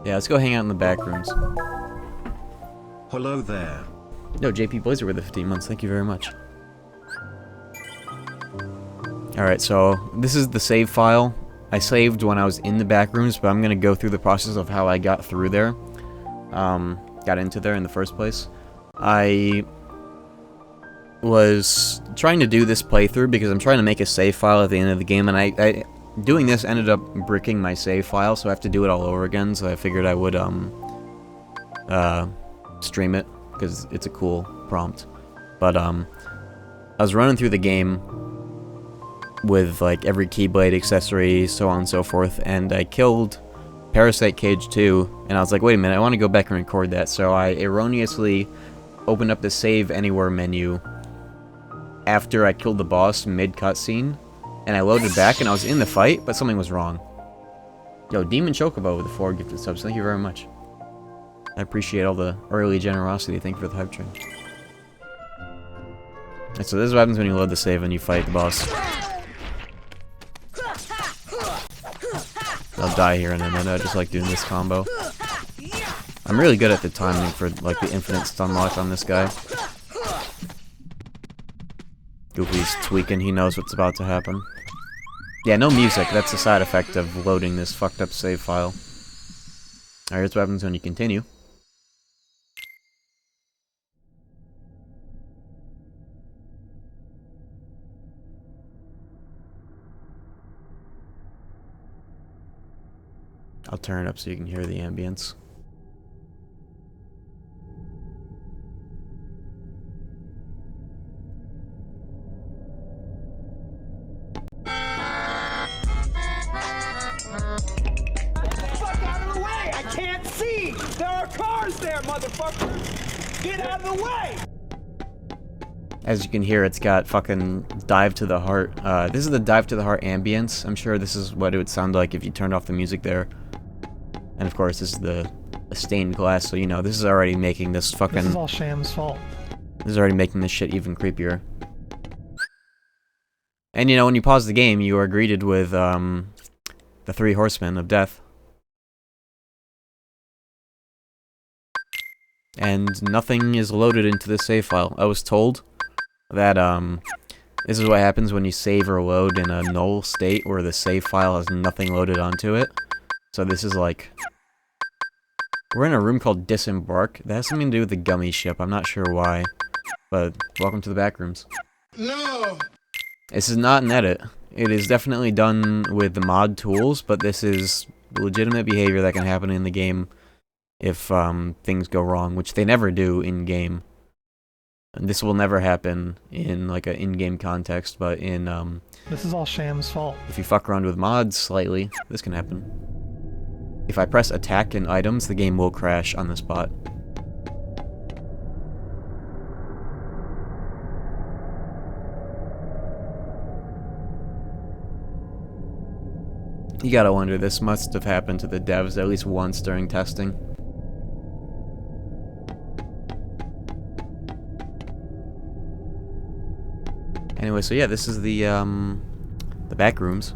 Yeah, let's go hang out in the back rooms. Hello there. No, JP Blazer with the 15 months. Thank you very much. Alright, so this is the save file. I saved when I was in the back rooms, but I'm going to go through the process of how I got through there. Got into there in the first place. I was trying to do this playthrough because I'm trying to make a save file at the end of the game, and I doing this ended up bricking my save file, so I have to do it all over again, so I figured I would stream it, because it's a cool prompt. But I was running through the game with like every keyblade, accessory, so on and so forth, and I killed Parasite KH2, and I was like, wait a minute, I want to go back and record that, so I erroneously opened up the Save Anywhere menu after I killed the boss mid-cutscene, and I loaded back, and I was in the fight, but something was wrong. Yo, Demon Chocobo with the 4 gifted subs, thank you very much. I appreciate all the early generosity, thank you for the hype train. Right, so this is what happens when you load the save and you fight the boss. I'll die here in a minute, I just like doing this combo. I'm really good at the timing for like the infinite stun lock on this guy. Goofy's tweaking, he knows what's about to happen. Yeah, no music, that's a side effect of loading this fucked up save file. Alright, here's what happens when you continue. I'll turn it up so you can hear the ambience. Fuck out of the way! I can't see! There are cars there, motherfucker! Get out of the way! As you can hear, it's got fucking Dive to the Heart. This is the Dive to the Heart ambience. I'm sure this is what it would sound like if you turned off the music there. And of course, this is the stained glass, so you know, this is already making this fucking... This is all Sham's fault. This is already making this shit even creepier. And you know, when you pause the game, you are greeted with, the 3 horsemen of death. And nothing is loaded into the save file. I was told that, this is what happens when you save or load in a null state where the save file has nothing loaded onto it. So this is like... We're in a room called Disembark. That has something to do with the Gummy ship. I'm not sure why. But welcome to the backrooms. No! This is not an edit. It is definitely done with the mod tools, but this is legitimate behavior that can happen in the game if things go wrong, which they never do in-game. And this will never happen in like an in-game context, but in This is all Sham's fault. if you fuck around with mods slightly, this can happen. If I press attack and items, the game will crash on the spot. You gotta wonder, this must have happened to the devs at least once during testing. Anyway, so yeah, this is the back rooms.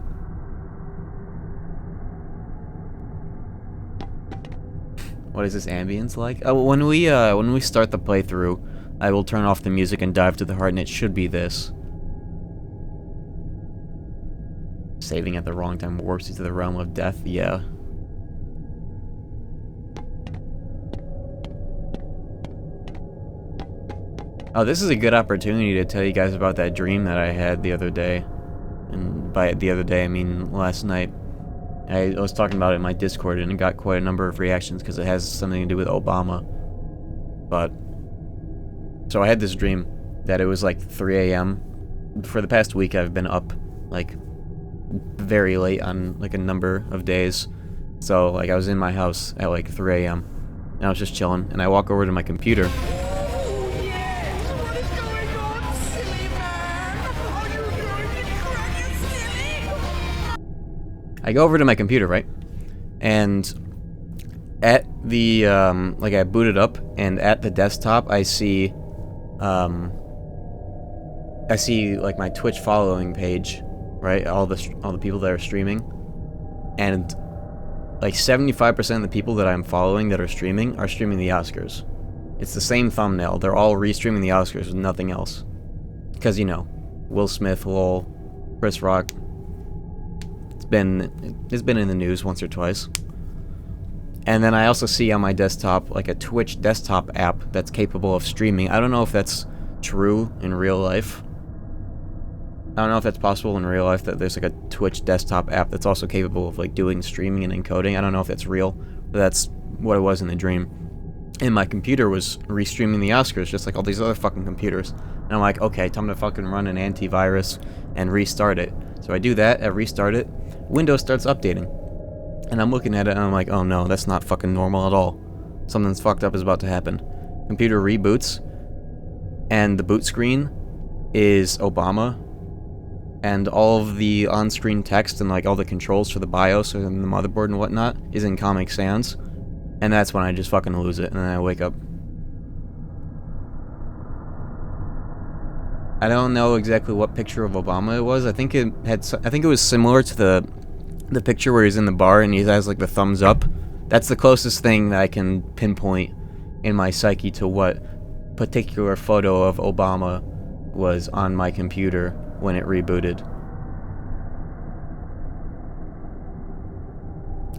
What is this ambience like? Oh, when we start the playthrough, I will turn off the music and dive to the heart, and it should be this. Saving at the wrong time warps you to the realm of death, yeah. Oh, this is a good opportunity to tell you guys about that dream that I had the other day. And by the other day, I mean last night. I was talking about it in my Discord, and it got quite a number of reactions because it has something to do with Obama. But, so I had this dream that it was like 3 a.m. For the past week, I've been up like very late on like a number of days. So like I was in my house at like 3 a.m. and I was just chilling, and I walk over to my computer. I go over to my computer, right? And at the, like I boot it up, and at the desktop I see like my Twitch following page, right? All the people that are streaming. And like 75% of the people that I'm following that are streaming the Oscars. It's the same thumbnail. They're all restreaming the Oscars with nothing else. Because, you know, Will Smith, lol, Chris Rock. It's been in the news once or twice. And then I also see on my desktop, like a Twitch desktop app that's capable of streaming. I don't know if that's true in real life. I don't know if that's possible in real life, that there's like a Twitch desktop app that's also capable of like doing streaming and encoding. I don't know if that's real, but that's what it was in the dream. And my computer was restreaming the Oscars, just like all these other fucking computers. And I'm like, okay, time to fucking run an antivirus and restart it. So I do that, I restart it, Windows starts updating. And I'm looking at it and I'm like, oh no, that's not fucking normal at all. Something's fucked up is about to happen. Computer reboots, and the boot screen is Obama, and all of the on-screen text and like all the controls for the BIOS and the motherboard and whatnot is in Comic Sans. And that's when I just fucking lose it, and then I wake up. I don't know exactly what picture of Obama it was. I think it was similar to the picture where he's in the bar and he has like the thumbs up. That's the closest thing that I can pinpoint in my psyche to what particular photo of Obama was on my computer when it rebooted.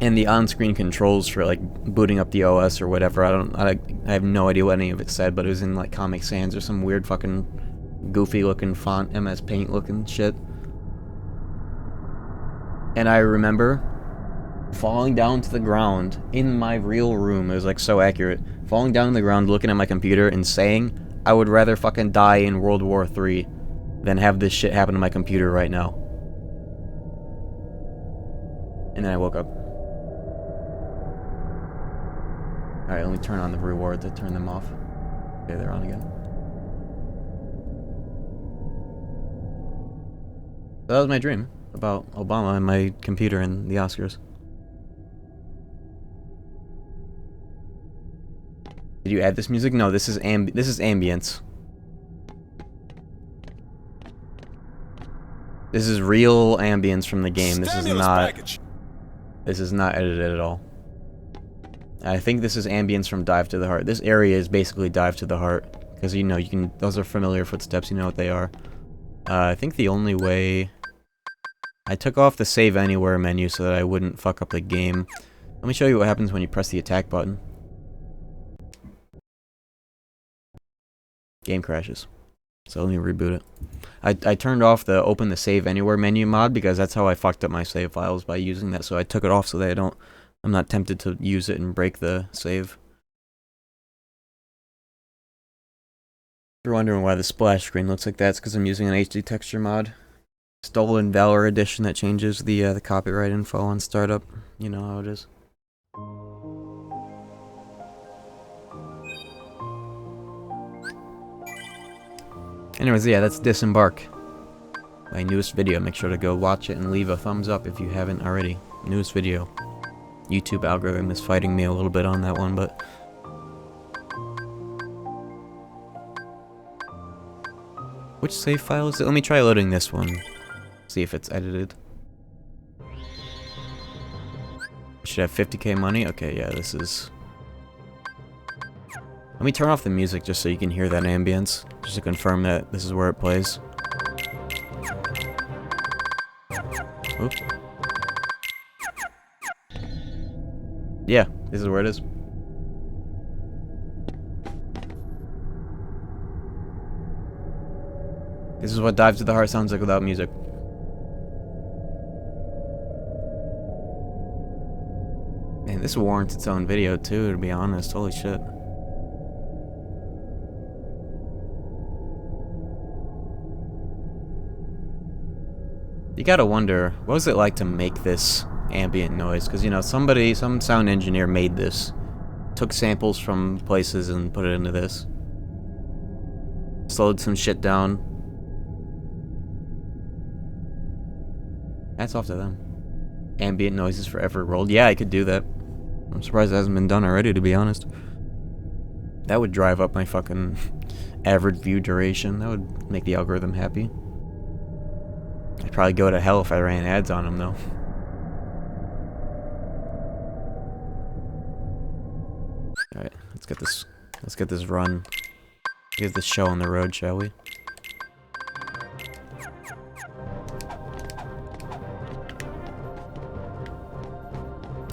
And the on-screen controls for like booting up the OS or whatever, I have no idea what any of it said, but it was in like Comic Sans or some weird fucking goofy looking font, MS Paint looking shit. And I remember falling down to the ground in my real room. It was like so accurate. Falling down to the ground, looking at my computer and saying, I would rather fucking die in World War III than have this shit happen to my computer right now. And then I woke up. Alright, let me turn on the rewards. I turn them off. Okay, they're on again. So that was my dream about Obama and my computer and the Oscars. Did you add this music? No, this is ambience. This is real ambience from the game. This is not edited at all. I think this is ambience from Dive to the Heart. This area is basically Dive to the Heart, because you know those are familiar footsteps. You know what they are. I think the only way I took off the Save Anywhere menu so that I wouldn't fuck up the game. Let me show you what happens when you press the attack button. Game crashes. So let me reboot it. I turned off the Open the Save Anywhere menu mod because that's how I fucked up my save files, by using that. So I took it off so that I'm not tempted to use it and break the save. If you're wondering why the splash screen looks like that, it's because I'm using an HD texture mod. Stolen Valor edition that changes the copyright info on startup. You know how it is. Anyways, yeah, that's Disembark. My newest video. Make sure to go watch it and leave a thumbs up if you haven't already. Newest video. YouTube algorithm is fighting me a little bit on that one, but... Which save file is it? Let me try loading this one. See if it's edited. Should have 50k money? Okay, yeah, this is... Let me turn off the music just so you can hear that ambience. Just to confirm that this is where it plays. Oop. Yeah, this is where it is. This is what Dive to the Heart sounds like without music. Man, this warrants its own video too, to be honest. Holy shit. You gotta wonder, what was it like to make this ambient noise? Because, you know, some sound engineer made this. Took samples from places and put it into this. Slowed some shit down. Hats off to them. Ambient noises for every world. Yeah, I could do that. I'm surprised it hasn't been done already, to be honest. That would drive up my fucking average view duration. That would make the algorithm happy. I'd probably go to hell if I ran ads on them, though. Alright, let's get this run. Get this show on the road, shall we?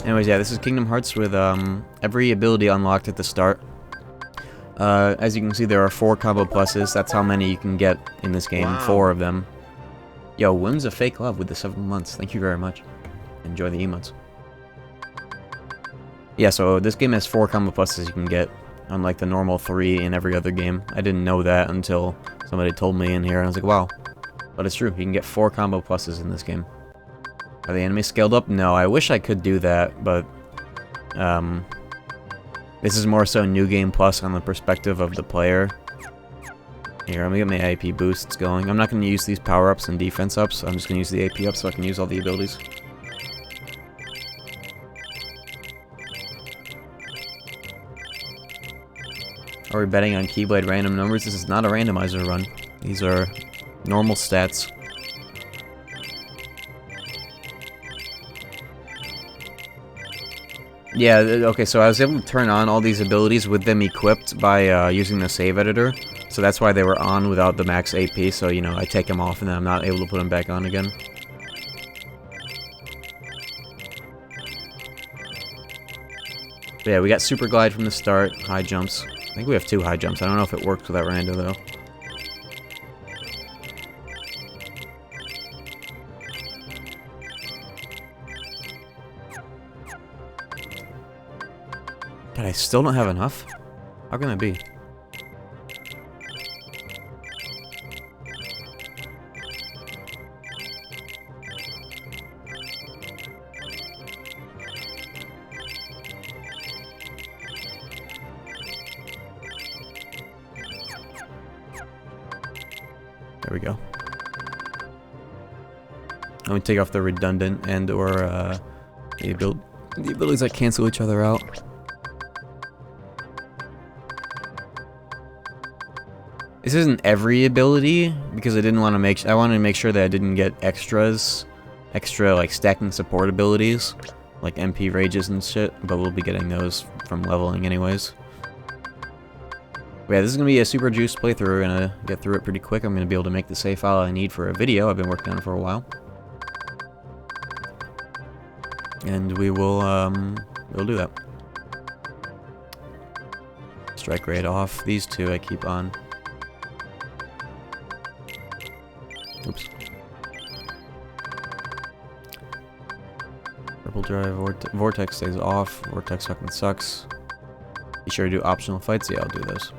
Anyways, yeah, this is Kingdom Hearts with every ability unlocked at the start. As you can see, there are 4 combo pluses. That's how many you can get in this game. Wow. 4 of them. Yo, Whim's a fake love with the 7 months. Thank you very much. Enjoy the emotes. Yeah, so this game has 4 combo pluses you can get, unlike the normal 3 in every other game. I didn't know that until somebody told me in here, and I was like, wow. But it's true, you can get 4 combo pluses in this game. Are the enemies scaled up? No, I wish I could do that, but this is more so New Game Plus on the perspective of the player. Here, let me get my AP boosts going. I'm not going to use these power-ups and defense ups. I'm just going to use the AP ups so I can use all the abilities. Are we betting on Keyblade random numbers? This is not a randomizer run. These are normal stats. Yeah, okay, so I was able to turn on all these abilities with them equipped by using the save editor. So that's why they were on without the max AP, so, you know, I take them off and then I'm not able to put them back on again. But yeah, we got Super Glide from the start, high jumps. I think we have 2 high jumps. I don't know if it works without rando, though. God, I still don't have enough? How can that be? There we go. Let me take off the redundant and or the abilities that cancel each other out. This isn't every ability because I didn't want to make. I wanted to make sure that I didn't get extra like stacking support abilities, like MP rages and shit. But we'll be getting those from leveling anyways. But yeah, this is gonna be a super juice playthrough. We're gonna get through it pretty quick. I'm gonna be able to make the save file I need for a video. I've been working on it for a while, and we'll do that. Strike rate off. These 2 I keep on. Oops. Purple drive, Vortex stays off. Vortex fucking sucks. Be sure to do optional fights. Yeah, I'll do those.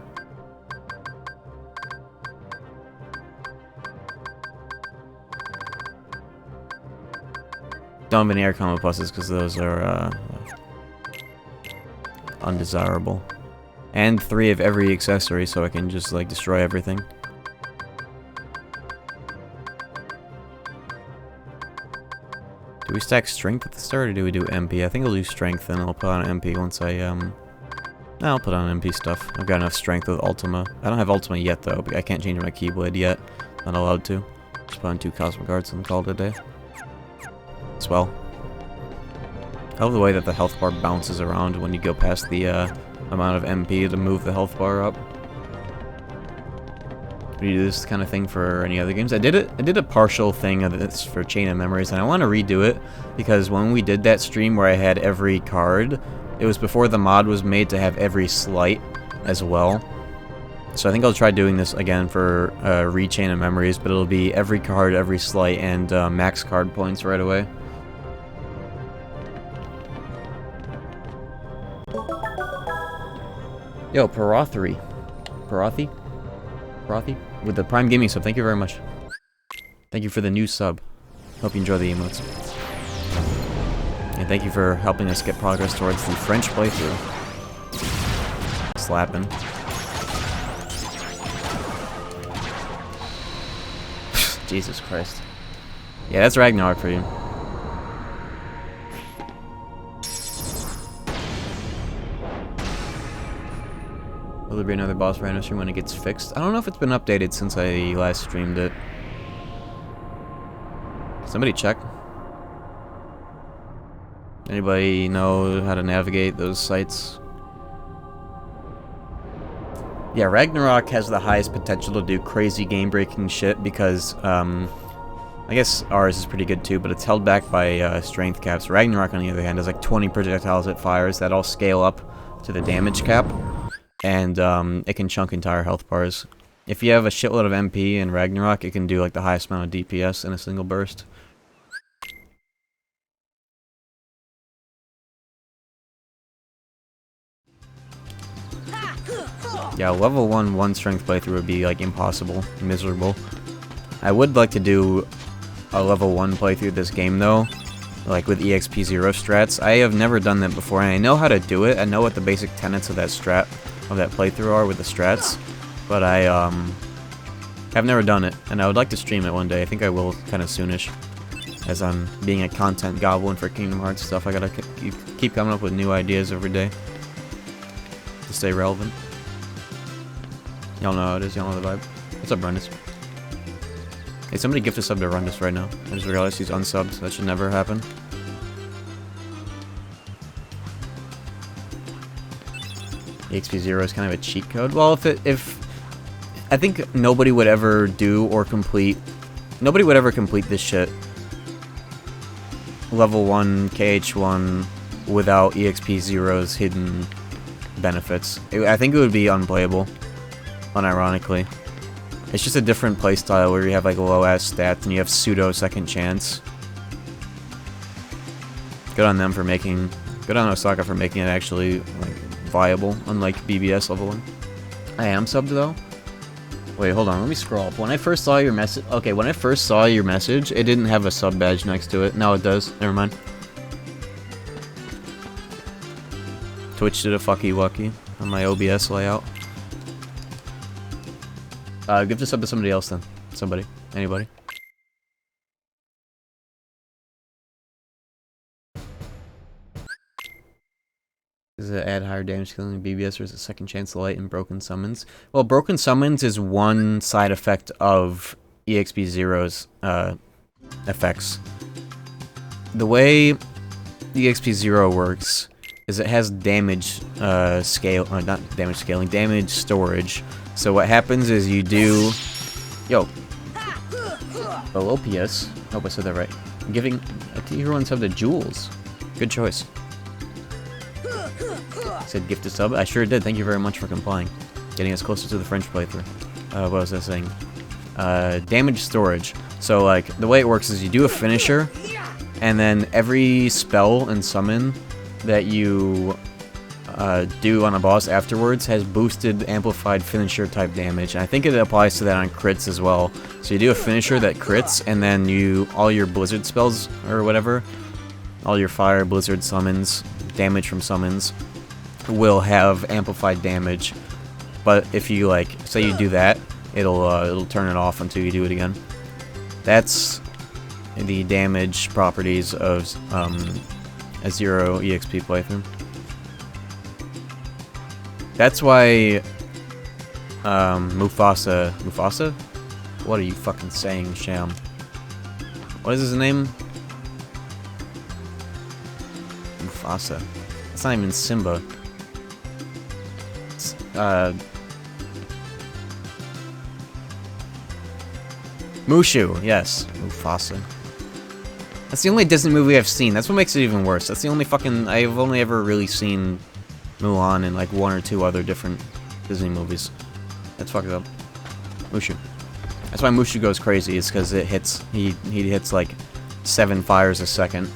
Don't have any air combo pluses because those are undesirable. And 3 of every accessory, so I can just like destroy everything. Do we stack strength at the start, or do we do MP? I think I'll do strength, and I'll put on MP once I, I'll put on MP stuff. I've got enough strength with Ultima. I don't have Ultima yet, though. I can't change my Keyblade yet. Not allowed to. Just put on 2 Cosmic Arts and call it a day. As well. I love the way that the health bar bounces around when you go past the, amount of MP to move the health bar up. Do you do this kind of thing for any other games? I did a partial thing of this for Chain of Memories, and I want to redo it because when we did that stream where I had every card, it was before the mod was made to have every slight as well. So I think I'll try doing this again for Chain of Memories, but it'll be every card, every slight, and max card points right away. Yo, Parathi with the Prime Gaming sub. Thank you very much. Thank you for the new sub. Hope you enjoy the emotes. And thank you for helping us get progress towards the French playthrough. Slapping. Jesus Christ. Yeah, that's Ragnarok for you. Will there be another boss random stream when it gets fixed? I don't know if it's been updated since I last streamed it. Somebody check. Anybody know how to navigate those sites? Yeah, Ragnarok has the highest potential to do crazy game-breaking shit because, I guess ours is pretty good too, but it's held back by strength caps. Ragnarok, on the other hand, has like 20 projectiles it fires that all scale up to the damage cap, and it can chunk entire health bars. If you have a shitload of MP in Ragnarok, it can do like the highest amount of DPS in a single burst. Yeah, level 1 strength playthrough would be like impossible, miserable. I would like to do a level 1 playthrough of this game though, like with EXP 0 strats. I have never done that before, and I know how to do it. I know what the basic tenets of that playthrough are with the strats, but I have never done it, and I would like to stream it one day. I think I will kind of soonish, as I'm being a content goblin for Kingdom Hearts stuff. I gotta keep coming up with new ideas every day to stay relevant. Y'all know how it is, y'all know the vibe. What's up, Brundis? Hey, somebody gift a sub to Rundus right now. I just realized he's unsubbed. That should never happen. EXP 0 is kind of a cheat code. Well, if I think nobody would ever complete this shit. Level 1 KH1 without EXP 0's hidden benefits. I think it would be unplayable, unironically. It's just a different playstyle where you have like low-ass stats and you have pseudo second chance. Good on them for making... Good on Osaka for making it actually like viable, unlike BBS level 1. I am subbed though? Wait, hold on, let me scroll up. When I first saw your message... Okay, when I first saw your message, it didn't have a sub badge next to it. Now it does. Never mind. Twitch did a fucky wucky on my OBS layout. Give this up to somebody else then. Somebody. Anybody. Does it add higher damage killing BBS or is it second chance light and broken summons? Well, broken summons is one side effect of EXP 0's effects. The way EXP 0 works is it has damage not damage scaling, damage storage. So what happens is you do... Yo. Oh, OPS. Hope I said that right. I'm giving a tier 1 sub to Jules. Good choice. Said gifted sub. I sure did. Thank you very much for complying. Getting us closer to the French playthrough. What was I saying? Damage storage. So, like, the way it works is you do a finisher, and then every spell and summon that you do on a boss afterwards has boosted amplified finisher type damage. And I think it applies to that on crits as well. So you do a finisher that crits, and then all your blizzard spells or whatever, all your fire, blizzard summons, damage from summons, will have amplified damage. But if you like, say you do that, it'll turn it off until you do it again. That's the damage properties of a 0 EXP playthrough. That's why Mufasa? What are you fucking saying, Sham? What is his name? Mufasa. It's not even Simba. It's, Mushu, yes. Mufasa. That's the only Disney movie I've seen. That's what makes it even worse. That's the only fucking... I've only ever really seen Mulan and like 1 or 2 other different Disney movies. That's fucked up. Mushu. That's why Mushu goes crazy, is because it hits... He hits like 7 fires a second.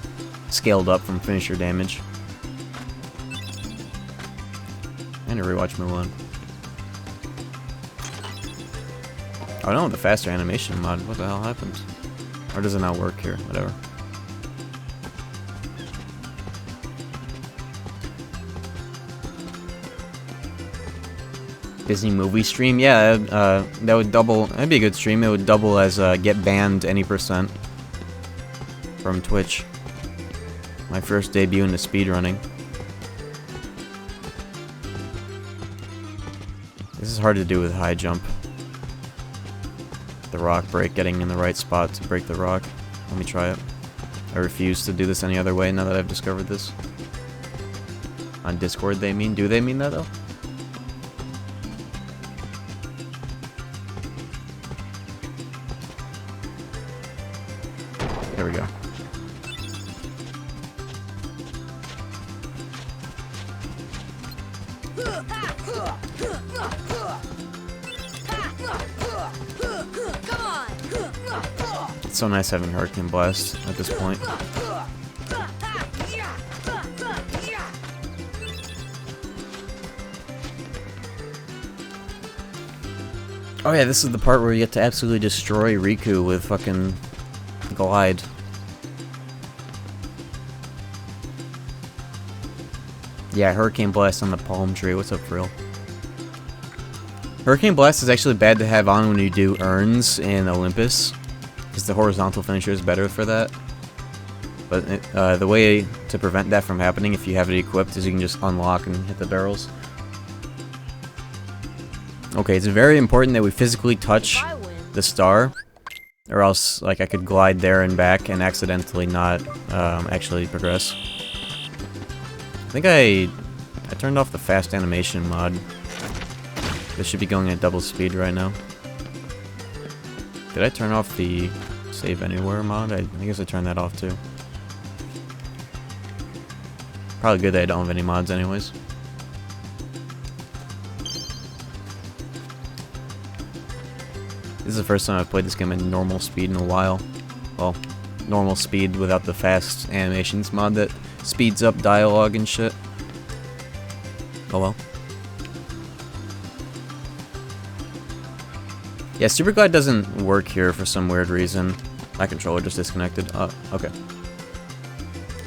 Scaled up from finisher damage. I need to rewatch Mulan. Oh no, the faster animation mod. What the hell happened? Or does it not work here? Whatever. Disney movie stream? Yeah, that would double. That'd be a good stream. It would double as get banned any % from Twitch. My first debut into speedrunning. This is hard to do with high jump. The rock break, getting in the right spot to break the rock. Let me try it. I refuse to do this any other way now that I've discovered this. On Discord they mean? Do they mean that though? It's so nice having Hurricane Blast at this point. Oh yeah, this is the part where you get to absolutely destroy Riku with fucking Glide. Yeah, Hurricane Blast on the palm tree. What's up, for real? Hurricane Blast is actually bad to have on when you do urns in Olympus, because the horizontal finisher is better for that. But the way to prevent that from happening, if you have it equipped, is you can just unlock and hit the barrels. Okay, it's very important that we physically touch the star, or else, like, I could glide there and back and accidentally not actually progress. I think I turned off the fast animation mod. This should be going at double speed right now. Did I turn off the save anywhere mod? I guess I turned that off too. Probably good that I don't have any mods anyways. This is the first time I've played this game in normal speed in a while. Well, normal speed without the fast animations mod that speeds up dialogue and shit. Oh well. Yeah, Super Glide doesn't work here for some weird reason. My controller just disconnected. Okay.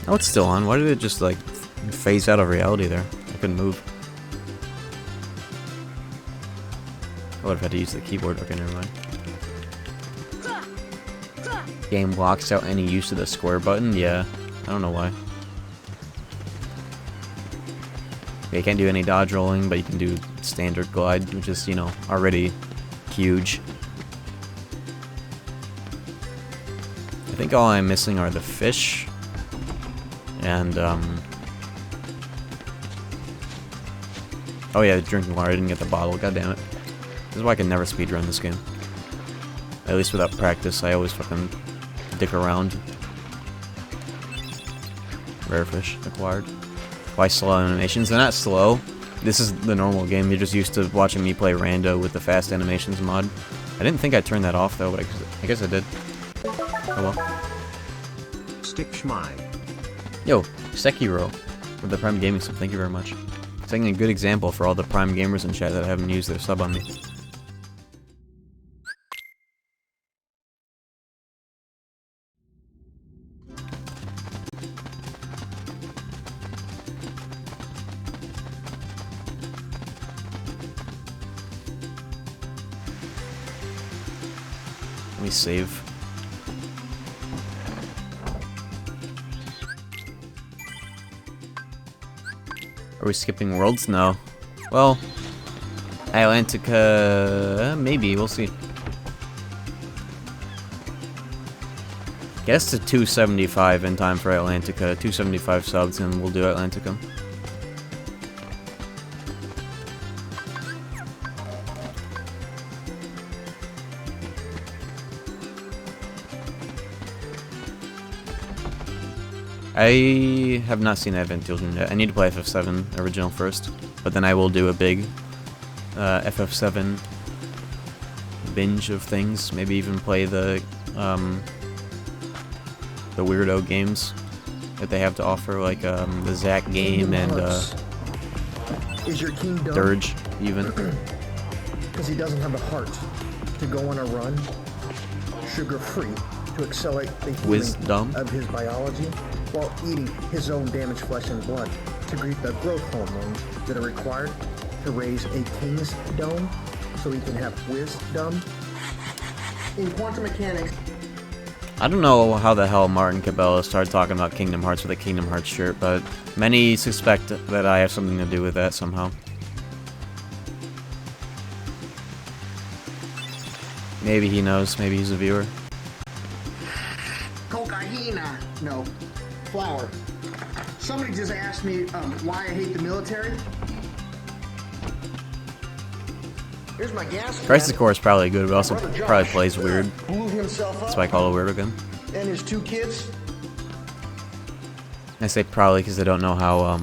Oh, it's still on. Why did it just, like, phase out of reality there? I couldn't move. I would have had to use the keyboard. Okay, never mind. Game blocks out any use of the square button? Yeah. I don't know why. Yeah, you can't do any dodge rolling, but you can do standard glide, which is, you know, already huge. I think all I'm missing are the fish. And, oh yeah, the drinking water. I didn't get the bottle. God damn it. This is why I can never speedrun this game. At least without practice, I always fucking dick around. Rare fish acquired. Why slow animations? They're not slow. This is the normal game. You're just used to watching me play rando with the fast animations mod. I didn't think I turned that off though, but I guess I did. Oh well. Stick Schmai. Yo, Sekiro with the Prime Gaming sub. Thank you very much. Setting a good example for all the Prime gamers in chat that haven't used their sub on me. Let me save. Are we skipping worlds? No. Well, Atlantica, maybe, we'll see. Get us to 275 in time for Atlantica, 275 subs, and we'll do Atlantica. I have not seen Advent Children yet. I need to play FF7 original first, but then I will do a big FF7 binge of things. Maybe even play the weirdo games that they have to offer, like the Zack game and Dirge, even. Because he doesn't have the heart to go on a run, sugar-free, to accelerate the healing of his biology, while eating his own damaged flesh and blood to create the growth hormones that are required to raise a king's dome so he can have wisdom. In quantum mechanics, I don't know how the hell Martin Cabela started talking about Kingdom Hearts with a Kingdom Hearts shirt, but many suspect that I have something to do with that somehow. Maybe he knows, maybe he's a viewer. Cocaina. No. Flour. Somebody just asked me why I hate the military. Here's my gas can. Crisis Core is probably good, but also probably plays weird. Blew himself up. That's why I call it weird again. And his two kids. I say probably because I don't know how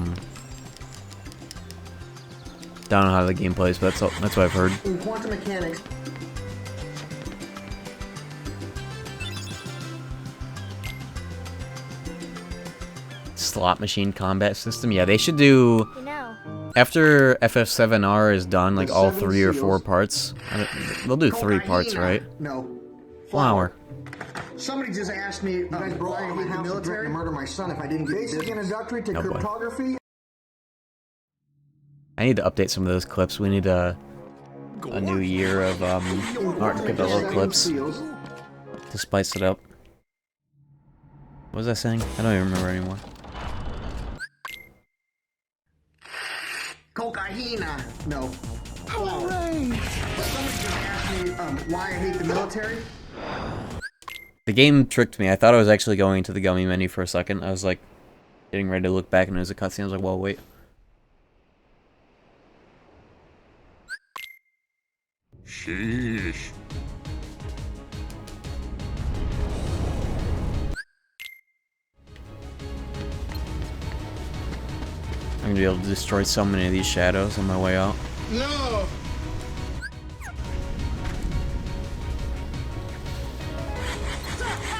Don't know how the game plays, but that's what I've heard. In quantum mechanics, Slot machine combat system. Yeah, they should do. You know. After FF7R is done, like all 3 or 4 parts. They'll do 3 parts, right? No. Flower. Somebody just asked me, you guys brought me to the military to murder my son if I didn't get basic introductory to cryptography. I need to update some of those clips. We need a new year of Art and Cabello clips to spice it up. What was I saying? I don't even remember anymore. Cocaina. No. Hooray! Somebody just asked me why I hate the military. The game tricked me. I thought I was actually going to the Gummy menu for a second. I was like getting ready to look back and it was a cutscene. I was like, well, wait. Sheesh. I'm gonna be able to destroy so many of these shadows on my way out. No!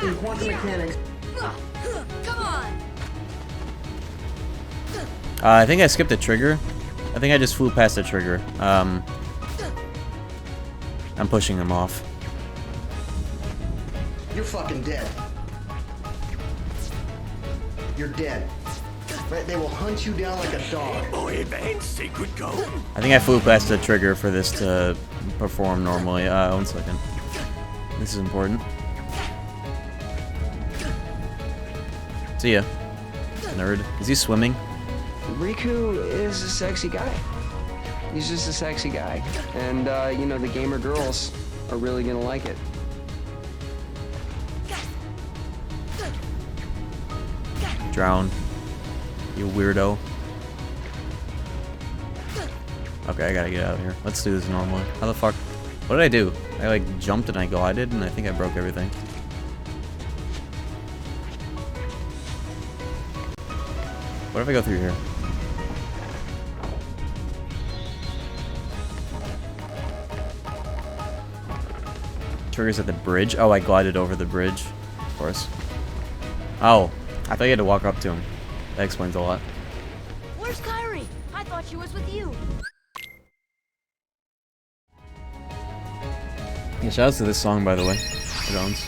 In quantum mechanics. Come on. I think I skipped a trigger. I think I just flew past the trigger. I'm pushing them off. You're fucking dead. You're dead. Right? They will hunt you down like a dog. I think I flew past the trigger for this to perform normally. 1 second. This is important. See ya. Nerd. Is he swimming? Riku is a sexy guy. He's just a sexy guy. And, you know, the gamer girls are really gonna like it. Drown. You weirdo. Okay, I gotta get out of here. Let's do this normally. How the fuck? What did I do? I like jumped and I glided and I think I broke everything. What if I go through here? Triggers at the bridge? Oh, I glided over the bridge. Of course. Oh, I thought you had to walk up to him. That explains a lot. Where's Kyrie? I thought she was with you. Yeah, shoutouts to this song, by the way. It owns.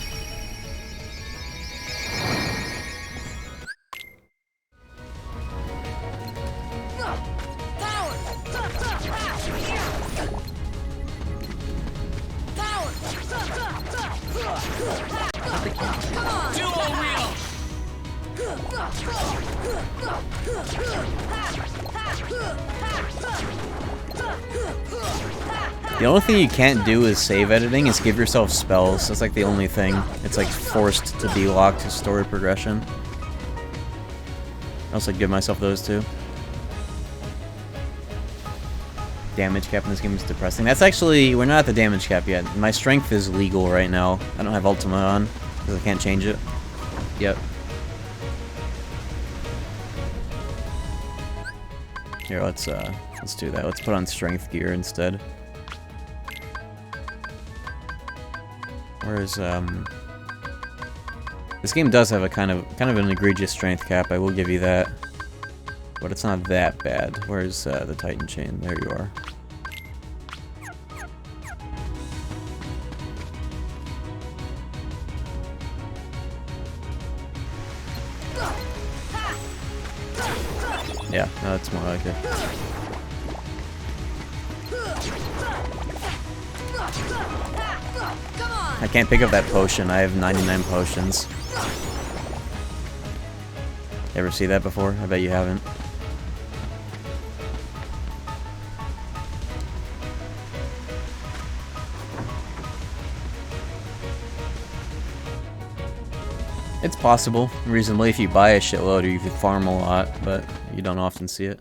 The only thing you can't do is save editing is give yourself spells. That's like the only thing. It's like forced to be locked to story progression. I also give myself those too. Damage cap in this game is depressing. That's actually, we're not at the damage cap yet. My strength is legal right now. I don't have Ultima on because I can't change it. Yep. Here, let's do that. Let's put on strength gear instead. Whereas this game does have a kind of an egregious strength cap. I will give you that, but it's not that bad. Where's the Titan chain? There you are. Yeah, no, that's more like it. I can't pick up that potion. I have 99 potions. Ever see that before? I bet you haven't. It's possible, reasonably, if you buy a shitload or if you farm a lot, but you don't often see it.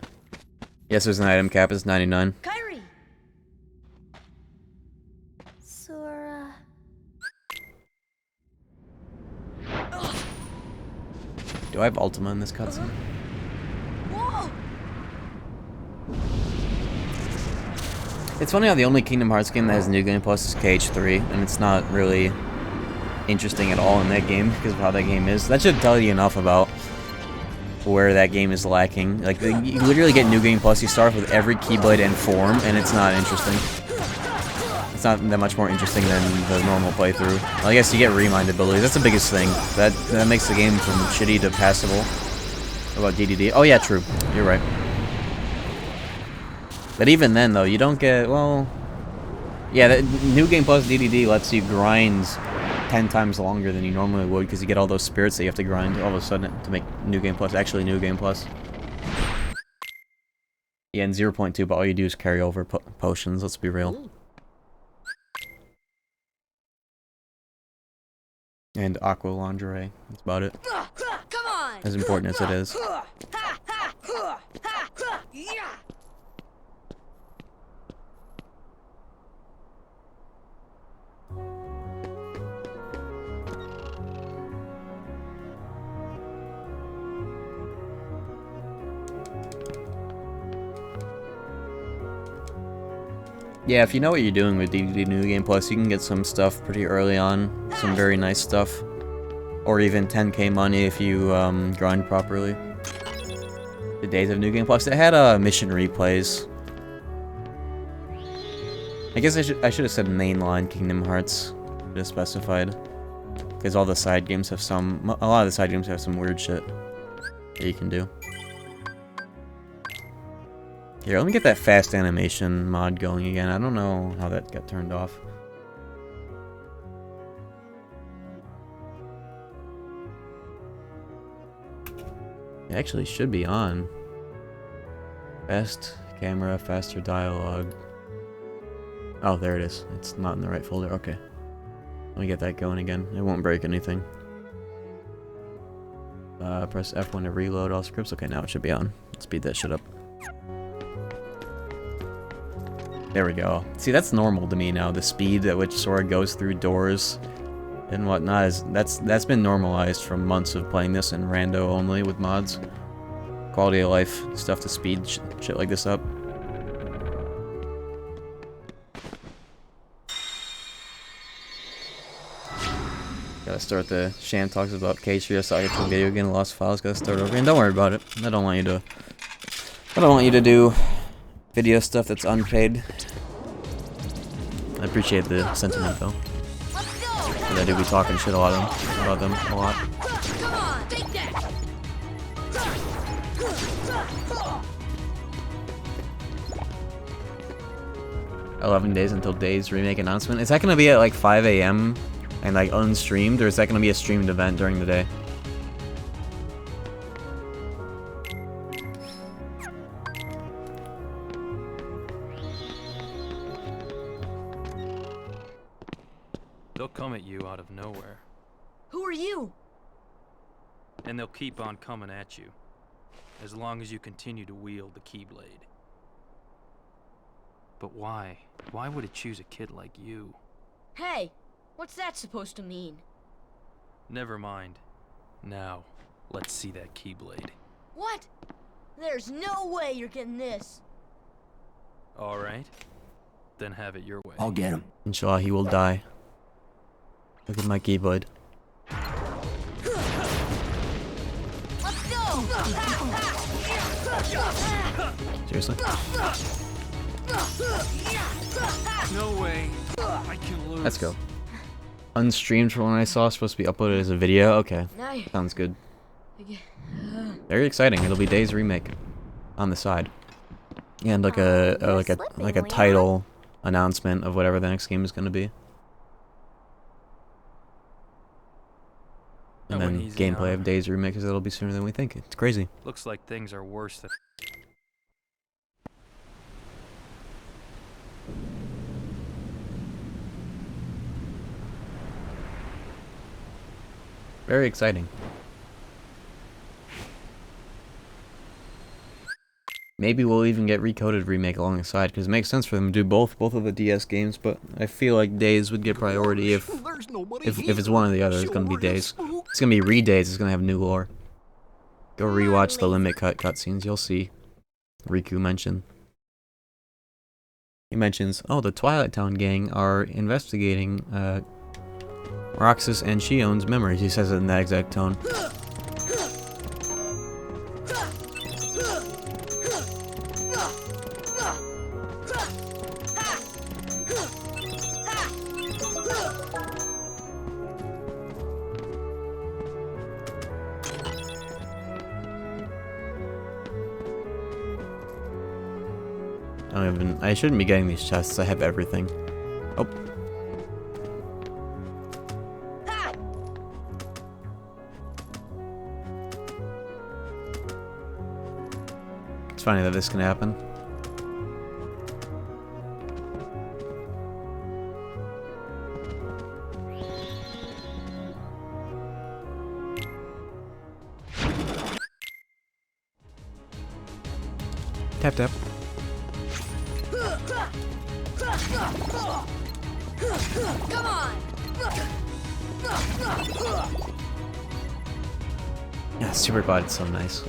Yes, there's an item cap. It's 99. Kyrie. Sora. Do I have Ultima in this cutscene? Whoa! It's funny how the only Kingdom Hearts game that has New Game Plus is KH3, and it's not really interesting at all in that game because of how that game is. That should tell you enough about where that game is lacking. Like, you literally get New Game Plus, you start with every Keyblade and form, and it's not interesting. It's not that much more interesting than the normal playthrough. Well, I guess you get remind abilities, that's the biggest thing. That makes the game from shitty to passable. What about DDD? Oh yeah, true. You're right. But even then, though, you don't get, well... Yeah, the New Game Plus DDD lets you grind 10 times longer than you normally would, because you get all those spirits that you have to grind all of a sudden to make New Game Plus actually New Game Plus. Yeah, in 0.2, but all you do is carry over potions, let's be real. And Aqua Lingerie, that's about it. Come on! As important as it is. Yeah, if you know what you're doing with DDD New Game Plus, you can get some stuff pretty early on. Some very nice stuff. Or even 10k money if you grind properly. The days of New Game Plus. It had mission replays. I guess I should have said mainline Kingdom Hearts. Should have specified. Because all the side games have some... A lot of the side games have some weird shit that you can do. Here, let me get that fast animation mod going again. I don't know how that got turned off. It actually should be on. Fast camera, faster dialogue. Oh, there it is. It's not in the right folder. Okay. Let me get that going again. It won't break anything. Press F1 to reload all scripts. Okay, now it should be on. Speed that shit up. There we go. See, that's normal to me now. The speed at which Sora goes through doors and whatnot is that's been normalized from months of playing this in rando only with mods. Quality of life stuff to speed shit like this up. Gotta start the Sham talks about KH1 Saga to video again. Lost files. Gotta start over. And don't worry about it. I don't want you to do video stuff that's unpaid. I appreciate the sentiment though. But I do be talking shit about them a lot. Come on, take that! 11 days until Days remake announcement. Is that gonna be at like 5 AM and like unstreamed, or is that gonna be a streamed event during the day? They'll come at you out of nowhere, Who are you? and they'll keep on coming at you, as long as you continue to wield the keyblade. But why? Why would it choose a kid like you? Hey, what's that supposed to mean? Never mind. Now, let's see that keyblade. What? There's no way you're getting this. Alright, then have it your way. I'll get him. Inshallah, he will die. Look at my keyblade. Let's go! Seriously? No way. I can lose. Let's go. Unstreamed from when I saw, supposed to be uploaded as a video. Okay, Now you sounds good. Very exciting. It'll be Days remake on the side, and like a title announcement of whatever the next game is going to be, and then gameplay of Days remake, because it'll be sooner than we think. It's crazy. Looks like things are worse than... Very exciting. Maybe we'll even get Recoded remake along the side, because it makes sense for them to do both of the DS games, but I feel like Days would get priority if it's one or the other. It's gonna be Days. It's gonna be Re-Days. It's gonna have new lore. Go rewatch the Limit Cut cutscenes. You'll see Riku mentioned. He mentions, oh, the Twilight Town gang are investigating Roxas and Shion's memories. He says it in that exact tone. I shouldn't be getting these chests. I have everything. Oh. It's funny that this can happen. Tap tap. Come on! Yeah, super glad it's so nice.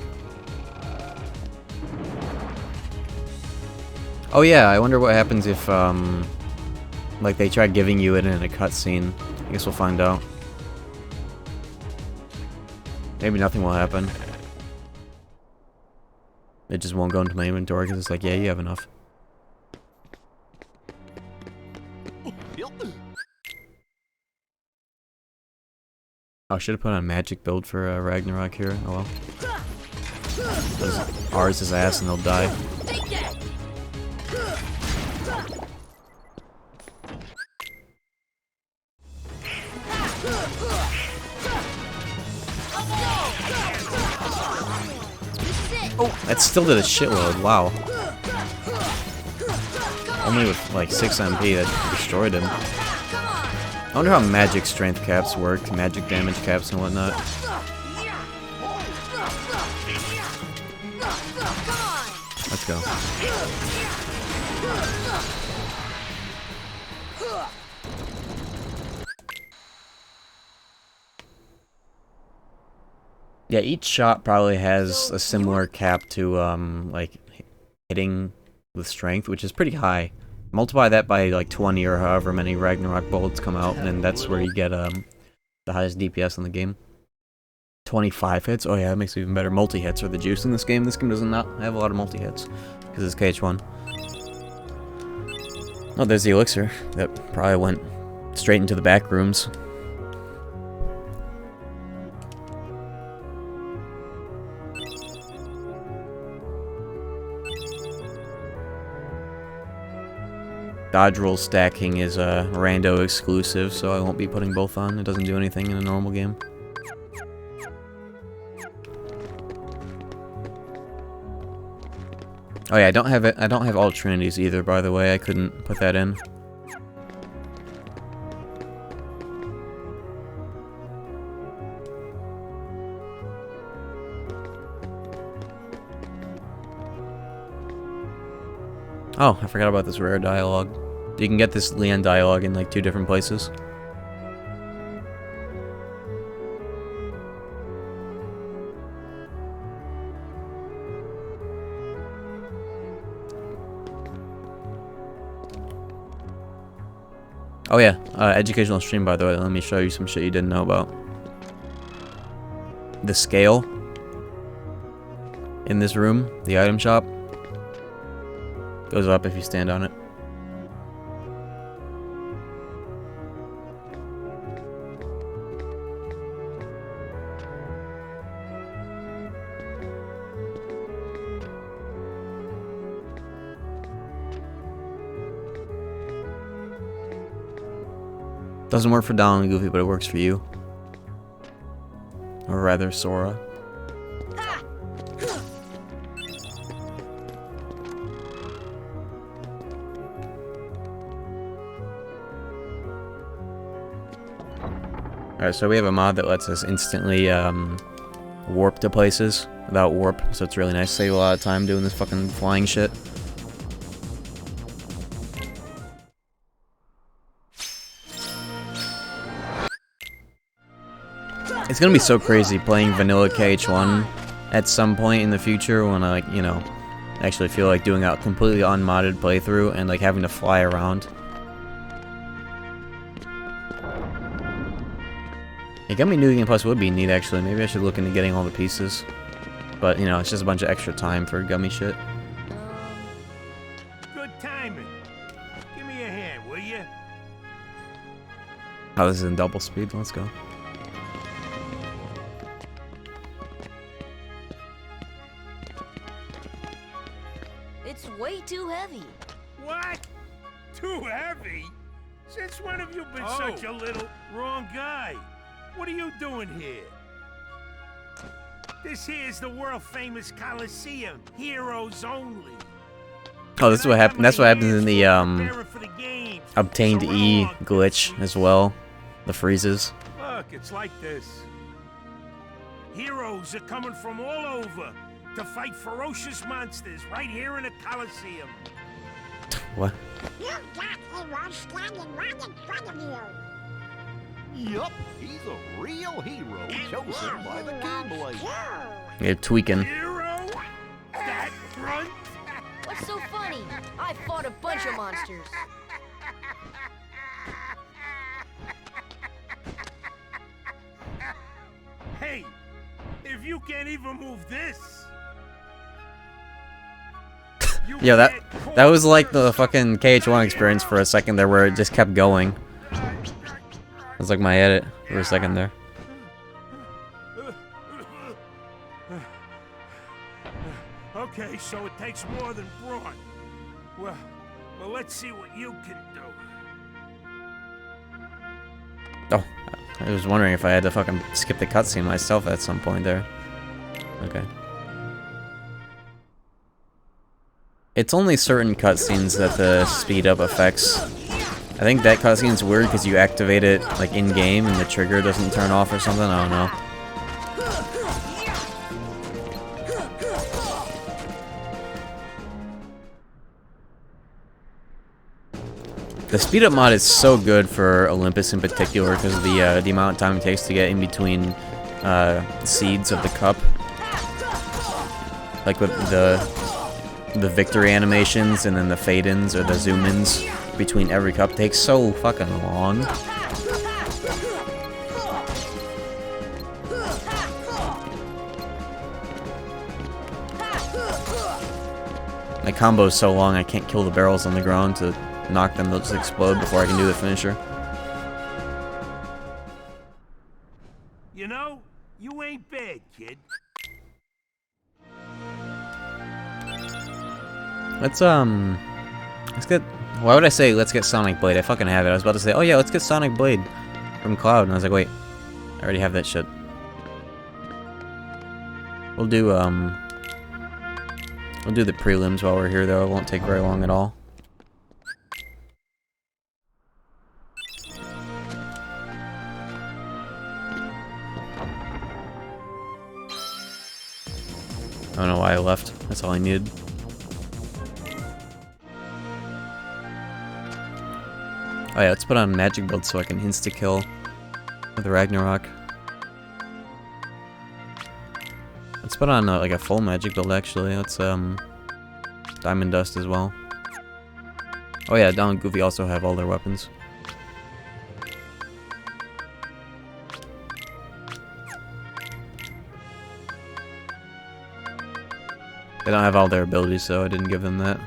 Oh yeah, I wonder what happens if like they try giving you it in a cutscene. I guess we'll find out. Maybe nothing will happen. It just won't go into my inventory because it's like, yeah, you have enough. Oh, I should have put on a magic build for Ragnarok here. Oh well. Those R's his ass and they'll die. Oh, that still did a shitload. Wow. Only with like 6 MP that destroyed him. I wonder how magic strength caps work, magic damage caps and whatnot. Let's go. Yeah, each shot probably has a similar cap to like hitting with strength, which is pretty high. Multiply that by like 20 or however many Ragnarok bullets come out, and then that's where you get the highest DPS in the game. 25 hits? Oh yeah, that makes it even better. Multi-hits are the juice in this game. This game does not have a lot of multi-hits, because it's KH1. Oh, there's the elixir. That probably went straight into the back rooms. Dodge roll stacking is a rando exclusive, so I won't be putting both on. It doesn't do anything in a normal game. Oh yeah, I don't have all trinities either, by the way. I couldn't put that in. Oh, I forgot about this rare dialogue. You can get this Leon dialogue in like 2 different places. Oh yeah, educational stream, by the way. Let me show you some shit you didn't know about. The scale in this room, the item shop, goes up if you stand on it. Doesn't work for Donald and Goofy, but it works for you. Or rather, Sora. Alright, so we have a mod that lets us instantly warp to places without warp, so it's really nice. Save a lot of time doing this fucking flying shit. It's gonna be so crazy playing vanilla KH1 at some point in the future when I, like, you know, I actually feel like doing a completely unmodded playthrough and like having to fly around. A Gummy New Game Plus would be neat actually. Maybe I should look into getting all the pieces. But you know, it's just a bunch of extra time for Gummy shit. Good timing. Give me a hand, will you? Oh, this is in double speed. Let's go. It's way too heavy. What? Too heavy? Since when have you been such a little... Wrong guy. What are you doing here? This here's the world-famous Coliseum. Heroes only. Oh, this is what happened. That's what happens in the obtained E glitch as well. The freezes. Look, it's like this. Heroes are coming from all over to fight ferocious monsters right here in the Coliseum. What? You've got heroes standing right in front of you. Yup, he's a real hero chosen by the keyblade. You're tweaking. Hero? That front? What's so funny? I fought a bunch of monsters. Hey, if you can't even move this. Yeah, that was like the fucking KH1 experience for a second there where it just kept going. It was like my edit for a second there. Okay, so it takes more than brawn. Well, let's see what you can do. Oh, I was wondering if I had to fucking skip the cutscene myself at some point there. Okay. It's only certain cutscenes that the speed up affects. I think that cutscene's weird because you activate it like in game and the trigger doesn't turn off or something. I don't know. The speed up mod is so good for Olympus in particular because of the amount of time it takes to get in between seeds of the cup. Like with the victory animations and then the fade-ins or the zoom-ins between every cup takes so fucking long. My combo's so long I can't kill the barrels on the ground to knock them, they'll just explode before I can do the finisher. You know, you ain't bad, kid. Let's get, why would I say let's get Sonic Blade? I fucking have it. I was about to say, oh yeah, let's get Sonic Blade from Cloud, and I was like, wait, I already have that shit. We'll do the prelims while we're here though, it won't take very long at all. I don't know why I left. That's all I needed. Oh yeah, let's put on magic build so I can insta-kill with Ragnarok. Let's put on like a full magic build actually. Let's Diamond Dust as well. Oh yeah, Don and Goofy also have all their weapons. They don't have all their abilities, so I didn't give them that.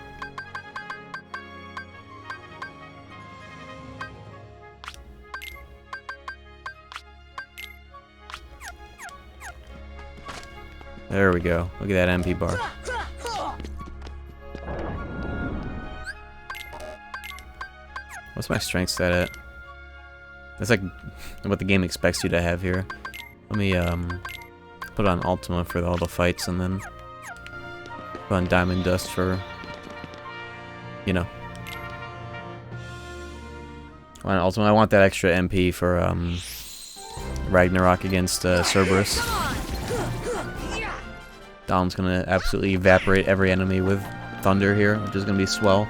There we go. Look at that MP bar. What's my strength stat at? That's like what the game expects you to have here. Let me put on Ultima for all the fights and then put on Diamond Dust for, you know. On Ultima, I want that extra MP for Ragnarok against Cerberus. Dom's gonna absolutely evaporate every enemy with thunder here, which is gonna be swell.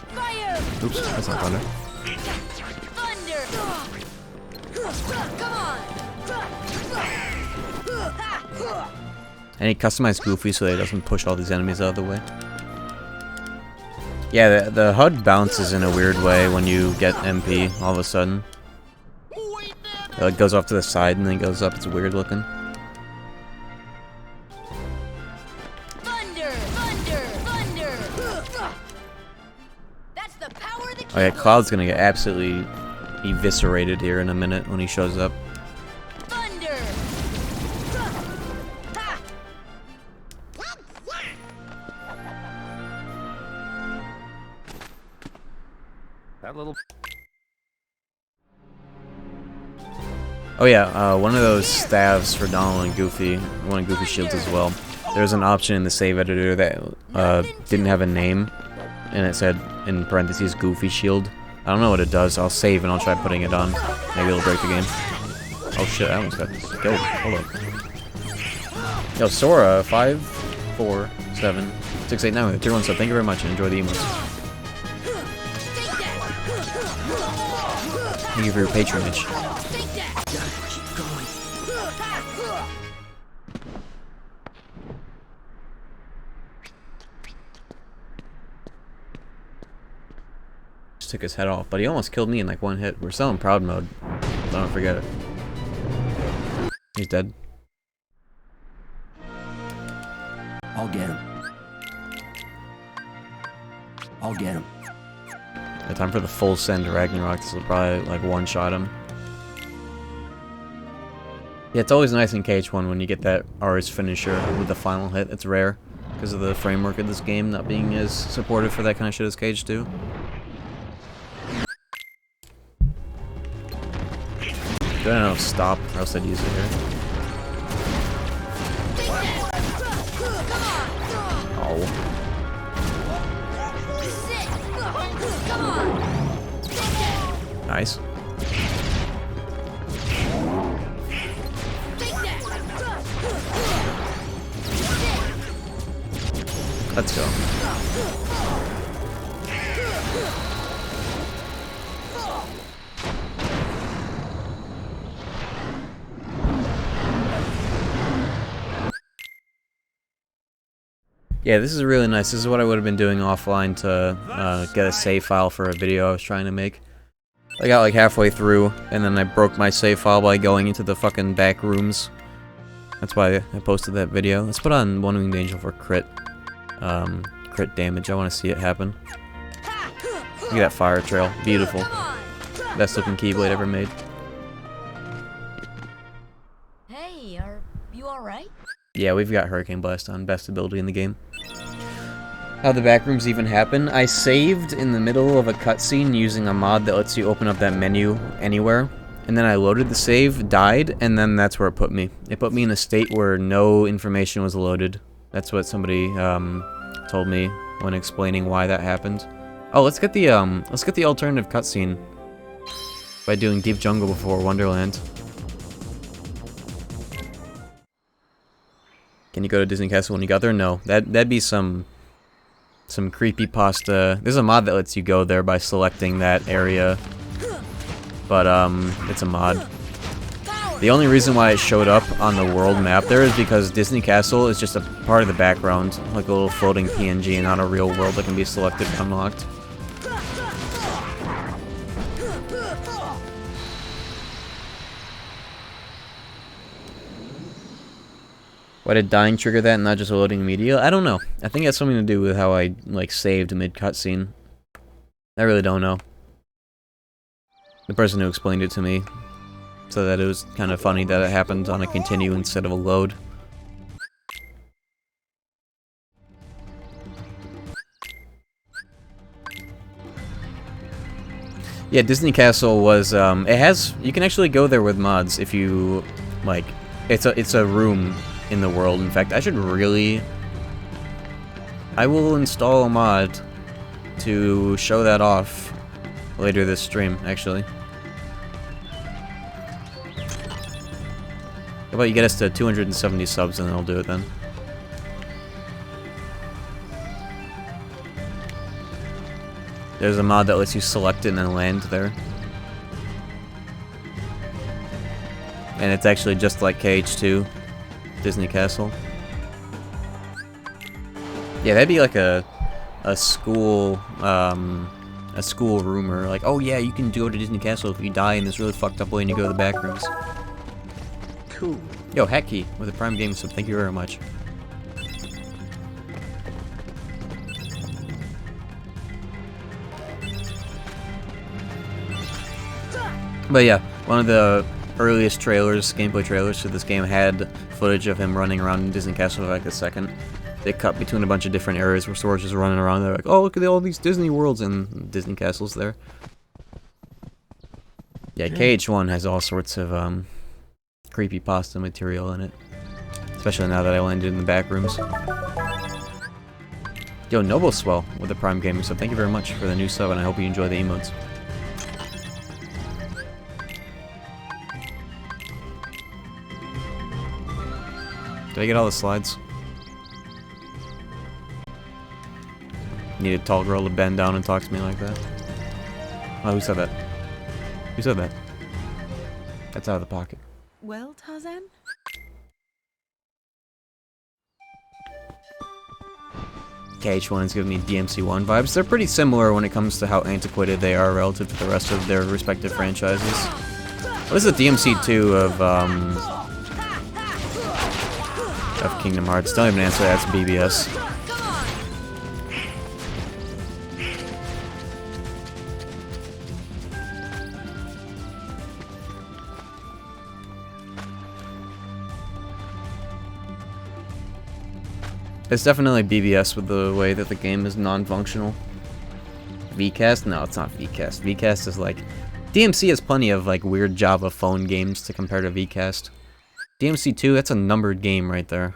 Fire! Oops, that's not thunder. I need to customize Goofy so that he doesn't push all these enemies out of the way. Yeah, the HUD bounces in a weird way when you get MP all of a sudden. It goes off to the side and then goes up. It's weird looking. Thunder! Thunder! Thunder! That's the power of the Oh yeah, Cloud's gonna get absolutely eviscerated here in a minute when he shows up. thunder! Ha! That little. Oh yeah, one of those staves for Donald and Goofy, one of Goofy's shields as well. There's an option in the save editor that didn't have a name, and it said in parentheses Goofy shield. I don't know what it does. I'll save and I'll try putting it on. Maybe it'll break the game. Oh shit! I almost got killed. Hold up. Yo, Sora, 5, 4, 7, 6, 8, 9 with a tier 1 sub. Thank you very much and enjoy the emotes. Thank you for your patronage. Just took his head off, but he almost killed me in like one hit. We're still in proud mode. Don't forget it. He's dead. I'll get him. I'll get him. Yeah, time for the full send to Ragnarok. This will probably like one-shot him. Yeah, it's always nice in KH1 when you get that R's finisher with the final hit. It's rare because of the framework of this game not being as supportive for that kind of shit as KH2. Good enough stop, or else I'd use it here. Oh. Nice. Let's go. Yeah, this is really nice. This is what I would have been doing offline to get a save file for a video I was trying to make. I got like halfway through, and then I broke my save file by going into the fucking back rooms. That's why I posted that video. Let's put on One Winged Angel for crit damage. I want to see it happen. Look at that fire trail. Beautiful. Best looking keyblade ever made. Hey, are you alright? Yeah, we've got Hurricane Blast on. Best ability in the game. How the backrooms even happen? I saved in the middle of a cutscene using a mod that lets you open up that menu anywhere. And then I loaded the save, died, and then that's where it put me. It put me in a state where no information was loaded. That's what somebody told me when explaining why that happened. Oh, let's get the alternative cutscene by doing Deep Jungle before Wonderland. Can you go to Disney Castle when you got there? No, that'd be some creepypasta. There's a mod that lets you go there by selecting that area, but it's a mod. The only reason why it showed up on the world map there is because Disney Castle is just a part of the background, like a little floating PNG, and not a real world that can be selected and unlocked. Why did dying trigger that and not just loading media? I don't know. I think it has something to do with how I like saved mid-cutscene. I really don't know. The person who explained it to me said that it was kind of funny that it happened on a continue instead of a load. Yeah, Disney Castle was, you can actually go there with mods if you, like, it's a room in the world. In fact, I will install a mod to show that off later this stream, actually. How about you get us to 270 subs and then I'll do it then. There's a mod that lets you select it and then land there. and it's actually just like KH2 Disney Castle. Yeah, that'd be like a school rumor, like, oh yeah, you can go to Disney Castle if you die in this really fucked up way and you go to the back rooms. Cool. Yo, Hacky with a Prime Game sub, thank you very much. But yeah, one of the earliest trailers, gameplay trailers to this game had footage of him running around in Disney Castle for like a second. They cut between a bunch of different areas where Sora's just running around. They're like, oh, look at all these Disney worlds and Disney castles there. Yeah, KH1 has all sorts of creepypasta material in it. Especially now that I landed in the back rooms. Yo, Noble Swell with the Prime Gaming sub. Thank you very much for the new sub, and I hope you enjoy the emotes. Did I get all the slides? Need a tall girl to bend down and talk to me like that? Oh, who said that? Who said that? That's out of the pocket. Well, Tarzan? KH1 is giving me DMC1 vibes. They're pretty similar when it comes to how antiquated they are relative to the rest of their respective franchises. What is the DMC2 of Kingdom Hearts? Don't even answer that, it's BBS. It's definitely BBS with the way that the game is non-functional. VCast? No, it's not VCast. VCast is like... DMC has plenty of like weird Java phone games to compare to VCast. DMC2, that's a numbered game right there.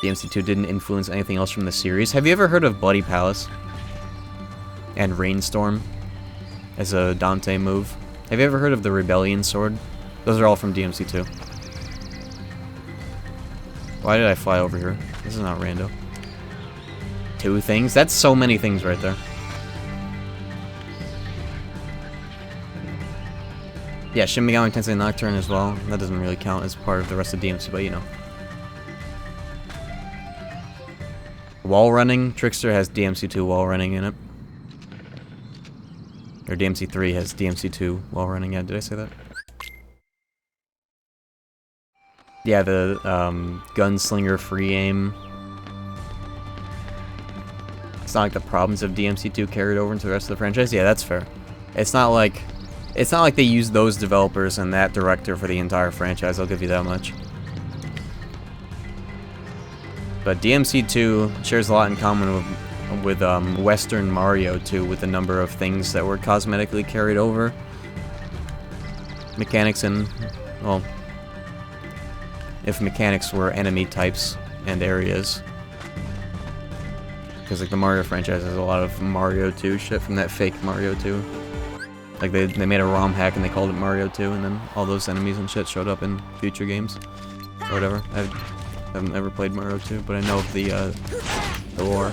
DMC2 didn't influence anything else from the series. Have you ever heard of Bloody Palace? And Rainstorm as a Dante move? Have you ever heard of the Rebellion Sword? Those are all from DMC2. Why did I fly over here? This is not rando. 2 things? That's so many things right there. Yeah, Shin Megami Tensei Nocturne as well. That doesn't really count as part of the rest of DMC, but you know. Wall running. Trickster has DMC2 wall running in it. Or DMC3 has DMC2 wall running. Yeah, did I say that? Yeah, the gunslinger free aim. It's not like the problems of DMC2 carried over into the rest of the franchise. Yeah, that's fair. It's not like they used those developers and that director for the entire franchise. I'll give you that much. But DMC2 shares a lot in common with Western Mario 2, with the number of things that were cosmetically carried over. Mechanics and, well, if mechanics were enemy types and areas. Because like the Mario franchise has a lot of Mario 2 shit from that fake Mario 2. Like they made a ROM hack and they called it Mario 2, and then all those enemies and shit showed up in future games. Or whatever. I haven't ever played Mario 2, but I know of the lore.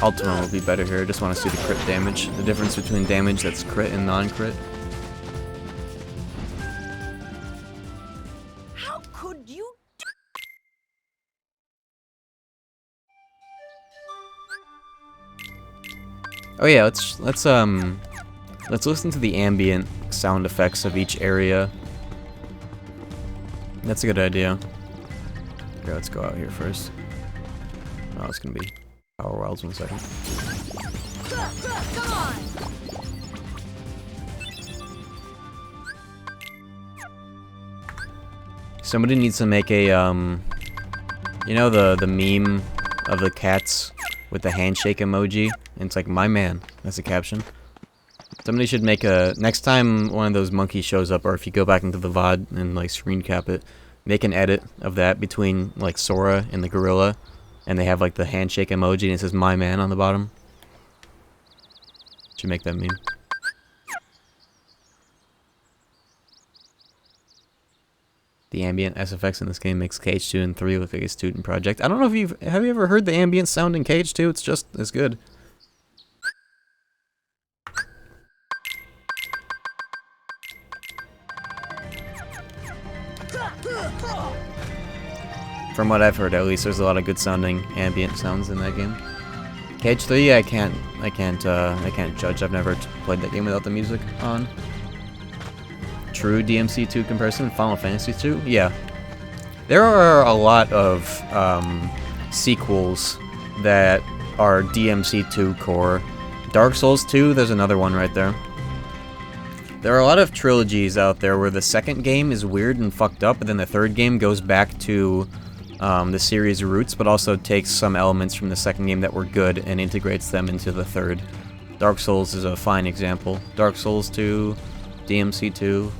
Ultima will be better here. I just want to see the crit damage. The difference between damage that's crit and non-crit. How could you? Oh yeah, let's listen to the ambient sound effects of each area. That's a good idea. Okay, let's go out here first. Oh, it's gonna be Power Wilds 1 second. Come on! Somebody needs to make a you know the meme of the cats with the handshake emoji? And it's like, my man. That's the caption. Somebody should make a... Next time one of those monkeys shows up, or if you go back into the VOD and like screen cap it, make an edit of that between like Sora and the gorilla, and they have like the handshake emoji and it says my man on the bottom. Should make that meme. The ambient SFX in this game makes KH2 and 3 look like a student project. I don't know if have you ever heard the ambient sound in KH2? It's just as good. From what I've heard, at least, there's a lot of good sounding ambient sounds in that game. KH3, I can't judge. I've never played that game without the music on. True DMC2 comparison, Final Fantasy 2? Yeah. There are a lot of sequels that are DMC2 core. Dark Souls 2, there's another one right there. There are a lot of trilogies out there where the second game is weird and fucked up, and then the third game goes back to the series roots, but also takes some elements from the second game that were good and integrates them into the third. Dark Souls is a fine example. Dark Souls 2, DMC 2,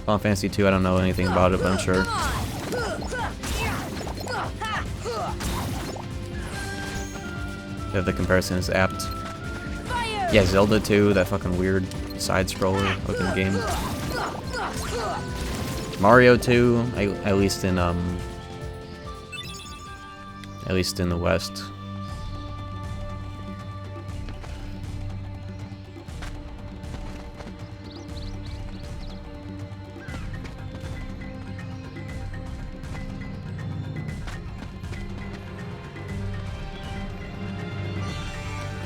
Final Fantasy 2, I don't know anything about it, but I'm sure. Yeah, the comparison is apt. Yeah, Zelda 2, that fucking weird side-scroller looking game. Mario 2, at least in the West.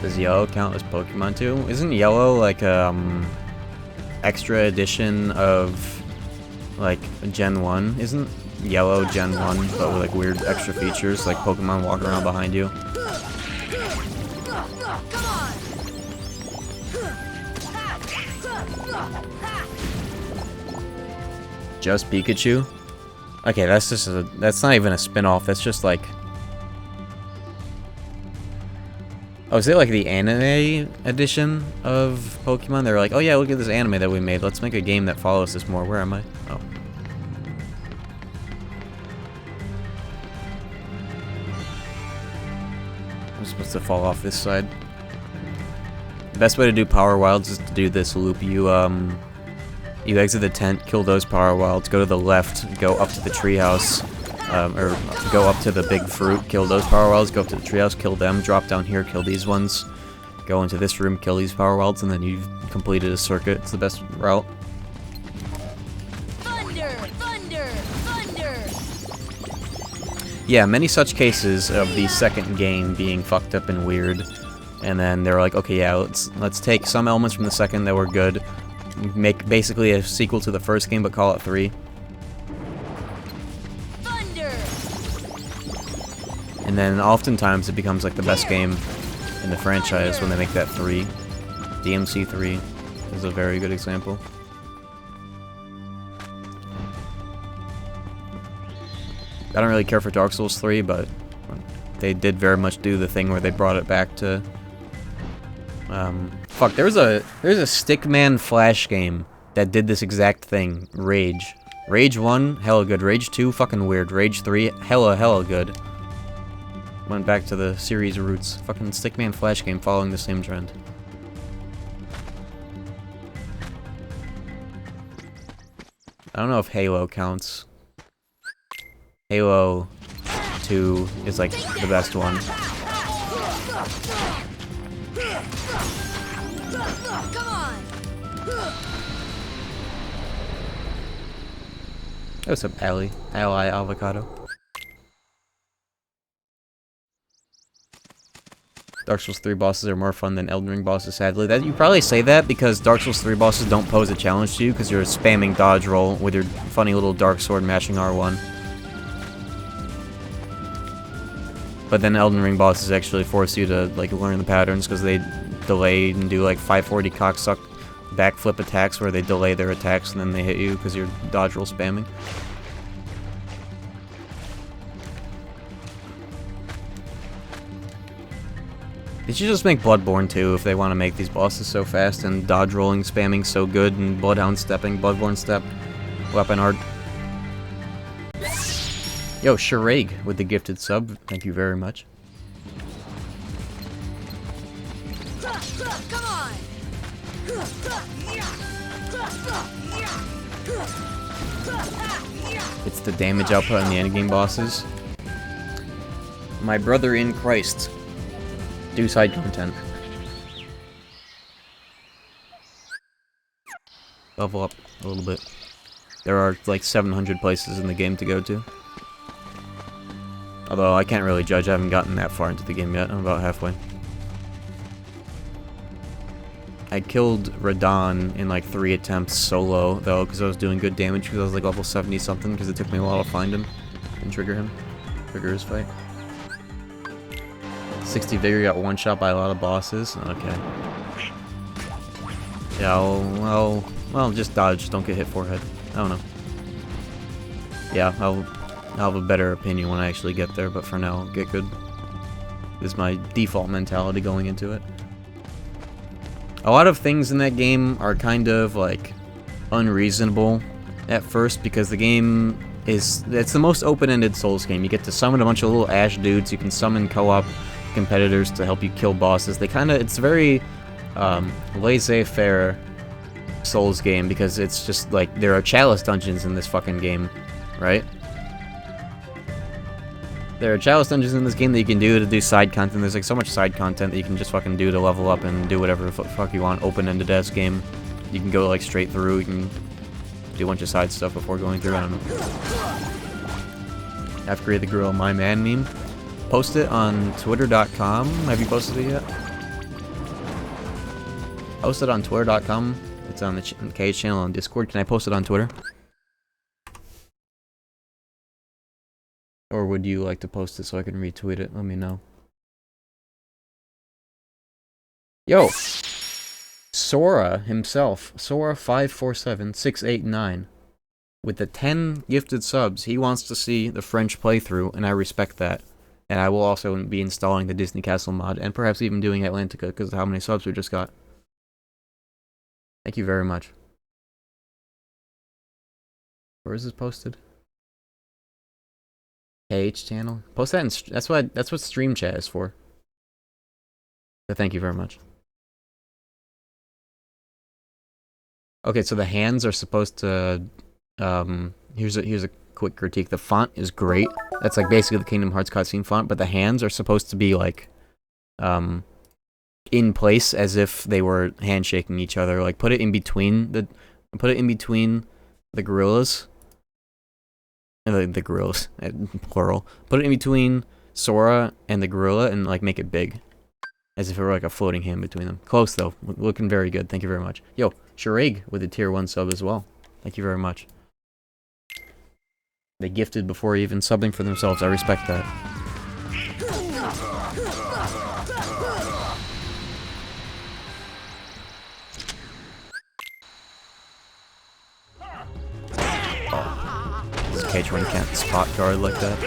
Does Yellow count as Pokemon 2? Isn't Yellow like extra edition of like Gen 1? Isn't Yellow Gen 1 but with like weird extra features like Pokemon walking around behind you? Just Pikachu? Okay, that's not even a spin-off, that's just like... Oh, is it like the anime edition of Pokemon? They're like, oh yeah, look at this anime that we made. Let's make a game that follows this more. Where am I? Oh. I'm supposed to fall off this side. The best way to do Power Wilds is to do this loop. You exit the tent, kill those Power Wilds, go to the left, go up to the treehouse. Or go up to the big fruit, kill those Power Wilds, go up to the treehouse, kill them, drop down here, kill these ones, go into this room, kill these Power Wilds, and then you've completed a circuit. It's the best route. Thunder! Thunder! Thunder! Yeah, many such cases of the second game being fucked up and weird, and then they're like, okay, yeah, let's take some elements from the second that were good, make basically a sequel to the first game, but call it 3. And then oftentimes it becomes like the best game in the franchise when they make that 3. DMC 3 is a very good example. I don't really care for Dark Souls 3, but they did very much do the thing where they brought it back to... fuck, there's a Stickman Flash game that did this exact thing. Rage. Rage 1, hella good. Rage 2, fucking weird. Rage 3, hella good. Went back to the series roots. Fucking Stickman Flash game following the same trend. I don't know if Halo counts. Halo 2 is like the best one. Come on! Hey, what's up, Ally? Ally Avocado. Dark Souls 3 bosses are more fun than Elden Ring bosses, sadly. You probably say that because Dark Souls 3 bosses don't pose a challenge to you because you're spamming dodge roll with your funny little dark sword mashing R1. But then Elden Ring bosses actually force you to like learn the patterns because they delay and do like 540 cocksuck backflip attacks where they delay their attacks and then they hit you because you're dodge roll spamming. They should just make Bloodborne 2 if they want to make these bosses so fast and dodge rolling spamming so good and Bloodhound stepping, Bloodborne step, weapon art. Yo, Shireg with the gifted sub, thank you very much. Come on! It's the damage output on the endgame bosses. My brother in Christ. Do side content. Level up a little bit. There are like 700 places in the game to go to. Although I can't really judge, I haven't gotten that far into the game yet. I'm about halfway. I killed Radon in like 3 attempts solo, though, because I was doing good damage because I was like level 70 something, because it took me a while to find him and trigger his fight. 60 vigor, got one shot by a lot of bosses. Okay. Yeah, well, just dodge, don't get hit forehead. I don't know. Yeah, I'll have a better opinion when I actually get there, but for now, get good. This is my default mentality going into it. A lot of things in that game are kind of, like, unreasonable at first, because the game it's the most open-ended Souls game. You get to summon a bunch of little ash dudes, you can summon co-op competitors to help you kill bosses. It's very, laissez-faire Souls game, because it's just, like, there are chalice dungeons in this fucking game, right? There are chalice dungeons in this game that you can do to do side content. There's like so much side content that you can just fucking do to level up and do whatever the fuck you want. Open-ended ass game. You can go like straight through. You can do a bunch of side stuff before going through. I don't know. I've created the Gorilla My Man meme. Post it on twitter.com. Have you posted it yet? Post it on twitter.com. It's on the KH channel on Discord. Can I post it on Twitter? Or would you like to post it so I can retweet it? Let me know. Yo! Sora himself. Sora547689. With the 10 gifted subs, he wants to see the French playthrough, and I respect that. And I will also be installing the Disney Castle mod, and perhaps even doing Atlantica, because of how many subs we just got. Thank you very much. Where is this posted? KH channel. Post that in that's what stream chat is for. So thank you very much. Okay, so the hands are supposed to here's a quick critique. The font is great. That's like basically the Kingdom Hearts cutscene font, but the hands are supposed to be like in place as if they were handshaking each other. Like put it in between the gorillas. The gorillas, plural. Put it in between Sora and the gorilla and like make it big. As if it were like a floating hand between them. Close though. Looking very good. Thank you very much. Yo, Shireg with a tier 1 sub as well. Thank you very much. They gifted before even subbing for themselves. I respect that. KH1 can't spot guard like that.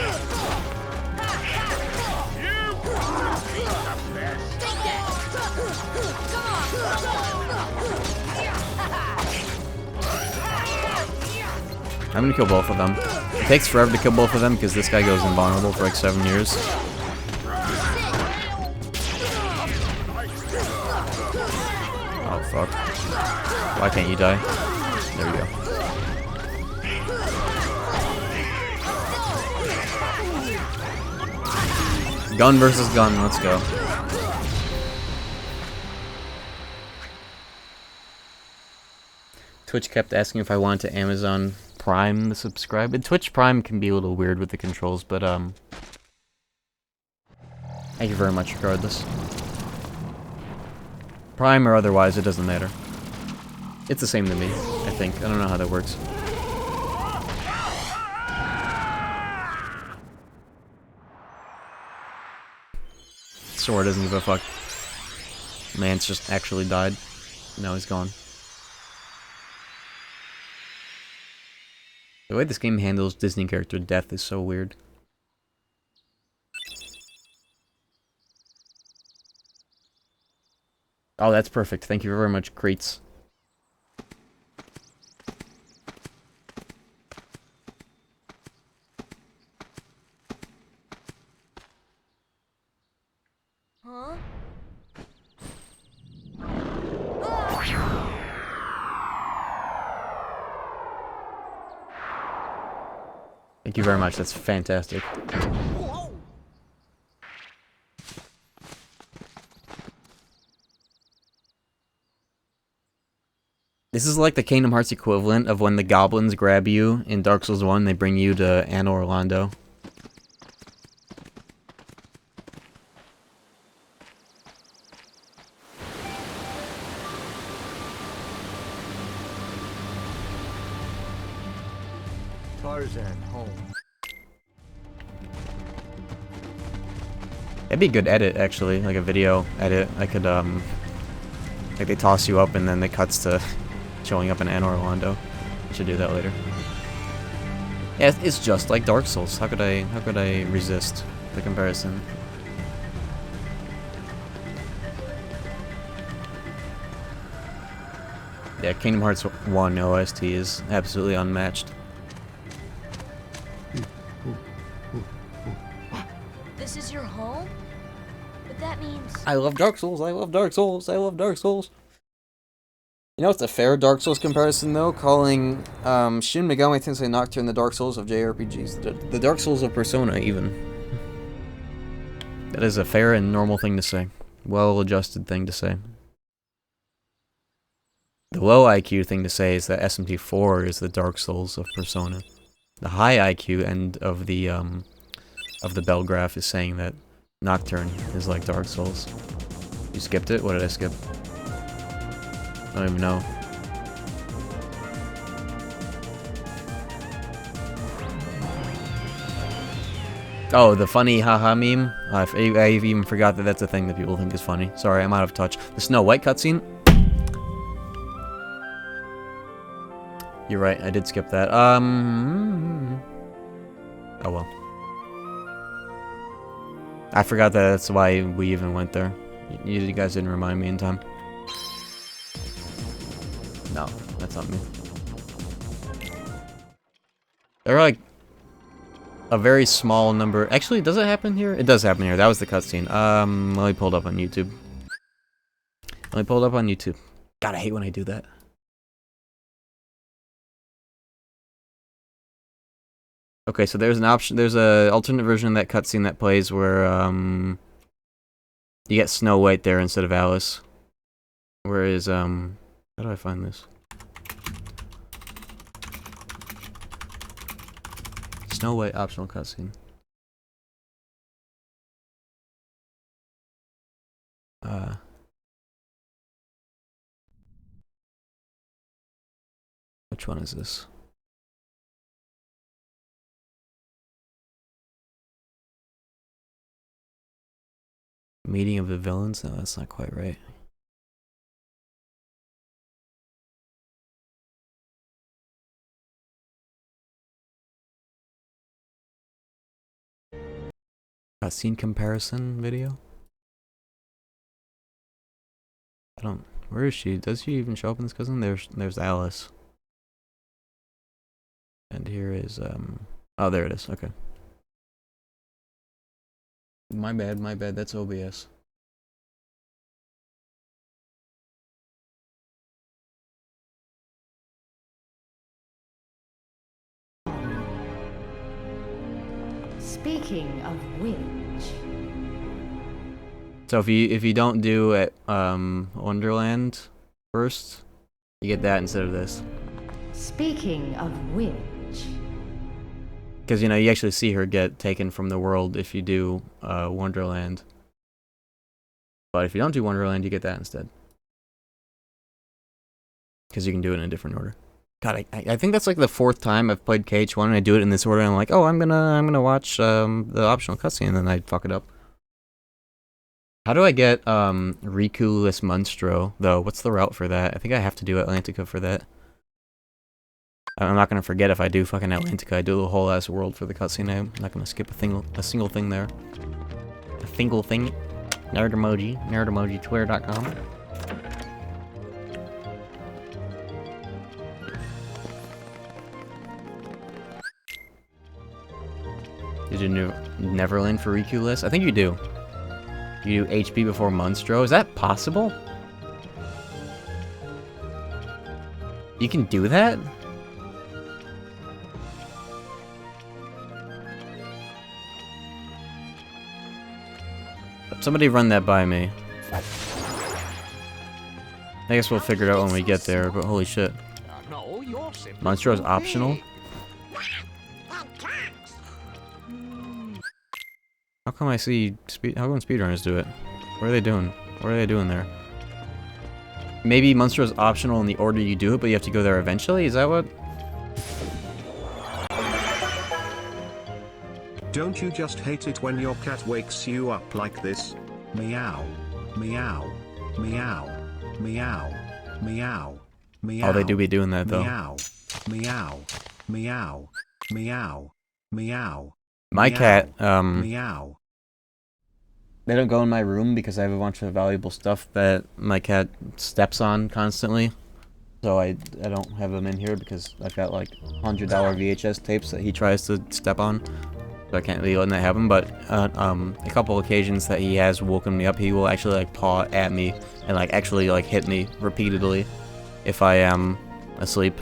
I'm gonna kill both of them. It takes forever to kill both of them because this guy goes invulnerable for like 7 years. Oh fuck. Why can't you die? There we go. Gun versus gun, let's go. Twitch kept asking if I wanted to Amazon Prime to subscribe. And Twitch Prime can be a little weird with the controls, but thank you very much regardless. Prime or otherwise, it doesn't matter. It's the same to me, I think. I don't know how that works. Sora doesn't give a fuck. Man's just actually died. Now he's gone. The way this game handles Disney character death is so weird. Oh, that's perfect. Thank you very much, Crates. Huh? Thank you very much. That's fantastic. This is like the Kingdom Hearts equivalent of when the goblins grab you in Dark Souls 1, they bring you to Anne Orlando. Tarzan home. That'd be a good edit, actually, like a video edit. I could, like they toss you up and then it cuts to showing up in Anne Orlando. I should do that later. Yeah, it's just like Dark Souls. How could I resist the comparison? Yeah, Kingdom Hearts 1 OST is absolutely unmatched. This is your home? But that means... I love Dark Souls, I love Dark Souls, I love Dark Souls. You know what's a fair Dark Souls comparison, though? Calling Shin Megami Tensei Nocturne the Dark Souls of JRPGs. The Dark Souls of Persona, even. That is a fair and normal thing to say. Well-adjusted thing to say. The low IQ thing to say is that SMT4 is the Dark Souls of Persona. The high IQ end of the bell graph is saying that Nocturne is like Dark Souls. You skipped it? What did I skip? I don't even know. Oh, the funny haha meme? I even forgot that that's a thing that people think is funny. Sorry, I'm out of touch. The Snow White cutscene? You're right, I did skip that. Oh well. I forgot that that's why we even went there. You guys didn't remind me in time. No, that's not me. There are like a very small number. Actually, does it happen here? It does happen here. That was the cutscene. Let me pull it up on YouTube. God, I hate when I do that. Okay, so there's an option. There's a alternate version of that cutscene that plays where you get Snow White there instead of Alice. Whereas how do I find this? Snow White optional cutscene. Which one is this? Meeting of the villains? No, that's not quite right. Scene comparison video? I don't... Where is she? Does she even show up in this cousin? There's Alice. And here is, oh, there it is. Okay. My bad, that's OBS. Speaking of which... So if you don't do it, Wonderland first, you get that instead of this. Speaking of which... Because, you know, you actually see her get taken from the world if you do Wonderland. But if you don't do Wonderland, you get that instead. Because you can do it in a different order. God, I think that's like the 4th time I've played KH1 and I do it in this order and I'm like, oh, I'm gonna watch the optional cutscene and then I fuck it up. How do I get Riku-less Monstro, though? What's the route for that? I think I have to do Atlantica for that. I'm not gonna forget if I do fucking Atlantica. I do the whole ass world for the cutscene. I'm not gonna skip a single thing there. A single thing. Nerd emoji. Nerd emoji. Twitter.com. Did you do Neverland for Riku-less? I think you do. You do HP before Monstro. Is that possible? You can do that? Somebody run that by me. I guess we'll figure it out when we get there, but holy shit. Monstro is optional? How come I see how come speedrunners do it? What are they doing? What are they doing there? Maybe Monstro is optional in the order you do it, but you have to go there eventually? Is that what? Don't you just hate it when your cat wakes you up like this? Meow. Meow. Meow. Meow. Meow. Meow. Oh, they do be doing that though. Meow. Meow. Meow. Meow. Meow. My cat, Meow. they don't go in my room because I have a bunch of valuable stuff that my cat steps on constantly. So I don't have them in here because I've got like $100 VHS tapes that he tries to step on. So I can't really let that happen, but a couple occasions that he has woken me up, he will actually like paw at me and like actually like hit me repeatedly if I am asleep.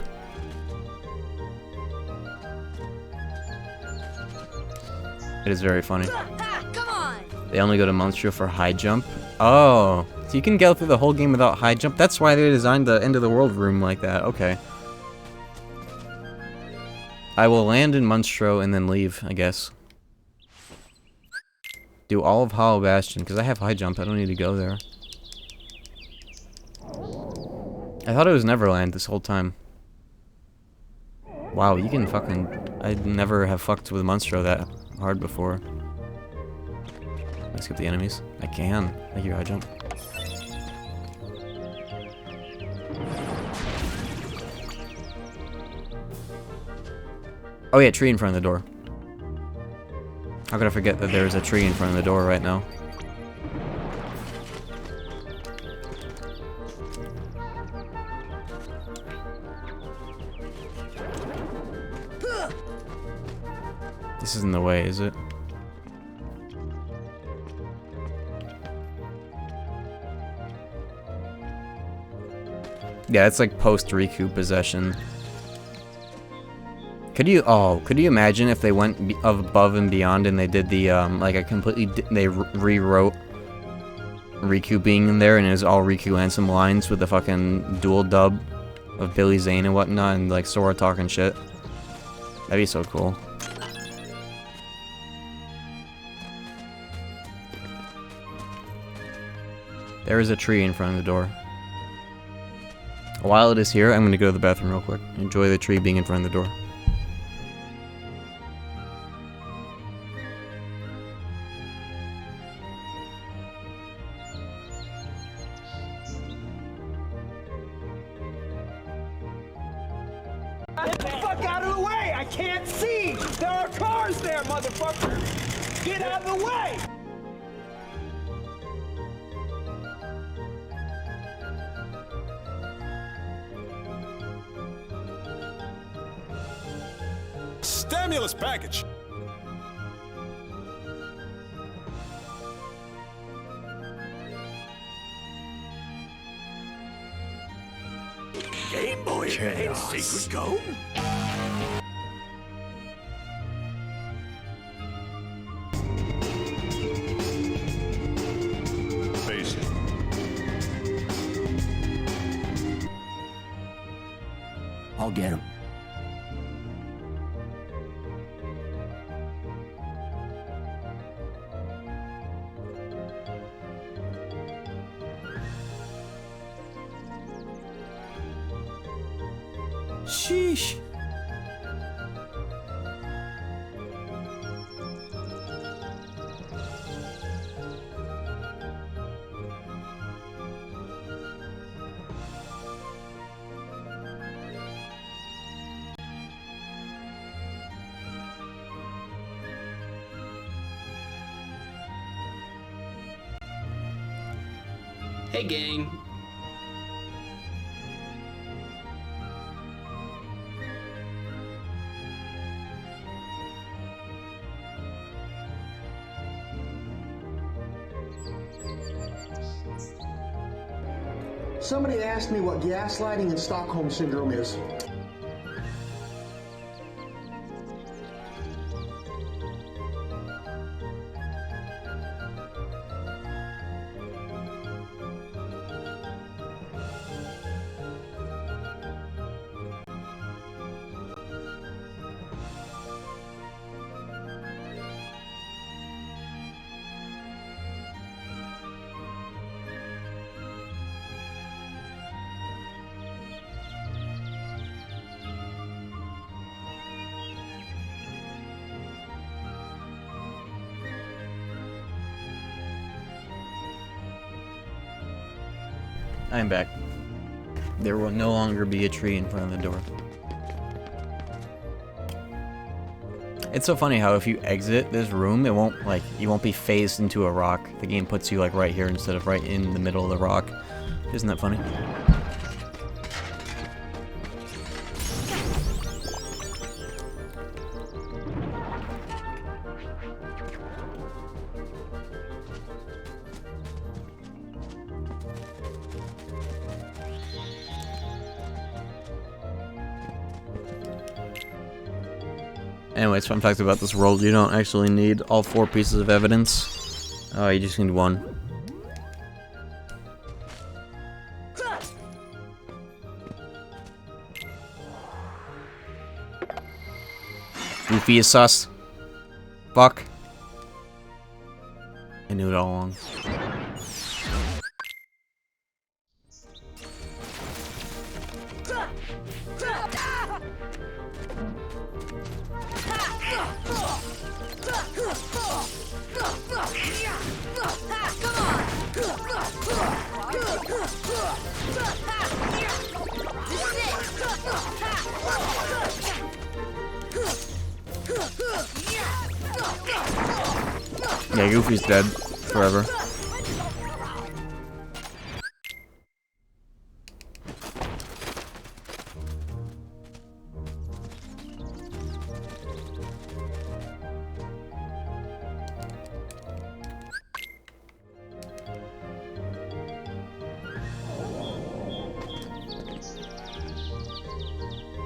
It is very funny. Come on. They only go to Monstro for high jump. Oh, so you can go through the whole game without high jump? That's why they designed the end of the world room like that. Okay. I will land in Monstro and then leave, I guess. Do all of Hollow Bastion, because I have high jump. I don't need to go there. I thought it was Neverland this whole time. Wow, you can fucking... I'd never have fucked with Monstro that hard before. Can I skip the enemies? I can. Thank you, high jump. Oh yeah, tree in front of the door. How could I forget that there's a tree in front of the door right now? This isn't the way, is it? Yeah, it's like post Riku possession. Could you imagine if they went above and beyond and they did the like a completely they rewrote Riku being in there and it was all Riku and some lines with the fucking dual dub of Billy Zane and whatnot and like Sora talking shit. That'd be so cool. There is a tree in front of the door. While it is here, I'm gonna go to the bathroom real quick. Enjoy the tree being in front of the door. Get the fuck out of the way! I can't see! There are cars there, motherfucker! Get out of the way! Stimulus package! Game Boy Advance Secret Code? Face it. I'll get him. Sheesh. Hey gang. Somebody asked me what gaslighting and Stockholm Syndrome is. I'm back. There will no longer be a tree in front of the door. It's so funny how if you exit this room, it won't, like, you won't be phased into a rock. The game puts you, like, right here instead of right in the middle of the rock. Isn't that funny? Anyways, fun fact about this world, you don't actually need all 4 pieces of evidence. You just need 1. Goofy is sus. Fuck. I knew it all along. Yeah, Goofy's dead forever.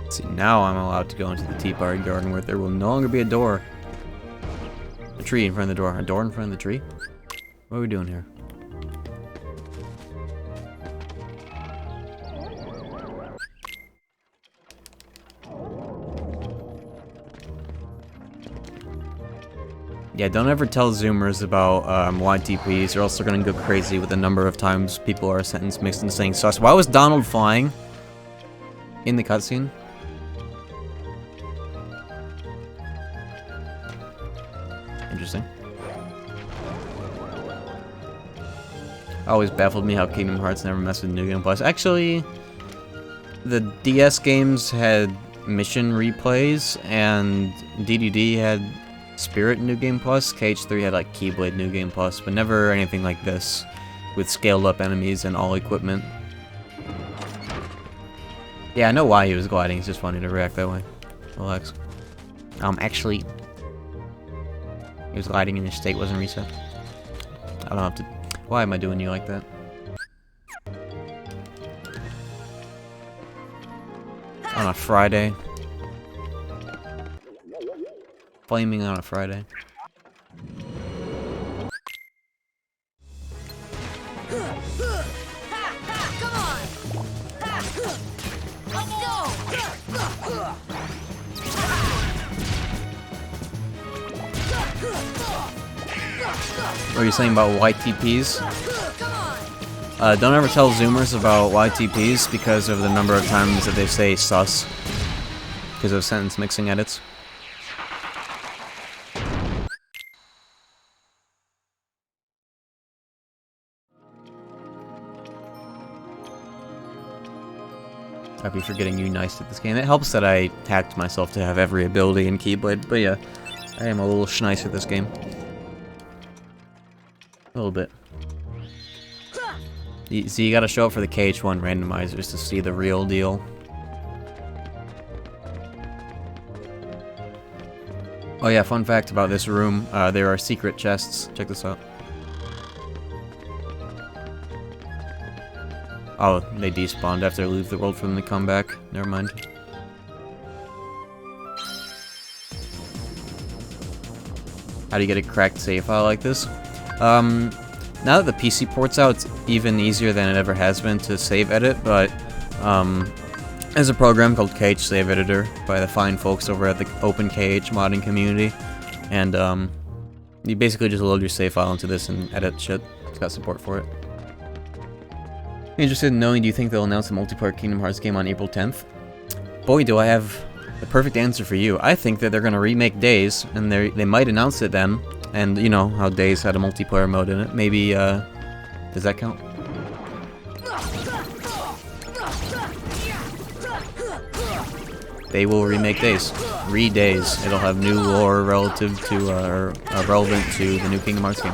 See, now I'm allowed to go into the tea party garden where there will no longer be a door. A tree in front of the door. A door in front of the tree? What are we doing here? Yeah, don't ever tell Zoomers about YTPs, or else they're gonna go crazy with the number of times people are sentence mixed and saying sus. Why was Donald flying in the cutscene? Interesting. Always baffled me how Kingdom Hearts never messed with New Game Plus. Actually, the DS games had mission replays, and DDD had Spirit New Game Plus. KH3 had like Keyblade New Game Plus, but never anything like this with scaled up enemies and all equipment. Yeah, I know why he was gliding. It's just funny to react that way. Relax. Actually, he was gliding and his state wasn't reset. I don't have to. Why am I doing you like that? On a Friday. Flaming on a Friday. What are you saying about YTPs? Don't ever tell Zoomers about YTPs because of the number of times that they say sus. Because of sentence mixing edits. I'd be forgetting you nice at this game. It helps that I hacked myself to have every ability in Keyblade, but yeah, I am a little schnice at this game. A little bit. So you gotta show up for the KH1 randomizers to see the real deal. Oh yeah, fun fact about this room, there are secret chests. Check this out. Oh, they despawned after I leave the world for them to come back. Never mind. How do you get a cracked save file like this? Now that the PC port's out, it's even easier than it ever has been to save edit, but there's a program called KH Save Editor by the fine folks over at the Open KH modding community, and you basically just load your save file into this and edit shit. It's got support for it. Interested in knowing, do you think they'll announce a multiplayer Kingdom Hearts game on April 10th? Boy, do I have the perfect answer for you. I think that they're going to remake Days, and they might announce it then. And you know how Days had a multiplayer mode in it. Maybe, does that count? they will remake Days. Days. It'll have new lore relative to, or relevant to the new Kingdom Hearts game.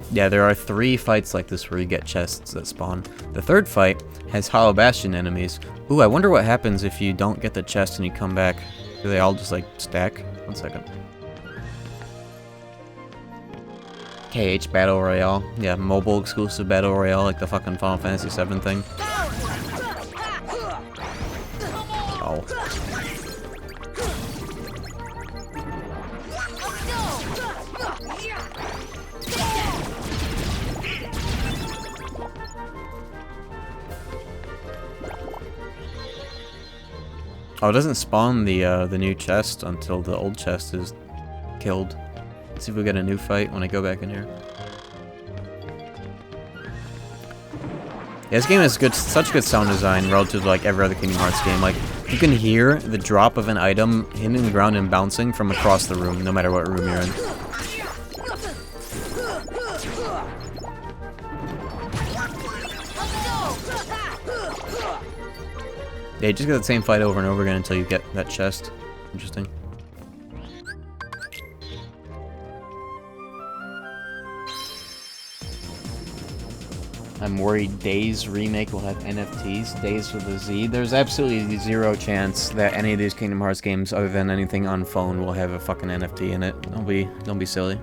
Yeah, there are 3 fights like this where you get chests that spawn. The 3rd fight has Hollow Bastion enemies. Ooh, I wonder what happens if you don't get the chest and you come back. Do they all just, like, stack? 1 second. KH Battle Royale. Yeah, mobile exclusive Battle Royale, like the fucking Final Fantasy VII thing. Oh. Oh, it doesn't spawn the new chest until the old chest is killed. Let's see if we get a new fight when I go back in here. Yeah, this game has such good sound design relative to like every other Kingdom Hearts game. Like, you can hear the drop of an item hitting the ground and bouncing from across the room, no matter what room you're in. Yeah, you just get the same fight over and over again until you get that chest. Interesting. I'm worried Days remake will have NFTs. Days with a Z. There's absolutely 0 chance that any of these Kingdom Hearts games, other than anything on phone, will have a fucking NFT in it. Don't be silly.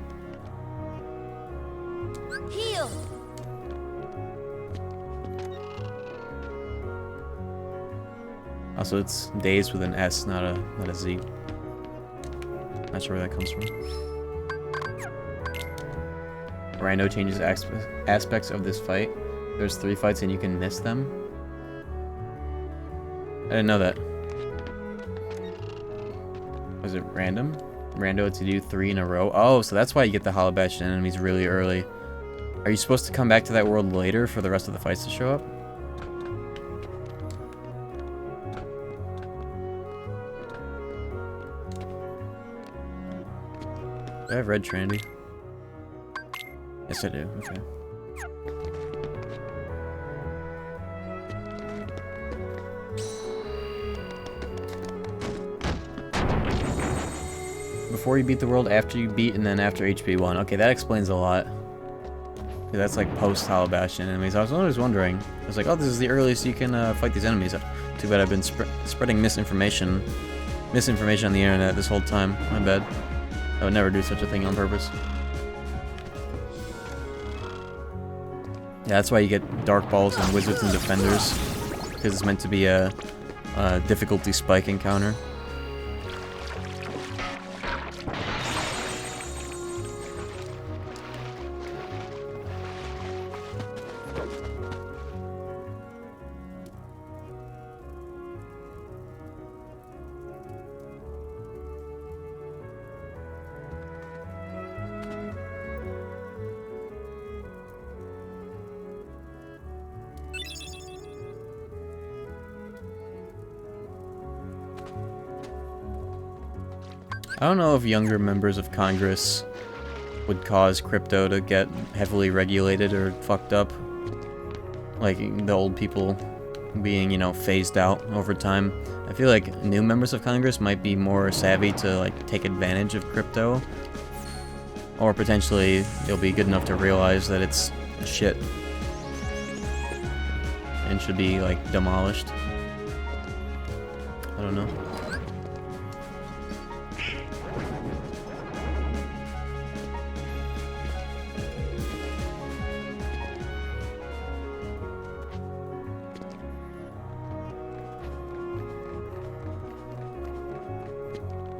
Heal. Also, it's Days with an S, not a Z. Not sure where that comes from. Rando changes aspects of this fight. There's 3 fights and you can miss them. I didn't know that. Was it random? Rando to do 3 in a row? Oh, so that's why you get the Hollow Bastion enemies really early. Are you supposed to come back to that world later for the rest of the fights to show up? Do I have red Trandy? Yes, I do. Okay. Before you beat the world, after you beat, and then after HP 1. Okay, that explains a lot. That's like post Hollow Bastion enemies. I was always wondering. I was like, oh, this is the earliest you can fight these enemies. Too bad I've been spreading misinformation on the internet this whole time. My bad. I would never do such a thing on purpose. Yeah, that's why you get Dark Balls and Wizards and Defenders. Because it's meant to be a difficulty spike encounter. I don't know if younger members of Congress would cause crypto to get heavily regulated or fucked up. Like the old people being, you know, phased out over time. I feel like new members of Congress might be more savvy to like take advantage of crypto. Or potentially they'll be good enough to realize that it's shit and should be like demolished. I don't know.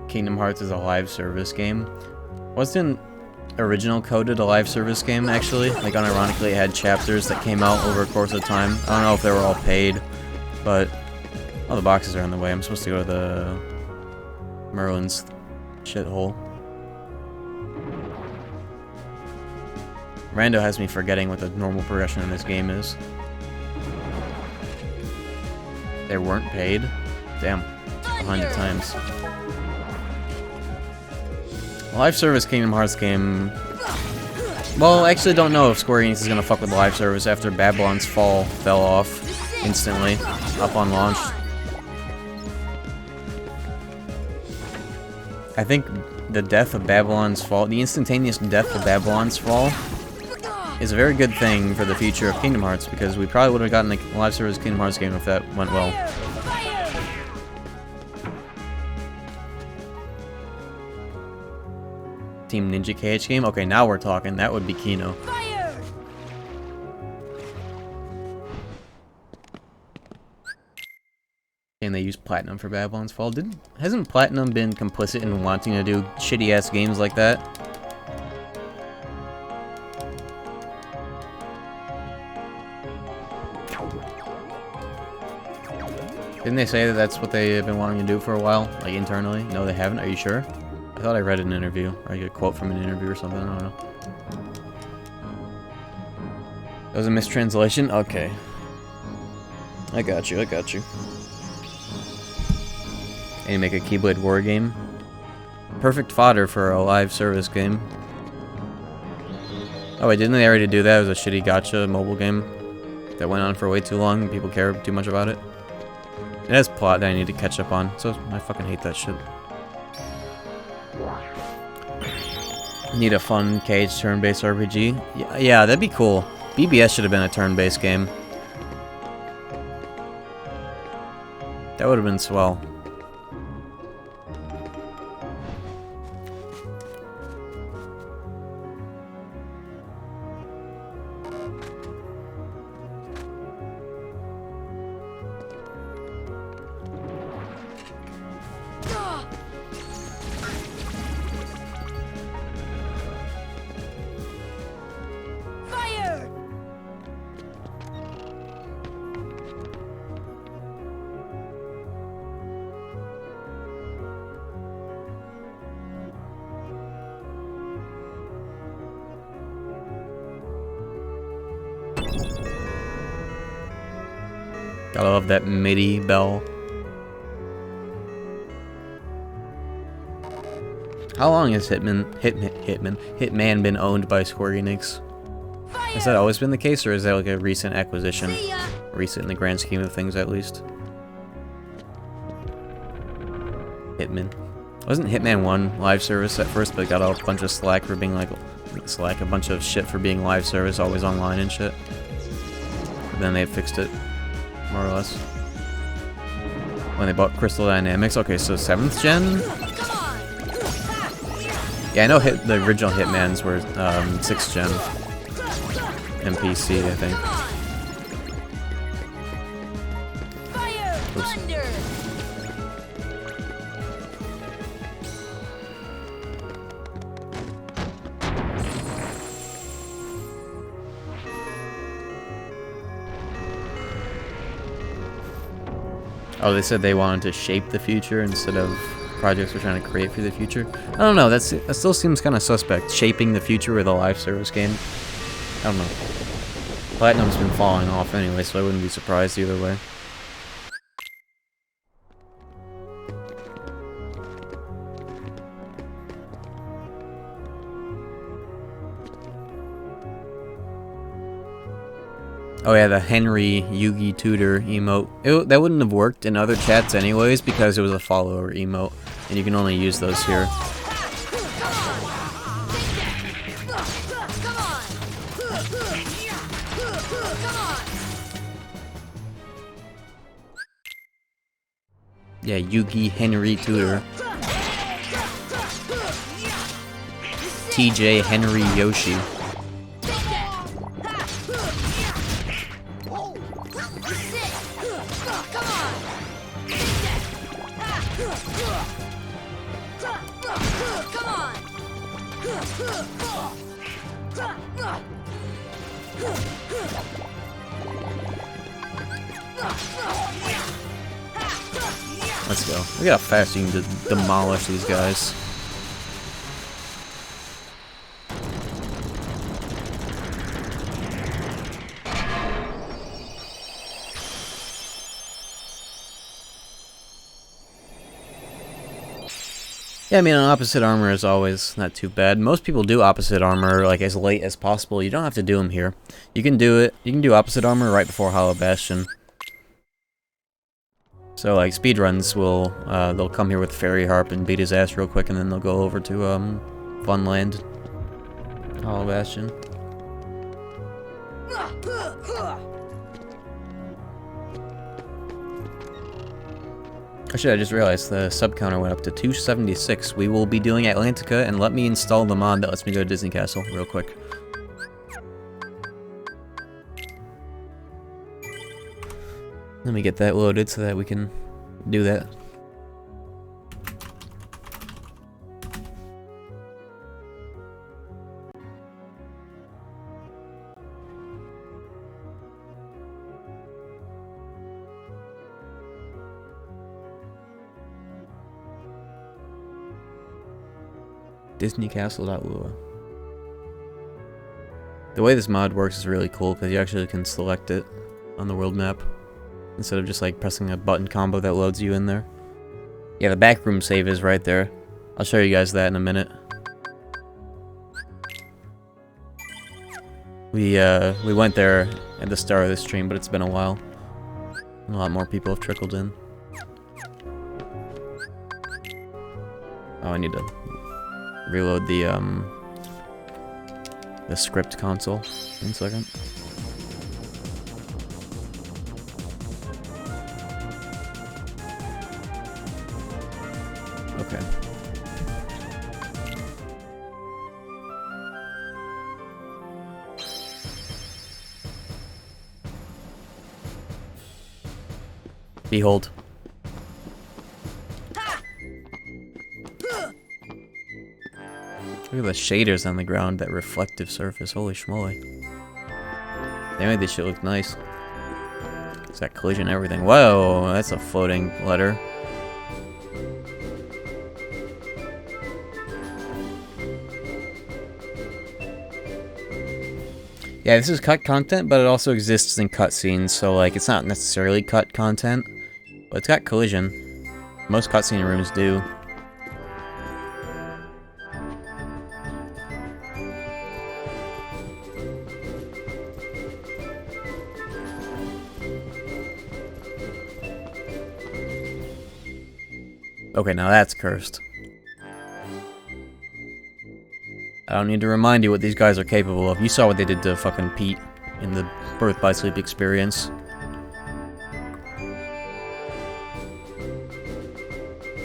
Kingdom Hearts is a live service game. Wasn't original coded a live service game, actually? Like, unironically, it had chapters that came out over a course of time. I don't know if they were all paid, but... Oh, the boxes are in the way. I'm supposed to go to the... Merlin's shithole. Rando has me forgetting what the normal progression in this game is. They weren't paid? Damn. 100 times. Live service Kingdom Hearts game. Well, I actually don't know if Square Enix is gonna fuck with live service after Babylon's Fall fell off instantly up on launch. I think the death of Babylon's Fall, the instantaneous death of Babylon's Fall, is a very good thing for the future of Kingdom Hearts, because we probably would have gotten a live service Kingdom Hearts game if that went well. Team Ninja KH game? Okay, now we're talking. That would be Kino. And they used Platinum for Babylon's Fall. Hasn't Platinum been complicit in wanting to do shitty-ass games like that? Didn't they say that that's what they have been wanting to do for a while? Like, internally? No, they haven't? Are you sure? I thought I read an interview. Or a quote from an interview or something. I don't know. That was a mistranslation? Okay. I got you, I got you. And you make a Keyblade War game. Perfect fodder for a live service game. Oh wait, didn't they already do that? It was a shitty gacha mobile game that went on for way too long. People care too much about it. It has plot that I need to catch up on, so I fucking hate that shit. Need a fun KH turn-based RPG? Yeah, that'd be cool. BBS should have been a turn-based game. That would have been swell. Gotta love that MIDI bell. How long has Hitman been owned by Square Enix? Has that always been the case, or is that like a recent acquisition? Recent in the grand scheme of things, at least. Hitman. Wasn't Hitman 1 live service at first, but got a bunch of slack for being like a bunch of shit for being live service, always online and shit. But then they fixed it. More or less. When they bought Crystal Dynamics. Okay, so 7th gen? Yeah, I know the original Hitmans were 6th gen. MPC, I think. Oops. Oh, they said they wanted to shape the future instead of projects we're trying to create for the future. I don't know, that still seems kind of suspect. Shaping the future with a live service game. I don't know. Platinum's been falling off anyway, so I wouldn't be surprised either way. Oh yeah, the Henry Yugi Tutor emote. That wouldn't have worked in other chats anyways because it was a follower emote, and you can only use those here. Yeah, Yugi Henry Tutor. TJ Henry Yoshi. Let's go. Look how fast you can demolish these guys. Yeah, I mean, opposite armor is always not too bad. Most people do opposite armor like as late as possible. You don't have to do them here. You can do it. You can do opposite armor right before Hollow Bastion. So like speedruns will they'll come here with Fairy Harp and beat his ass real quick, and then they'll go over to Funland, Hollow Bastion. Actually, I just realized the sub counter went up to 276. We will be doing Atlantica, and let me install the mod that lets me go to Disney Castle real quick. Let me get that loaded so that we can do that. DisneyCastle.lua. The way this mod works is really cool because you actually can select it on the world map instead of just like pressing a button combo that loads you in there. Yeah, the backroom save is right there. I'll show you guys that in a minute. We went there at the start of the stream, but it's been a while. A lot more people have trickled in. Oh, I need to reload the script console in a second. Okay. Behold. Look at the shaders on the ground, that reflective surface, holy schmoly. They made this shit look nice. It's got collision and everything. Whoa, that's a floating letter. Yeah, this is cut content, but it also exists in cutscenes, so like it's not necessarily cut content, but it's got collision. Most cutscene rooms do. Okay, now that's cursed. I don't need to remind you what these guys are capable of. You saw what they did to fucking Pete in the Birth by Sleep experience.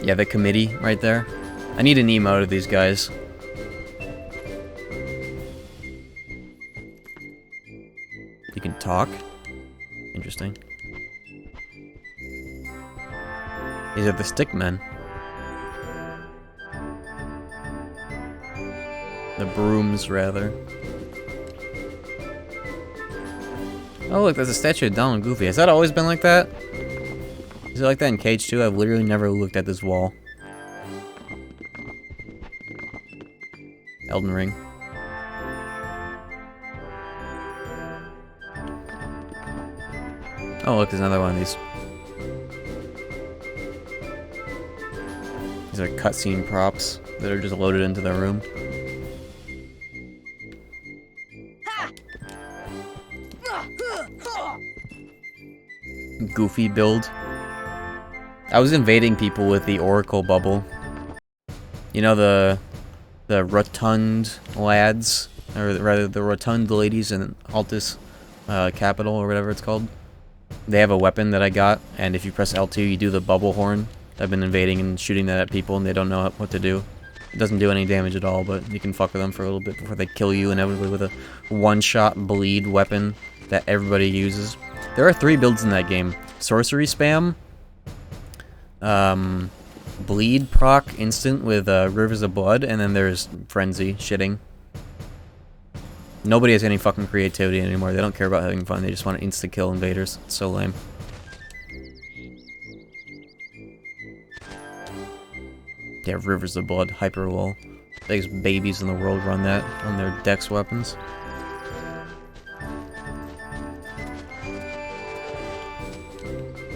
Yeah, the committee right there. I need an emote of these guys. You can talk? Interesting. These are the stickmen. The brooms, rather. Oh look, there's a statue of Donald and Goofy. Has that always been like that? Is it like that in KH2? I've literally never looked at this wall. Elden Ring. Oh look, there's another one of these. These are cutscene props that are just loaded into the room. Goofy build. I was invading people with the Oracle bubble. You know the rotund lads, or rather the rotund ladies in Altus Capital or whatever it's called. They have a weapon that I got, and if you press L2, you do the bubble horn. I've been invading and shooting that at people, and they don't know what to do. It doesn't do any damage at all, but you can fuck with them for a little bit before they kill you inevitably with a one-shot bleed weapon that everybody uses. There are 3 builds in that game. Sorcery spam, bleed proc instant with Rivers of Blood, and then there's frenzy shitting. Nobody has any fucking creativity anymore. They don't care about having fun. They just want to insta-kill invaders. It's so lame. Yeah, Rivers of Blood, hyper wall. Biggest babies in the world run that on their dex weapons.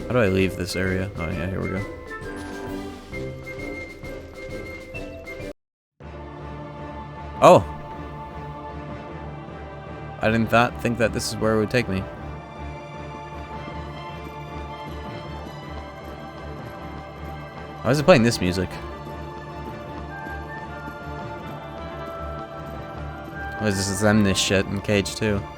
How do I leave this area? Oh yeah, here we go. Oh! I didn't think that this is where it would take me. Why is it playing this music? What is this Zemnis shit in KH2?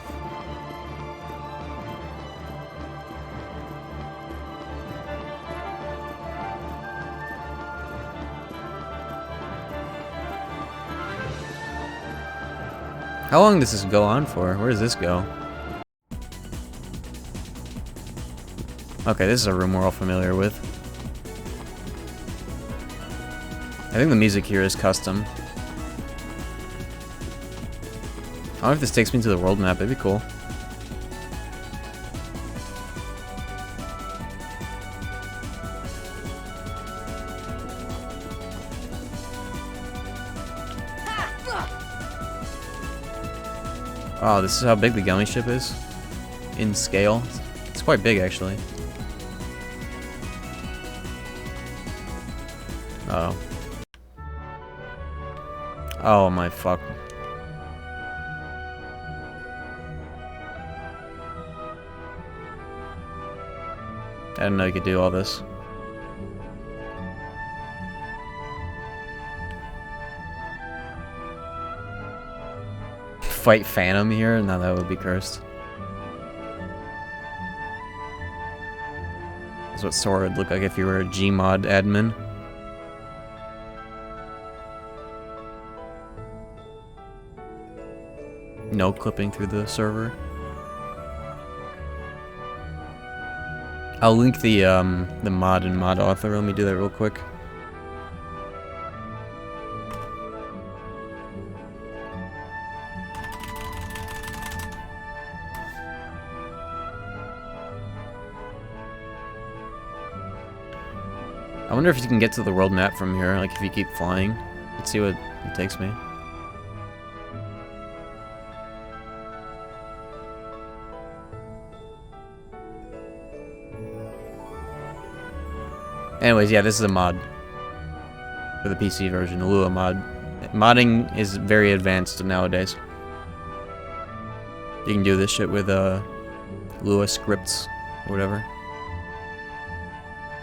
How long does this go on for? Where does this go? Okay, this is a room we're all familiar with. I think the music here is custom. I wonder if this takes me to the world map. It'd be cool. Oh, this is how big the Gummy ship is? In scale? It's quite big, actually. Uh oh. Oh my fuck. I didn't know you could do all this. Fight Phantom here? No, that would be cursed. That's what Sora would look like if you were a Gmod admin. No clipping through the server. I'll link the mod and mod author. Let me do that real quick. I wonder if you can get to the world map from here, like if you keep flying. Let's see what it takes me. Anyways, yeah, this is a mod for the PC version, a Lua mod. Modding is very advanced nowadays. You can do this shit with Lua scripts or whatever.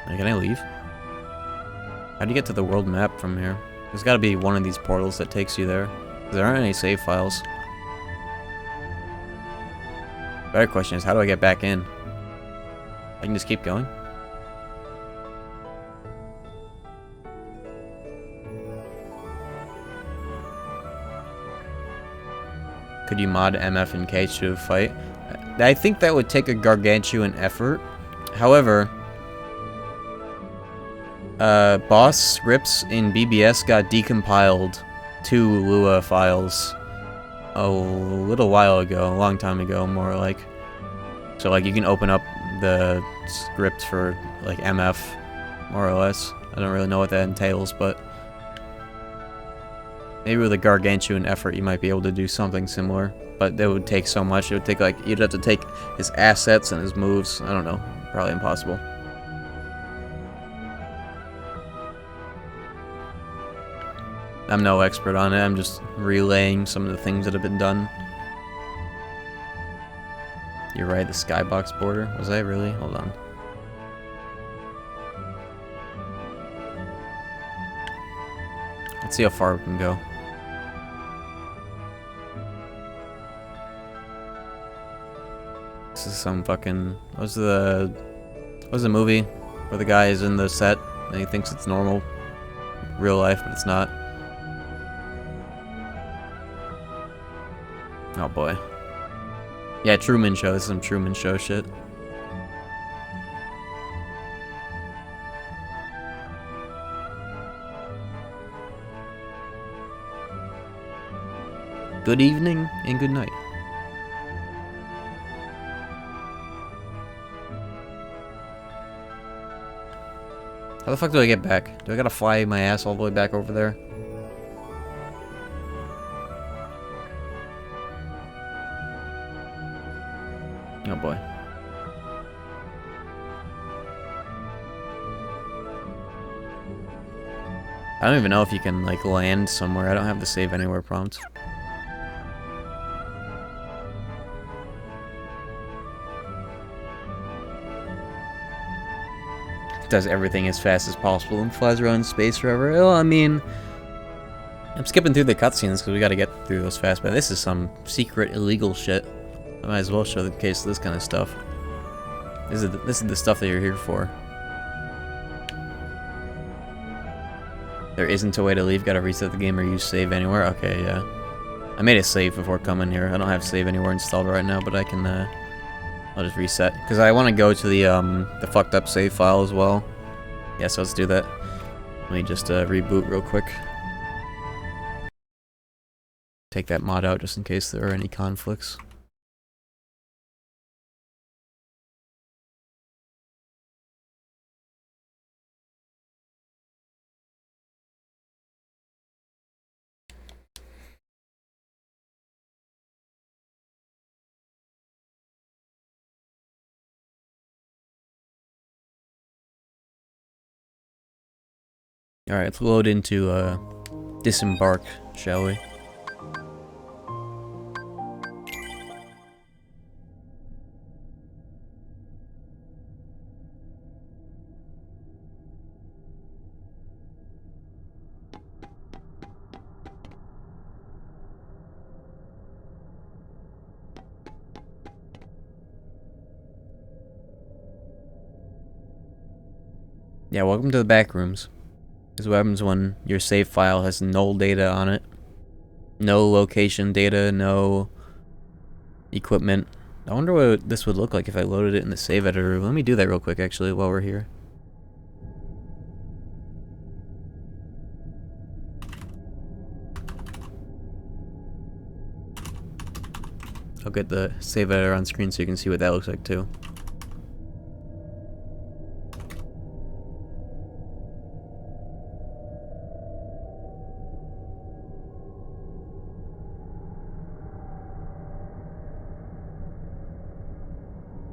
Can I leave? How do you get to the world map from here? There's got to be one of these portals that takes you there. There aren't any save files. Better question is, how do I get back in? I can just keep going? Could you mod MF and KH to fight? I think that would take a gargantuan effort. However, boss scripts in BBS got decompiled to Lua files a little while ago, a long time ago, more like. So like you can open up the script for like MF, more or less. I don't really know what that entails, but maybe with a gargantuan effort you might be able to do something similar. But that would take so much. It would take like, you'd have to take his assets and his moves. I don't know. Probably impossible. I'm no expert on it. I'm just relaying some of the things that have been done. You're right, the skybox border. Was I really? Hold on. Let's see how far we can go. This is some fucking... What was the movie where the guy is in the set and he thinks it's normal real life, but it's not? Oh boy. Yeah, Truman Show. This is some Truman Show shit. Good evening and good night. How the fuck do I get back? Do I gotta fly my ass all the way back over there? Oh boy. I don't even know if you can, like, land somewhere. I don't have the save anywhere prompt. Does everything as fast as possible and flies around space forever. Well, I mean, I'm skipping through the cutscenes because we got to get through those fast, but this is some secret illegal shit. I might as well show the case of this kind of stuff. This is the stuff that you're here for. There isn't a way to leave. Gotta reset the game or use save anywhere. Okay, yeah. I made a save before coming here. I don't have save anywhere installed right now, but I can. I'll just reset because I want to go to the fucked up save file as well. Yeah, so let's do that. Let me just reboot real quick. Take that mod out just in case there are any conflicts. Alright, let's load into disembark, shall we? Yeah, welcome to the backrooms. This is what happens when your save file has null data on it. No location data, no equipment. I wonder what this would look like if I loaded it in the save editor. Let me do that real quick, actually, while we're here. I'll get the save editor on screen so you can see what that looks like, too.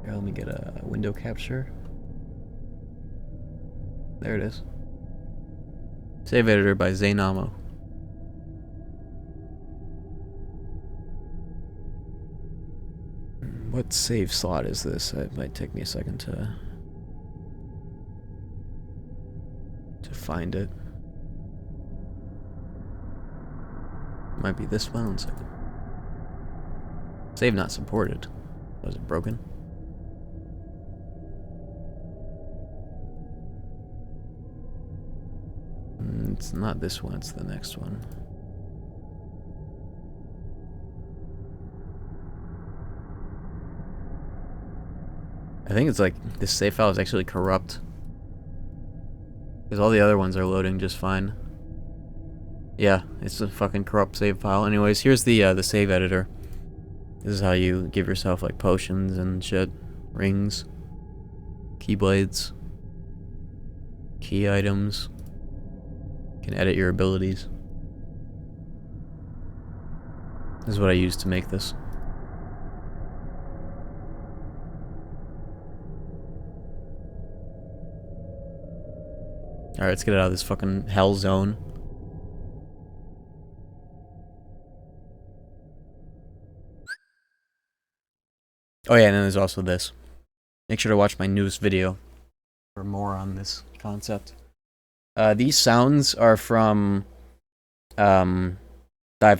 Here, let me get a window capture. There it is. Save editor by Zaynamo. What save slot is this? It might take me a second to find it. Might be this one. 1 second. Save not supported. Was it broken? It's not this one, it's the next one. I think it's like this save file is actually corrupt. Because all the other ones are loading just fine. Yeah, it's a fucking corrupt save file. Anyways, here's the save editor. This is how you give yourself like potions and shit. Rings. Keyblades. Key items. You can edit your abilities. This is what I used to make this. Alright, let's get out of this fucking hell zone. Oh yeah, and then there's also this. Make sure to watch my newest video for more on this concept. These sounds are from Dive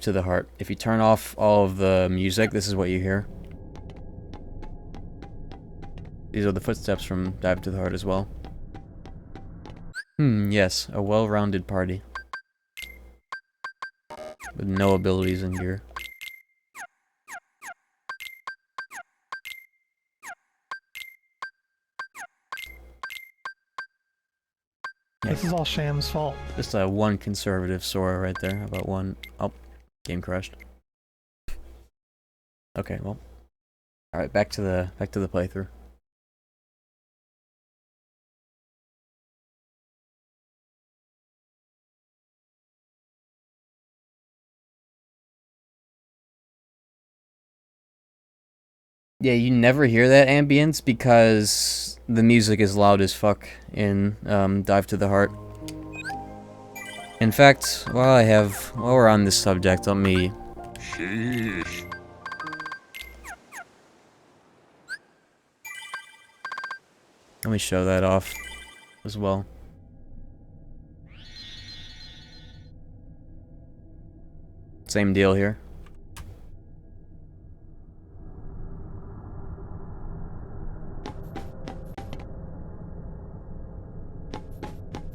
to the Heart. If you turn off all of the music, this is what you hear. These are the footsteps from Dive to the Heart as well. Yes, a well-rounded party. With no abilities in gear. This is all Sham's fault. Just one conservative Sora right there. About one. Oh, game crashed. Okay, well. All right, back to the playthrough. Yeah, you never hear that ambience because the music is loud as fuck in Dive to the Heart. In fact, while we're on this subject, let me... Sheesh. Let me show that off as well. Same deal here.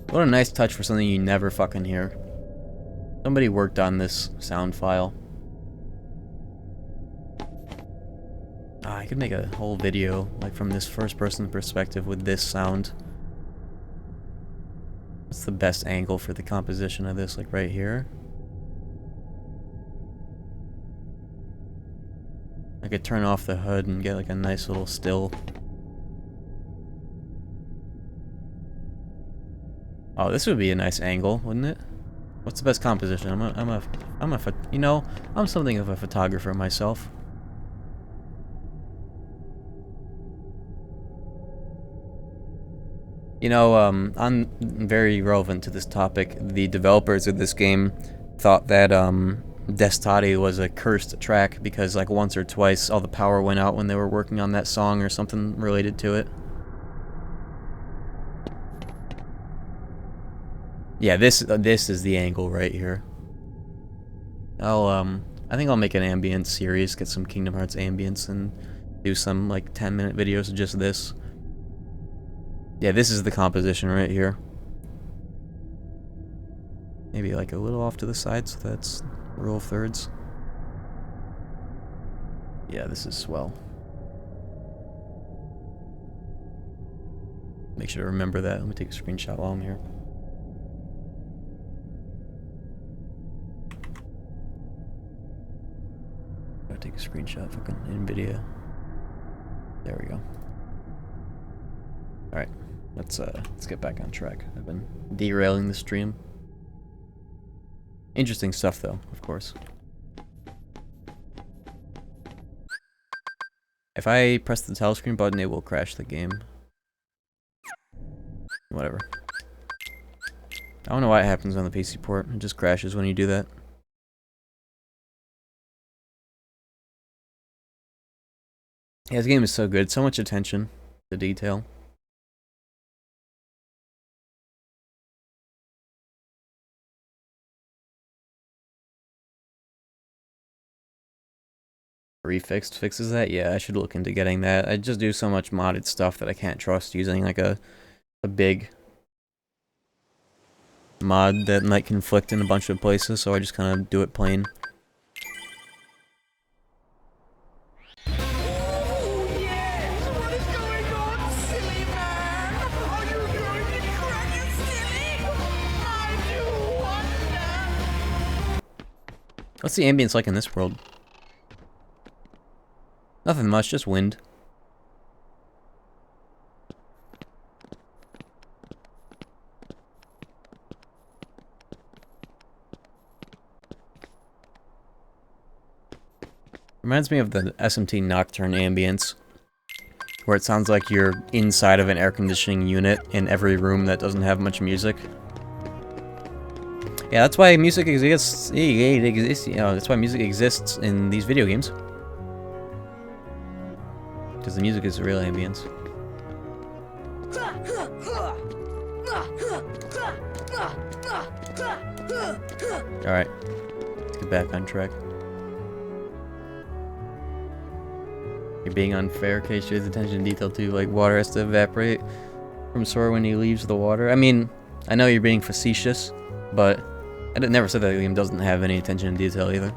What a nice touch for something you never fucking hear. Somebody worked on this sound file. I could make a whole video, like, from this first-person perspective with this sound. What's the best angle for the composition of this? Like, right here? I could turn off the hood and get, like, a nice little still. Oh, this would be a nice angle, wouldn't it? What's the best composition? I'm something of a photographer myself. You know, on very relevant to this topic, the developers of this game thought that Destati was a cursed track because, like, once or twice all the power went out when they were working on that song or something related to it. Yeah, this is the angle right here. I think I'll make an ambient series, get some Kingdom Hearts ambience, and do some, like, 10-minute videos of just this. Yeah, this is the composition right here. Maybe, like, a little off to the side, so that's rule of thirds. Yeah, this is swell. Make sure to remember that. Let me take a screenshot while I'm here. Take a screenshot, fucking NVIDIA. There we go. Alright, let's get back on track. I've been derailing the stream. Interesting stuff though, of course. If I press the telescreen button, it will crash the game. Whatever. I don't know why it happens on the PC port. It just crashes when you do that. Yeah, this game is so good. So much attention to detail. Refixed fixes that? Yeah, I should look into getting that. I just do so much modded stuff that I can't trust using, like, a big mod that might conflict in a bunch of places, so I just kind of do it plain. What's the ambience like in this world? Nothing much, just wind. Reminds me of the SMT Nocturne ambience, where it sounds like you're inside of an air conditioning unit in every room that doesn't have much music. Yeah, that's why music exists. You know, that's why music exists in these video games. Because the music is the real ambience. Alright, let's get back on track. You're being unfair, KH has attention to detail too, like water has to evaporate from Sora when he leaves the water. I mean, I know you're being facetious, but I never said that the game doesn't have any attention to detail either.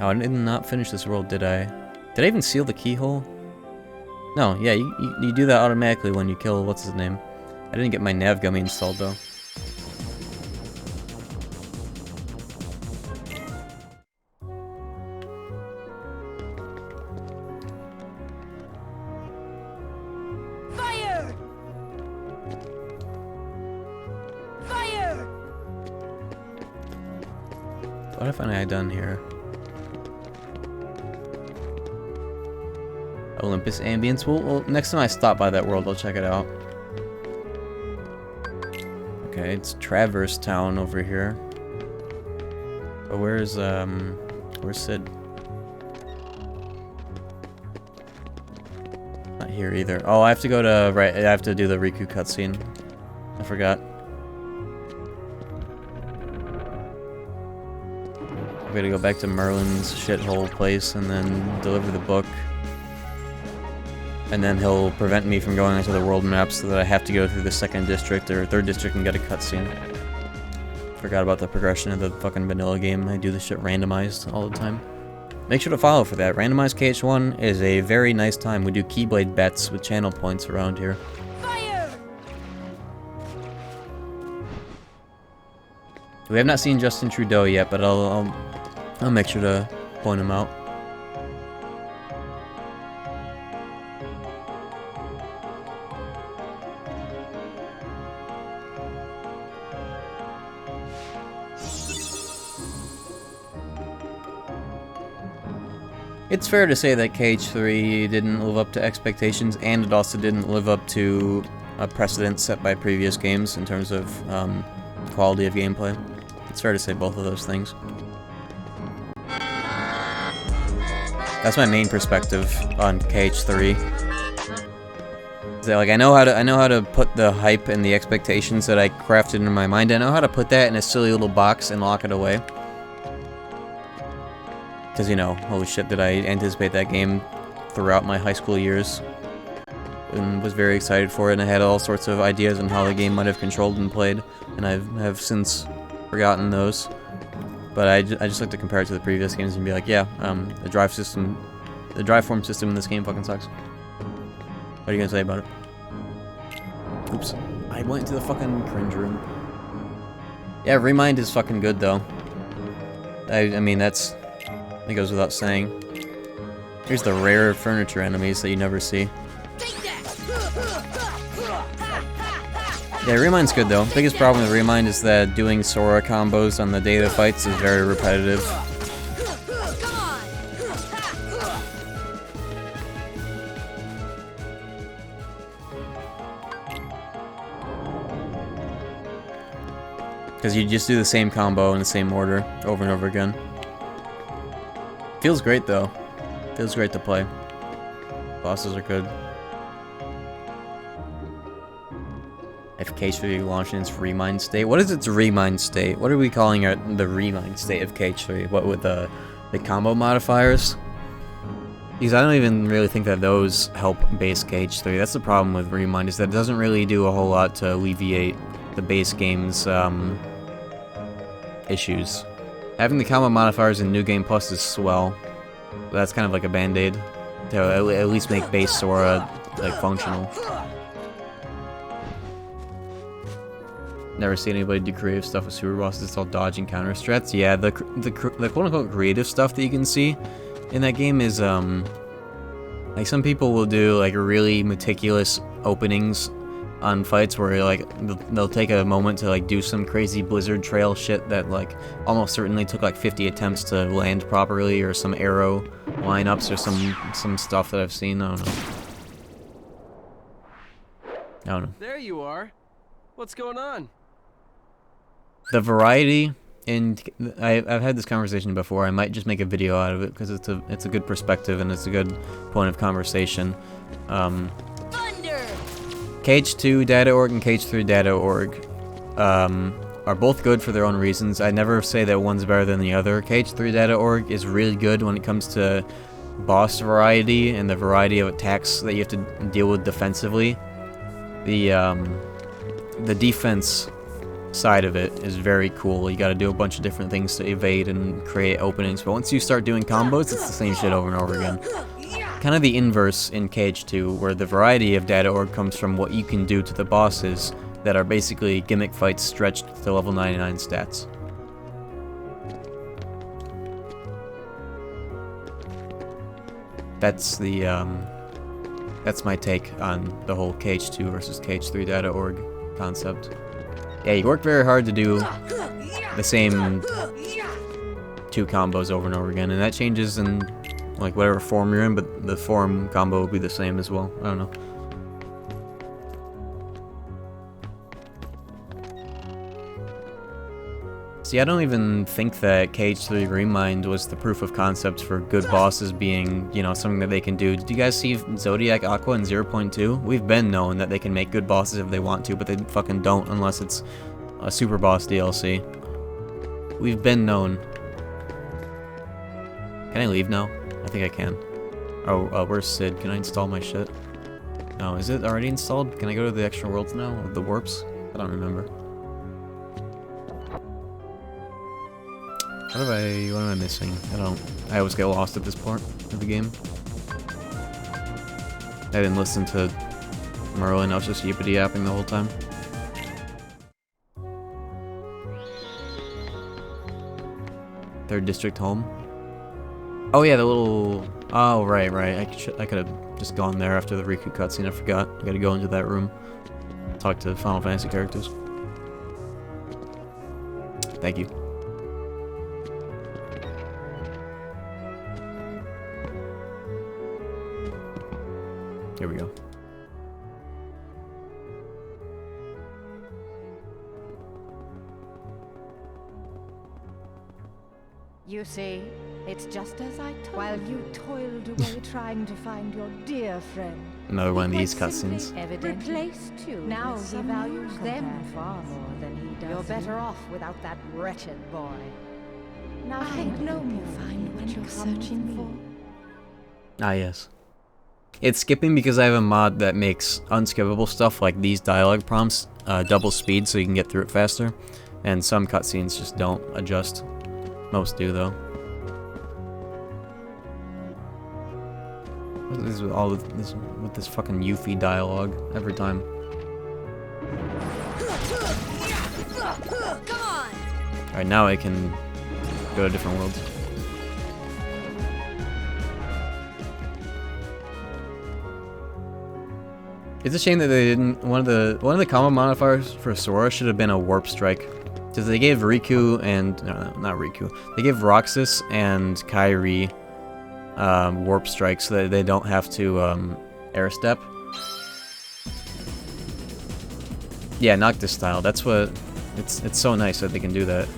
Oh, I did not finish this world, did I? Did I even seal the keyhole? No, yeah, you do that automatically when you kill, what's his name? I didn't get my nav gummy installed though. Fire! Fire! What have I done here? Olympus ambience. Well, next time I stop by that world, I'll check it out. Okay, it's Traverse Town over here. But where's Sid? Not here either. Oh, I have to go to, right, I have to do the Riku cutscene. I forgot. I'm gonna go back to Merlin's shithole place and then deliver the book. And then he'll prevent me from going onto the world map so that I have to go through the 2nd district or 3rd district and get a cutscene. Forgot about the progression of the fucking vanilla game. I do this shit randomized all the time. Make sure to follow for that. Randomized KH1 is a very nice time. We do keyblade bets with channel points around here. Fire! We have not seen Justin Trudeau yet, but I'll make sure to point him out. It's fair to say that KH3 didn't live up to expectations, and it also didn't live up to a precedent set by previous games in terms of quality of gameplay. It's fair to say both of those things. That's my main perspective on KH3. Is that, like, I know how to put the hype and the expectations that I crafted in my mind. I know how to put that in a silly little box and lock it away. Because, you know, holy shit, did I anticipate that game throughout my high school years. And was very excited for it, and I had all sorts of ideas on how the game might have controlled and played, and I have since forgotten those. But I just like to compare it to the previous games and be like, yeah, the drive form system in this game fucking sucks. What are you gonna say about it? Oops. I went into the fucking cringe room. Yeah, Remind is fucking good, though. I mean, that goes without saying. Here's the rare furniture enemies that you never see. Yeah, Remind's good though. Biggest problem with Remind is that doing Sora combos on the day of the fights is very repetitive. Because you just do the same combo in the same order over and over again. Feels great though. Feels great to play. Bosses are good. If KH3 launched in its Remind state. What is its Remind state? What are we calling it? The Remind state of KH3? What with the combo modifiers? Because I don't even really think that those help base KH3. That's the problem with Remind, is that it doesn't really do a whole lot to alleviate the base game's issues. Having the combo modifiers in New Game Plus is swell. But that's kind of like a band-aid to at least make base Sora like functional. Never seen anybody do creative stuff with super bosses. It's all dodge and counter strats. Yeah, the quote-unquote creative stuff that you can see in that game is like some people will do like really meticulous openings on fights where like they'll take a moment to like do some crazy Blizzard trail shit that like almost certainly took like 50 attempts to land properly, or some arrow lineups, or some stuff that I've seen. I don't know. There you are. What's going on? The variety in I've had this conversation before. I might just make a video out of it because it's a good perspective and it's a good point of conversation. KH2.org and KH3.org are both good for their own reasons. I never say that one's better than the other. KH3.org is really good when it comes to boss variety and the variety of attacks that you have to deal with defensively. The defense side of it is very cool. You gotta do a bunch of different things to evade and create openings, but once you start doing combos, it's the same shit over and over again. Kind of the inverse in KH2, where the variety of .org comes from what you can do to the bosses that are basically gimmick fights stretched to level 99 stats. That's my take on the whole KH2 versus KH3.org concept. Yeah, you work very hard to do the same two combos over and over again, and that changes in like whatever form you're in, but the form combo will be the same as well. I don't know. See, I don't even think that KH3 Remind was the proof of concept for good bosses being, you know, something that they can do. Did you guys see Zodiac Aqua in 0.2? We've been known that they can make good bosses if they want to, but they fucking don't unless it's a super boss DLC. We've been known. Can I leave now? I think I can. Oh, where's Sid? Can I install my shit? No, is it already installed? Can I go to the extra worlds now with the warps? I don't remember. What am I missing? I always get lost at this part of the game. I didn't listen to Merlin, I was just yippity-yapping the whole time. Third district home? Oh yeah, the little... Oh, right. I could have just gone there after the Riku cutscene, I forgot. I gotta go into that room. Talk to Final Fantasy characters. Thank you. Here we go. You see, it's just as I told while you toiled away trying to find your dear friend. Another one of these cutscenes. Replaced you. Now he values them far more than he does. You're better off without that wretched boy. Now I know you find what you're searching for. Ah, yes. It's skipping because I have a mod that makes unskippable stuff like these dialogue prompts double speed so you can get through it faster. And some cutscenes just don't adjust. Most do, though. What is with all of this, with this fucking Yuffie dialogue every time? Alright, now I can go to different worlds. It's a shame that they didn't. One of the combo modifiers for Sora should have been a warp strike, because they gave Riku and not Riku. They gave Roxas and Kairi warp strike so that they don't have to air step. Yeah, Noctis style. That's what. It's so nice that they can do that.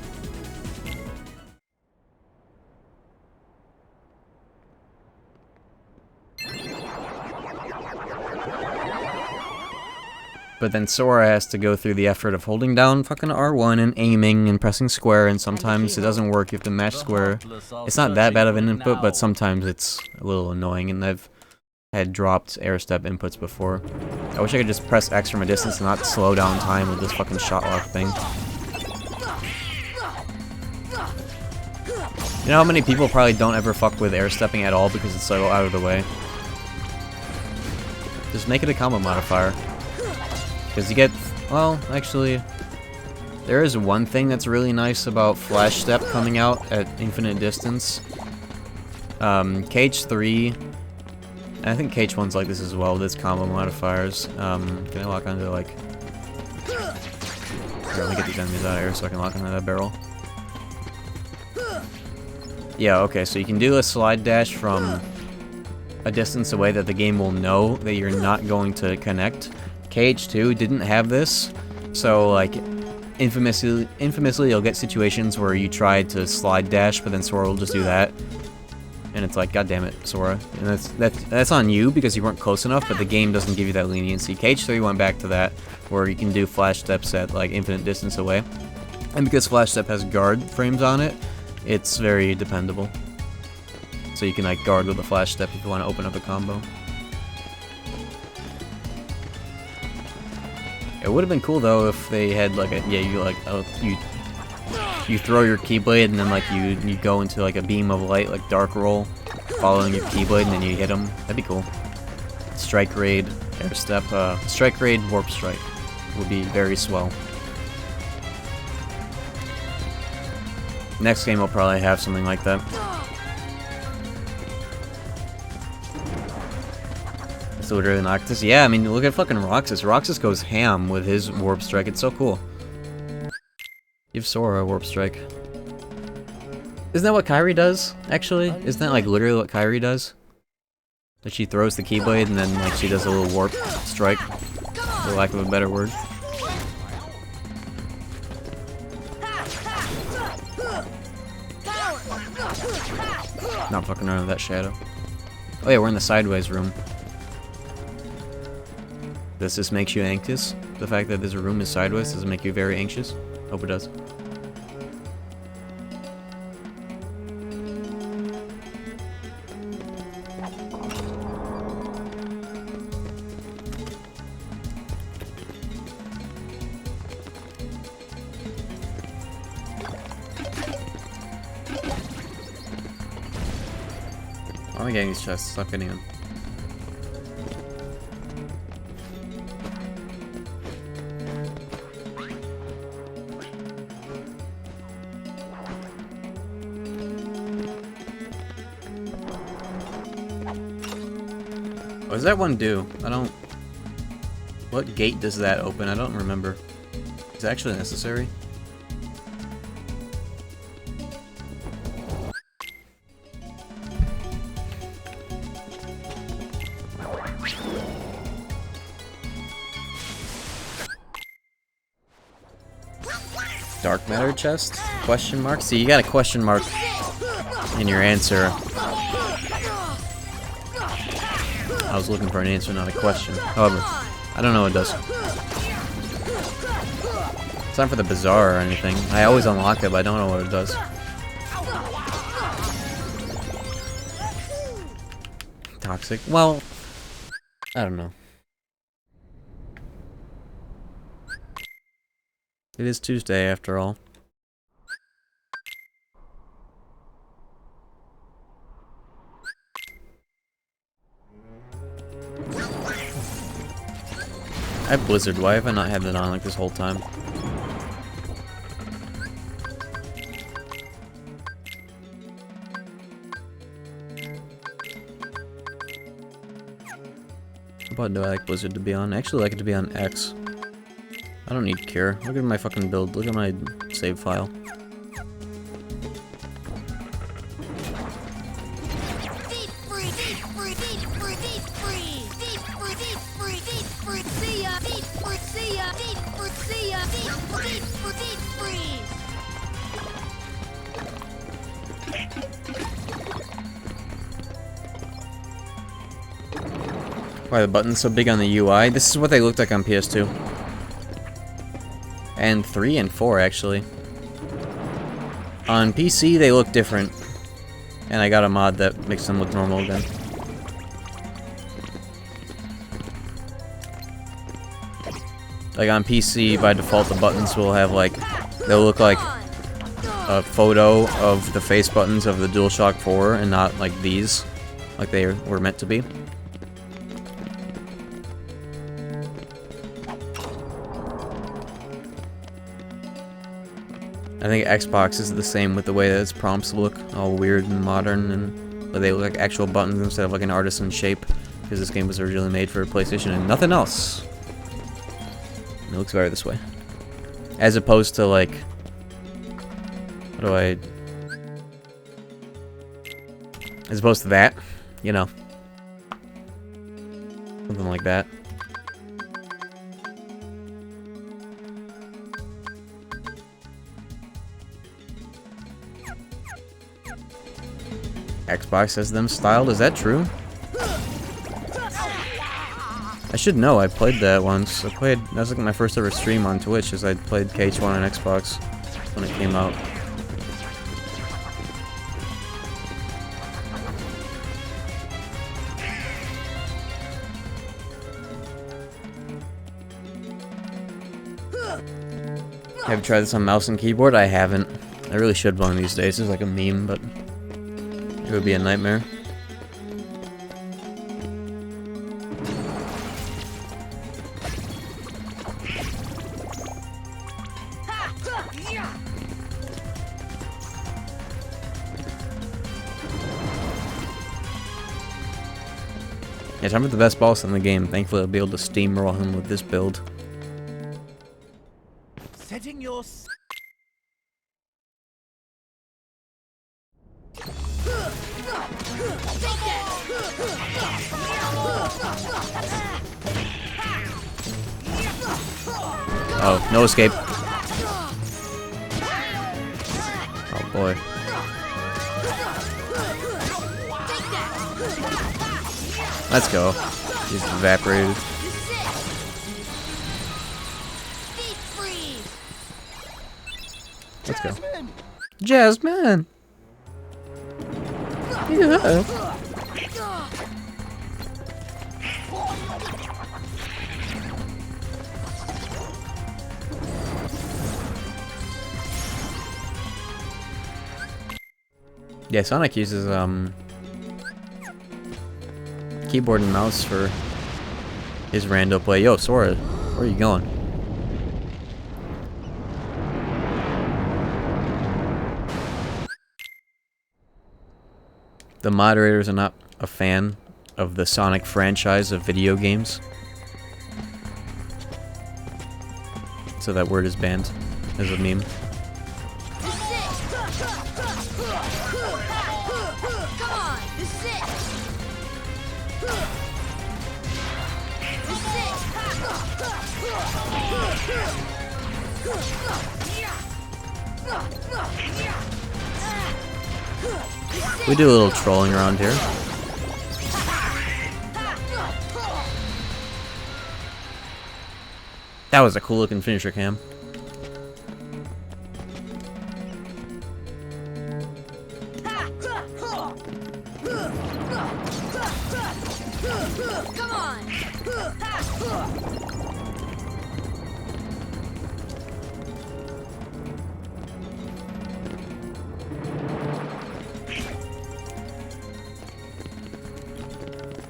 But then Sora has to go through the effort of holding down fucking R1 and aiming and pressing square, and sometimes it doesn't work. You have to mash square. It's not that bad of an input, but sometimes it's a little annoying, and I've had dropped air step inputs before. I wish I could just press X from a distance and not slow down time with this fucking shot lock thing. You know how many people probably don't ever fuck with air stepping at all because it's so out of the way? Just make it a combo modifier. Because you get, well, actually, there is one thing that's really nice about Flash Step coming out at infinite distance. KH3, and I think KH1's like this as well, with its combo modifiers. Can I lock onto, like... Here, let me get these enemies out of here so I can lock onto that barrel. Yeah, okay, so you can do a slide dash from a distance away that the game will know that you're not going to connect. KH2 didn't have this, so like infamously you'll get situations where you try to slide dash, but then Sora will just do that, and it's like, god damn it, Sora. And that's on you because you weren't close enough, but the game doesn't give you that leniency. KH3 went back to that, where you can do flash steps at like infinite distance away, and because flash step has guard frames on it, it's very dependable. So you can like guard with a flash step if you want to open up a combo. It would have been cool though if they had like a you throw your keyblade and then like you go into like a beam of light like dark roll, following your keyblade and then you hit them. That'd be cool. Strike raid, air step, strike raid, warp strike would be very swell. Next game will probably have something like that. Literally Noctis. Yeah, I mean, look at fucking Roxas. Roxas goes ham with his warp strike. It's so cool. Give Sora a warp strike. Isn't that what Kairi does, actually? Isn't that like literally what Kairi does? That she throws the keyblade and then like she does a little warp strike, for lack of a better word. Not fucking around with that shadow. Oh yeah, we're in the sideways room. Does this make you anxious? The fact that this room is sideways, does it make you very anxious? Hope it does. Why am I getting these chests? Stop getting them. What does that one do? I don't... What gate does that open? I don't remember. Is it actually necessary? Dark matter chest? Question mark? See, you got a question mark in your answer. I was looking for an answer, not a question. However, I don't know what it does. It's not for the bazaar or anything. I always unlock it, but I don't know what it does. Toxic? Well, I don't know. It is Tuesday, after all. I have Blizzard. Why have I not had it on like this whole time? What button do I like Blizzard to be on? I actually like it to be on X. I don't need cure. Look at my fucking build. Look at my save file. Why are the buttons so big on the UI? This is what they looked like on PS2. And 3 and 4, actually. On PC, they look different. And I got a mod that makes them look normal again. Like on PC, by default, the buttons will have like... They'll look like a photo of the face buttons of the DualShock 4 and not like these. Like they were meant to be. I think Xbox is the same with the way that its prompts look, all weird and modern, and they look like actual buttons instead of like an artisan shape, because this game was originally made for PlayStation and nothing else. And it looks better this way. As opposed to like, what do I... As opposed to that, you know. Something like that. Xbox has them styled, is that true? I should know, I played that once. That was like my first ever stream on Twitch, as I played KH1 on Xbox when it came out. Have you tried this on mouse and keyboard? I haven't. I really should one of these days. It's like a meme, but it would be a nightmare. Yeah, time for the best boss in the game. Thankfully, I'll be able to steamroll him with this build. Setting your... Oh, no escape. Oh boy. Let's go. He's evaporated. Let's go. Jasmine! Yeah. Yeah, Sonic uses keyboard and mouse for his rando play. Yo, Sora, where are you going? The moderators are not a fan of the Sonic franchise of video games, so that word is banned as a meme. We do a little trolling around here. That was a cool looking finisher, Cam. Come on.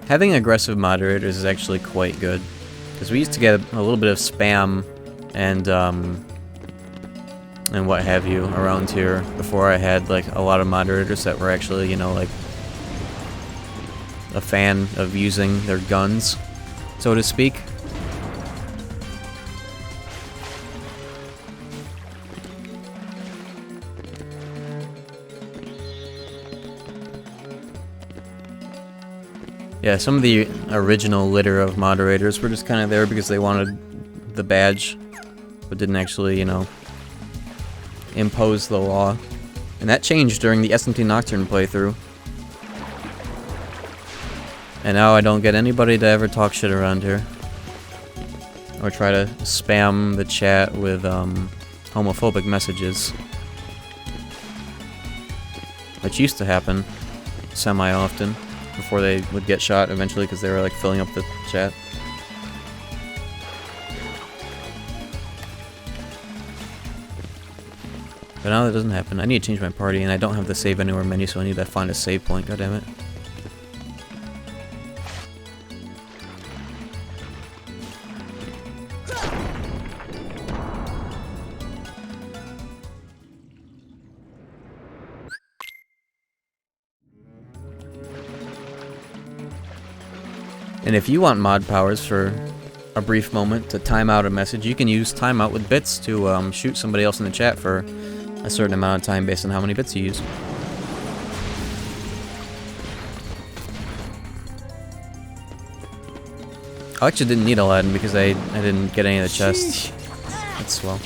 Having aggressive moderators is actually quite good, because we used to get a little bit of spam and what have you around here before I had like a lot of moderators that were actually, you know, like a fan of using their guns, so to speak. Yeah, some of the original litter of moderators were just kind of there because they wanted the badge, but didn't actually, you know, impose the law. And that changed during the SMT Nocturne playthrough. And now I don't get anybody to ever talk shit around here. Or try to spam the chat with homophobic messages. Which used to happen semi-often. Before they would get shot eventually because they were like filling up the chat. But now that doesn't happen. I need to change my party and I don't have the save anywhere menu, so I need to find a save point, goddammit. And if you want mod powers for a brief moment to time out a message, you can use timeout with bits to shoot somebody else in the chat for a certain amount of time based on how many bits you use. I actually didn't need Aladdin because I didn't get any of the chests. That's swell.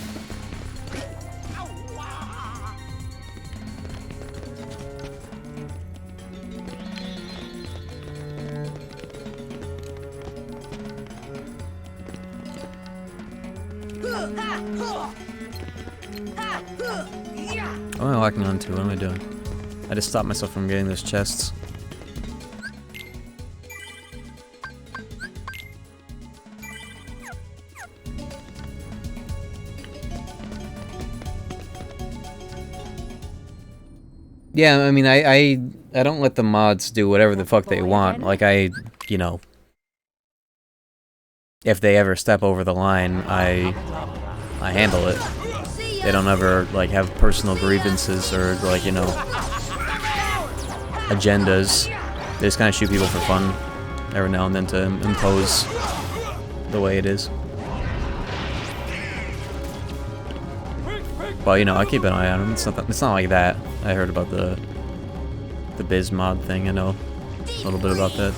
What am I locking onto? What am I doing? I just stopped myself from getting those chests. Yeah, I mean, I don't let the mods do whatever the fuck they want. Like, you know, if they ever step over the line, I handle it. They don't ever, like, have personal grievances or, like, you know, agendas. They just kind of shoot people for fun every now and then to impose the way it is. But, you know, I keep an eye on them. It's not like that. I heard about the Biz mod thing. I know a little bit about that.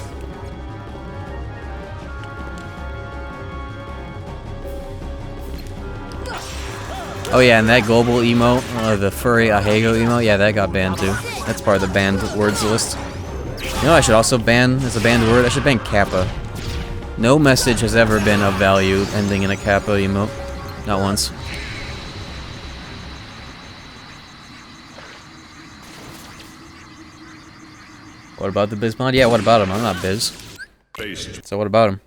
Oh yeah, and that global emote, the furry Ahego emote, yeah, that got banned too. That's part of the banned words list. You know, I should also ban as a banned word. I should ban Kappa. No message has ever been of value ending in a Kappa emote. Not once. What about the Bizmod? Yeah, what about him? I'm not Biz. So what about him?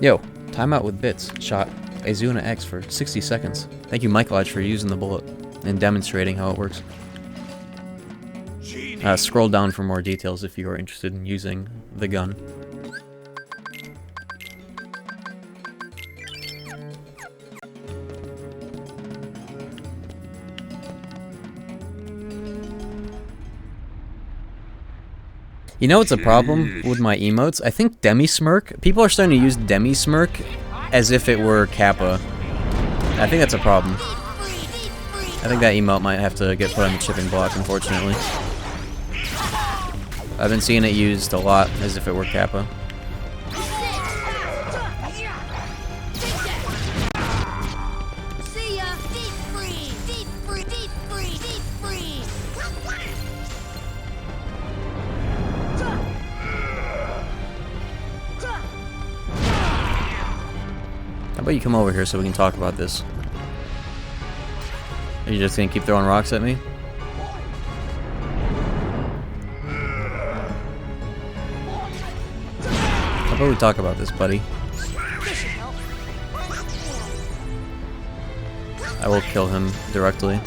Yo, timeout with bits. Shot Azuna X for 60 seconds. Thank you, Michaelage, for using the bullet and demonstrating how it works. Scroll down for more details if you are interested in using the gun. You know what's a problem with my emotes? I think demi-smirk, people are starting to use demi-smirk as if it were Kappa. I think that's a problem. I think that emote might have to get put on the chipping block, unfortunately. I've been seeing it used a lot as if it were Kappa. How about you come over here so we can talk about this? Are you just gonna keep throwing rocks at me? How about we talk about this, buddy? I will kill him directly.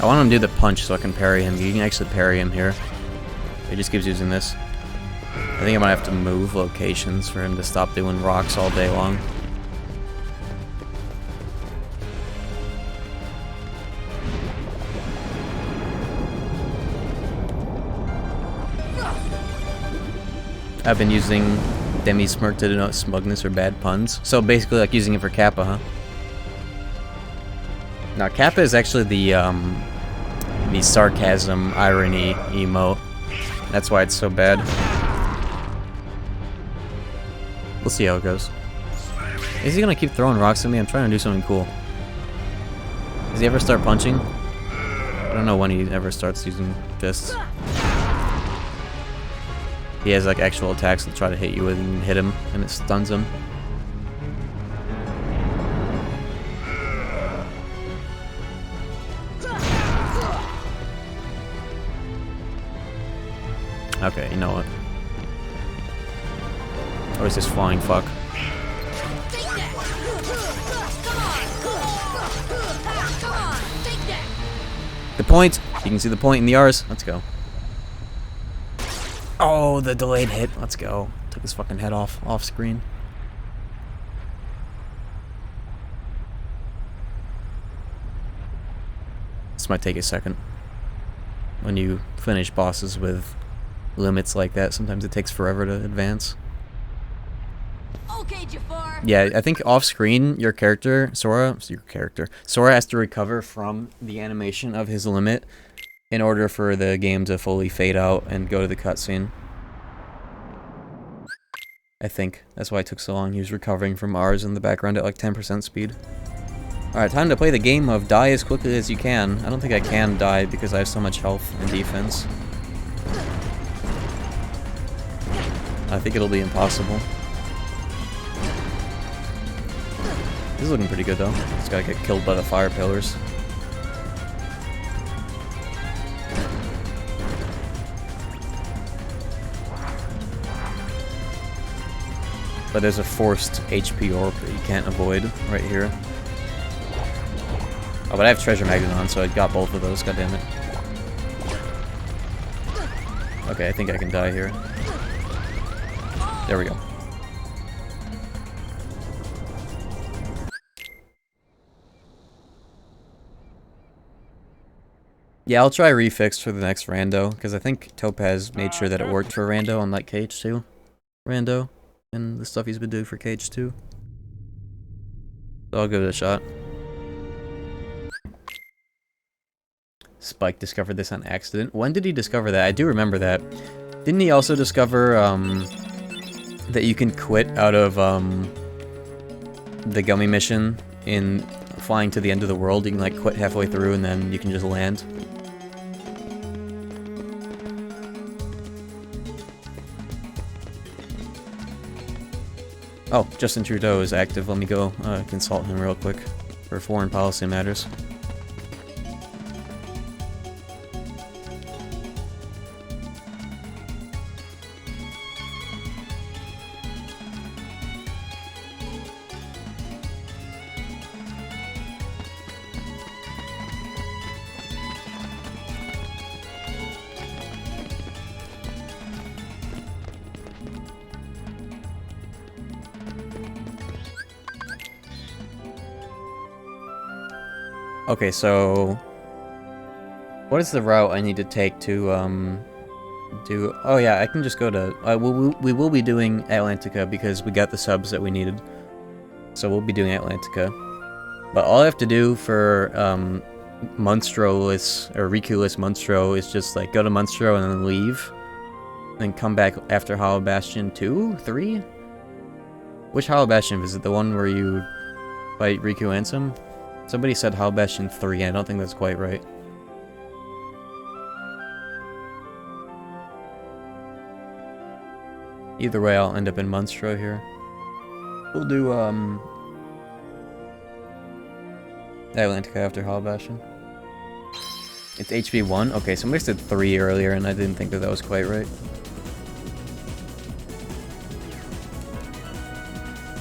I want him to do the punch so I can parry him. You can actually parry him here. He just keeps using this. I think I might have to move locations for him to stop doing rocks all day long. I've been using demi-smirk to denote smugness or bad puns. So basically like using it for Kappa, huh? Now Kappa is actually the sarcasm, irony emote. That's why it's so bad. We'll see how it goes. Is he gonna keep throwing rocks at me? I'm trying to do something cool. Does he ever start punching? I don't know when he ever starts using fists. He has like actual attacks that try to hit you with and hit him, and it stuns him. Okay, you know what? Or is this flying fuck? The point! You can see the point in the R's. Let's go. Oh, the delayed hit. Let's go. Took his fucking head off screen. This might take a second. When you finish bosses with limits like that, sometimes it takes forever to advance. Okay, Jafar. Yeah, I think off-screen, your character, Sora has to recover from the animation of his limit in order for the game to fully fade out and go to the cutscene. I think. That's why it took so long. He was recovering from R's in the background at like 10% speed. Alright, time to play the game of die as quickly as you can. I don't think I can die because I have so much health and defense. I think it'll be impossible. This is looking pretty good though. Just gotta get killed by the fire pillars. But there's a forced HP orb that you can't avoid right here. Oh, but I have Treasure Magnet on, so I got both of those, goddammit. Okay, I think I can die here. There we go. Yeah, I'll try refix for the next rando, because I think Topaz made sure that it worked for rando, unlike KH2 rando, and the stuff he's been doing for KH2. So I'll give it a shot. Spike discovered this on accident. When did he discover that? I do remember that. Didn't he also discover, that you can quit out of, the Gummy mission in flying to the end of the world. You can like quit halfway through and then you can just land. Oh, Justin Trudeau is active. Let me go consult him real quick for foreign policy matters. Okay, so what is the route I need to take to do? Oh yeah, I can just go to. We will be doing Atlantica because we got the subs that we needed, so we'll be doing Atlantica. But all I have to do for Monstro-less or Riku-less Monstro is just like go to Monstro and then leave, then come back after Hollow Bastion 2, 3. Which Hollow Bastion is it? The one where you fight Riku Ansem? Somebody said Hollow Bastion 3, I don't think that's quite right. Either way, I'll end up in Monstro here. We'll do, Atlantica after Hollow Bastion. It's HP 1? Okay, somebody said 3 earlier, and I didn't think that that was quite right.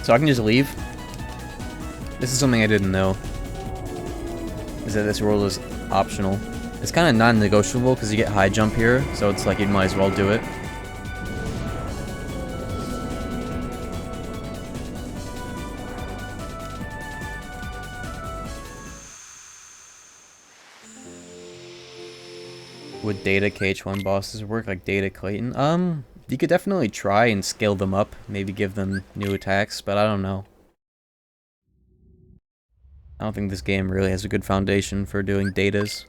So I can just leave? This is something I didn't know. Is that this world is optional. It's kind of non-negotiable because you get high jump here, so it's like you might as well do it. Would Data KH1 bosses work like Data Clayton? You could definitely try and scale them up, maybe give them new attacks, but I don't know. I don't think this game really has a good foundation for doing datas.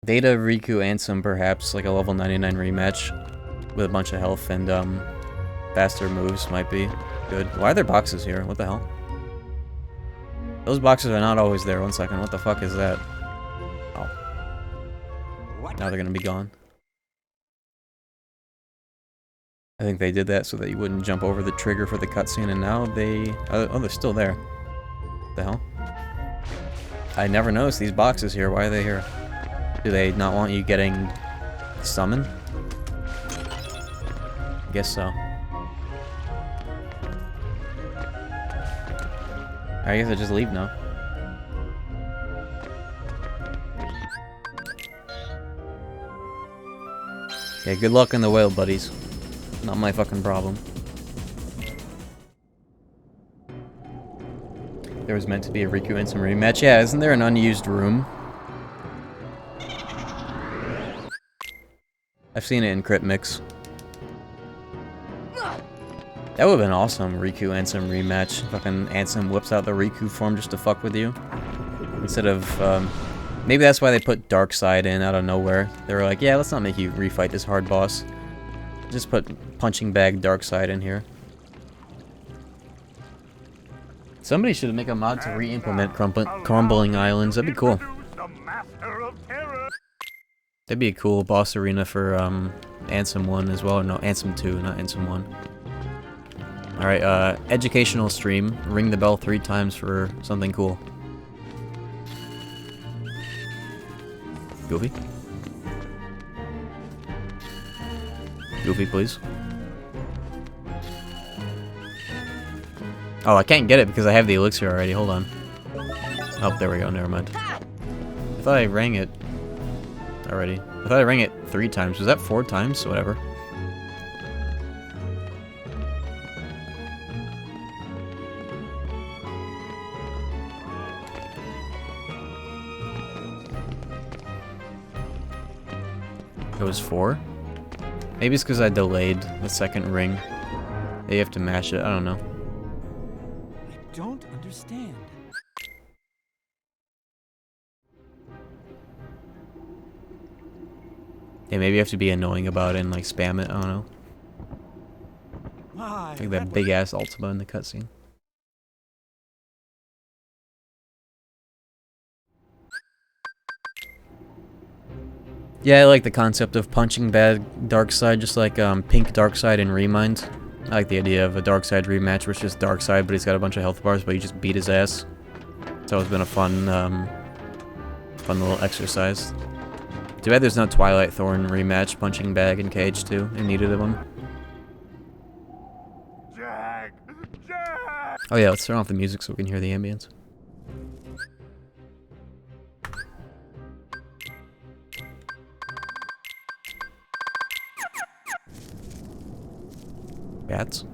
Data, Riku, Ansem, perhaps, like a level 99 rematch with a bunch of health and faster moves might be good. Why are there boxes here? What the hell? Those boxes are not always there. 1 second. What the fuck is that? Oh. Now they're gonna be gone. I think they did that so that you wouldn't jump over the trigger for the cutscene, and now they... oh, they're still there. What the hell? I never noticed these boxes here. Why are they here? Do they not want you getting summoned? I guess so. I guess I just leave now. Yeah, good luck in the whale, buddies. Not my fucking problem. There was meant to be a Riku Ansem rematch. Yeah, isn't there an unused room? I've seen it in Crit Mix. That would've been awesome, Riku Ansem rematch. Fucking Ansem whips out the Riku form just to fuck with you. Instead of, maybe that's why they put Dark Side in out of nowhere. They were like, yeah, let's not make you refight this hard boss. Just put Punching Bag Dark Side in here. Somebody should make a mod to re-implement Crumbling Islands. That'd be cool. That'd be a cool boss arena for Ansem 1 as well. Or no, Ansem 2, not Ansem 1. Alright, educational stream. Ring the bell 3 times for something cool. Goofy? Goofy, please. Oh, I can't get it because I have the elixir already. Hold on. Oh, there we go. Never mind. I thought I rang it already. I thought I rang it 3 times. Was that 4 times? Whatever. It was 4? Maybe it's because I delayed the second ring. You have to mash it. I don't know. I don't understand. Yeah, maybe you have to be annoying about it and like spam it. I don't know. Like that big ass Ultima in the cutscene. Yeah, I like the concept of punching bad Darkseid, just like pink Darkseid in Remind. I like the idea of a Darkseid rematch where it's just Darkseid, but he's got a bunch of health bars, but you just beat his ass. It's always been a fun, fun little exercise. Too bad there's no Twilight Thorn rematch punching bag in KH2. I needed one. Oh yeah, let's turn off the music so we can hear the ambience. Bats.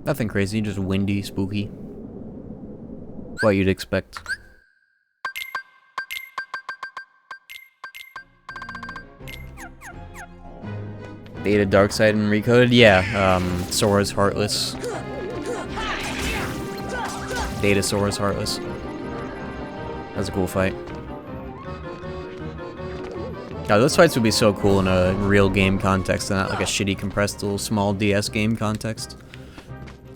Nothing crazy, just windy, spooky. What you'd expect. Data Darkseid and Recoded? Yeah, Sora's Heartless. Data Sora's Heartless. That was a cool fight. God, those fights would be so cool in a real game context and not like a shitty compressed little small DS game context.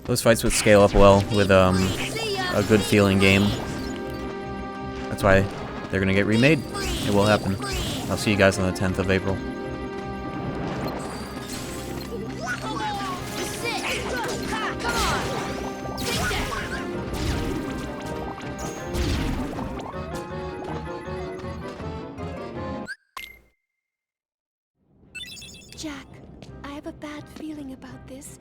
Those fights would scale up well with a good feeling game. That's why they're gonna get remade. It will happen. I'll see you guys on the 10th of April. Jack, I have a bad feeling about this.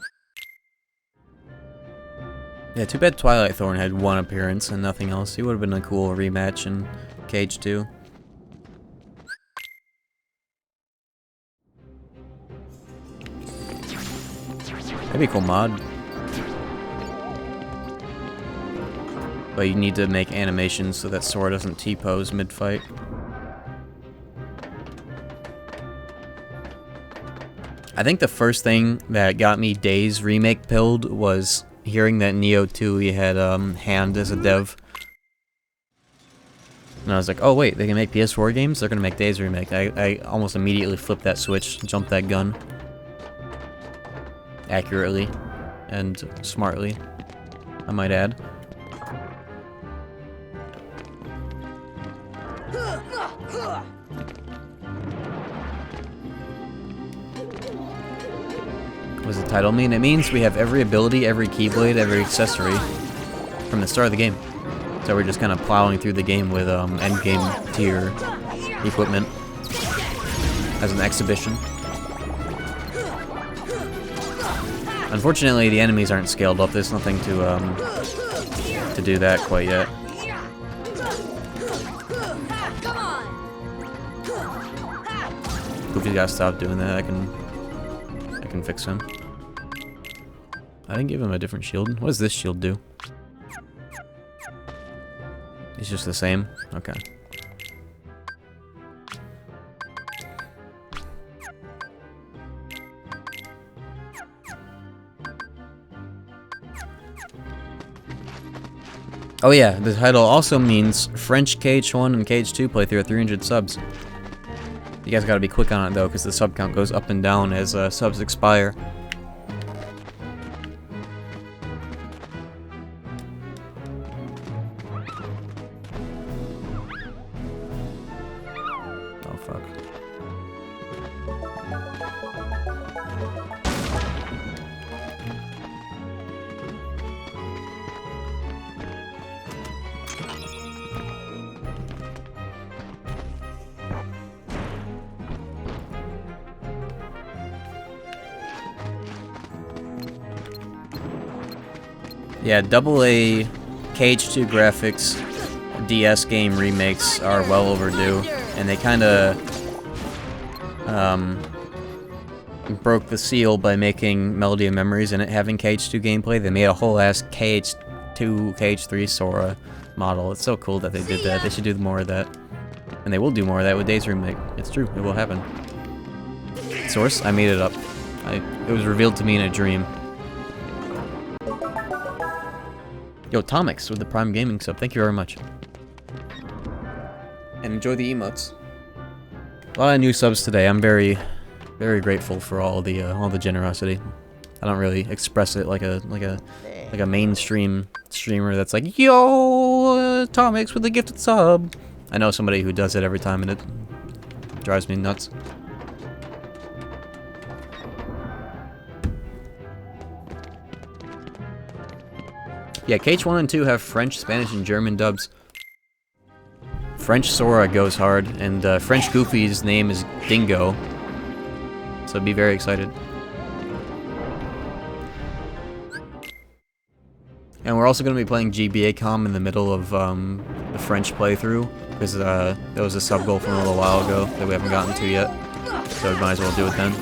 Yeah, too bad Twilight Thorn had one appearance and nothing else. He would have been a cool rematch in KH2. That'd be a cool mod. But you need to make animations so that Sora doesn't T-pose mid-fight. I think the first thing that got me Days remake pilled was hearing that Neo 2 he had Hand as a dev. And I was like, oh wait, they can make PS4 games? They're gonna make Days remake. I almost immediately flipped that switch, jumped that gun. Accurately and smartly, I might add. What does the title mean? It means we have every ability, every keyblade, every accessory from the start of the game. So we're just kind of plowing through the game with endgame tier equipment as an exhibition. Unfortunately, the enemies aren't scaled up. There's nothing to do that quite yet. Goofy's gotta stop doing that. I can fix him. I didn't give him a different shield. What does this shield do? It's just the same? Okay. Oh yeah, the title also means French KH1 and KH2 playthrough at 300 subs. You guys gotta be quick on it though, because the sub count goes up and down as subs expire. Oh fuck. Yeah, AA KH2 graphics DS game remakes are well overdue, and they kinda broke the seal by making Melody of Memories and it having KH2 gameplay. They made a whole ass KH2, KH3 Sora model. It's so cool that they did that. They should do more of that. And they will do more of that with Days Remake. It's true, it will happen. Source? I made it up. It was revealed to me in a dream. Yo, Tomix with the Prime Gaming sub. Thank you very much. And enjoy the emotes. A lot of new subs today. I'm very grateful for all the generosity. I don't really express it like a mainstream streamer that's like, yo, Tomix with the gifted sub. I know somebody who does it every time, and it drives me nuts. Yeah, KH1 and 2 have French, Spanish, and German dubs. French Sora goes hard, and French Goofy's name is Dingo. So be very excited. And we're also going to be playing GBA.com in the middle of the French playthrough, because there was a sub goal from a little while ago that we haven't gotten to yet. So we might as well do it then.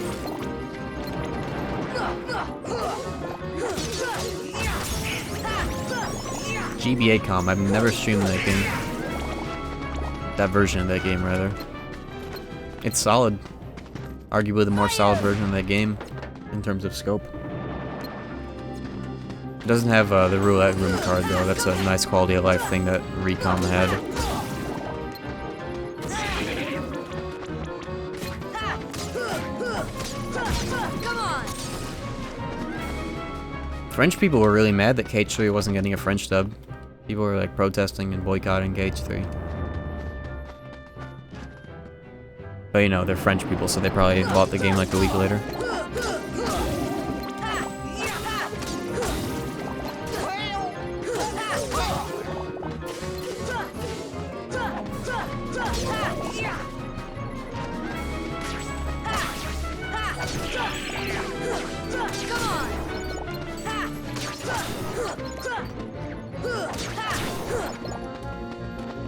GBA.com, I've never streamed that game. That version of that game, rather. It's solid. Arguably the more solid version of that game in terms of scope. It doesn't have the roulette room card though. That's a nice quality of life thing that Recom had. French people were really mad that KH3 wasn't getting a French dub. People were like protesting and boycotting KH3. But you know, they're French people, so they probably bought the game like a week later.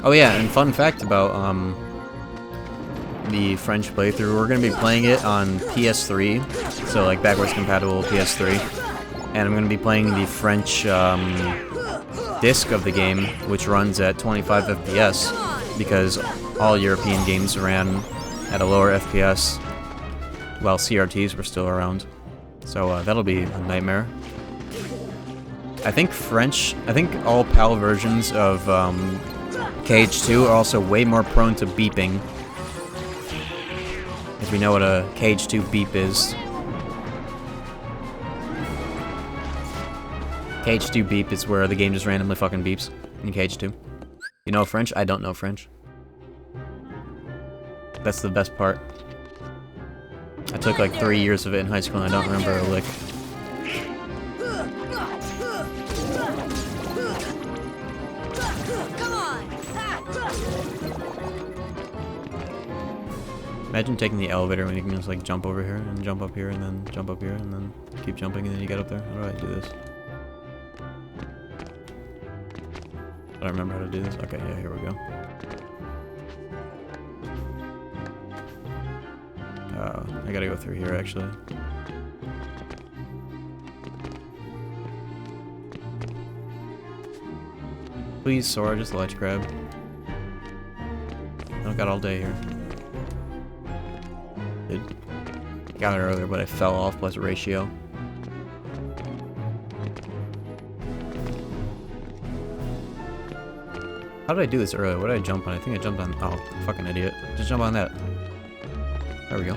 Oh yeah, and fun fact about the French playthrough, we're going to be playing it on PS3, so like backwards compatible PS3, and I'm going to be playing the French disc of the game, which runs at 25 FPS, because all European games ran at a lower FPS while CRTs were still around. So that'll be a nightmare. I think all PAL versions of KH2 are also way more prone to beeping. If you know what a KH2 beep is. KH2 beep is where the game just randomly fucking beeps in KH2. You know French? I don't know French. That's the best part. I took like 3 years of it in high school and I don't remember a lick. Imagine taking the elevator when you can just like jump over here and jump up here and then jump up here and then keep jumping and then you get up there. How do I do this? I don't remember how to do this. Okay, yeah, here we go. I gotta go through here actually. Please, Sora, just ledge grab. I don't got all day here. Got it earlier, but I fell off plus ratio. How did I do this earlier? What did I jump on? I think I jumped on... Oh, fucking idiot. Just jump on that. There we go.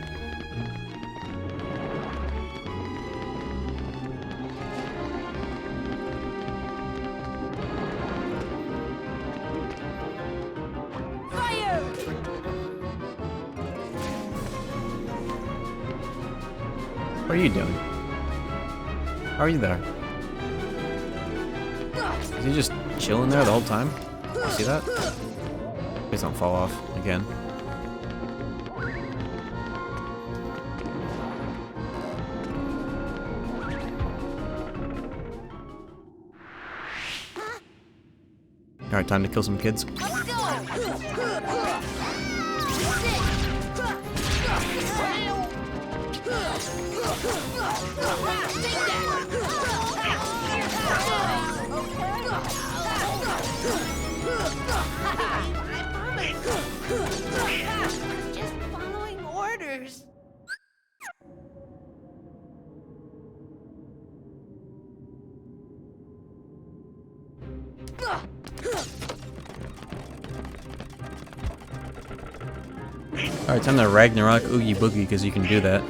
What are you doing? How are you there? Is he just chilling there the whole time? You see that? Please don't fall off again. Alright, time to kill some kids. Just following orders. Alright, time to Ragnarok Oogie Boogie, because you can do that.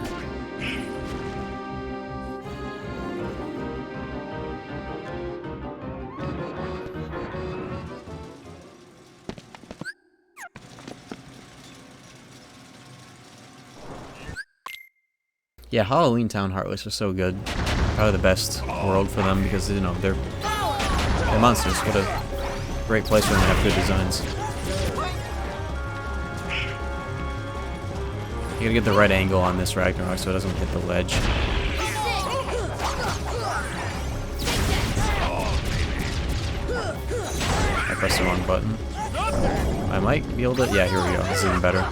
Yeah, Halloween Town Heartless are so good. Probably the best world for them because, you know, they're monsters. What a great place for them to have good designs. You gotta get the right angle on this Ragnarok so it doesn't hit the ledge. I pressed the wrong button. I might be able to. Yeah, here we go. This is even better.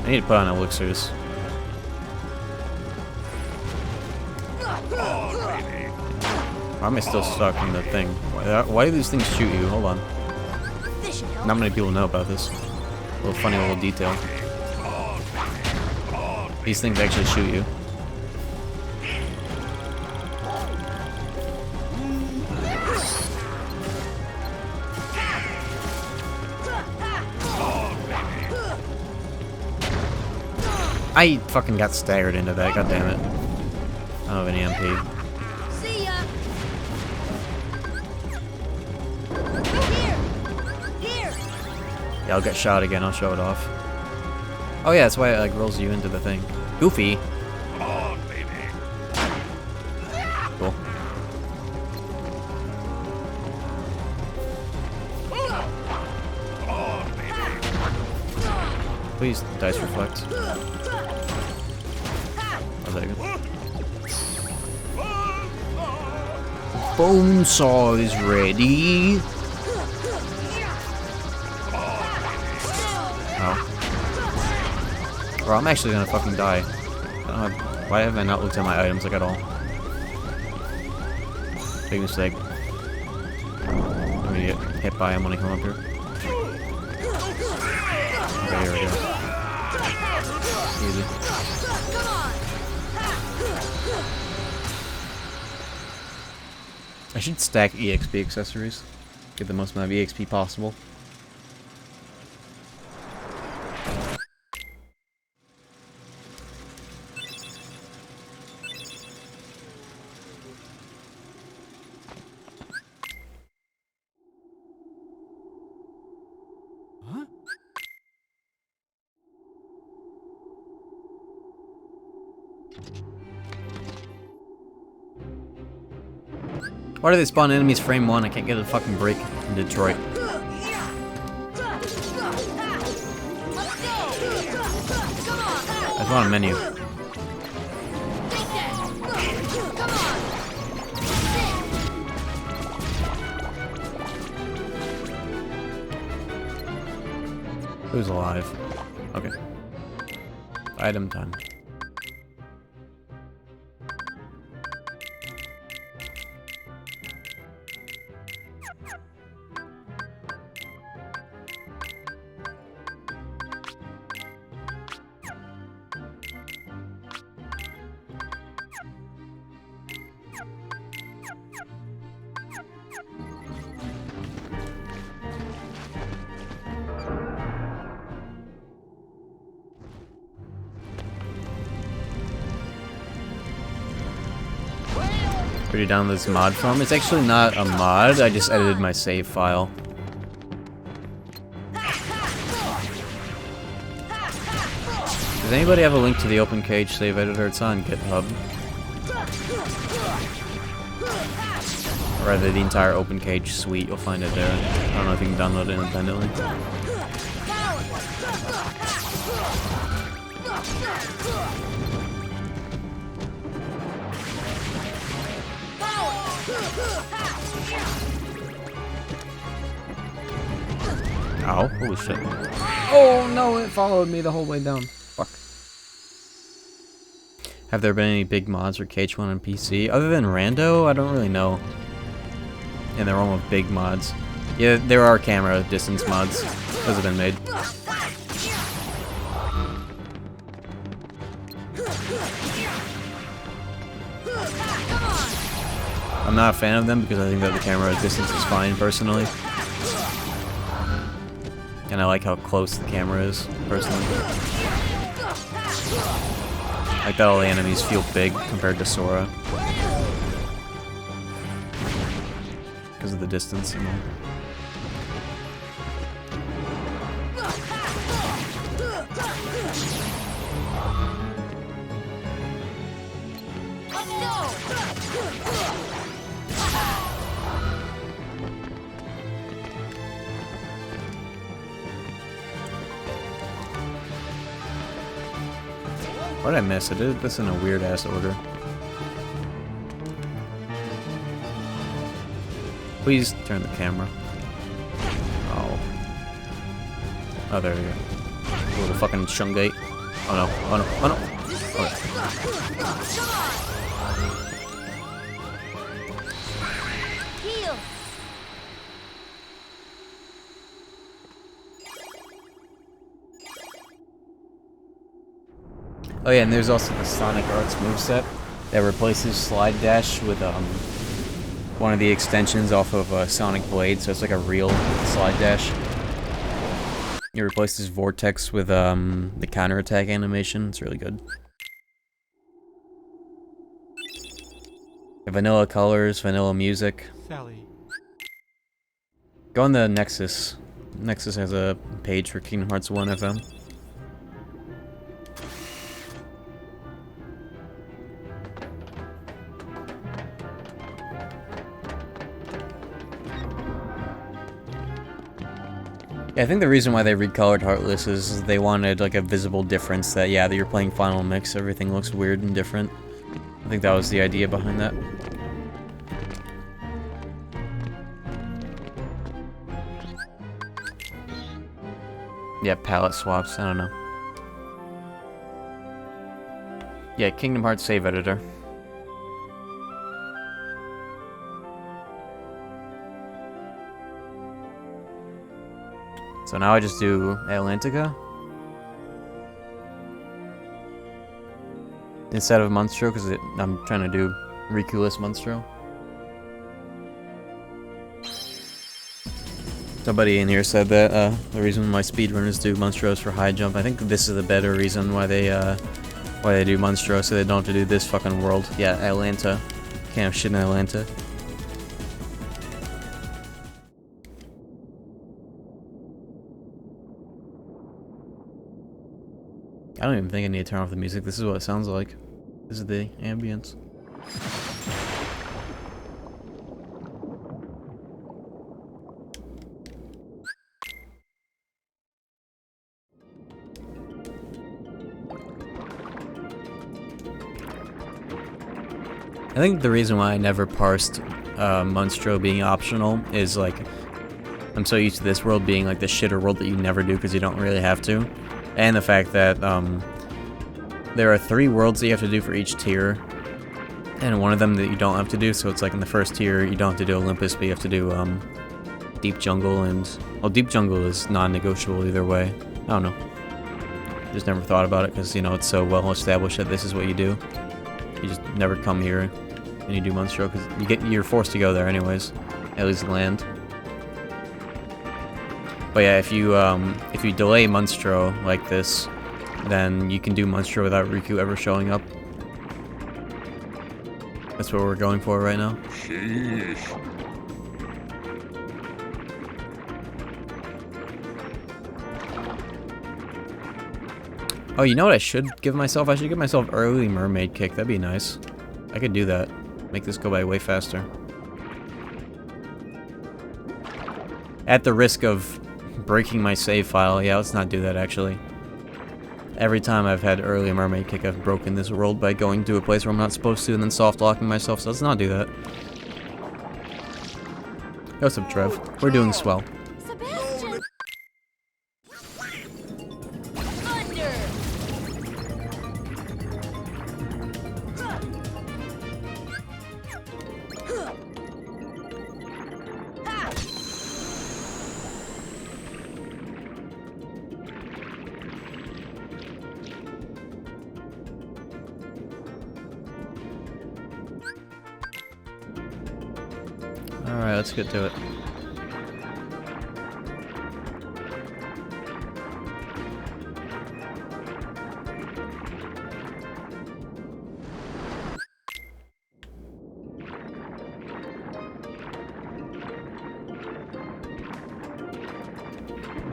I need to put on elixirs. Why am I still stuck in the thing? Why do these things shoot you? Hold on. Not many people know about this. Little funny little detail. These things actually shoot you. I fucking got staggered into that, god damn it. I don't have any MP. See ya. Here. Yeah, I'll get shot again, I'll show it off. Oh yeah, that's why it like rolls you into the thing. Goofy. Cool. Please, dice reflect. Oh, there you go. Bone saw is ready. Oh. Bro, I'm actually gonna fucking die. I don't have, why have I not looked at my items like at all? Big mistake. I'm gonna get hit by him when I come up here. Okay, here we go. Easy. I should stack EXP accessories. Get the most amount of EXP possible. Why do they spawn enemies frame 1? I can't get a fucking break in Detroit. I just want a menu. Who's alive? Okay. Item time. Pretty down this mod form. It's actually not a mod, I just edited my save file. Does anybody have a link to the OpenKH save editor? It's on GitHub. Or rather, the entire OpenKH suite, you'll find it there. I don't know if you can download it independently. Ow, holy shit. Oh no, it followed me the whole way down. Fuck. Have there been any big mods for KH1 on PC? Other than Rando, I don't really know. And they're all big mods. Yeah, there are camera distance mods. Those have been made. I'm not a fan of them because I think that the camera distance is fine, personally. and I like how close the camera is, personally. I like that all the enemies feel big compared to Sora. Because of the distance and all. What did I miss? I did this in a weird ass order. Please turn the camera. Oh. Oh, there we go. Oh, the fucking Shungate. Oh no, oh no, oh no. Heal. Oh yeah, and there's also the Sonic Arts moveset that replaces Slide Dash with one of the extensions off of Sonic Blade, so it's like a real Slide Dash. It replaces Vortex with the counterattack animation. It's really good. Vanilla colors, vanilla music. Sally. Go on the Nexus. Nexus has a page for Kingdom Hearts 1 FM. Yeah, I think the reason why they recolored Heartless is they wanted like a visible difference that, yeah, that you're playing Final Mix, everything looks weird and different. I think that was the idea behind that. Yeah, palette swaps, I don't know. Yeah, Kingdom Hearts save editor. So now I just do Atlantica instead of Monstro because I'm trying to do Riku-less Monstro. Somebody in here said that the reason why speedrunners do Monstro is for high jump. I think this is the better reason why they do Monstro, so they don't have to do this fucking world. Yeah, Atlanta. Can't have shit in Atlanta. I don't even think I need to turn off the music. This is what it sounds like. This is the ambience. I think the reason why I never parsed Monstro being optional is like I'm so used to this world being like the shitter world that you never do because you don't really have to. And the fact that there are 3 worlds that you have to do for each tier, and one of them that you don't have to do, so it's like in the first tier you don't have to do Olympus, but you have to do Deep Jungle, and well, Deep Jungle is non-negotiable either way. I don't know. Just never thought about it because, you know, it's so well established that this is what you do. You just never come here and you do Monstro because you're forced to go there anyways, at least land. But yeah, if you delay Monstro like this, then you can do Monstro without Riku ever showing up. That's what we're going for right now. Sheesh. Oh, you know what I should give myself? I should give myself early mermaid kick. That'd be nice. I could do that. Make this go by way faster. At the risk of breaking my save file. Yeah, let's not do that actually. Every time I've had early mermaid kick, I've broken this world by going to a place where I'm not supposed to and then soft locking myself, so let's not do that. What's up, Trev? We're doing swell. Alright, let's get to it.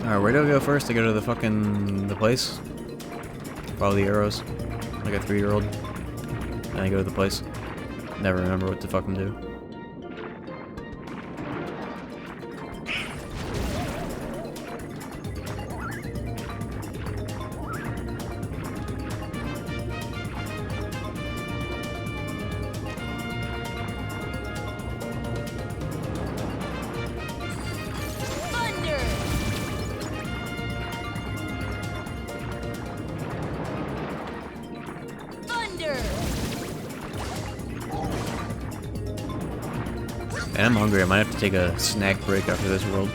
Alright, where do I go first? I go to the place? Follow the arrows. Like a 3-year-old. And I go to the place. Never remember what to fucking do. And I'm hungry. I might have to take a snack break after this world.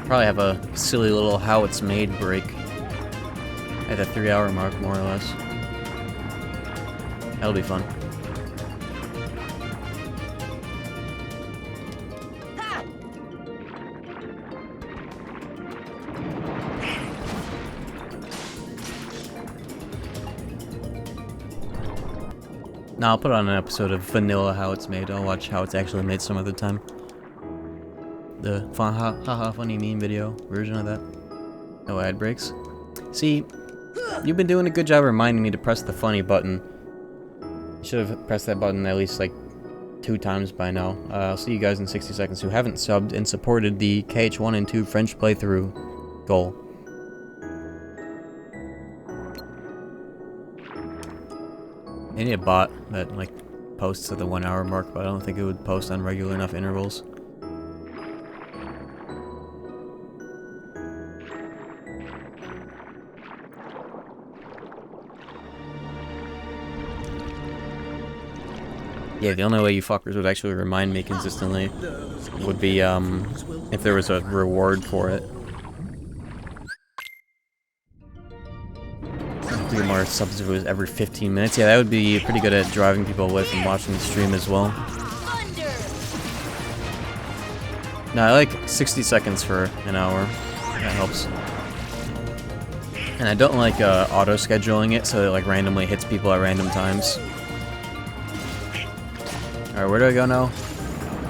Probably have a silly little how it's made break at the 3-hour mark, more or less. That'll be fun. Now I'll put on an episode of vanilla how it's made. I'll watch how it's actually made some other time. The haha funny meme video version of that. No ad breaks. See, you've been doing a good job reminding me to press the funny button. You should have pressed that button at least like 2 times by now. I'll see you guys in 60 seconds who haven't subbed and supported the KH1 and 2 French playthrough goal. I need a bot that like posts at the 1-hour mark, but I don't think it would post on regular enough intervals. Yeah, the only way you fuckers would actually remind me consistently would be, if there was a reward for it. I'd do more subs if it was every 15 minutes. Yeah, that would be pretty good at driving people away from watching the stream as well. No, I like 60 seconds for an hour. That helps. And I don't like auto-scheduling it so it like randomly hits people at random times. Alright, where do I go now?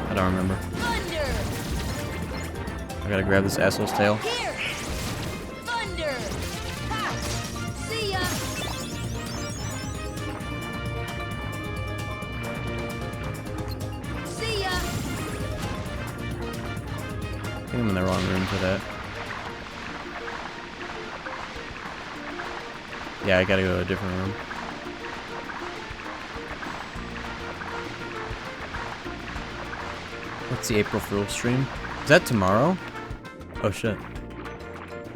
I don't remember. I gotta grab this asshole's tail. Here. Thunder. Ha. See ya. See ya. I think I'm in the wrong room for that. Yeah, I gotta go to a different room. What's the April Fool's stream? Is that tomorrow? Oh shit.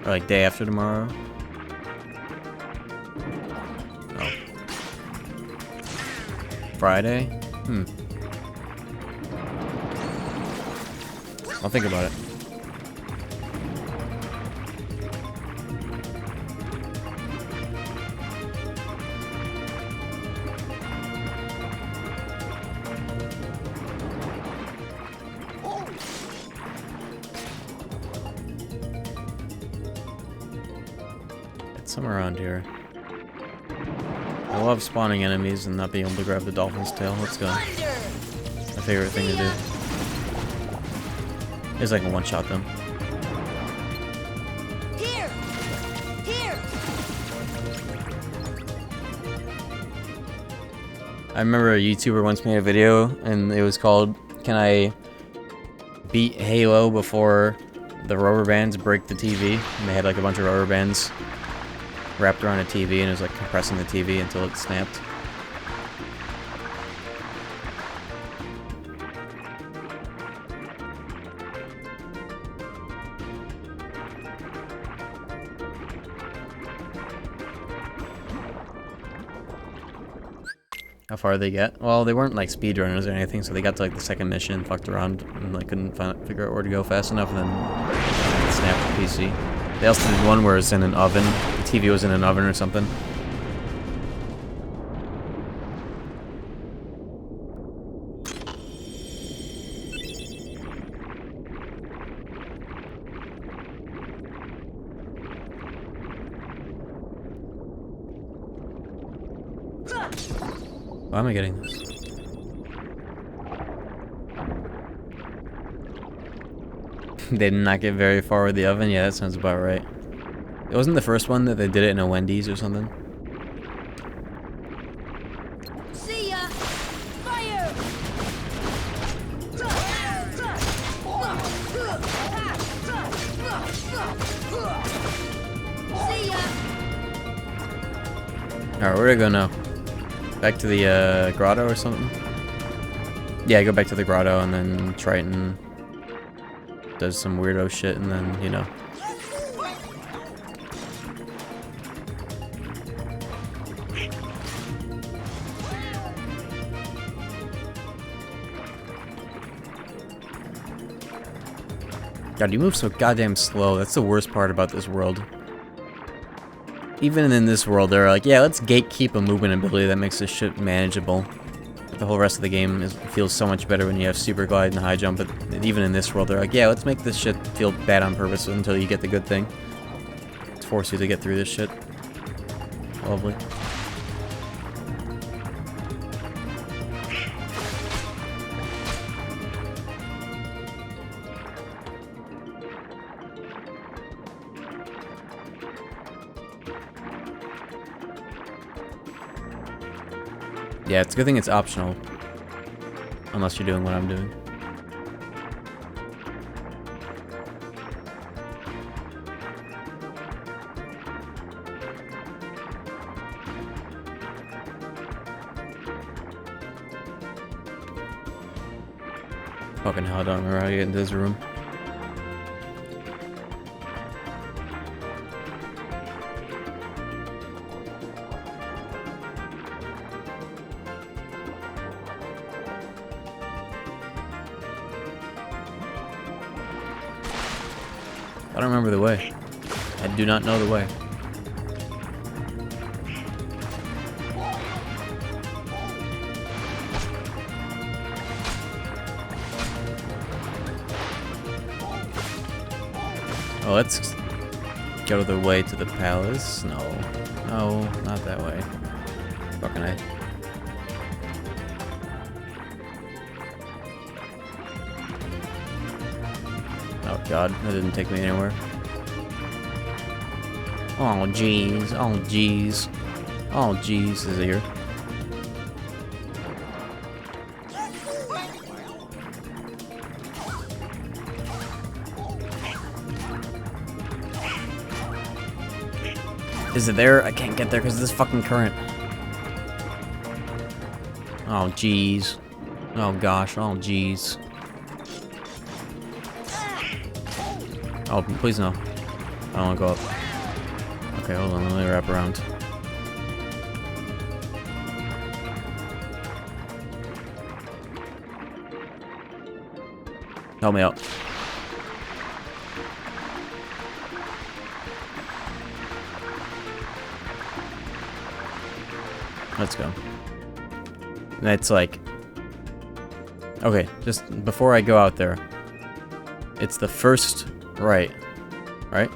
Or like day after tomorrow? Oh. Friday? I'll think about it. Somewhere around here. I love spawning enemies and not being able to grab the dolphin's tail. Let's go. My favorite thing to do. Is I can one-shot them. Here. Here. I remember a YouTuber once made a video and it was called, "Can I beat Halo before the rubber bands break the TV?" And they had like a bunch of rubber bands wrapped around a TV and it was like compressing the TV until it snapped. How far they get? Well, they weren't like speedrunners or anything, so they got to like the second mission, fucked around, and like couldn't figure out where to go fast enough, and then snapped the PC. They also did one where it's in an oven. The TV was in an oven or something. Why am I getting this? They did not get very far with the oven? Yeah, that sounds about right. It wasn't the first one that they did it in a Wendy's or something? See ya! Fire! See ya! Alright, where do I go now? Back to the grotto or something? Yeah, go back to the grotto and then Triton does some weirdo shit and then, you know. God, you move so goddamn slow. That's the worst part about this world. Even in this world, they're like, yeah, let's gatekeep a movement ability that makes this shit manageable. But the whole rest of the game feels so much better when you have super glide and high jump, but even in this world, they're like, yeah, let's make this shit feel bad on purpose until you get the good thing. Let's force you to get through this shit. Lovely. Yeah, it's a good thing it's optional. Unless you're doing what I'm doing. Fucking hell, I don't remember how to get into this room. I don't remember the way. I do not know the way. Oh, let's go the way to the palace. No. No, not that way. Fucking A. Oh god, that didn't take me anywhere. Oh jeez, oh jeez. Oh jeez, is it here? Is it there? I can't get there because of this fucking current. Oh jeez. Oh gosh, oh jeez. Oh, please no. I don't want to go up. Okay, hold on, let me wrap around. Help me out. Let's go. And it's like... Okay, just before I go out there, it's the first right, right?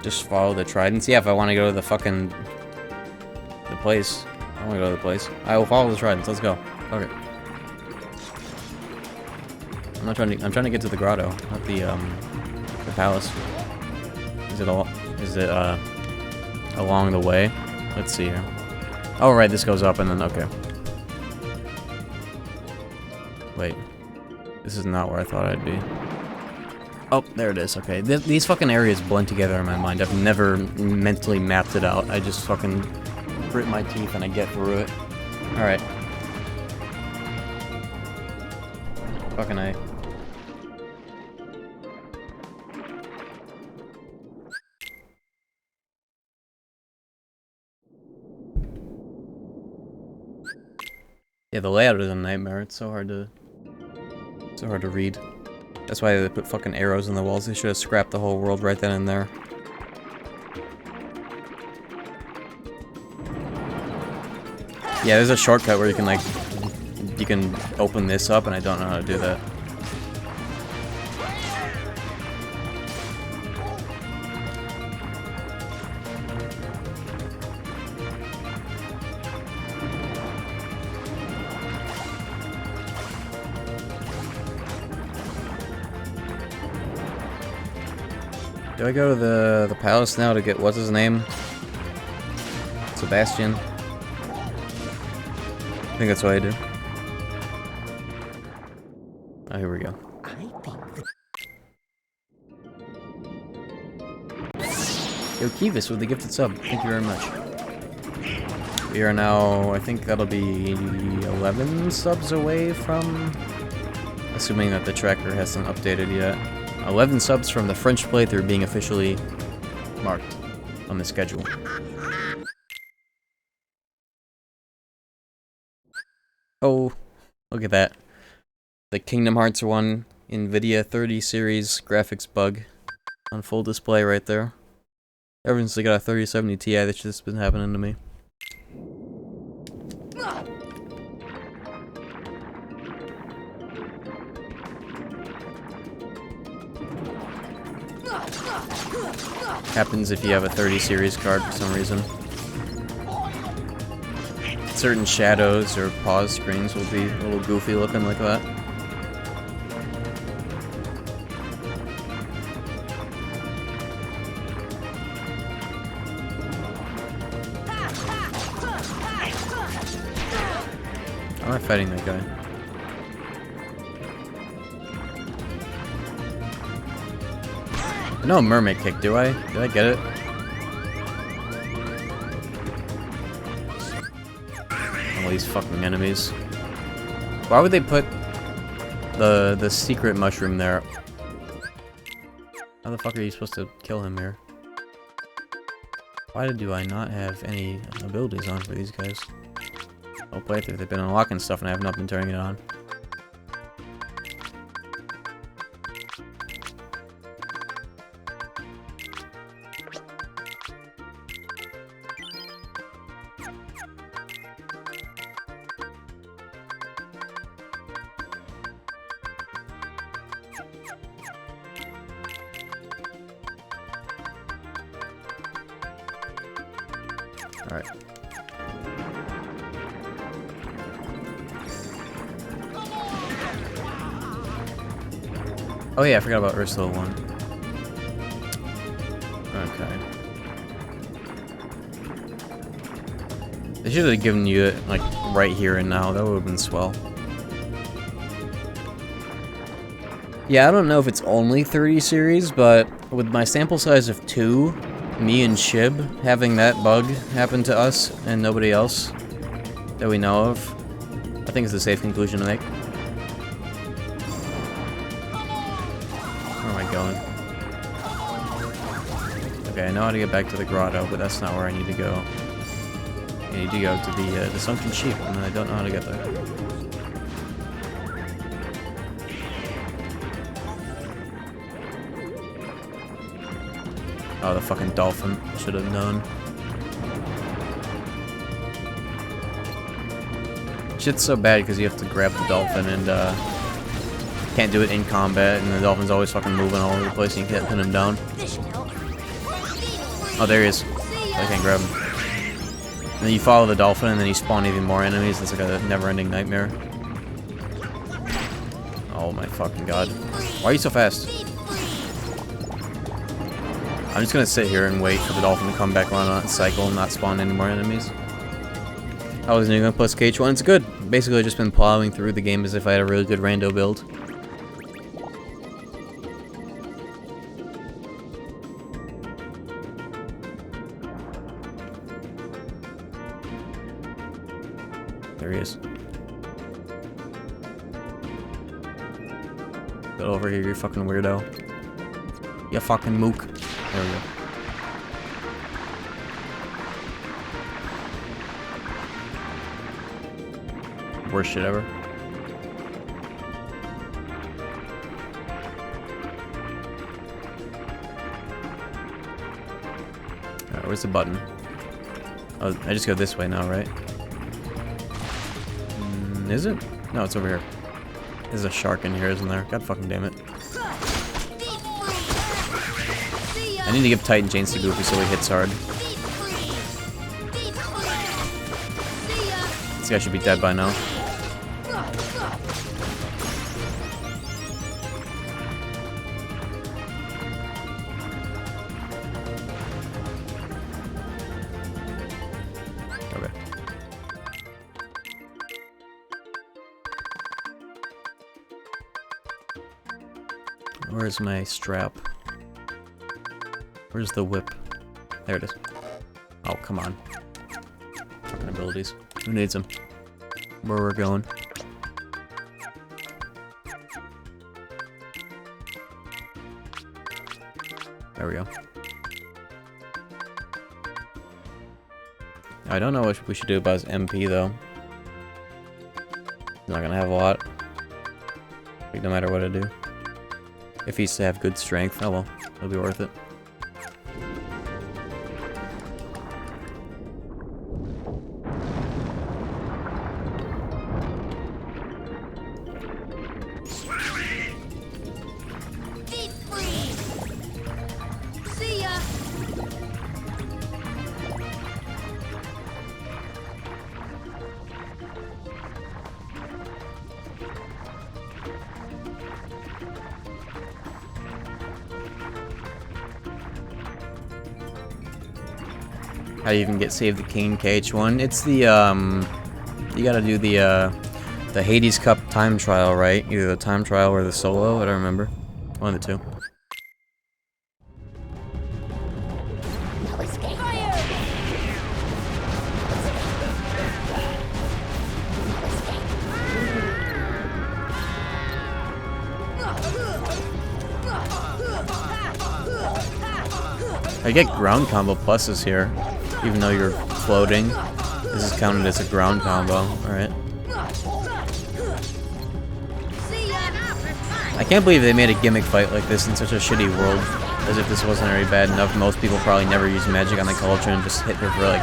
Just follow the tridents. Yeah, if I want to go to the fucking... the place. I want to go to the place. I will follow the tridents. Let's go. Okay. I'm trying to get to the grotto, not the palace. Is it along the way? Let's see here. Oh right, this goes up and then okay. Wait. This is not where I thought I'd be. Oh, there it is. Okay. These fucking areas blend together in my mind. I've never mentally mapped it out. I just fucking grit my teeth and I get through it. Alright. Fucking A. Yeah, the layout is a nightmare. It's so hard to read. That's why they put fucking arrows in the walls. They should have scrapped the whole world right then and there. Yeah, there's a shortcut where you can, like, you can open this up, and I don't know how to do that. Do I go to the palace now to get what's his name? Sebastian? I think that's what I do. Oh, here we go. Yo, Kivas with the gifted sub. Thank you very much. We are now, I think that'll be 11 subs away from... Assuming that the tracker hasn't updated yet. 11 subs from the French playthrough being officially marked on the schedule. Oh, look at that. The Kingdom Hearts 1 NVIDIA 30 series graphics bug on full display right there. Ever since I got a 3070 Ti, that's just been happening to me. Happens if you have a 30 series card for some reason. Certain shadows or pause screens will be a little goofy looking like that. How am I fighting that guy? No mermaid kick, do I? Did I get it? All these fucking enemies. Why would they put the secret mushroom there? How the fuck are you supposed to kill him here? Why do I not have any abilities on for these guys? I'll play through. They've been unlocking stuff and I have not been turning it on. Alright. Oh yeah, I forgot about Ursula 1. Okay. They should have given you it, like, right here and now. That would have been swell. Yeah, I don't know if it's only 30 series, but with my sample size of 2, me and Shib having that bug happen to us and nobody else that we know of, I think it's a safe conclusion to make. Where am I going? Okay, I know how to get back to the grotto, but that's not where I need to go. I need to go to the sunken sheep, and I don't know how to get there. Oh, the fucking dolphin. I should have known. Shit's so bad because you have to grab the dolphin and can't do it in combat, and the dolphin's always fucking moving all over the place and you can't pin him down. Oh, there he is. I can't grab him. And then you follow the dolphin and then you spawn even more enemies. It's like a never-ending nightmare. Oh my fucking god. Why are you so fast? I'm just gonna sit here and wait for the dolphin to come back around on its cycle and not spawn any more enemies. How was New England plus KH1? It's good. Basically, I've just been plowing through the game as if I had a really good rando build. There he is. Get over here, you fucking weirdo. You fucking mook. There we go. worst shit ever. Alright, where's the button? Oh, I just go this way now, right? Is it? No, it's over here. There's a shark in here, isn't there? God fucking damn it. I need to give Titan Chains to Goofy so he hits hard. This guy should be dead by now. Okay. Where's my strap? Where's the whip? There it is. Oh, come on. Fucking abilities. Who needs them? Where we're going. There we go. I don't know what we should do about his MP though. He's not gonna have a lot. Like, no matter what I do. If he's to have good strength, oh well, it'll be worth it. How do you even get Save the King KH1? It's the you gotta do the Hades Cup time trial, right? Either the time trial or the solo, I don't remember. One of the two. I get ground combo pluses here. Even though you're floating, this is counted as a ground combo. Alright. I can't believe they made a gimmick fight like this in such a shitty world. As if this wasn't already bad enough. Most people probably never use magic on the Cauldron and just hit her for like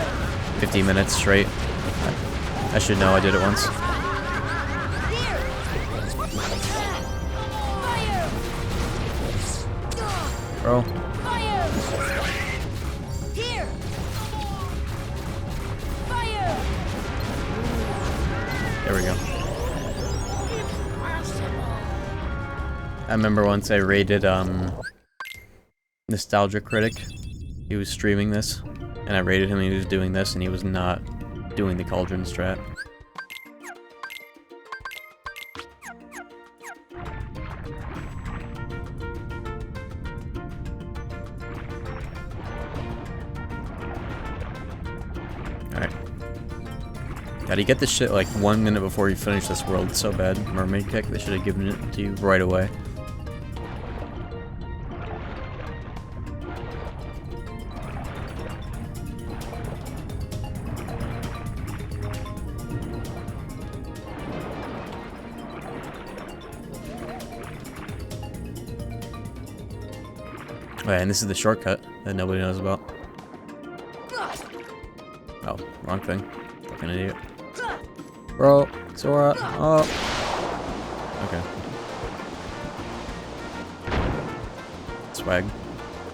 50 minutes straight. I should know, I did it once. Bro. There we go. I remember once I raided Nostalgia Critic. He was streaming this, and I raided him and he was doing this, and he was not doing the Cauldron strat. Alright. How do you get this shit like 1 minute before you finish this world? It's so bad. Mermaid Kick, they should have given it to you right away. Oh, yeah, and this is the shortcut that nobody knows about. Oh, wrong thing. Fucking idiot. Bro, Sora, oh. Okay. Swag.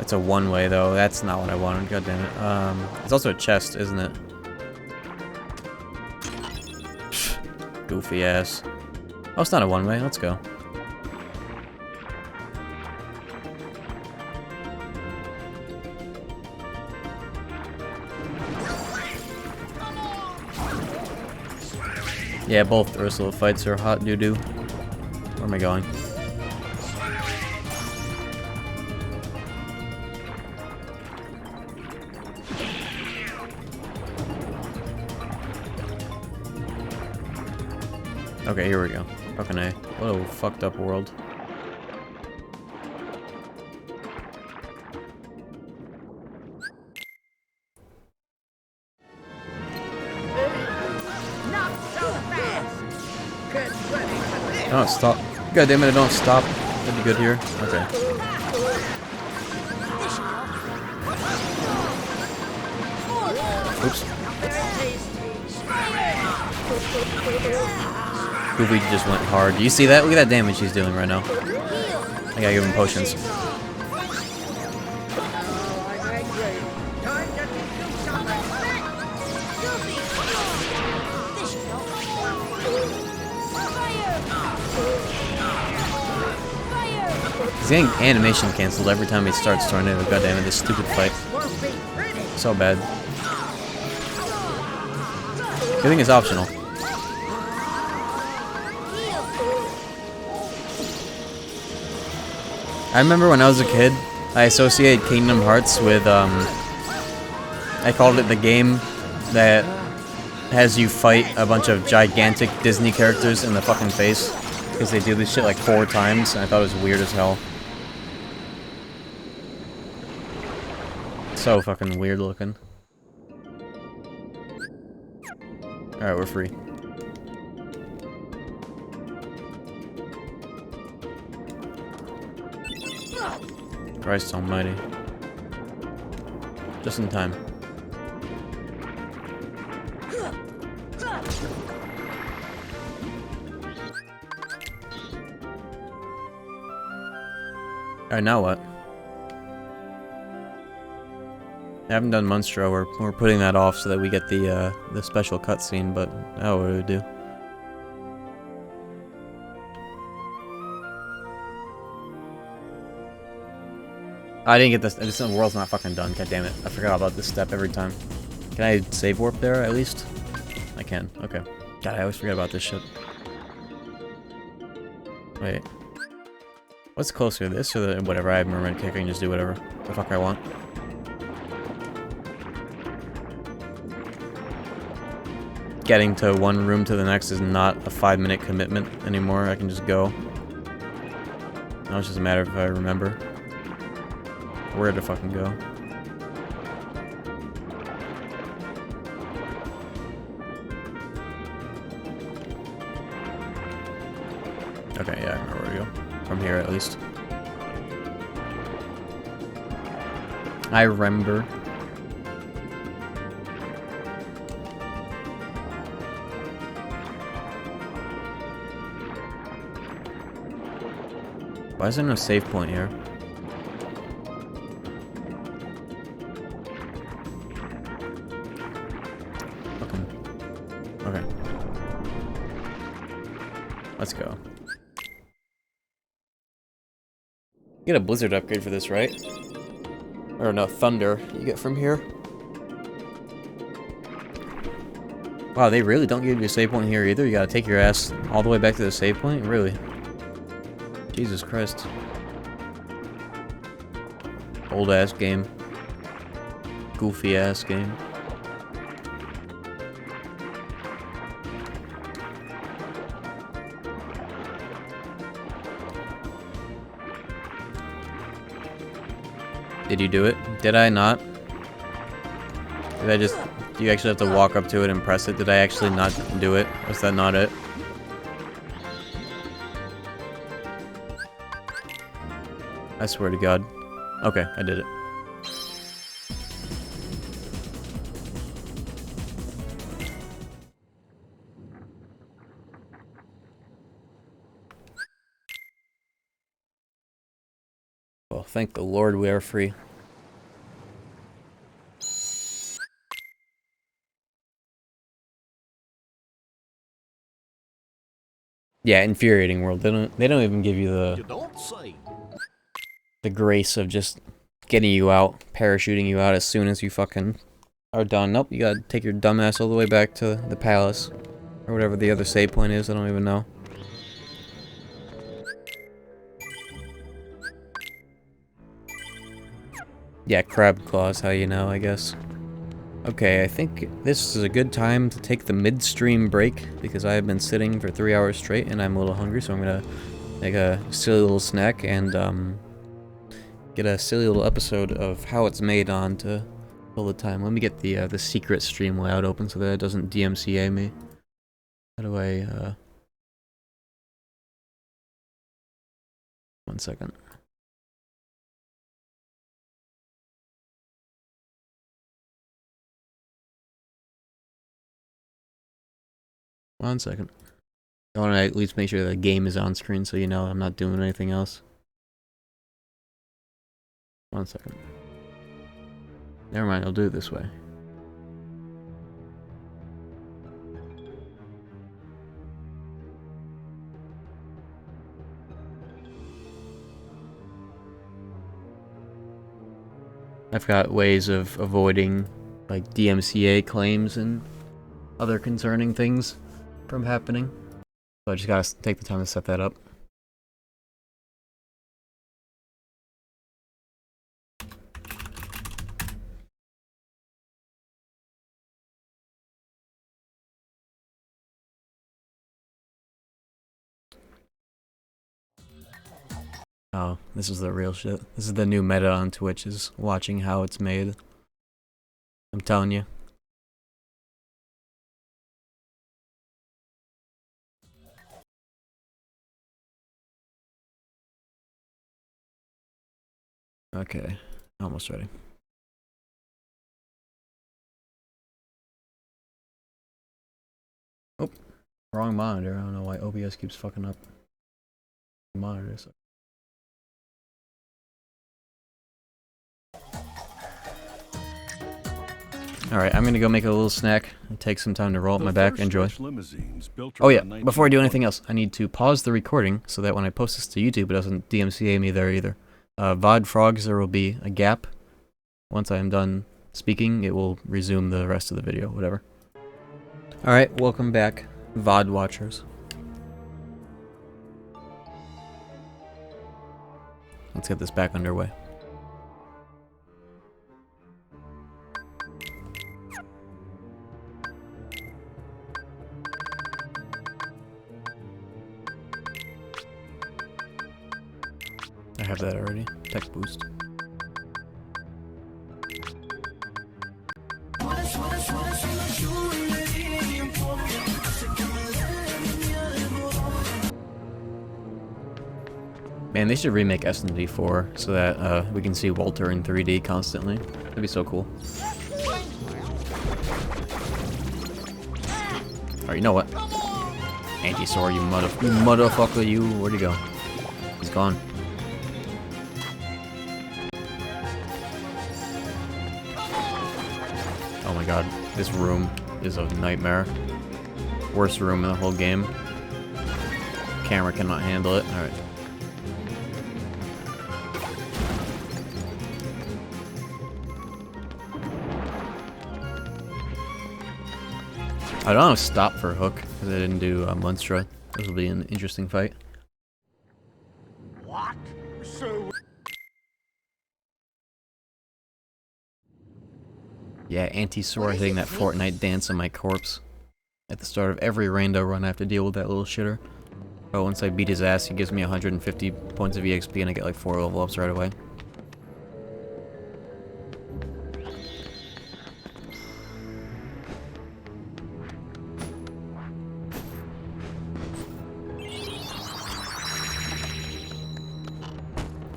It's a one-way though, that's not what I wanted, god damn it. It's also a chest, isn't it? Goofy ass. Oh, it's not a one-way, let's go. Yeah, both Ursula fights are hot doo-doo. Where am I going? Okay, here we go. Fucking A. What a fucked up world. Not so fast! not stop. God damn it, I don't stop. That'd be good here. Okay. Oops. Goofy just went hard. Do you see that? Look at that damage he's doing right now. I gotta give him potions. He's getting animation cancelled every time he starts Tornado. God damn it, this stupid fight. So bad. Good thing it's optional. I remember when I was a kid, I associated Kingdom Hearts with, I called it the game that has you fight a bunch of gigantic Disney characters in the fucking face. Because they do this shit like 4 times, and I thought it was weird as hell. So fucking weird looking. Alright, we're free. Christ almighty. Just in time. Alright, now what? I haven't done Monstro. We're putting that off so that we get the special cutscene, but now what do we do? I didn't get this. This world's not fucking done. God damn it! I forgot about this step every time. Can I save warp there at least? I can. Okay. God, I always forget about this shit. Wait. What's closer, this or the whatever? I have Mermaid Kick. I can just do whatever the fuck I want. Getting to one room to the next is not a 5-minute commitment anymore. I can just go. Now it's just a matter of if I remember where to fucking go. Okay, yeah, I remember where to go. From here, at least. I remember. Why is there no save point here? Okay. Let's go. You get a blizzard upgrade for this, right? Or no, thunder you get from here. Wow, they really don't give you a save point here either? You gotta take your ass all the way back to the save point? Really? Jesus Christ. Old ass game. Goofy ass game. Did you do it? Did I not? Did I just... Do you actually have to walk up to it and press it? Did I actually not do it? Was that not it? I swear to God. Okay, I did it. Well, thank the Lord we are free. Yeah, infuriating world. They don't even give you the grace of just getting you out, parachuting you out as soon as you fucking are done. Nope, you gotta take your dumb ass all the way back to the palace. Or whatever the other save point is, I don't even know. Yeah, crab claws, how you know, I guess. Okay, I think this is a good time to take the midstream break, because I have been sitting for 3 hours straight and I'm a little hungry, so I'm gonna make a silly little snack and get a silly little episode of how it's made on to fill the time. Let me get the secret stream layout open so that it doesn't DMCA me. How do I 1 second. One second. I want to at least make sure the game is on screen so you know I'm not doing anything else. 1 second. Never mind, I'll do it this way. I've got ways of avoiding like DMCA claims and other concerning things from happening. So I just gotta take the time to set that up. Oh, this is the real shit. This is the new meta on Twitch, is watching how it's made. I'm telling you. Okay, almost ready. Oh, wrong monitor. I don't know why OBS keeps fucking up monitors. Alright, I'm gonna go make a little snack and take some time to roll up my back. Enjoy. Oh yeah, before I do anything else, I need to pause the recording so that when I post this to YouTube, it doesn't DMCA me there either. VOD frogs, there will be a gap. Once I am done speaking, it will resume the rest of the video, whatever. Alright, welcome back, VOD watchers. Let's get this back underway. I have that already. Text boost. Man, they should remake SD4 so that we can see Walter in 3D constantly. That'd be so cool. Alright, you know what? Anti-Sora, you motherfucker, you. Where'd he go? He's gone. Oh my god, this room is a nightmare. Worst room in the whole game. Camera cannot handle it. Alright. I don't have to stop for Hook because I didn't do Monstro. This will be an interesting fight. What? So... Yeah, Anti-Sora hitting that Fortnite dance on my corpse. At the start of every rando run, I have to deal with that little shitter. Oh, once I beat his ass, he gives me 150 points of EXP and I get like 4 level ups right away.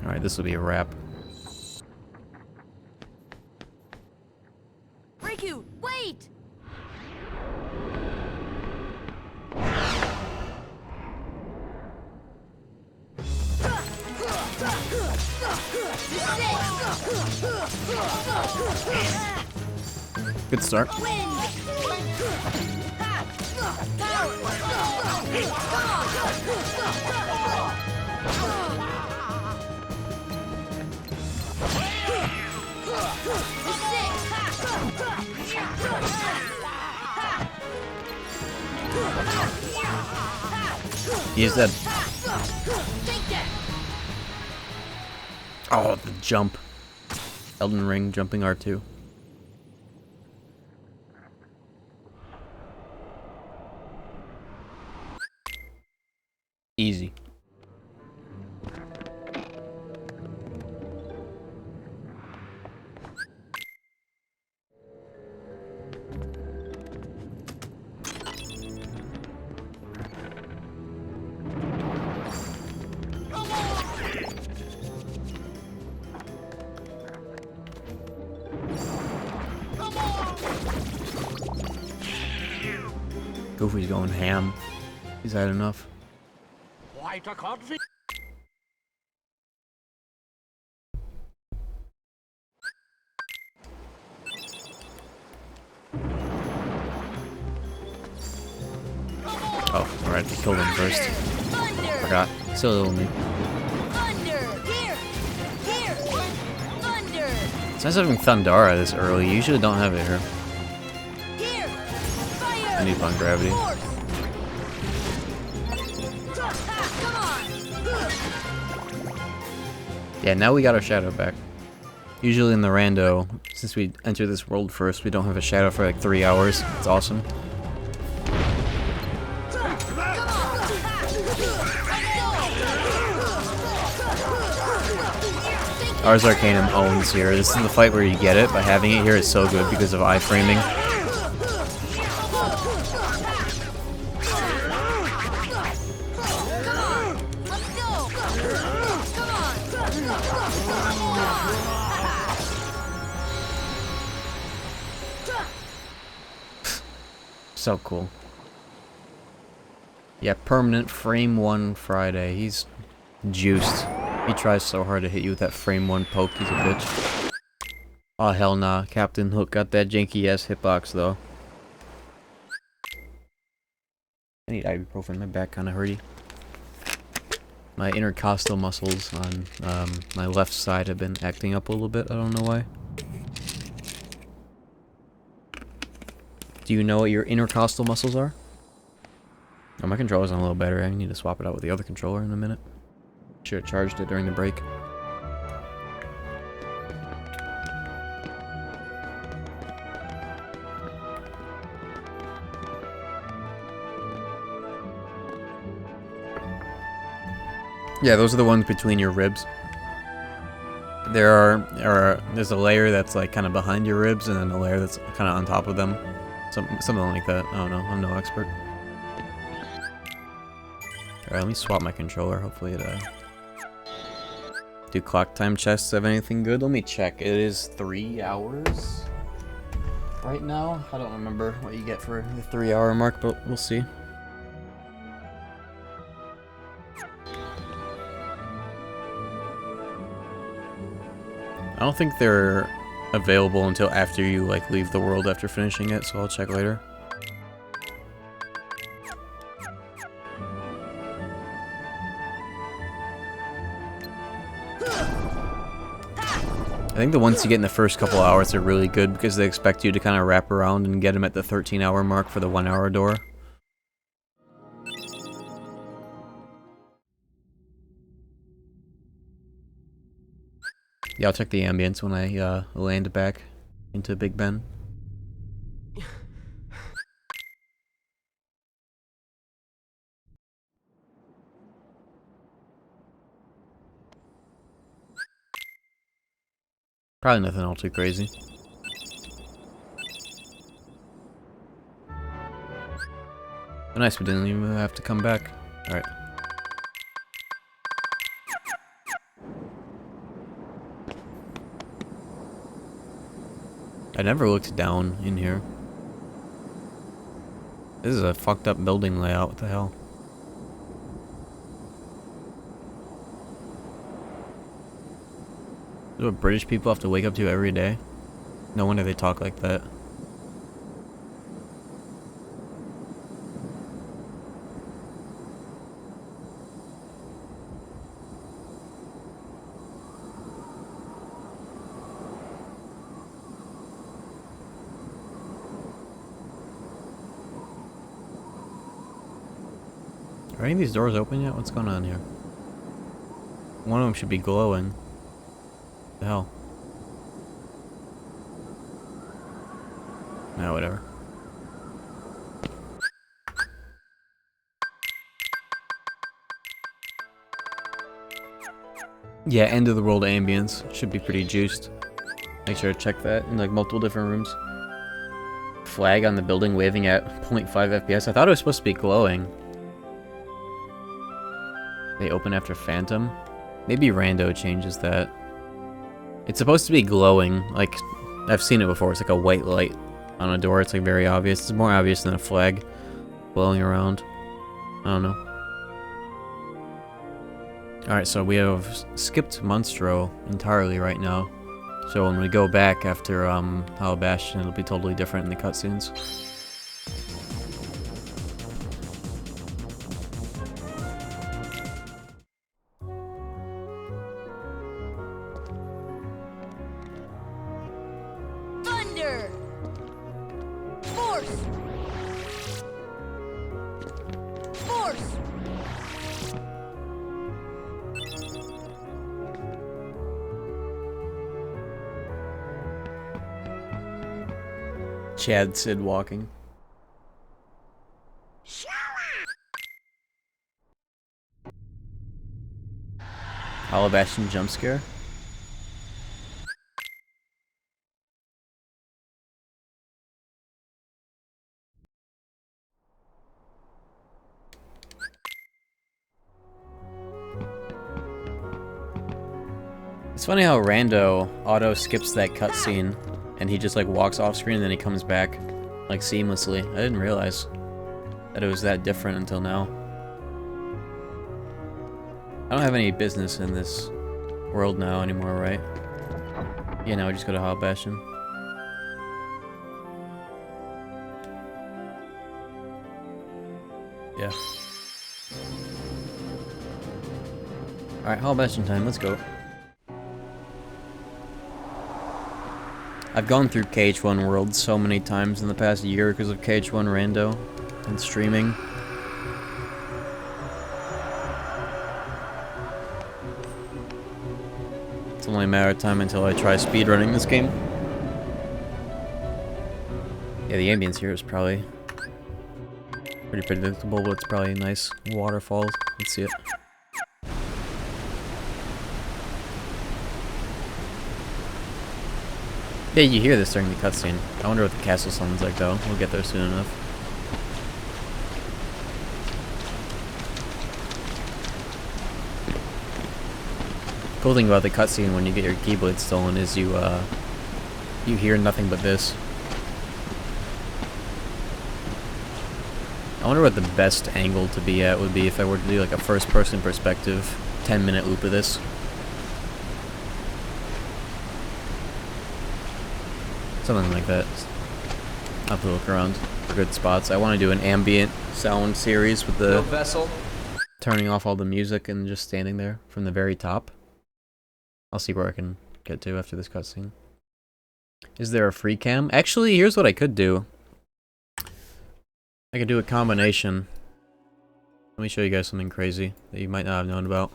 Alright, this will be a wrap. Riku, wait! Good start. He is dead. Oh, the jump. Elden Ring jumping R2. Easy. Goofy's going ham. He's had enough. Quite a conflict. Oh, alright, they killed him first. Forgot. Silly little me. It's nice having Thundara this early. You usually don't have it here. I need fun gravity. Yeah, now we got our shadow back. Usually in the rando, since we enter this world first, we don't have a shadow for like 3 hours. It's awesome. Ars Arcanum owns here. This is the fight where you get it, but having it here is so good because of iframing. So cool. Yeah, permanent frame 1 Friday. He's juiced. He tries so hard to hit you with that frame 1 poke, he's a bitch. Oh hell nah, Captain Hook got that janky ass hitbox though. I need ibuprofen, my back kinda hurty. My intercostal muscles on my left side have been acting up a little bit, I don't know why. Do you know what your intercostal muscles are? Oh, my controller's on a little better, I need to swap it out with the other controller in a minute. Should have charged it during the break. Yeah, those are the ones between your ribs. There's a layer that's like kind of behind your ribs, and then a layer that's kind of on top of them. Something like that. I don't know. I'm no expert. Alright, let me swap my controller. Hopefully it do clock time chests have anything good? Let me check. It is 3 hours right now. I don't remember what you get for the 3 hour mark, but we'll see. I don't think they're available until after you like leave the world after finishing it, so I'll check later. I think the ones you get in the first couple hours are really good because they expect you to kind of wrap around and get them at the 13-hour mark for the 1 hour door. Yeah, I'll check the ambience when I land back into Big Ben. Probably nothing all too crazy. Oh, nice, we didn't even have to come back. Alright. I never looked down in here. This is a fucked up building layout, what the hell? Is that what British people have to wake up to every day? No wonder they talk like that. Are any of these doors open yet? What's going on here? One of them should be glowing. What the hell? Nah, whatever. Yeah, end of the world ambience. Should be pretty juiced. Make sure to check that in like multiple different rooms. Flag on the building waving at 0.5 FPS. I thought it was supposed to be glowing. They open after Phantom? Maybe Rando changes that. It's supposed to be glowing. Like, I've seen it before. It's like a white light on a door. It's like very obvious. It's more obvious than a flag. blowing around. I don't know. Alright, so we have skipped Monstro entirely right now. So when we go back after Hollow Bastion, it'll be totally different in the cutscenes. Thunder! Force! Force! Chad Sid walking. Hollow Bastion jump scare. It's funny how Rando auto skips that cutscene and he just like walks off screen and then he comes back like seamlessly. I didn't realize that it was that different until now. I don't have any business in this world now anymore, right? Yeah, now we just go to Hollow Bastion. Yeah. Alright, Hollow Bastion time, let's go. I've gone through KH1 World so many times in the past year because of KH1 Rando and streaming. It's only a matter of time until I try speedrunning this game. Yeah, the ambience here is probably pretty predictable, but it's probably a nice waterfall. Let's see it. Yeah, you hear this during the cutscene. I wonder what the castle sounds like, though. We'll get there soon enough. Cool thing about the cutscene when you get your keyblade stolen is you hear nothing but this. I wonder what the best angle to be at would be if I were to do like a first-person perspective 10-minute loop of this. Something like that. I'll have to look around for good spots. I want to do an ambient sound series with the vessel. Turning off all the music and just standing there from the very top. I'll see where I can get to after this cutscene. Is there a free cam? Actually, here's what I could do. I could do a combination. Let me show you guys something crazy that you might not have known about.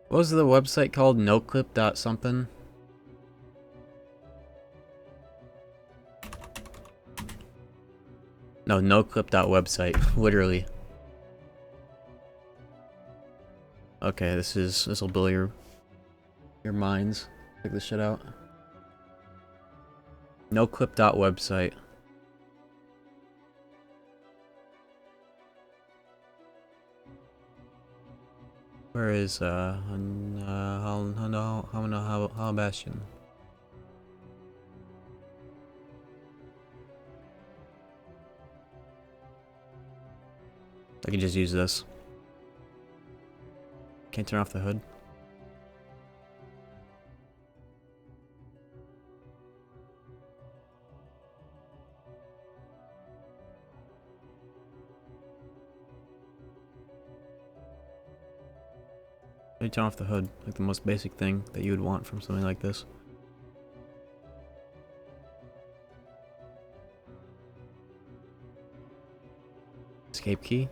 What was the website called? Noclip something? No, noclip.website. Literally. Okay, this will blow your minds. Check this shit out. Noclip.website. Where is Hollow Bastion? I can just use this. Can't turn off the hood. You turn off the hood, like the most basic thing that you would want from something like this. Escape key?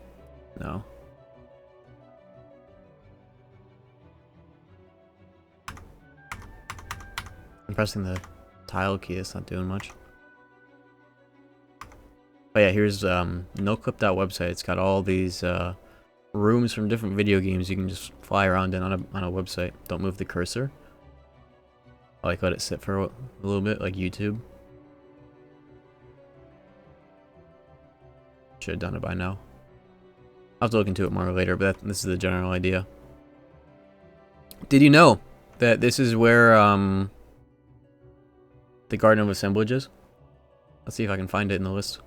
No. I'm pressing the tile key, it's not doing much. Oh yeah, here's noclip.website. It's got all these rooms from different video games you can just fly around in on a website. Don't move the cursor. I like let it sit for a little bit, like YouTube. Should have done it by now. I'll have to look into it more later, but this is the general idea. Did you know that this is where the Garden of Assemblage is. Let's see if I can find it in the list.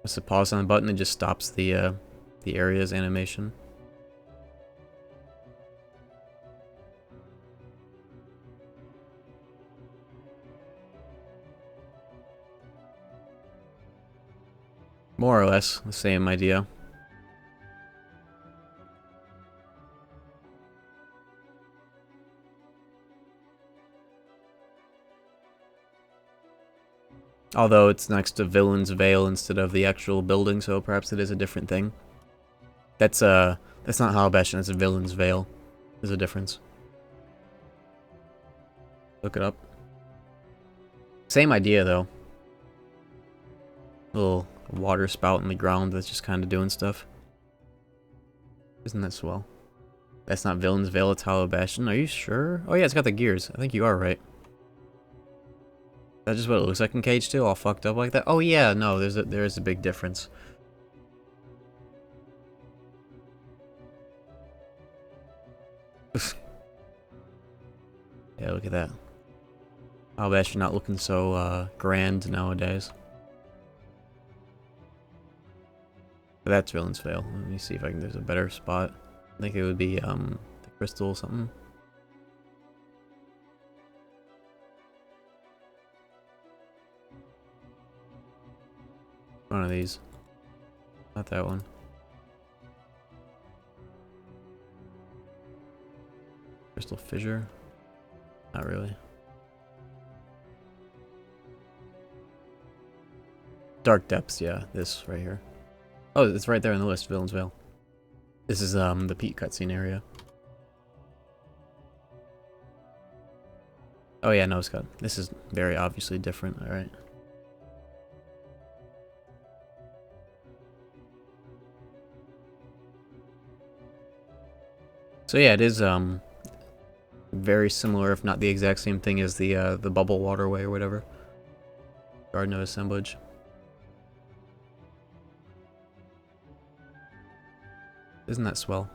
Press the pause on the button, it just stops the area's animation. More or less the same idea. Although it's next to Villain's Vale instead of the actual building, so perhaps it is a different thing. That's not Hollow Bastion, that's a Villain's Vale. There's a difference. Look it up. Same idea though. Little water spout in the ground that's just kind of doing stuff. Isn't that swell? That's not Villain's Vale, it's Hollow Bastion. Are you sure? Oh yeah, it's got the gears. I think you are right. That's just what it looks like in KH2, all fucked up like that. Oh yeah, no, there is a big difference. Yeah, look at that. Hollow Bastion not looking so grand nowadays. But that's Villain's Vale. Let me see if there's a better spot. I think it would be the crystal or something. One of these. Not that one. Crystal Fissure? Not really. Dark Depths, yeah, this right here. Oh, it's right there in the list, Villain's Vale. This is the Pete cutscene area. Oh yeah, no, Scott. This is very obviously different, alright. So yeah, it is very similar, if not the exact same thing as the bubble waterway or whatever. Garden of Assemblage. Isn't that swell?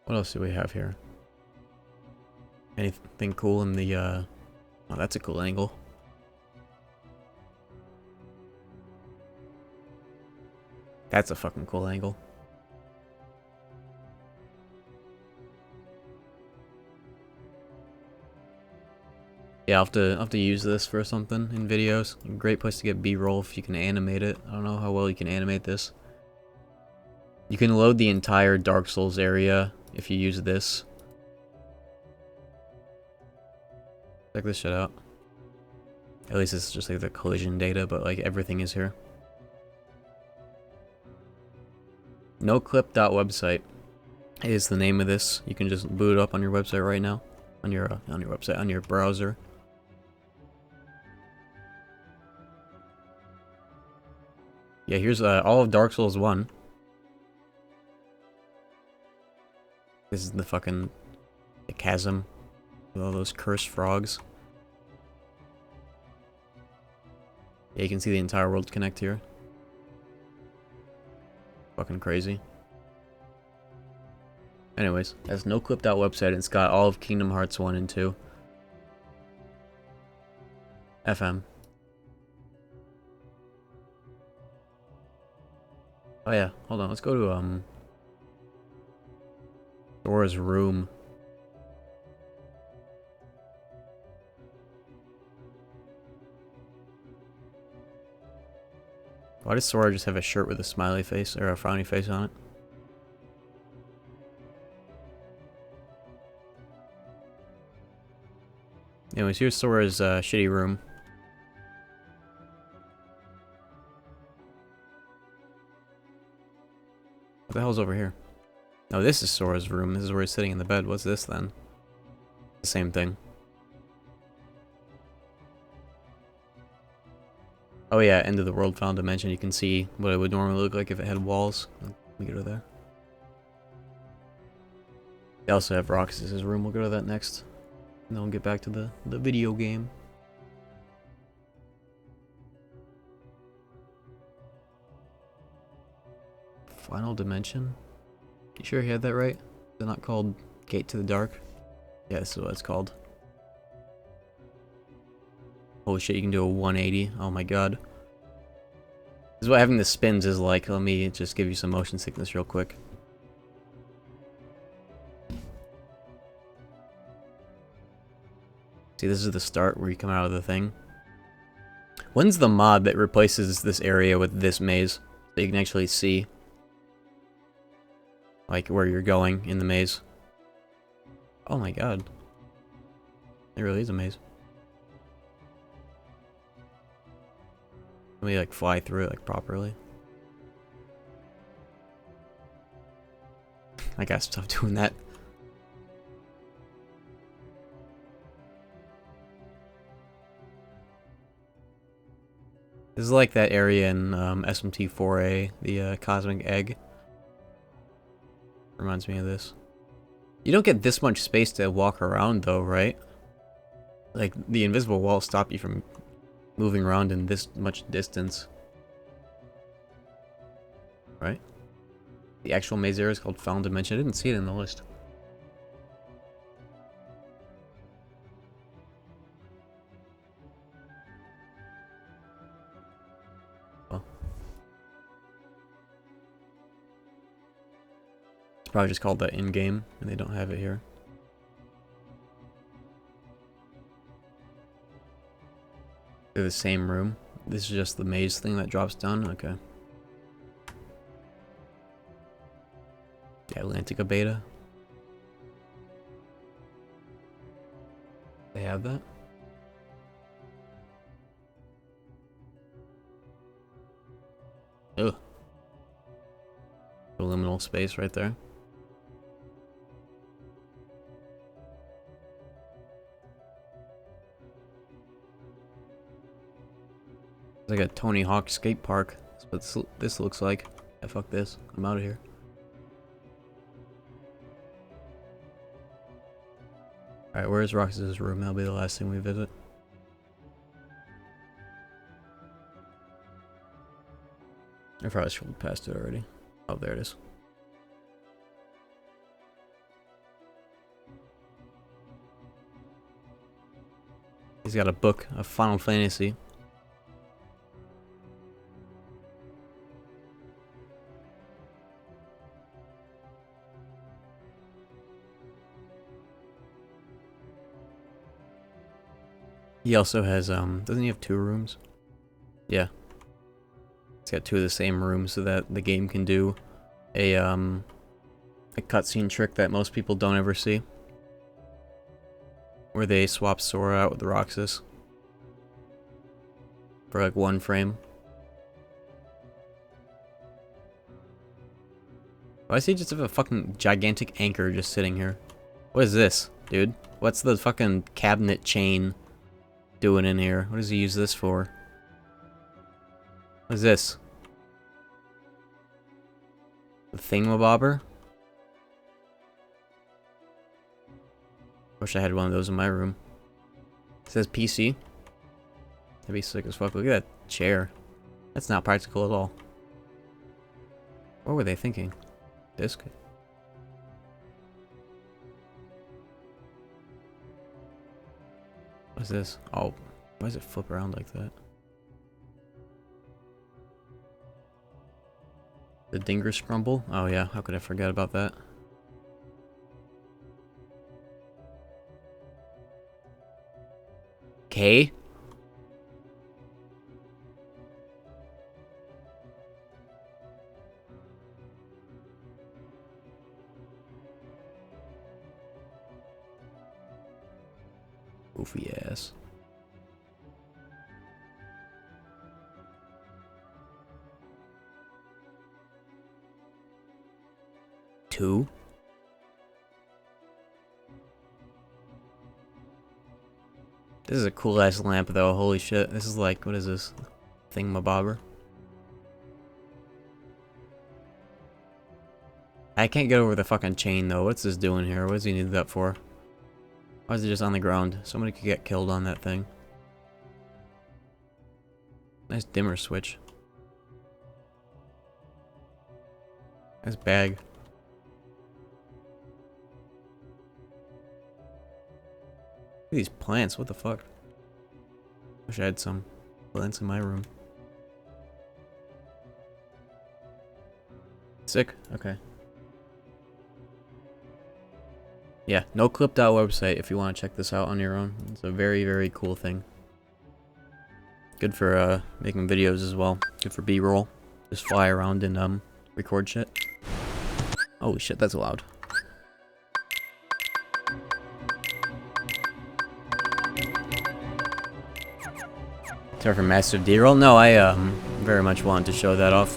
What else do we have here? Anything cool in the oh, that's a cool angle. That's a fucking cool angle. Yeah, I'll have to use this for something in videos. A great place to get B-roll if you can animate it. I don't know how well you can animate this. You can load the entire Dark Souls area if you use this. Check this shit out. At least it's just like the collision data, but like everything is here. NoClip.website is the name of this. You can just boot it up on your website right now. On your website, on your browser. Yeah, here's all of Dark Souls 1. This is the fucking chasm with all those cursed frogs. Yeah, you can see the entire world connect here. Fucking crazy. Anyways, that's NoClip.website, and it's got all of Kingdom Hearts 1 and 2. FM. Oh yeah, hold on, let's go to Sora's room. Why does Sora just have a shirt with a smiley face or a frowny face on it? Anyways, here's Sora's shitty room. What the hell's over here? No, this is Sora's room. This is where he's sitting in the bed. What's this then? The same thing. Oh yeah, end of the world found dimension. You can see what it would normally look like if it had walls. Let me go to there. They also have Roxas's room. We'll go to that next. And then we'll get back to the video game. Final Dimension? You sure he had that right? Is it not called Gate to the Dark? Yeah, this is what it's called. Holy shit, you can do a 180. Oh my god. This is what having the spins is like. Let me just give you some motion sickness real quick. See, this is the start where you come out of the thing. When's the mod that replaces this area with this maze? So you can actually see like where you're going in the maze. Oh my god. It really is a maze. Let me like fly through it like properly. I gotta stop doing that. This is like that area in SMT4A, the Cosmic Egg. Reminds me of this. You don't get this much space to walk around though, right? Like, the invisible walls stop you from moving around in this much distance. Right? The actual maze area is called Final Dimension. I didn't see it in the list. Well. It's probably just called the in-game, and they don't have it here. They're the same room. This is just the maze thing that drops down? Okay. The Atlantica beta. They have that? Ugh. The liminal space right there. It's like a Tony Hawk skate park. That's what this looks like. Yeah, fuck this. I'm out of here. Alright, where's Roxas' room? That'll be the last thing we visit. I probably scrolled past it already. Oh, there it is. He's got a book of Final Fantasy. He also has, doesn't he have 2 rooms? Yeah. He's got 2 of the same rooms so that the game can do a cutscene trick that most people don't ever see. Where they swap Sora out with Roxas. For like 1 frame. Why does he just have a fucking gigantic anchor just sitting here? What is this, dude? What's the fucking cabinet chain doing in here? What does he use this for? What is this? The thingamabobber? Wish I had one of those in my room. It says PC. That'd be sick as fuck. Look at that chair. That's not practical at all. What were they thinking? Disc? What's this? Oh, why does it flip around like that? The Dinger Scrumble? Oh yeah, how could I forget about that? Okay. Goofy ass. Two? This is a cool ass lamp though, holy shit. This is like, what is this? Thingamabobber? I can't get over the fucking chain though. What's this doing here? What does he need that for? Why is it just on the ground? Somebody could get killed on that thing. Nice dimmer switch. Nice bag. Look at these plants, what the fuck? Wish I had some plants in my room. Sick, okay. Yeah, noclip.website website if you want to check this out on your own. It's a very, very cool thing. Good for making videos as well. Good for B-roll. Just fly around and record shit. Holy shit, that's loud. Sorry for massive D-roll. No, I very much wanted to show that off.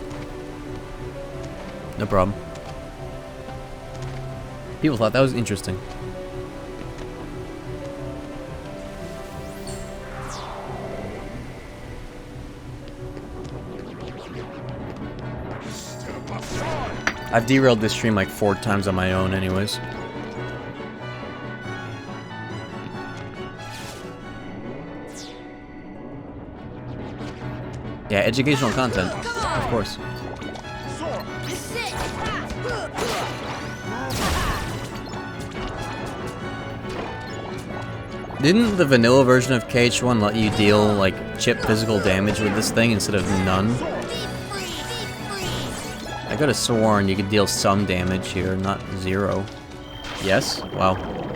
No problem. People thought that was interesting. I've derailed this stream like 4 times on my own anyways. Yeah, educational content, of course. Didn't the vanilla version of KH1 let you deal like chip physical damage with this thing instead of none? I could have sworn you could deal some damage here, not 0. Yes? Wow.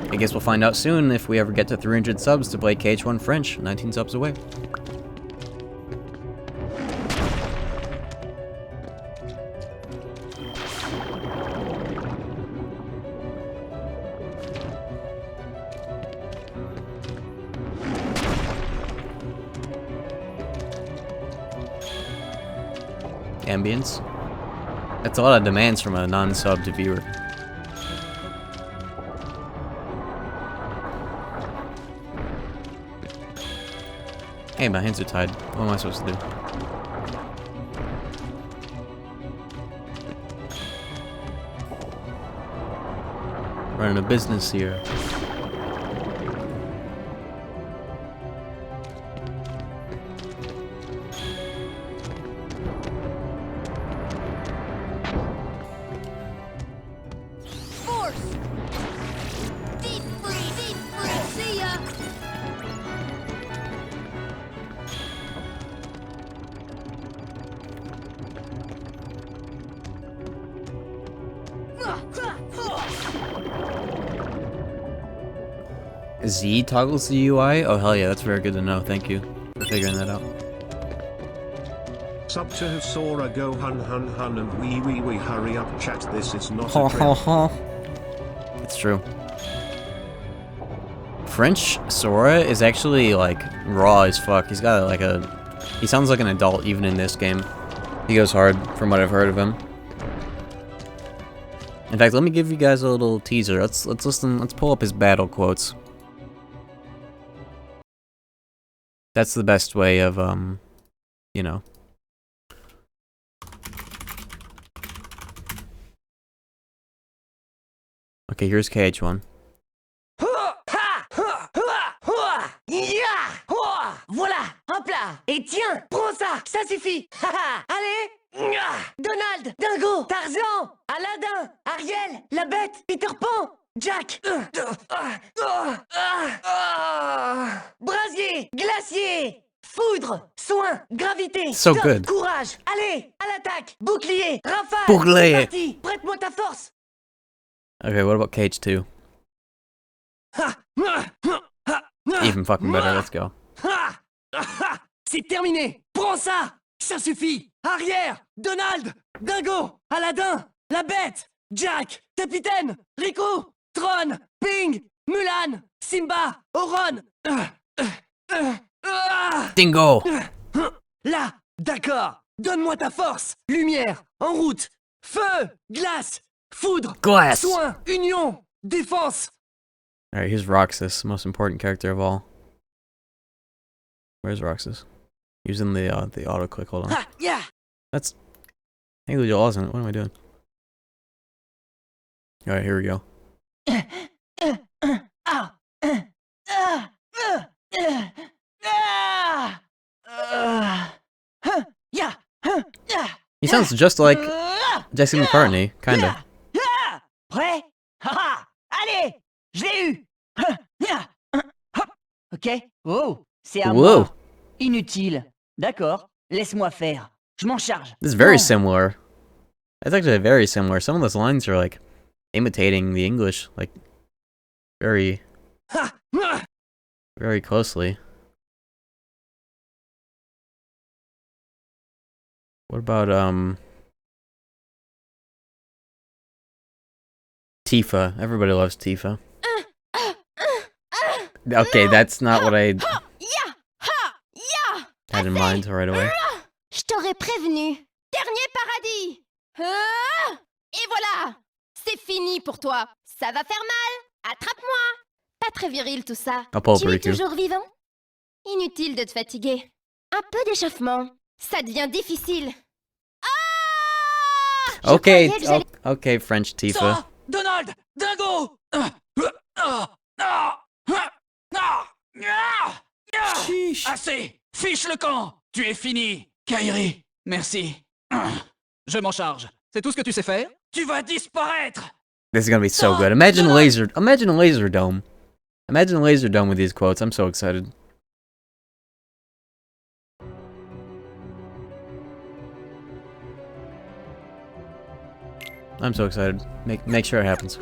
I guess we'll find out soon if we ever get to 300 subs to play KH1 French, 19 subs away. Ambience. That's a lot of demands from a non-subbed viewer. Hey, my hands are tied. What am I supposed to do? Running a business here. Z toggles the UI? Oh hell yeah, that's very good to know. Thank you for figuring that out. Sub to Sora go hun hun hun and wee hurry up chat, this is not a drill. It's true. French Sora is actually like raw as fuck. He's got like he sounds like an adult even in this game. He goes hard from what I've heard of him. In fact, let me give you guys a little teaser. Let's listen, let's pull up his battle quotes. That's the best way of, you know. Okay, here's KH1. Voilà, hop là, et tiens, prends ça, ça suffit. Allez, Donald, Dingo, Tarzan, Aladdin, Ariel, la bête, Peter Pan, Jack, brasier, glacier, foudre, soin, gravité, So stop, good. courage, allez, à l'attaque, bouclier, rafale, Bouclier. c'est parti, prête-moi ta force. Okay, what about KH2? Even fucking better, let's go. C'est terminé, prends ça, ça suffit. Arrière, Donald, Dingo, Aladdin, la bête, Jack, Capitaine, Riku, Tron, Ping, Mulan, Simba, Oron. Dingo. Là, d'accord, donne-moi ta force, lumière, en route, feu, glace, foudre, Glass. soin, union, défense. Alright, here's Roxas, most important character of all. Where's Roxas? Using the auto click, hold on. Ha, yeah. That's Haley Joel Osment, what am I doing? Alright, here we go. He sounds just like Jesse McCartney, kinda. Prêt? Haha! Allez! Je l'ai eu! Ok? Oh, c'est à Whoa. moi. Inutile. D'accord, laisse-moi faire. Je m'en charge. This is very Non. similar. It's actually very similar. Some of those lines are like imitating the English, like very, very closely. What about Tifa? Everybody loves Tifa. Okay, that's not what I had in mind right away. Je t'aurais prévenu. Dernier paradis. Et voilà. C'est fini pour toi. Ça va faire mal. Attrape-moi. Pas très viril tout ça. I'll pull up Tu es Riku. toujours vivant? Inutile de te fatiguer. Un peu d'échauffement. Ça devient difficile. Okay, okay, French Tifa. Ça, Donald, dingo. Chiche. Assez. Fiche le camp. Tu es fini, Kairi. Merci. Je m'en charge. C'est tout ce que tu sais faire? Tu vas disparaître. This is gonna be so good. Imagine a laser dome. Imagine a laser dome with these quotes. I'm so excited. I'm so excited. Make sure it happens.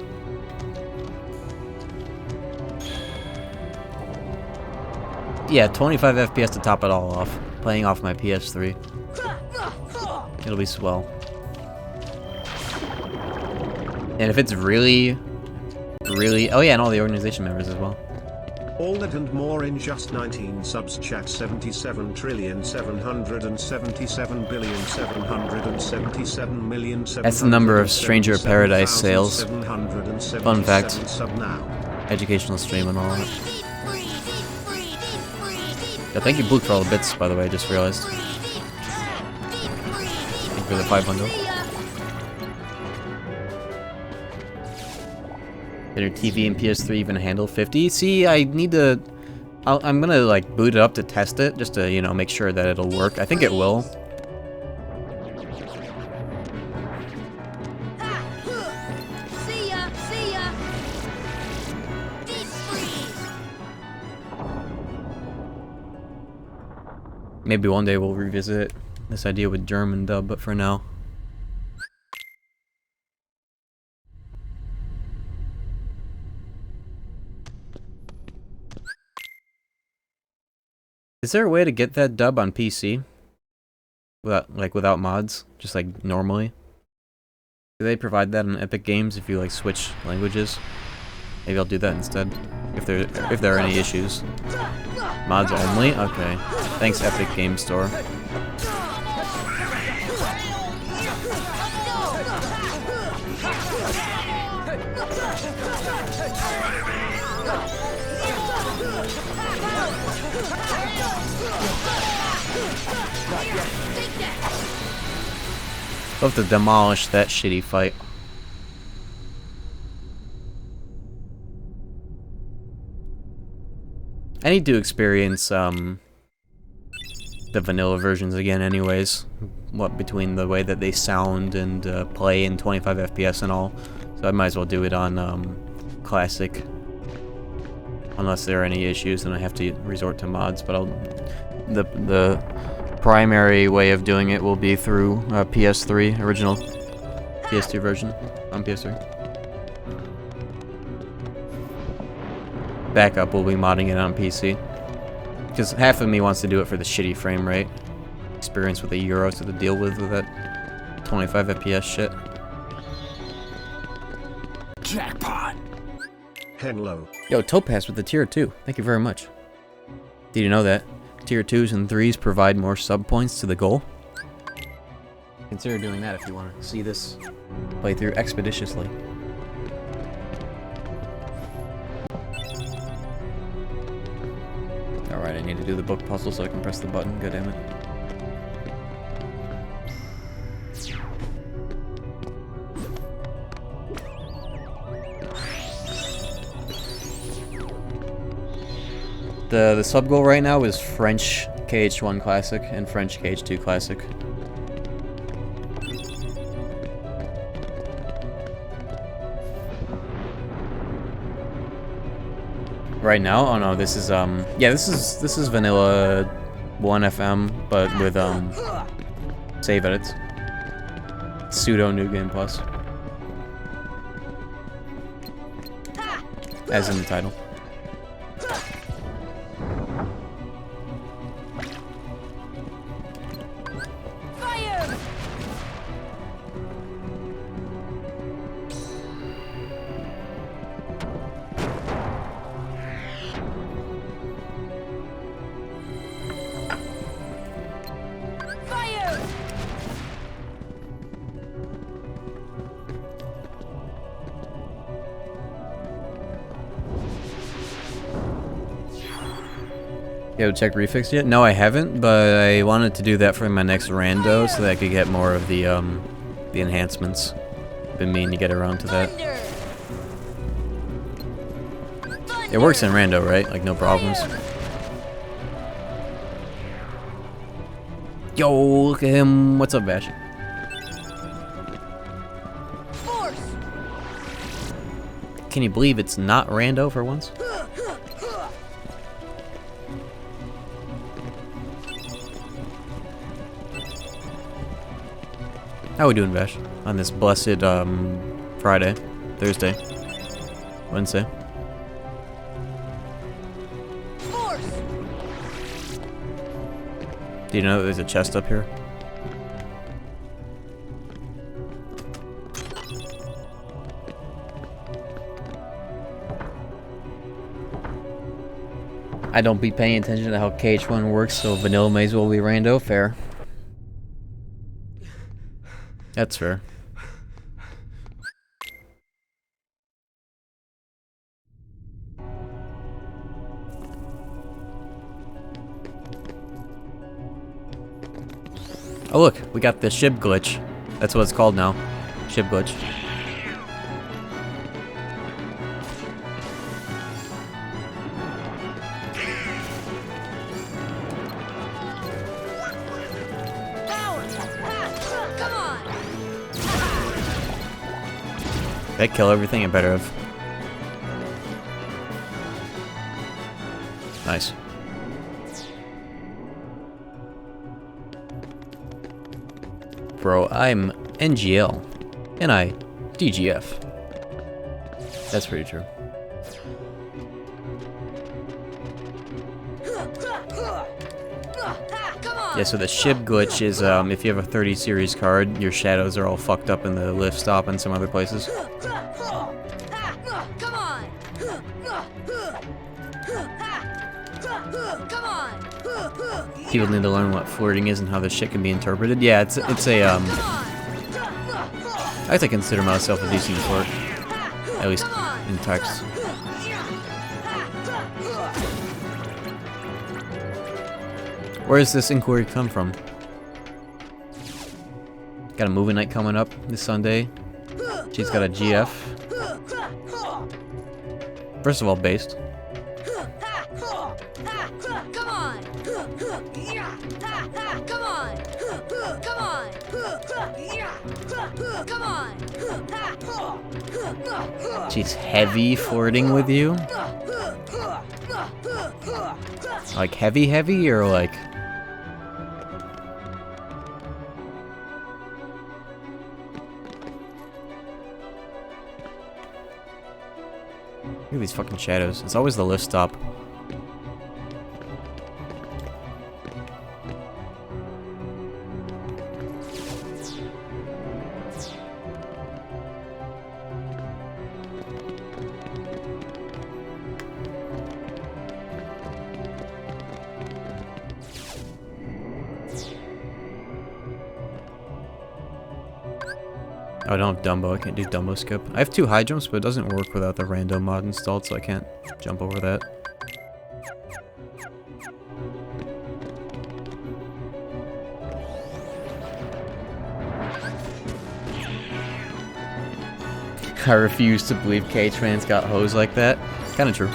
Yeah, 25 FPS to top it all off. Playing off my PS3. It'll be swell. And if it's really... Oh yeah, and all the organization members as well. All that and more in just 19 subs. Chat 77,777,777,000,000. That's the number of Stranger of Paradise sales. Fun fact. Educational stream and all that. Yeah, thank you, Blue, for all the bits, by the way, I just realized. Thank you for the 500. Can your TV and PS3 even handle 50? See, I need to... I'm gonna, like, boot it up to test it, just to, you know, make sure that it'll work. I think it will. See ya. Maybe one day we'll revisit this idea with German dub, but for now. Is there a way to get that dub on PC? Without mods? Just like normally? Do they provide that in Epic Games if you like switch languages? Maybe I'll do that instead. If there are any issues. Mods only? Okay. Thanks, Epic Game Store. I'll have to demolish that shitty fight. I need to experience the vanilla versions again anyways. What between the way that they sound and play in 25 FPS and all. So I might as well do it on classic. Unless there are any issues, then I have to resort to mods, but the primary way of doing it will be through PS3, original PS2 version on PS3. Backup will be modding it on PC. Because half of me wants to do it for the shitty frame rate. Experience with the Euros to deal with that 25 FPS shit. Jackpot! Hello. Yo, Topaz with the tier 2. Thank you very much. Did you know that? Tier 2s and 3s provide more sub points to the goal. Consider doing that if you want to see this playthrough expeditiously. Alright, I need to do the book puzzle so I can press the button. God damn it. The sub goal right now is French KH1 Classic and French KH2 Classic. Right now? Oh no, this is yeah, this is vanilla 1FM, but with save edits. Pseudo New Game Plus. As in the title. Fire! Fire! Yo, check refix yet? No, I haven't, but I wanted to do that for my next rando so that I could get more of the enhancements. Been meaning to get around to that. It works in rando, right? Like no problems. Yo, look at him. What's up, Bash? Can you believe it's not rando for once? How we doing, Bash? On this blessed Friday, Thursday, Wednesday. Do you know that there's a chest up here? I don't be paying attention to how KH1 works, so vanilla may as well be rando. Fair. That's fair. Oh look, we got the ship glitch. That's what it's called now. Ship glitch. Did I kill everything? I better have. Nice. Bro, I'm NGL. And I DGF. That's pretty true. Yeah, so the ship glitch is if you have a 30 series card, your shadows are all fucked up in the lift stop and some other places. People need to learn what flirting is and how this shit can be interpreted. Yeah, it's a I like to consider myself a decent flirt, at least in text. Where does this inquiry come from? Got a movie night coming up this Sunday. She's got a GF. First of all, based. She's heavy flirting with you? Like heavy or like... Look at these fucking shadows. It's always the lift stop. Oh, I don't have Dumbo. I can't do Dumbo skip. I have 2 high jumps, but it doesn't work without the rando mod installed, so I can't jump over that. I refuse to believe KH fans got hoes like that. Kinda true.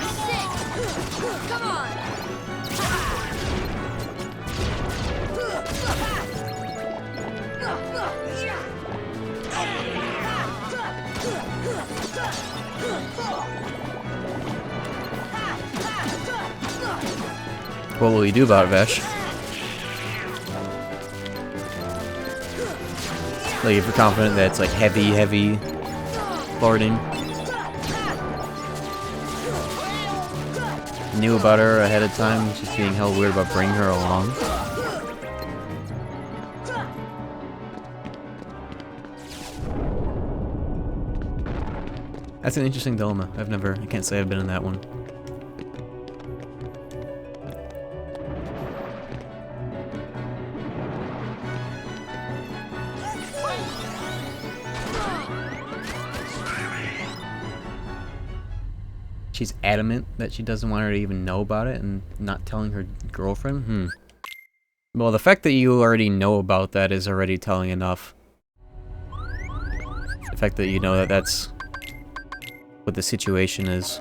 What will you do about it, Vesh? Like, if you're confident that it's like heavy lording. Knew about her ahead of time, just being hell weird about bringing her along. That's an interesting dilemma. I can't say I've been in that one. She's adamant that she doesn't want her to even know about it and not telling her girlfriend? Well, the fact that you already know about that is already telling enough. The fact that you know that that's what the situation is.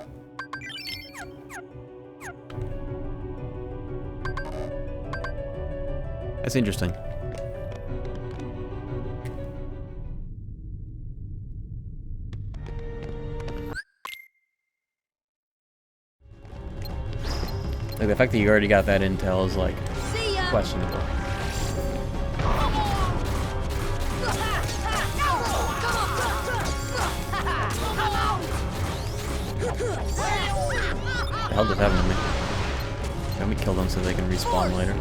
That's interesting. Like, the fact that you already got that intel is, like, questionable. What the hell just happened to me? Let me kill them so they can respawn later.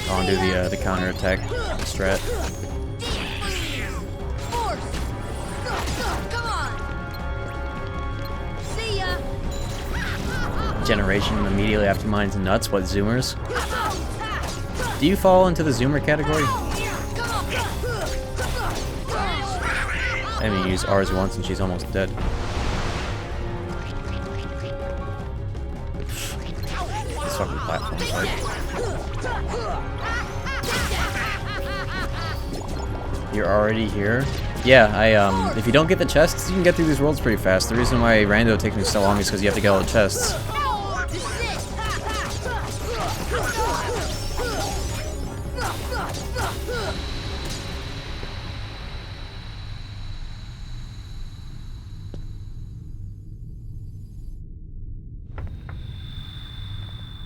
I want to do the counter attack strat. Generation immediately after mine's nuts. What, Zoomers? Do you fall into the Zoomer category? I haven't used ours once and she's almost dead. This fucking platform fight. You're already here? Yeah, if you don't get the chests, you can get through these worlds pretty fast. The reason why Rando takes me so long is because you have to get all the chests.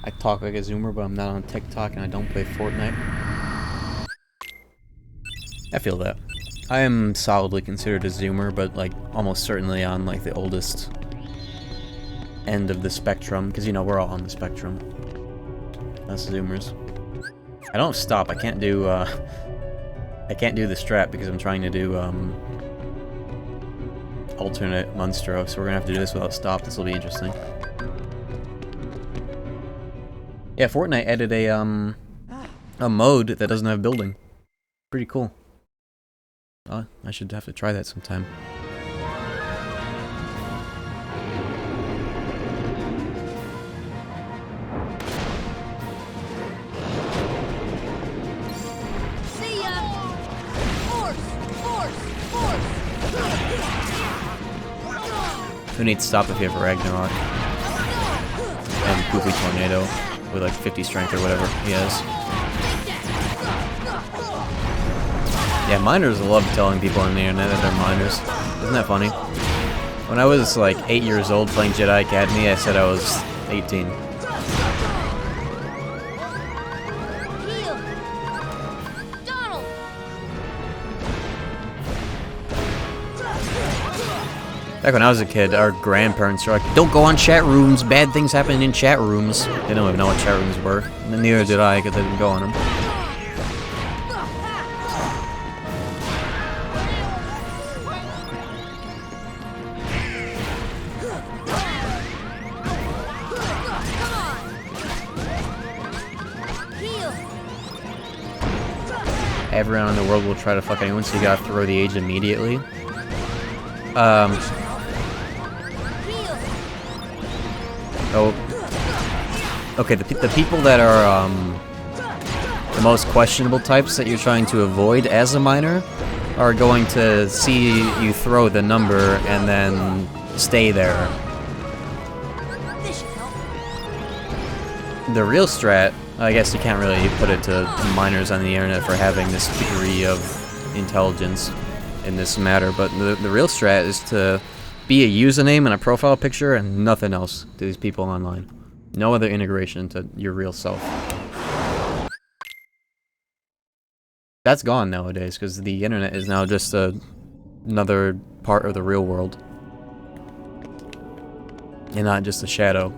I talk like a Zoomer, but I'm not on TikTok and I don't play Fortnite. I feel that. I am solidly considered a Zoomer, but like almost certainly on like the oldest end of the spectrum, because you know we're all on the spectrum. Us Zoomers. I don't stop. I can't do the strat because I'm trying to do alternate Monstro, so we're gonna have to do this without stop. This will be interesting. Yeah, Fortnite added a mode that doesn't have building. Pretty cool. I should have to try that sometime. See ya! Force! Who needs stop if you have a Ragnarok? And Goofy Tornado with like 50 strength or whatever he has. Yeah, miners love telling people on the internet that they're miners. Isn't that funny? When I was like 8 years old playing Jedi Academy, I said I was 18. Back when I was a kid, our grandparents were like, "Don't go on chat rooms, bad things happen in chat rooms." They didn't even know what chat rooms were. And neither did I, because I didn't go on them. Everyone in the world will try to fuck anyone, so you gotta throw the age immediately. Oh. Okay, the people that are, the most questionable types that you're trying to avoid as a miner are going to see you throw the number and then stay there. The real strat, I guess you can't really put it to miners on the internet for having this degree of intelligence in this matter, but the real strat is to be a username and a profile picture and nothing else to these people online. No other integration to your real self. That's gone nowadays, because the internet is now just another part of the real world. And not just a shadow.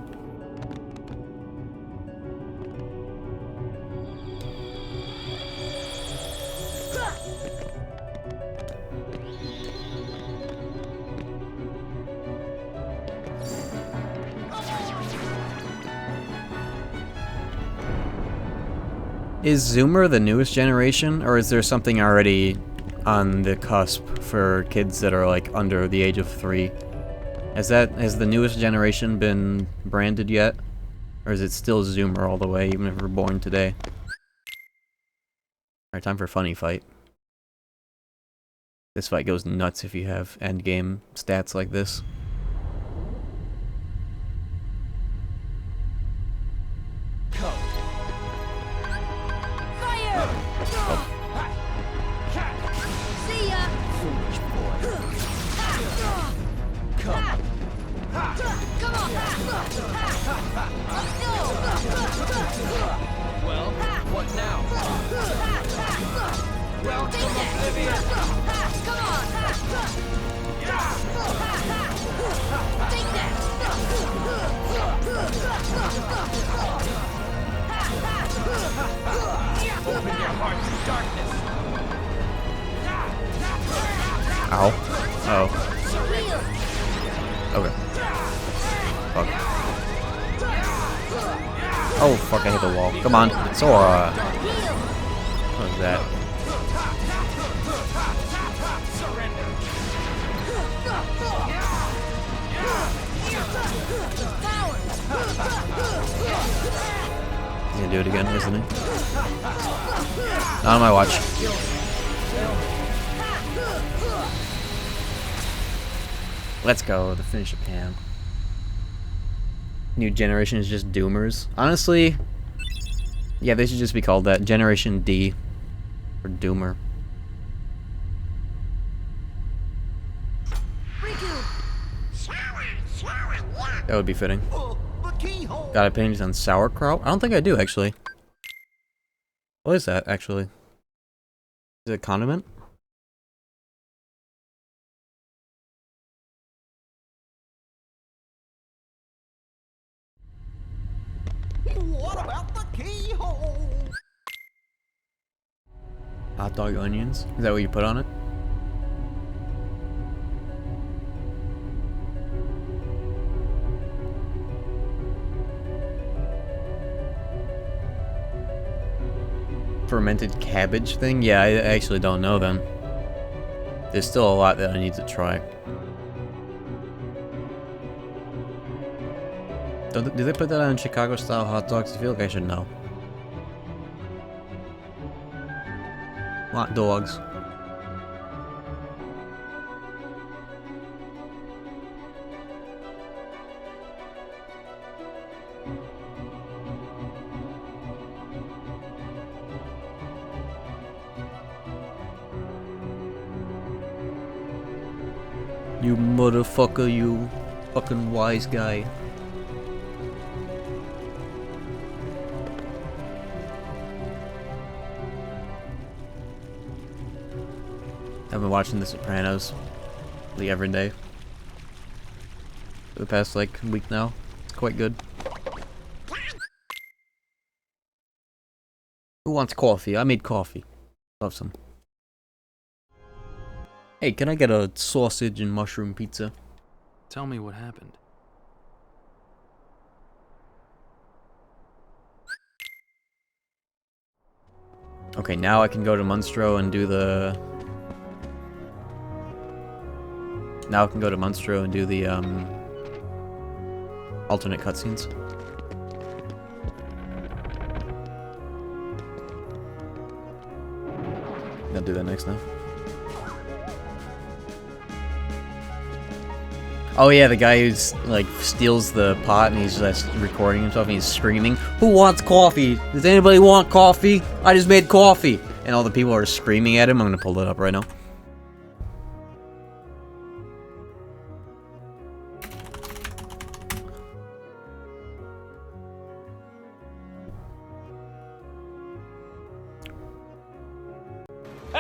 Is Zoomer the newest generation, or is there something already on the cusp for kids that are like under the age of 3? Has the newest generation been branded yet? Or is it still Zoomer all the way, even if we're born today? Alright, time for funny fight. This fight goes nuts if you have endgame stats like this. Well, what now? Welcome, Oblivion! Come on! Take that! Open your heart to darkness! Ow. Oh. Okay. Fuck. Oh, fuck, I hit the wall. Come on, Sora! What was that? He's gonna do it again, isn't he? Not on my watch. Let's go, the finish of Pam. New generation is just Doomers. Honestly, yeah, they should just be called that. Generation D. Or Doomer. That would be fitting. Got opinions on sauerkraut? I don't think I do, actually. What is that, actually? Is it a condiment? What about the keyhole? Hot dog onions? Is that what you put on it? Fermented cabbage thing? Yeah, I actually don't know then. There's still a lot that I need to try. Do they put that on Chicago style hot dogs? I feel like I should know. Hot dogs. You motherfucker, you fucking wise guy. I've been watching The Sopranos like every day for the past like week now. It's quite good. Who wants coffee? I made coffee. Love some. Hey, can I get a sausage and mushroom pizza? Tell me what happened. Okay, now I can go to Monstro and do the... Now I can go to Monstro and do the, alternate cutscenes. I'll do that next now. Oh yeah, the guy who's, like, steals the pot and he's just recording himself and he's screaming, "Who wants coffee? Does anybody want coffee? I just made coffee!" And all the people are screaming at him. I'm gonna pull it up right now.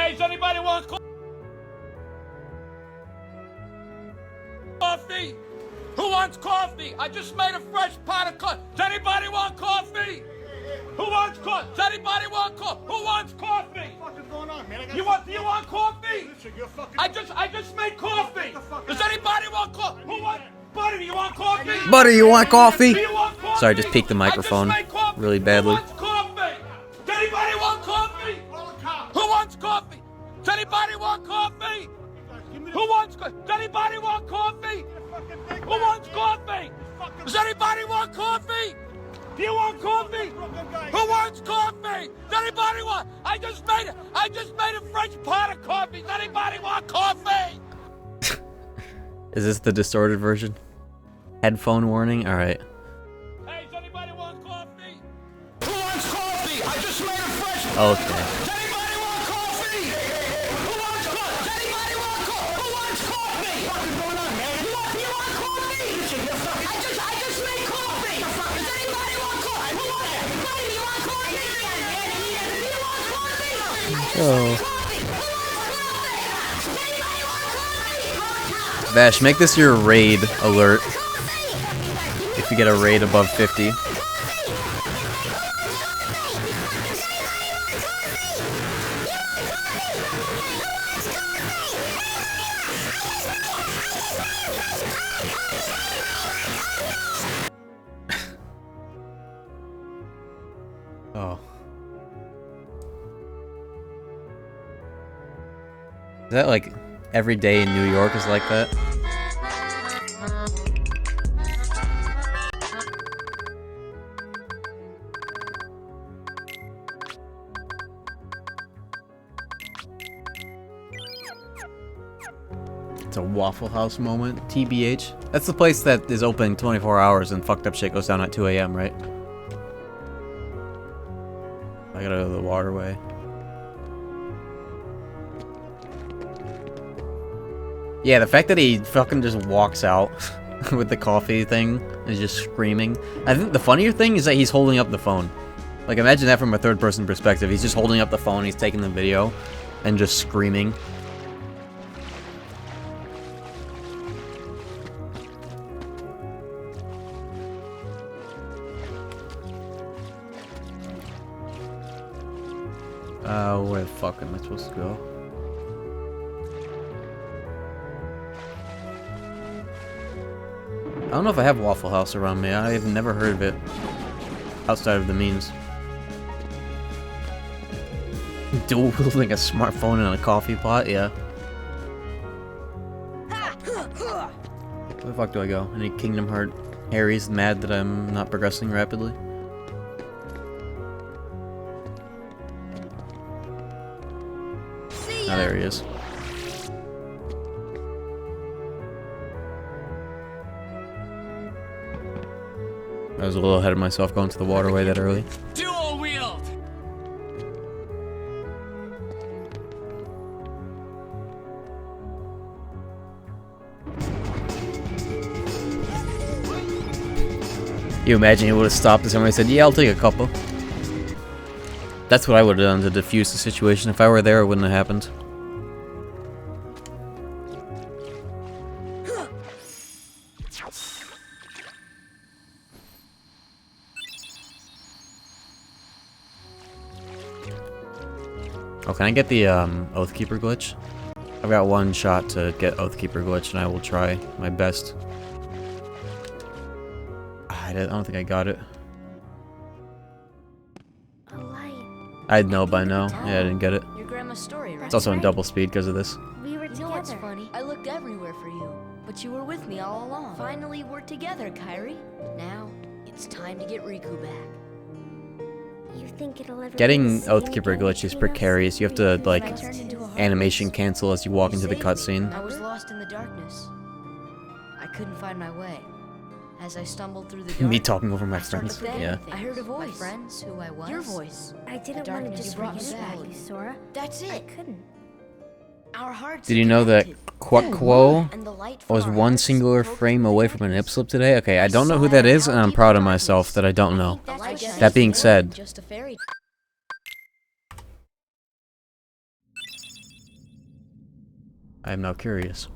Hey, does anybody want coffee? Who wants coffee? I just made a fresh pot of coffee. Does anybody want coffee? Who wants coffee? Does anybody want coffee? Who wants coffee? What the fuck is going on, man? Do you want coffee? I just made coffee. Does anybody want coffee? Who wants? Buddy, do you want coffee? Buddy, you want coffee? Do you want coffee? Sorry, I just peeked the microphone really badly. Who wants coffee? Does anybody want coffee? Who wants coffee? Does anybody want coffee? Who wants coffee? Does anybody want coffee? Who wants coffee? Does anybody want coffee? Do you want coffee? Who wants coffee? Does anybody want? I just made a fresh pot of coffee. Does anybody want coffee? Is this the distorted version? Headphone warning? Alright. Hey, does anybody want coffee? Who wants coffee? I just made a fresh. Okay. Does anybody want coffee? Who wants coffee? Does anybody want coffee? Who wants coffee? What's going on, man? Do you want coffee? I just made coffee. Does anybody want coffee? Who wants it? Buddy, do you want coffee? Do you want coffee? Oh. Vash, make this your raid alert. If you get a raid above 50. Oh. Is that like every day in New York is like that? It's a Waffle House moment, TBH. That's the place that is open 24 hours and fucked up shit goes down at 2 a.m., right? I gotta go to the waterway. Yeah, the fact that he fucking just walks out with the coffee thing and is just screaming. I think the funnier thing is that he's holding up the phone. Like, imagine that from a third-person perspective. He's just holding up the phone, he's taking the video, and just screaming. Where the fuck am I supposed to go? I don't know if I have Waffle House around me. I've never heard of it outside of the memes. Dual wielding a smartphone and a coffee pot? Yeah. Where the fuck do I go? Any Kingdom Heart? Harry's mad that I'm not progressing rapidly. Oh, there he is. I was a little ahead of myself going to the waterway that early. Dual wield! You imagine he would have stopped and somebody said, yeah, I'll take a couple. That's what I would have done to defuse the situation. If I were there, it wouldn't have happened. Oh, can I get the Oathkeeper glitch? I've got one shot to get Oathkeeper glitch, and I will try my best. I don't think I got it. I'd know by now. Yeah, I didn't get it. Your grandma's story, right? It's also in double speed because of this. We were together. You know what's funny? I looked everywhere for you, but you were with me all along. Finally, we're together, Kairi. Now, it's time to get Riku back. You think it'll ever Getting Oathkeeper glitch is precarious. You have to, like, animation cancel as you walk into the cutscene. I was lost in the darkness. I couldn't find my way. As I stumbled through the dark, Me talking over my friends. Yeah. I heard a voice. My friends, who I was. Your voice. I didn't want to just forget about you, Sora. That's it. I couldn't. Our hearts Did you know that Quackquo was one singular frame away from an hip slip today? Okay, I don't know who that is, and I'm proud of myself that I don't know. That being said, I am now curious.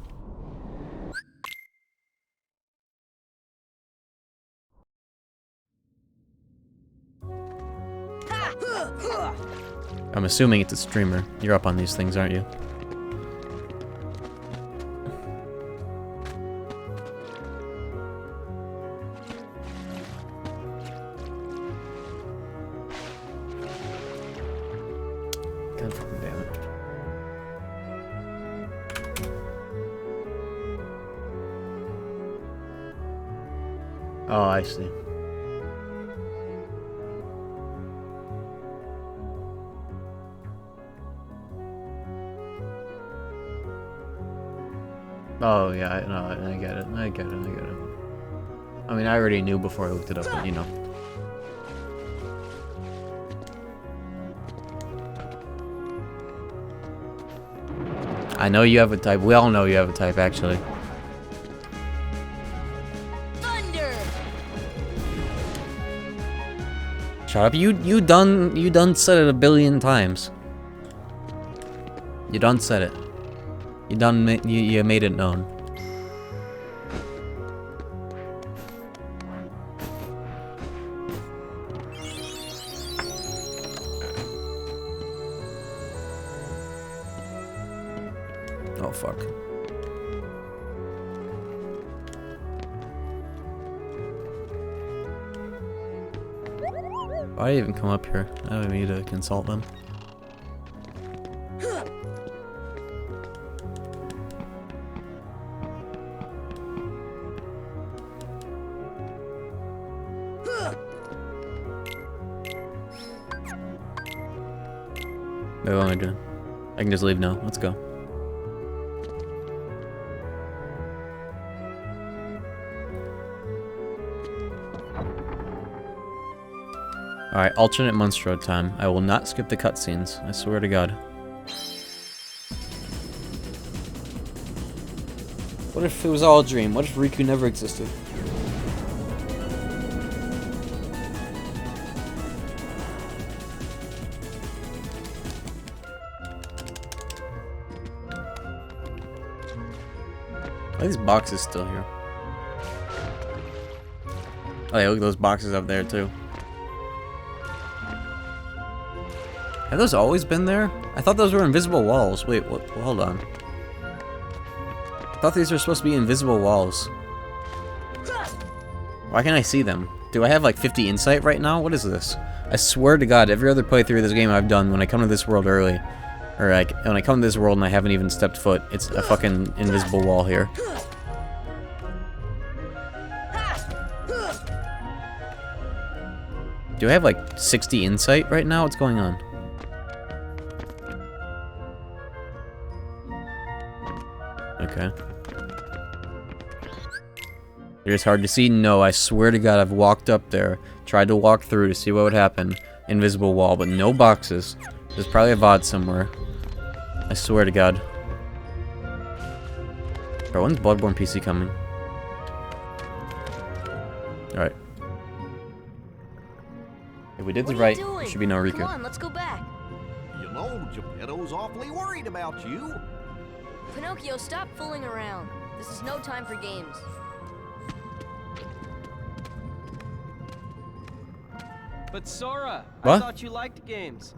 I'm assuming it's a streamer. You're up on these things, aren't you? God fucking damn it. Oh, I see. Oh, yeah, I get it. I get it. I mean, I already knew before I looked it up, but you know. I know you have a type. We all know you have a type, actually. Thunder! Shut up. You done said it a billion times. You done said it. You made it known. Oh fuck. Why even come up here? I don't even need to consult them. Wait, what am I doing? I can just leave now. Let's go. Alright, alternate Monstro time. I will not skip the cutscenes. I swear to God. What if it was all a dream? What if Riku never existed? Why are these boxes still here? Oh yeah, look at those boxes up there too. Have those always been there? I thought those were invisible walls. Wait, what? Hold on. I thought these were supposed to be invisible walls. Why can't I see them? Do I have like 50 insight right now? What is this? I swear to God, every other playthrough of this game I've done, when I come to this world early, or like when I come to this world and I haven't even stepped foot, it's a fucking invisible wall here. Do I have like 60 insight right now? What's going on? Okay. It is hard to see? No, I swear to God, I've walked up there, tried to walk through to see what would happen. Invisible wall, but no boxes. There's probably a VOD somewhere. I swear to God. Bro, when's Bloodborne PC coming? Alright. If we did this right, there should be no Riku. Come on, let's go back. You know, Geppetto's awfully worried about you. Pinocchio, stop fooling around. This is no time for games. But Sora, what? I thought you liked games.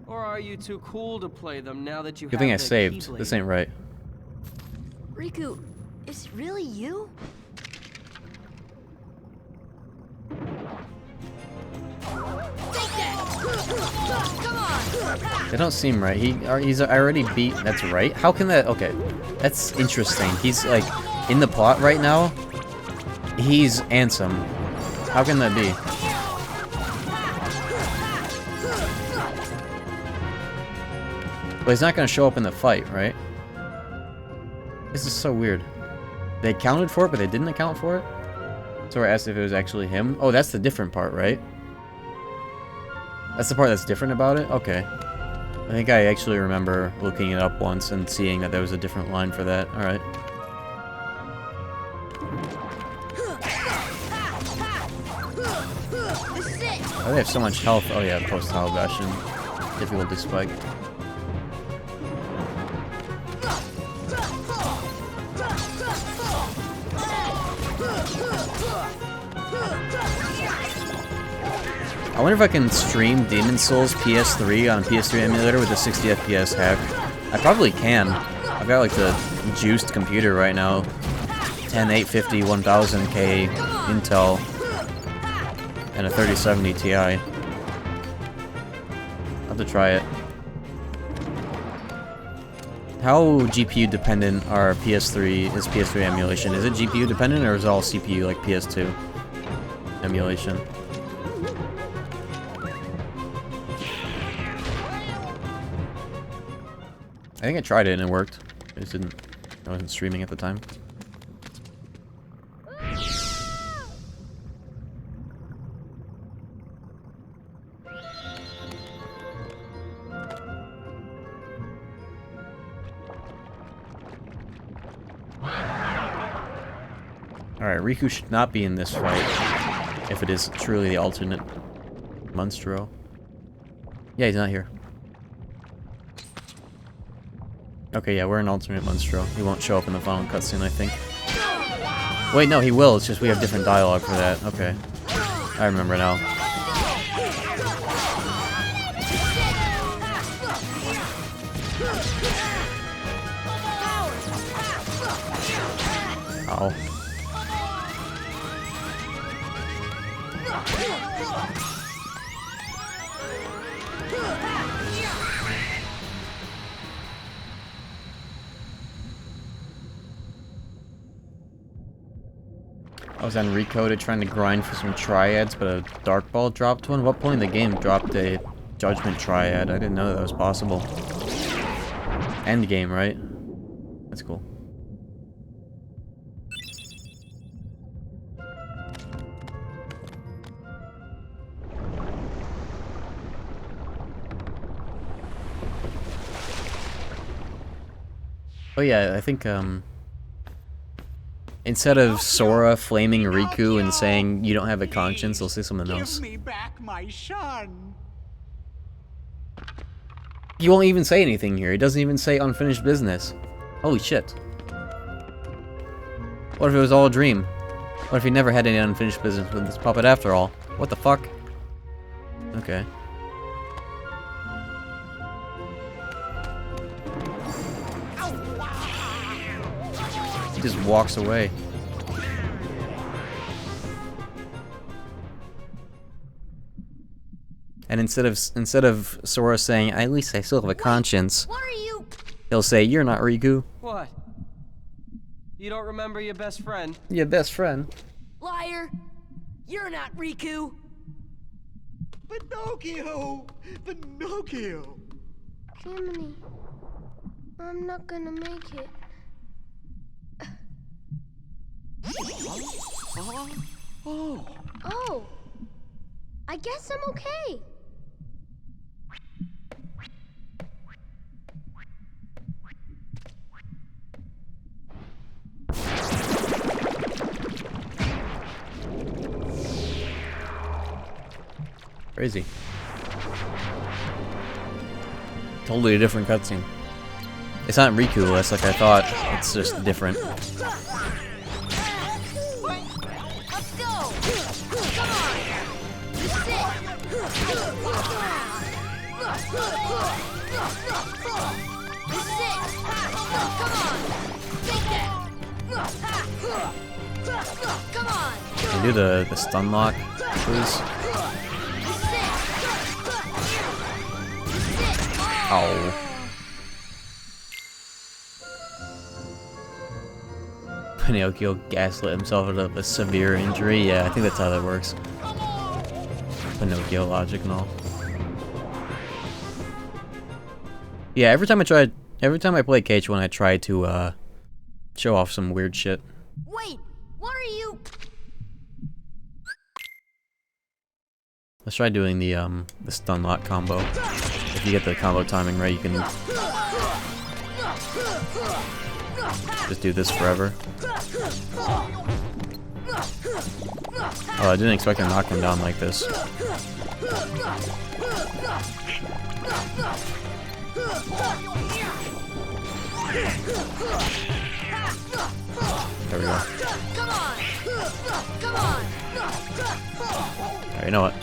Or are you too cool to play them now that you Good have thing I the saved. keyblade? This ain't right. Riku, is it really you? They don't seem right. He's already beat. That's right. How can that? Okay, that's interesting. He's like in the plot right now. He's Ansem. How can that be? But he's not gonna show up in the fight, right? This is so weird. They accounted for it, but they didn't account for it. So I asked if it was actually him. Oh, that's the different part, right? That's the part that's different about it? Okay. I think I actually remember looking it up once and seeing that there was a different line for that. Alright. Why do they have so much health? Oh yeah, post-tile Bastion. Difficulty spike. I wonder if I can stream Demon's Souls PS3 on a PS3 emulator with a 60 FPS hack. I probably can. I've got like the juiced computer right now. 1080 1000K Intel and a 3070 Ti. I'll have to try it. How GPU dependent are PS3 is PS3 emulation? Is it GPU dependent or is it all CPU like PS2 emulation? I think I tried it and it worked. I just didn't. I wasn't streaming at the time. Alright, Riku should not be in this fight if it is truly the alternate Monstro. Yeah, he's not here. Okay, yeah, we're an alternate Monstro. He won't show up in the final cutscene, I think. Wait, no, he will. It's just we have different dialogue for that. Okay. I remember now. Ow. I was on Recoded trying to grind for some triads, but a Dark Ball dropped one. What point in the game dropped a Judgment Triad? I didn't know that was possible. End game, right? That's cool. Oh yeah, I think instead of Sora flaming Riku and saying you don't have a conscience, they'll say something else. Give me back my son. He won't even say anything here. He doesn't even say unfinished business. Holy shit. What if it was all a dream? What if he never had any unfinished business with this puppet after all? What the fuck? Okay. He just walks away. And instead of Sora saying, "At least I still have a conscience," What are you? he'll say, "You're not Riku." What? You don't remember your best friend? Your best friend. Liar! You're not Riku! Pinocchio! Pinocchio! Jiminy, I'm not gonna make it. Oh, I guess I'm okay. Crazy. Totally different cutscene. It's not Riku, that's like I thought. It's just different. Let's go! Come on! Sit! Sit! Come on! Take that! Come on! Can you do the stun lock, please? Ow. Pinocchio gaslit himself out of a severe injury. Yeah, I think that's how that works. Pinocchio logic and all. Yeah, every time I play KH1, I try to show off some weird shit. Wait, what are you? Let's try doing the stun lock combo. If you get the combo timing right, you can just do this forever. Oh, I didn't expect to knock him down like this. There we go. Come on! Come on! Alright, you know what?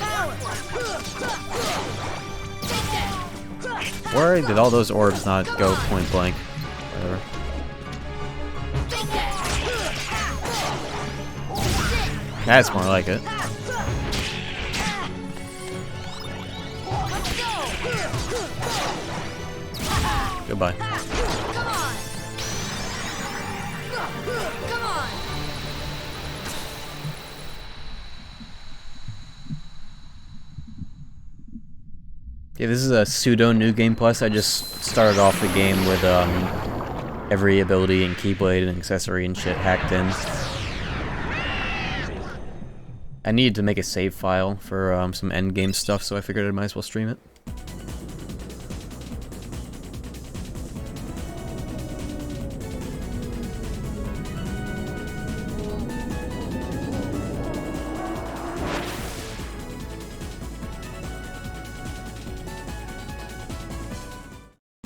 Where did all those orbs not go point blank? Whatever. That's more like it. Goodbye. Come on! Yeah, this is a pseudo new game plus. I just started off the game with every ability and keyblade and accessory and shit hacked in. I needed to make a save file for some end game stuff, so I figured I might as well stream it.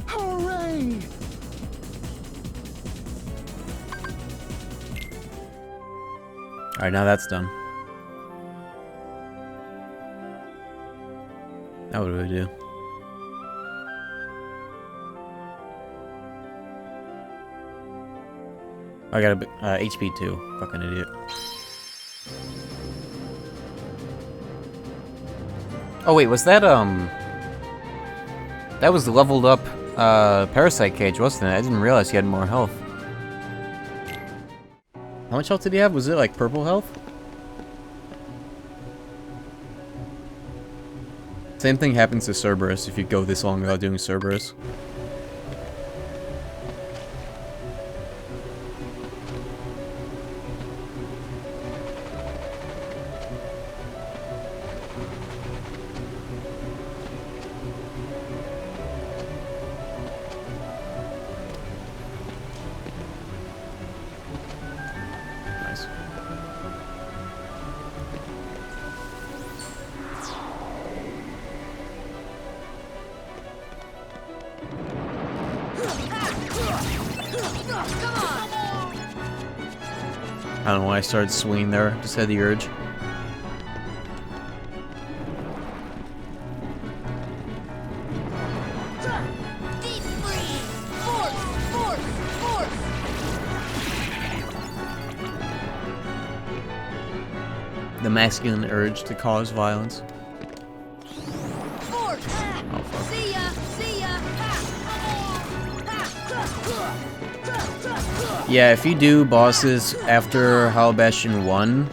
Hooray! Alright, now that's done. Now what do I do? I got a HP 2. Fucking idiot. Oh wait, was that that was the leveled up Parasite Cage, wasn't it? I didn't realize he had more health. How much health did he have? Was it like purple health? Same thing happens to Cerberus if you go this long without doing Cerberus. Nice. I don't know why I started swinging there, just had the urge. The masculine urge to cause violence. Oh, fuck. See ya! See ya! Yeah, if you do bosses after Hollow Bastion 1,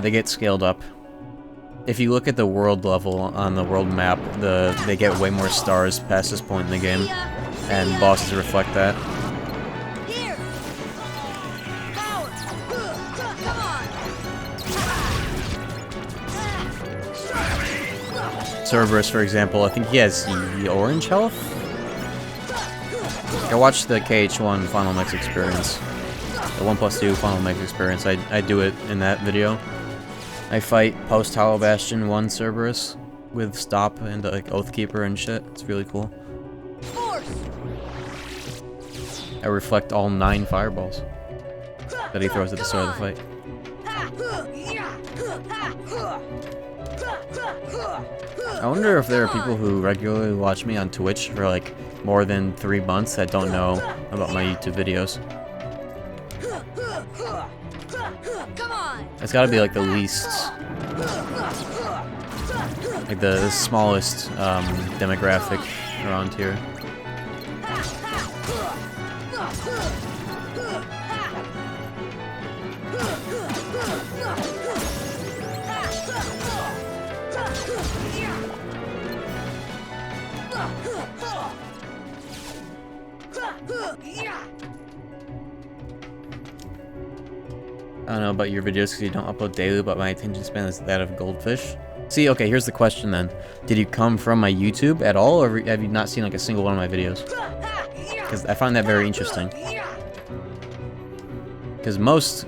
they get scaled up. If you look at the world level on the world map, they get way more stars past this point in the game, and bosses reflect that. Cerberus, for example, I think he has the orange health? I watched the KH1 Final Mix experience. The 1+2 Final Mix experience. I do it in that video. I fight post Hollow Bastion 1 Cerberus with Stop and like Oathkeeper and shit. It's really cool. I reflect all 9 fireballs that he throws at the start of the fight. I wonder if there are people who regularly watch me on Twitch for like more than 3 months that don't know about my YouTube videos. It's gotta be like the least, like the smallest demographic around here. I don't know about your videos because you don't upload daily, but my attention span is that of goldfish. See, okay, here's the question then. Did you come from my YouTube at all, or have you not seen like a single one of my videos? Because I find that very interesting. Because most...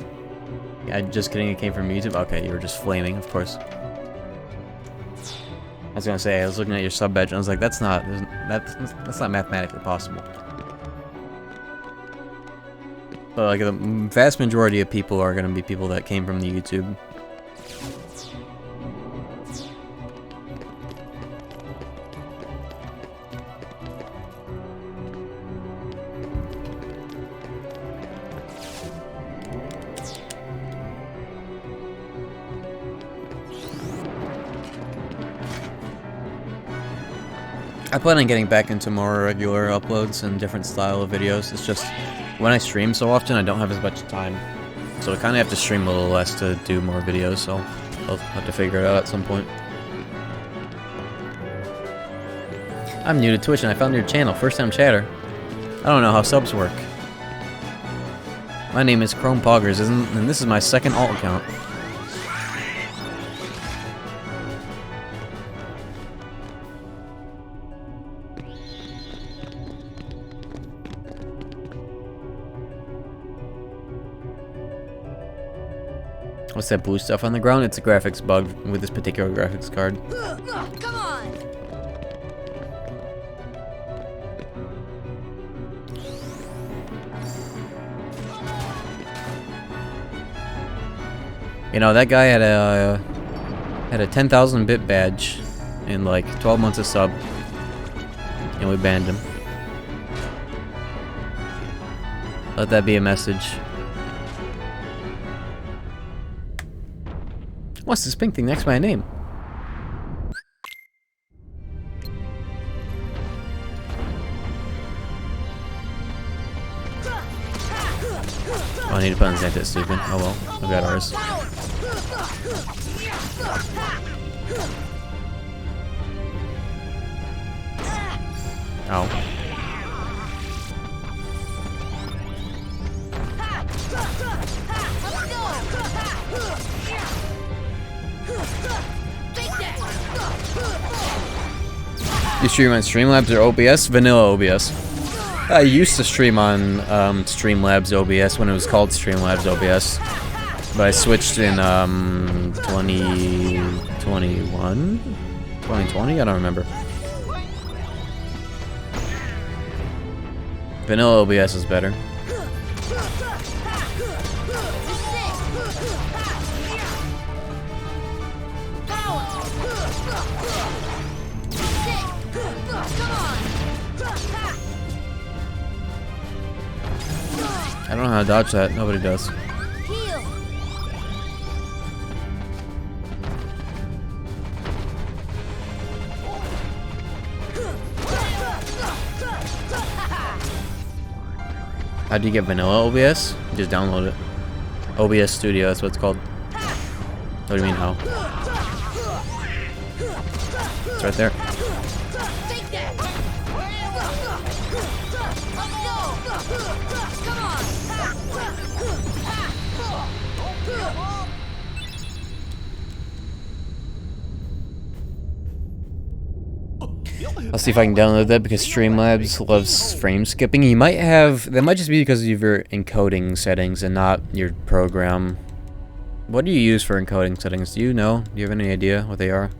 just kidding, it came from YouTube? Okay, you were just flaming, of course. I was gonna say, I was looking at your sub badge and I was like, that's not mathematically possible. But like the vast majority of people are gonna be people that came from the YouTube. I plan on getting back into more regular uploads and different style of videos. It's just, when I stream so often, I don't have as much time. So I kind of have to stream a little less to do more videos, so I'll have to figure it out at some point. I'm new to Twitch and I found your channel, first time chatter. I don't know how subs work. My name is Chrome Poggers, and this is my second alt account. What's that blue stuff on the ground? It's a graphics bug with this particular graphics card. Come on! You know, that guy had a 10,000 bit badge in like 12 months of sub, and we banned him. Let that be a message. What's this pink thing next to my name? Oh, I need to put on Xantet, stupid. Oh well, I've got ours. Ow. You stream on Streamlabs or OBS? Vanilla OBS. I used to stream on Streamlabs OBS when it was called Streamlabs OBS, but I switched in 2021? 2020? I don't remember. Vanilla OBS is better. I don't know how to dodge that. Nobody does. How do you get vanilla OBS? You just download it. OBS Studio, that's what it's called. What do you mean how? It's right there. I'll see if I can download that because Streamlabs loves frame skipping. You might have... That might just be because of your encoding settings and not your program. What do you use for encoding settings? Do you know? Do you have any idea what they are?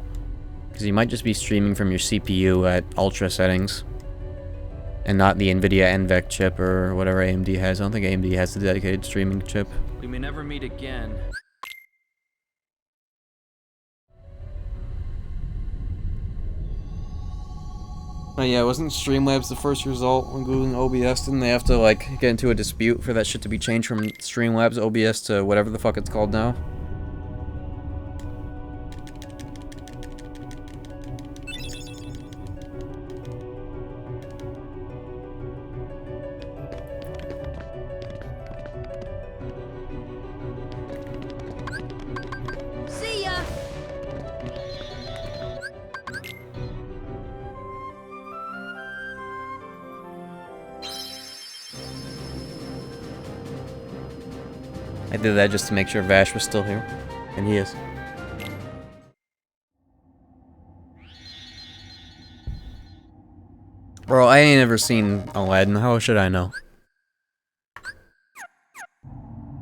Because you might just be streaming from your CPU at ultra settings. And not the NVIDIA NVEC chip or whatever AMD has. I don't think AMD has the dedicated streaming chip. We may never meet again. Oh yeah, wasn't Streamlabs the first result when Googling OBS? Didn't they have to like get into a dispute for that shit to be changed from Streamlabs OBS to whatever the fuck it's called now? See ya! I did that just to make sure Vash was still here. And he is. Bro, I ain't ever seen Aladdin. How should I know?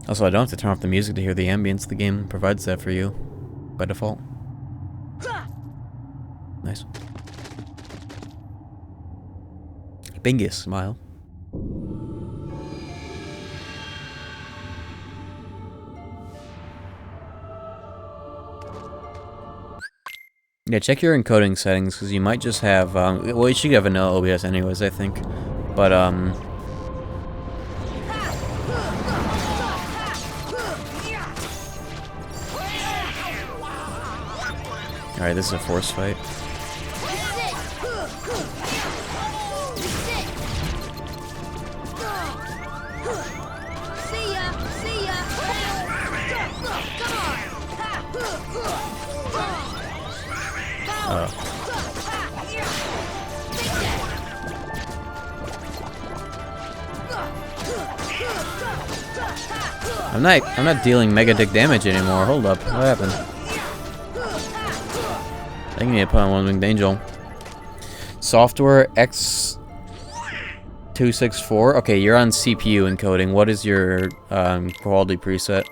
Also, I don't have to turn off the music to hear the ambience. The game provides that for you. By default. Nice. Bingus, smile. Yeah, check your encoding settings, because you might just have, well, you should have vanilla OBS anyways, I think. But, alright, this is a force fight. I'm not dealing mega dick damage anymore. Hold up, what happened? I think I need to put on one winged angel. Software X264. Okay, you're on CPU encoding. What is your quality preset?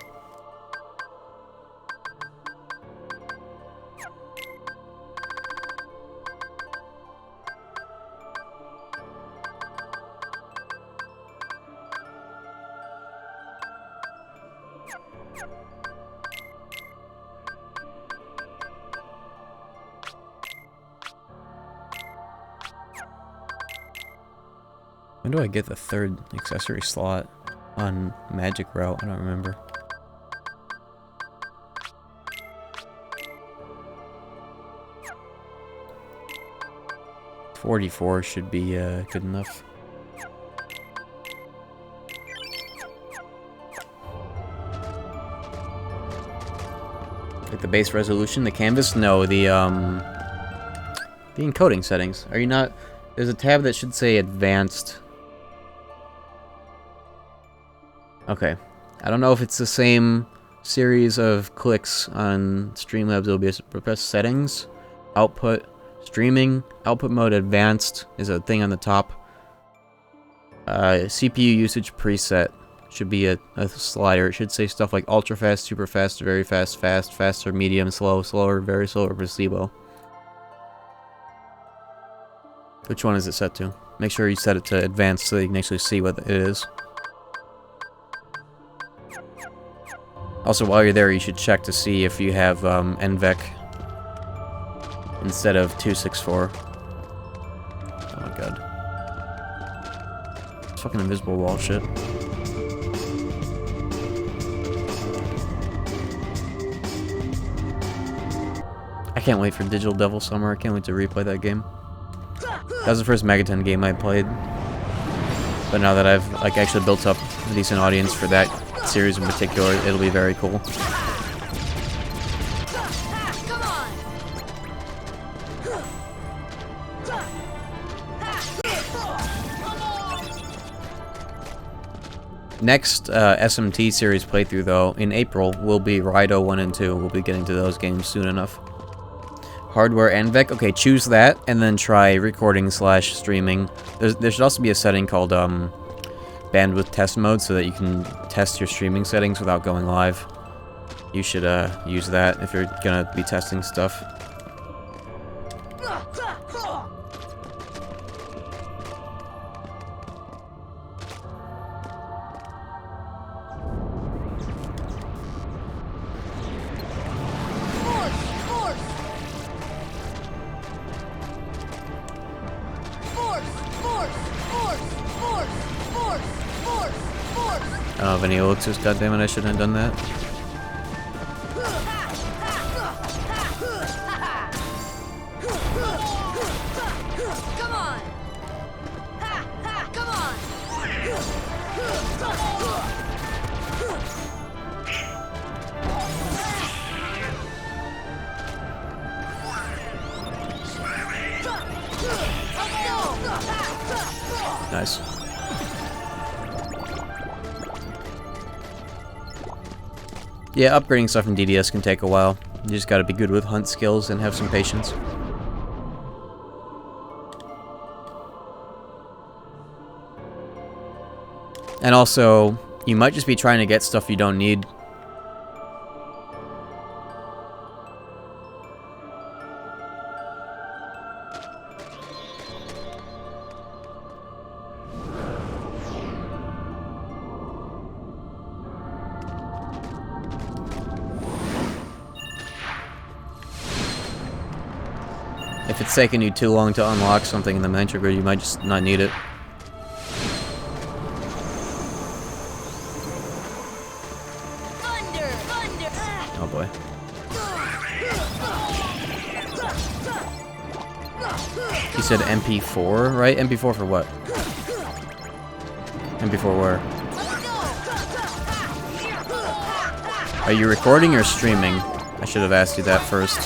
When do I get the third accessory slot on Magic Route? I don't remember. $44 should be good enough. Like the base resolution, the canvas? No, the encoding settings. Are you not? There's a tab that should say advanced. Okay. I don't know if it's the same series of clicks on Streamlabs OBS. Press settings, output, streaming, output mode advanced is a thing on the top. CPU usage preset should be a slider. It should say stuff like ultra fast, super fast, very fast, fast, faster, medium, slow, slower, very slow, or placebo. Which one is it set to? Make sure you set it to advanced so you can actually see what it is. Also, while you're there, you should check to see if you have NVEC instead of 264. Oh my god. It's fucking invisible wall shit. I can't wait for Digital Devil Summer. I can't wait to replay that game. That was the first Megaton game I played. But now that I've like actually built up a decent audience for that series in particular, it'll be very cool. Next SMT series playthrough, though, in April, will be Rido 1 and 2. We'll be getting to those games soon enough. Hardware NVEC. Okay, choose that, and then try recording/streaming. There should also be a setting called bandwidth test mode, so that you can test your streaming settings without going live. You should use that if you're gonna be testing stuff. I don't have any elixirs, goddammit, I shouldn't have done that. Nice. Yeah, upgrading stuff in DDS can take a while. You just gotta be good with hunt skills and have some patience. And also, you might just be trying to get stuff you don't need. If it's taking you too long to unlock something in the miniature grid, you might just not need it. Oh boy. You said MP4, right? MP4 for what? MP4 where? Are you recording or streaming? I should have asked you that first.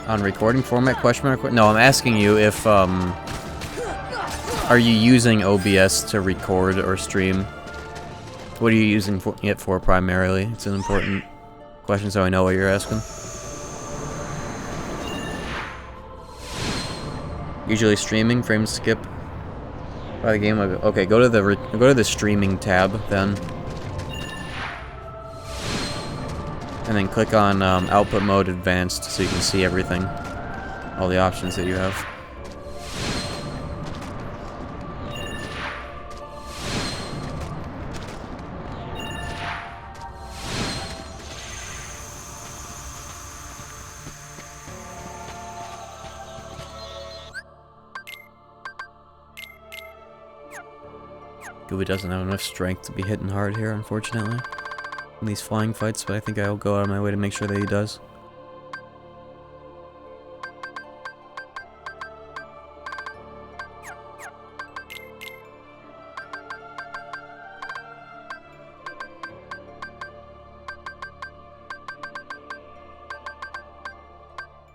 On recording format, question mark? No, I'm asking you if, are you using OBS to record or stream? What are you using it for primarily? It's an important question, so I know what you're asking. Usually streaming, frame skip by the game. Okay, go to the streaming tab then, and then click on output mode advanced so you can see everything, all the options that you have. Gummy doesn't have enough strength to be hitting hard here, unfortunately, in these flying fights, but I think I'll go out of my way to make sure that he does.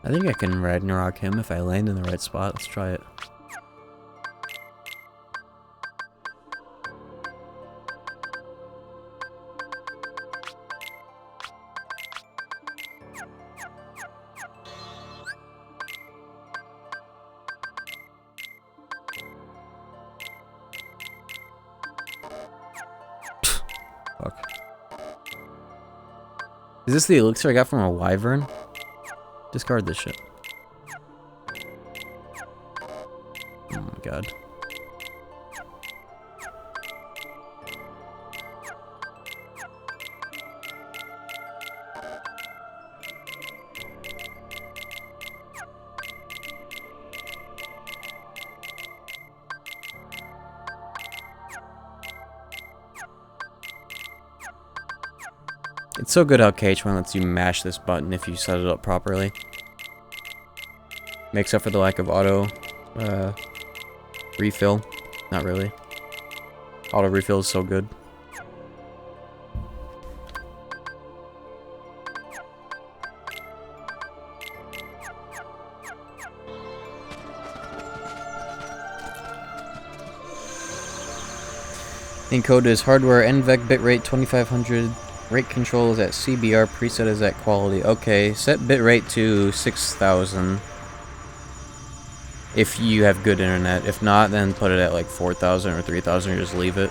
I think I can Ragnarok him if I land in the right spot. Let's try it. Fuck. Is this the elixir I got from a wyvern? Discard this shit. Oh my god. It's so good how KH1 lets you mash this button if you set it up properly. Makes up for the lack of auto refill. Not really. Auto refill is so good. Encode is hardware NVEC bitrate 2500. Rate control is at CBR, preset is at quality. Okay, set bitrate to 6000 if you have good internet. If not, then put it at like 4000 or 3000 or just leave it.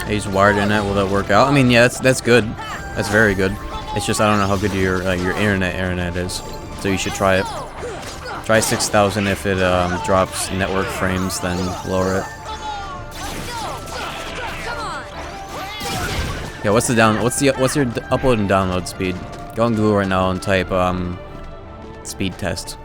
He's wired in it. Will that work out? I mean, yeah, that's good. That's very good. It's just I don't know how good your internet is. So you should try it. Try 6000. If it drops network frames, then lower it. Yeah, what's your upload and download speed? Go on Google right now and type speed test.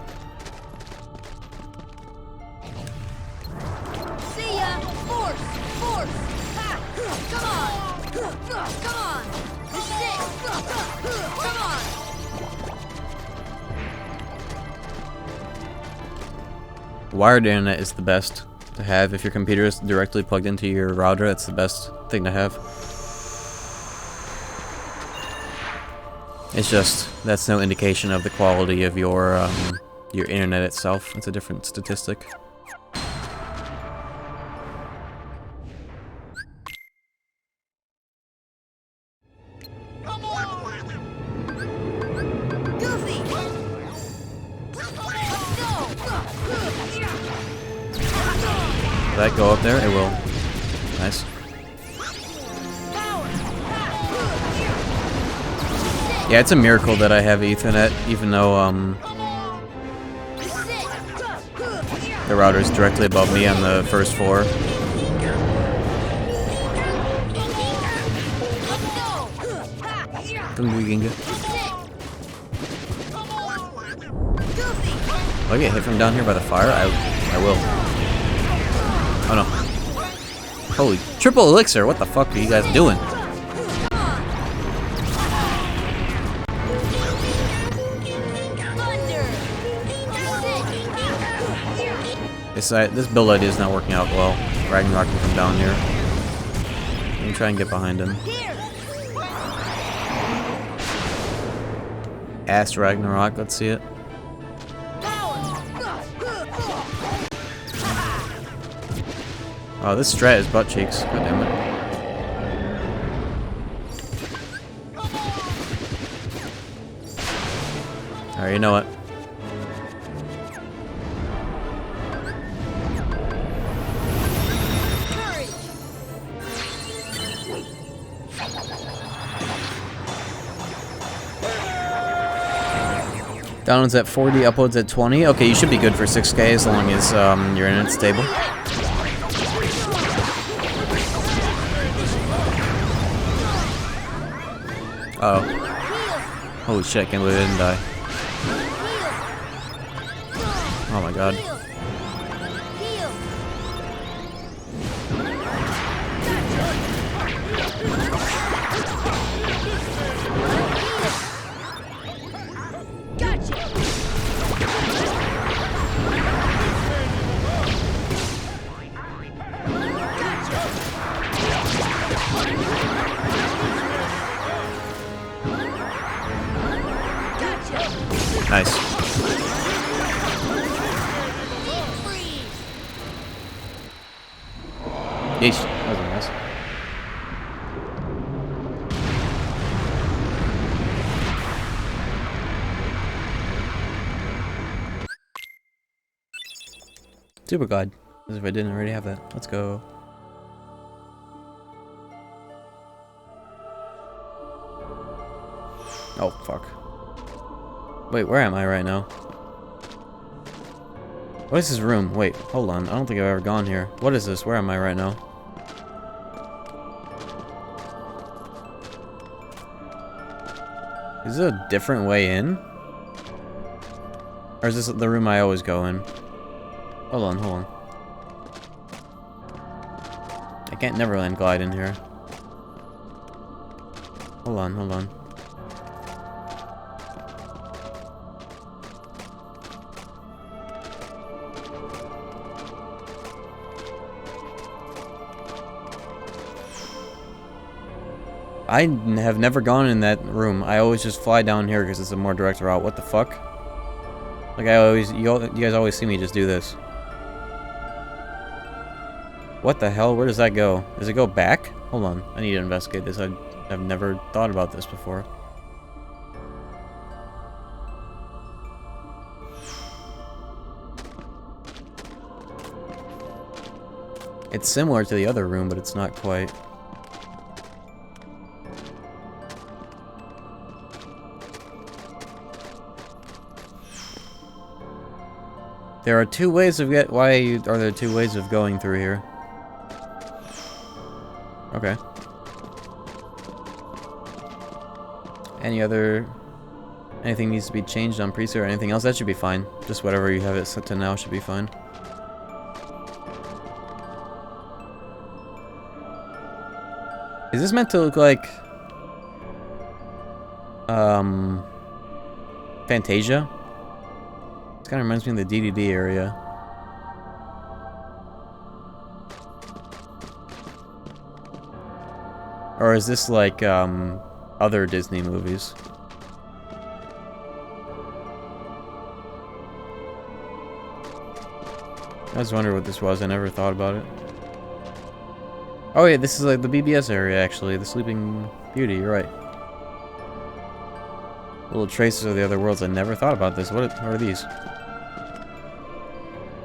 Wired internet is the best to have. If your computer is directly plugged into your router, that's the best thing to have. It's just, that's no indication of the quality of your internet itself. It's a different statistic. that go up there? It will. Nice. Yeah, it's a miracle that I have Ethernet, even though the router's directly above me on the first floor. Will I get hit from down here by the fire? I will. Oh no. Holy triple elixir, what the fuck are you guys doing? This build idea is not working out well. Ragnarok can come down here. Let me try and get behind him. Ass Ragnarok, let's see it. Oh, this strat is butt cheeks. God damn it. Alright, you know what? Downloads at 40, uploads at 20. Okay, you should be good for 6K as long as your internet's stable. Uh oh. Holy shit, I can't believe I didn't die. Oh my god. Nice. Yeesh, that was nice. Super God. As if I didn't already have that. Let's go. Oh, fuck. Wait, where am I right now? What is this room? Wait, hold on. I don't think I've ever gone here. What is this? Where am I right now? Is it a different way in? Or is this the room I always go in? Hold on, hold on. I can't Neverland glide in here. Hold on, hold on. I have never gone in that room. I always just fly down here because it's a more direct route. What the fuck? Like you guys always see me just do this. What the hell? Where does that go? Does it go back? Hold on. I need to investigate this. I've never thought about this before. It's similar to the other room, but it's not quite. There are two ways of why are there two ways of going through here? Okay. Anything needs to be changed on preset or anything else? That should be fine. Just whatever you have it set to now should be fine. Is this meant to look like Fantasia? Kind of reminds me of the DDD area. Or is this like other Disney movies? I was wondering what this was. I never thought about it. Oh yeah, this is like the BBS area actually. The Sleeping Beauty. You're right. Little traces of the other worlds. I never thought about this. What are these?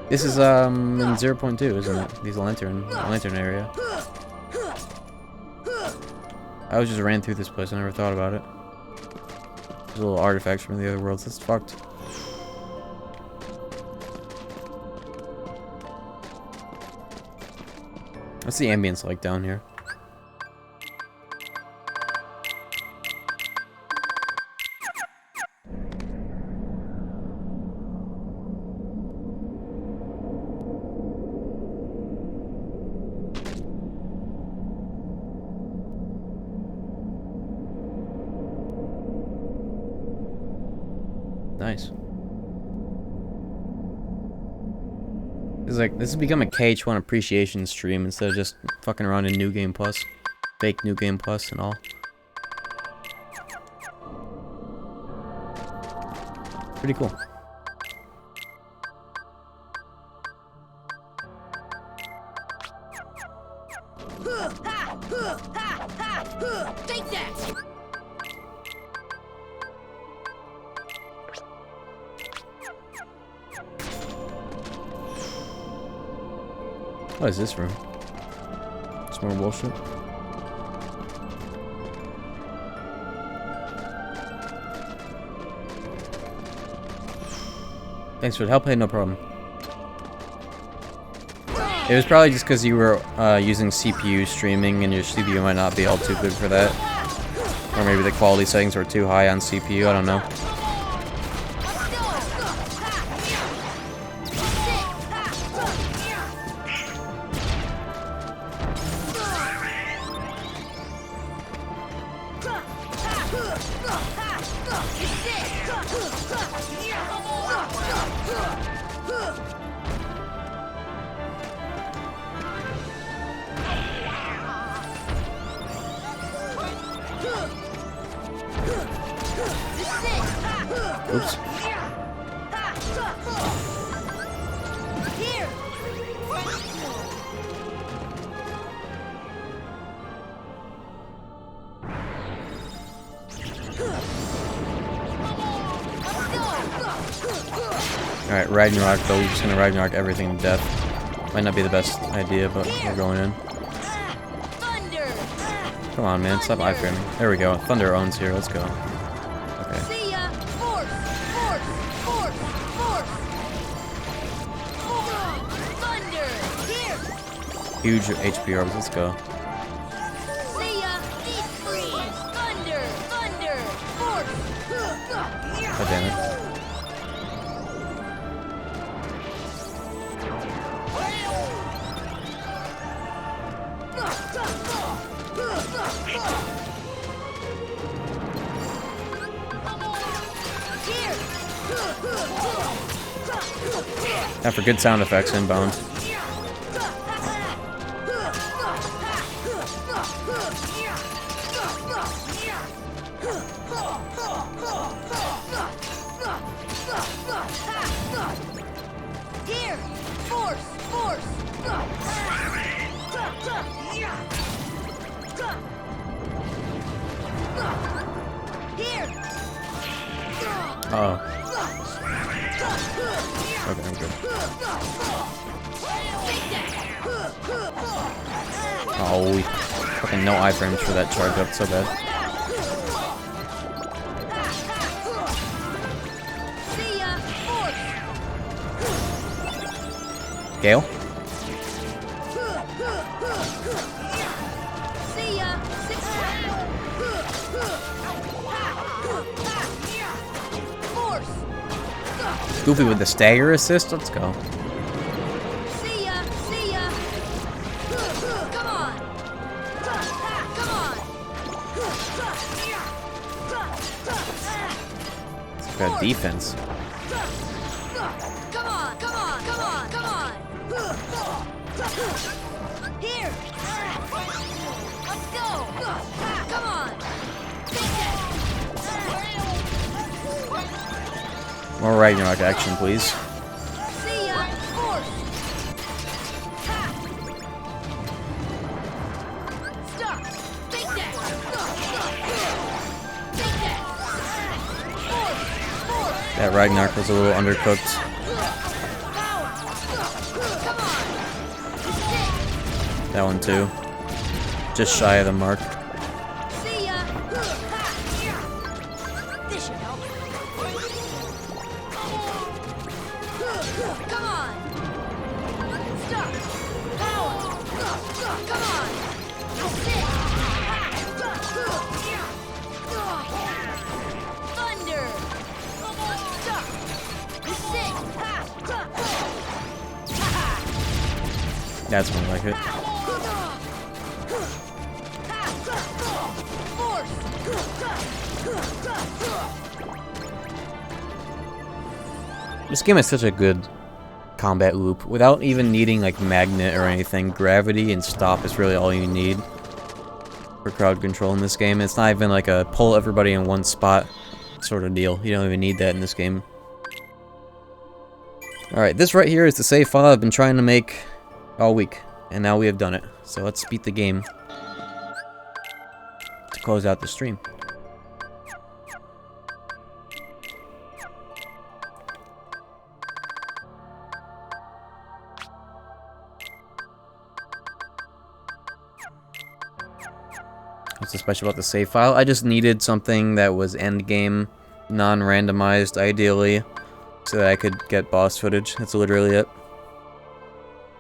This is in 0.2, isn't it? These lantern area. I just ran through this place. I never thought about it. There's little artifacts from the other worlds. That's fucked. What's the ambience like down here? Nice. This has become a KH1 appreciation stream instead of just fucking around in New Game Plus. Fake New Game Plus and all. Pretty cool. Take that! What is this room? It's more bullshit. Thanks for the help. Hey, no problem. It was probably just because you were using CPU streaming and your CPU might not be all too good for that. Or maybe the quality settings were too high on CPU, I don't know. Oops. Alright, Ragnarok though, we're just gonna Ragnarok everything to death. Might not be the best idea, but we're going in. Come on, man, stop iframing. There we go. Thunder owns here, let's go. Okay. See ya! Force! Force! Force! Force! Thunder! Here! Huge HP orbs, let's go. See ya! Deep freeze! Thunder! Thunder! Force! God damn it. Now for good sound effects inbound. Here! Force! Force! Here! Oh. Okay, I'm good. Oh, we fucking no iframes for that charge up so bad. Gale? See ya! Force! Goofy with the stagger assist? Let's go. See ya! See ya! Come on! Come on! It's got defense. Come on! Come on! Come on! Come on! Here! Let's go! Come on! More Ragnarok action, please. See ya! Force! Stop! Take that! Take that! Force! Force! That Ragnarok was a little undercooked. That one too. Just shy of the mark. See ya. This should help. Come on. Stop. Power. Come on. That's it. Thunder. Stop. Sit. That's more like it. This game has such a good combat loop without even needing like magnet or anything. Gravity and stop is really all you need for crowd control in this game. It's not even like a pull everybody in one spot sort of deal. You don't even need that in this game. Alright, this right here is the save file I've been trying to make all week, and now we have done it. So let's beat the game to close out the stream. What's so special about the save file? I just needed something that was endgame, non-randomized, ideally, so that I could get boss footage. That's literally it.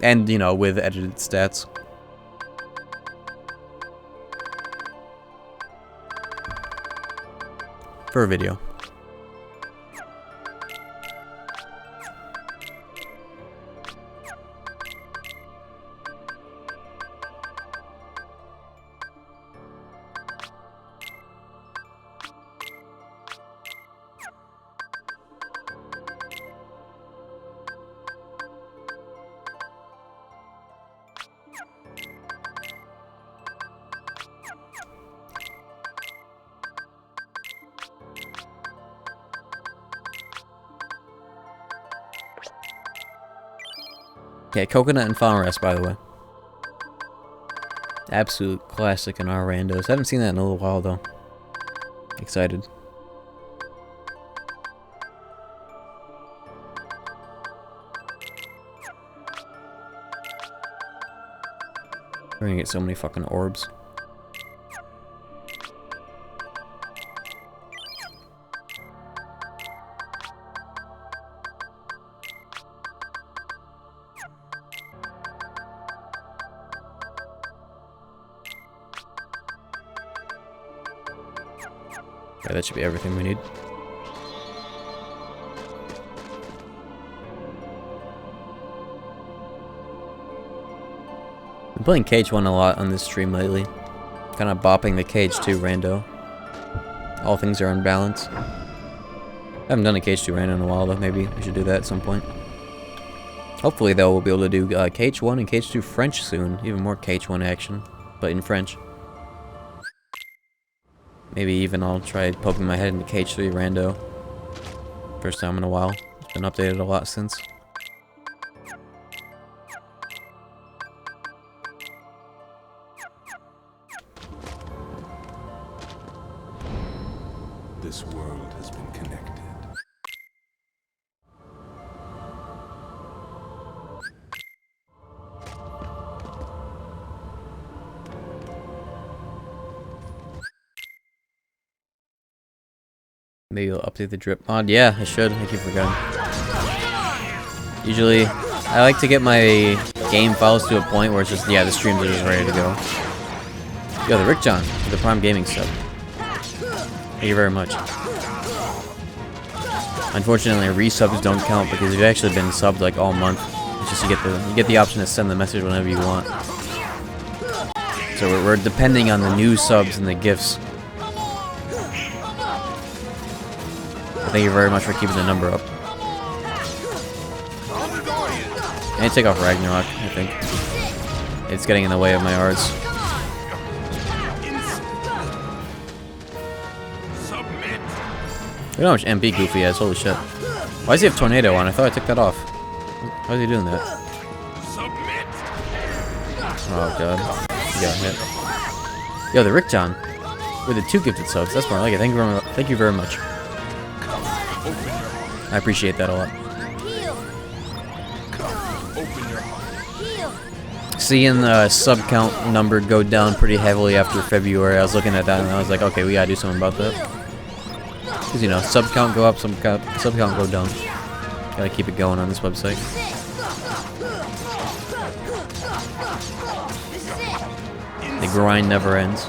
And, you know, with edited stats. For a video. Yeah, Coconut and Farm Rest, by the way. Absolute classic in our randos. Haven't seen that in a little while, though. Excited. We're gonna get so many fucking orbs. Yeah, that should be everything we need. I'm playing KH1 a lot on this stream lately. Kind of bopping the KH2 rando. All things are unbalanced. I haven't done a KH2 rando in a while though. Maybe we should do that at some point. Hopefully though we'll be able to do KH1 and KH2 French soon. Even more KH1 action, but in French. Maybe even I'll try poking my head into KH3 rando. First time in a while. It's been updated a lot since. This world has been connected. Maybe I'll update the drip mod. Yeah, I should. I keep forgetting. Usually, I like to get my game files to a point where it's just, yeah, the streams are just ready to go. Yo, the Rick John with the Prime Gaming sub. Thank you very much. Unfortunately, resubs don't count because you've actually been subbed like all month. It's just you get the option to send the message whenever you want. So we're depending on the new subs and the gifts. Thank you very much for keeping the number up. And take off Ragnarok, I think. It's getting in the way of my arts. Look how much MP Goofy has, holy shit. Why does he have Tornado on? I thought I took that off. Why is he doing that? Oh god. He got hit. Yo, the Rick John. With the 2 gifted subs. That's more like it. Thank you very much. I appreciate that a lot. Seeing the sub count number go down pretty heavily after February, I was looking at that and I was like, okay, we gotta do something about that. Because, you know, sub count go up, sub count go down. Gotta keep it going on this website. The grind never ends.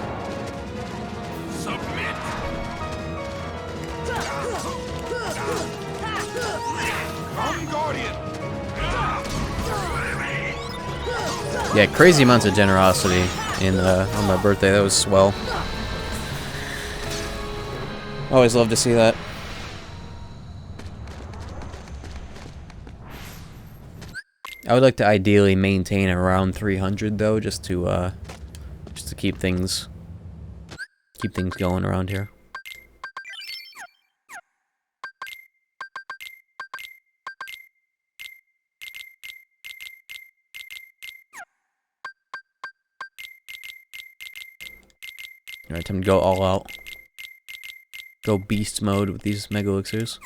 Yeah, crazy amounts of generosity in on my birthday. That was swell. Always love to see that. I would like to ideally maintain around 300 though, just to keep things going around here. Alright, time to go all out. Go beast mode with these mega elixirs.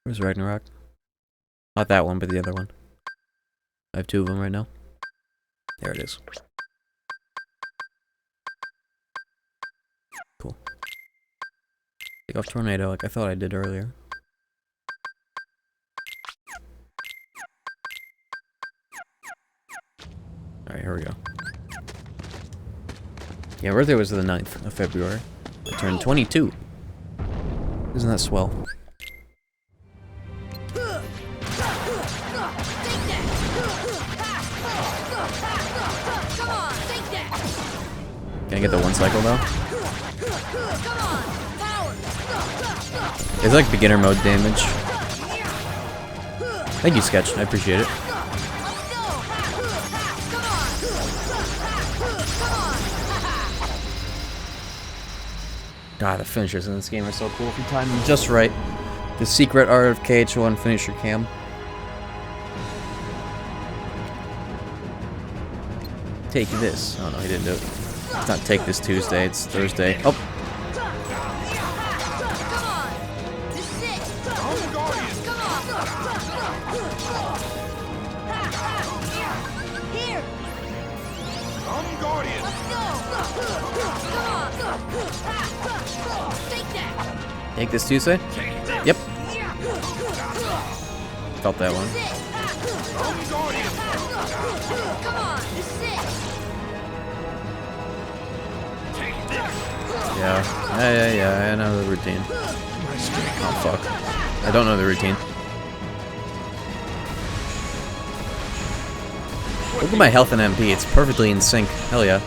Where's Ragnarok? Not that one, but the other one. I have two of them right now. There it is. Cool. Take off Tornado like I thought I did earlier. Alright, here we go. Yeah, birthday was the 9th of February. I turned 22. Isn't that swell? Can I get the one cycle though? It's like beginner mode damage. Thank you, Sketch. I appreciate it. God, the finishers in this game are so cool if you time them just right. The secret art of KH1 finisher cam. Take this. Oh no, he didn't do it. It's not take this Tuesday, it's Thursday. Oh! Take this Tuesday? Yep. Felt that one. Yeah, I know the routine. Oh fuck. I don't know the routine. Look at my health and MP, it's perfectly in sync. Hell yeah.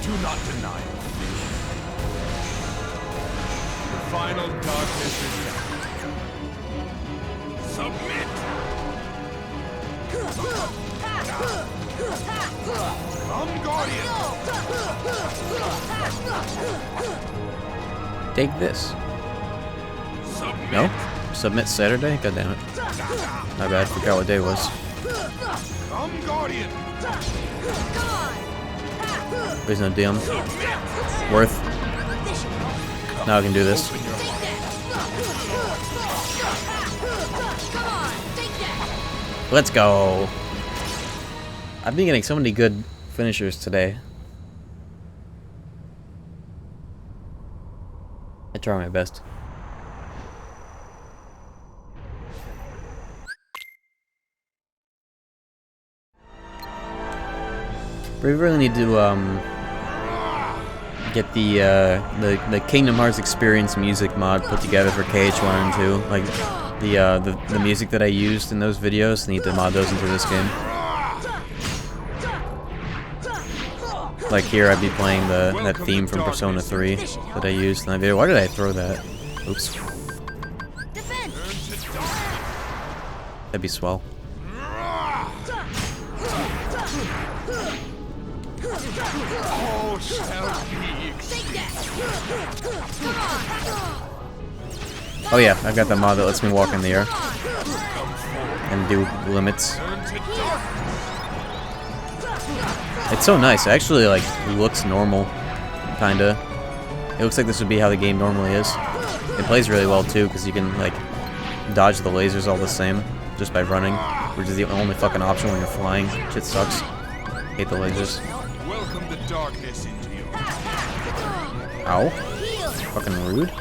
Do not deny it. The final darkness is down. Submit! Come, Guardian! Take this. Submit. No? Submit Saturday? God damn it. My bad, forgot what day it was. Come, Guardian! There's no DM. Worth. Now I can do this. Let's go. I've been getting so many good finishers today. I try my best. We really need to get the Kingdom Hearts Experience music mod put together for KH1 and 2. Like the music that I used in those videos, need to mod those into this game. Like here, I'd be playing that theme from Persona 3 that I used in that video. Why did I throw that? Oops. That'd be swell. Oh yeah, I've got the mod that lets me walk in the air and do limits. It's so nice. It actually, like, looks normal, kinda. It looks like this would be how the game normally is. It plays really well, too, because you can, like, dodge the lasers all the same, just by running, which is the only fucking option when you're flying. Shit sucks. Hate the lasers. Welcome the darkness into your Ow. Fucking rude.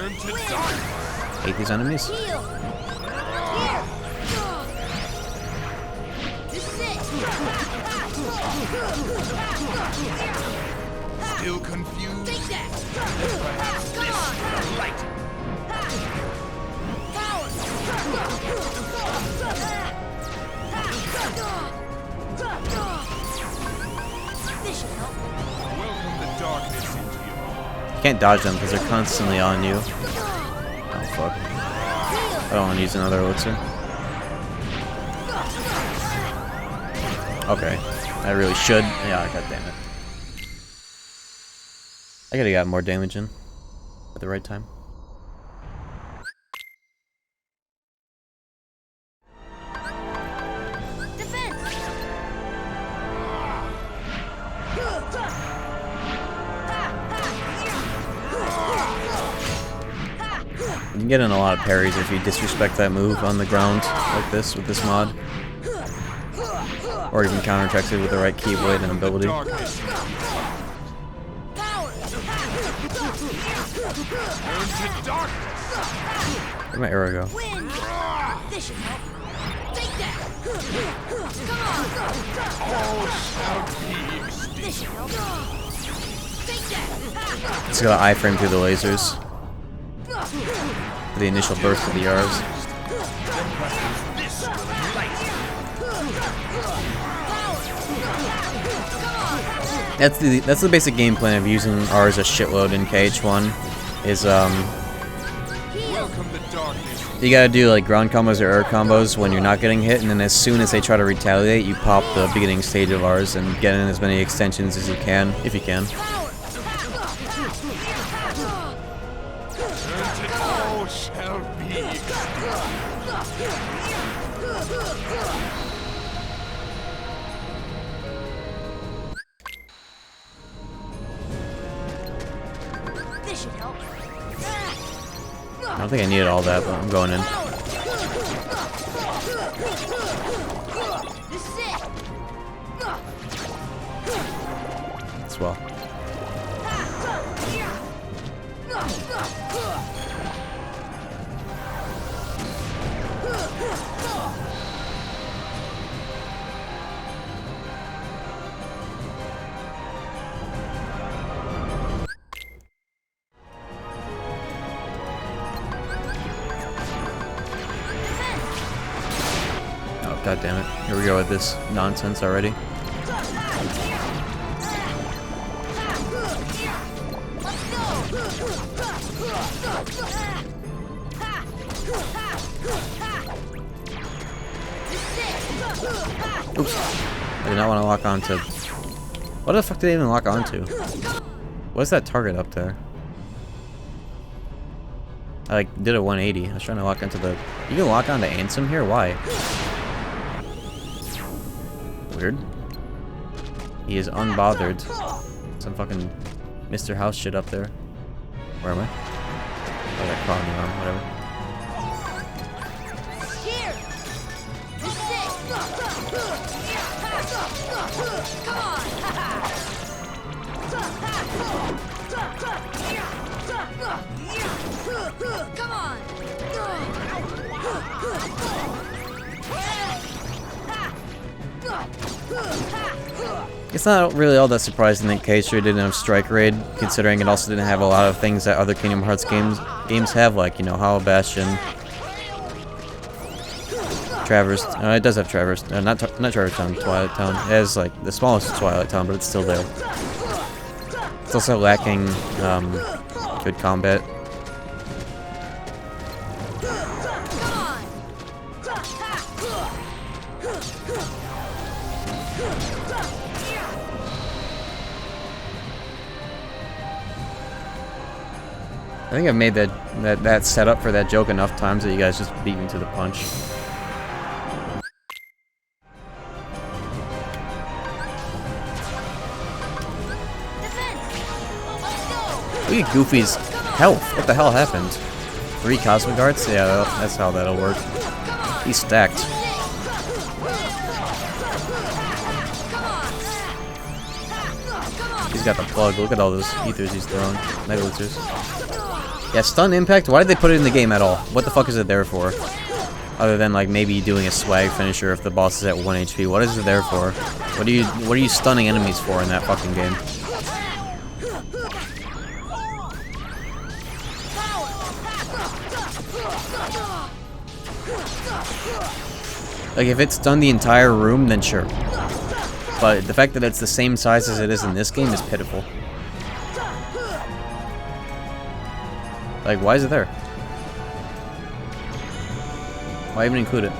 turn to darkness. Hate these enemies. Still confused? Perhaps this light. Welcome the darkness into your You can't dodge them because they're constantly on you. Oh fuck. I don't want to use another elixir. Okay. I really should. Yeah, god damn it. I could have got more damage in at the right time. You can get in a lot of parries if you disrespect that move on the ground like this with this mod. Or you can counterattack it with the right keyblade and ability. Where'd my arrow go? It's got an iframe through the lasers. For the initial burst of the R's. That's the basic game plan of using R's a shitload in KH1. Is you gotta do like ground combos or air combos when you're not getting hit, and then as soon as they try to retaliate, you pop the beginning stage of R's and get in as many extensions as you can, if you can. I don't think I needed all that, but I'm going in. As well. God damn it. Here we go with this nonsense already. Oops. I did not want to lock onto... What the fuck did they even lock onto? What's that target up there? I like did a 180. I was trying to lock onto the... You can lock onto Ansem here? Why? Weird. He is unbothered. Some fucking Mr. House shit up there. Where am I? Oh, that crawling around, whatever. Come on! It's not really all that surprising that KH1 didn't have Strike Raid, considering it also didn't have a lot of things that other Kingdom Hearts games have, like, you know, Hollow Bastion, Traverse. It does have Traverse. Not Traverse Town, Twilight Town. It has like the smallest Twilight Town, but it's still there. It's also lacking good combat. I think I've made that setup for that joke enough times that you guys just beat me to the punch. Look at Goofy's health. What the hell happened? 3 Cosmic Arts? Yeah, that's how that'll work. He's stacked. He's got the plug. Look at all those ethers he's throwing. Mega ethers. Yeah, stun impact. Why did they put it in the game at all? What the fuck is it there for? Other than like maybe doing a swag finisher if the boss is at 1 HP. What is it there for? What are you stunning enemies for in that fucking game? Like if it's stunned the entire room, then sure. But the fact that it's the same size as it is in this game is pitiful. Like, why is it there? Why even include it?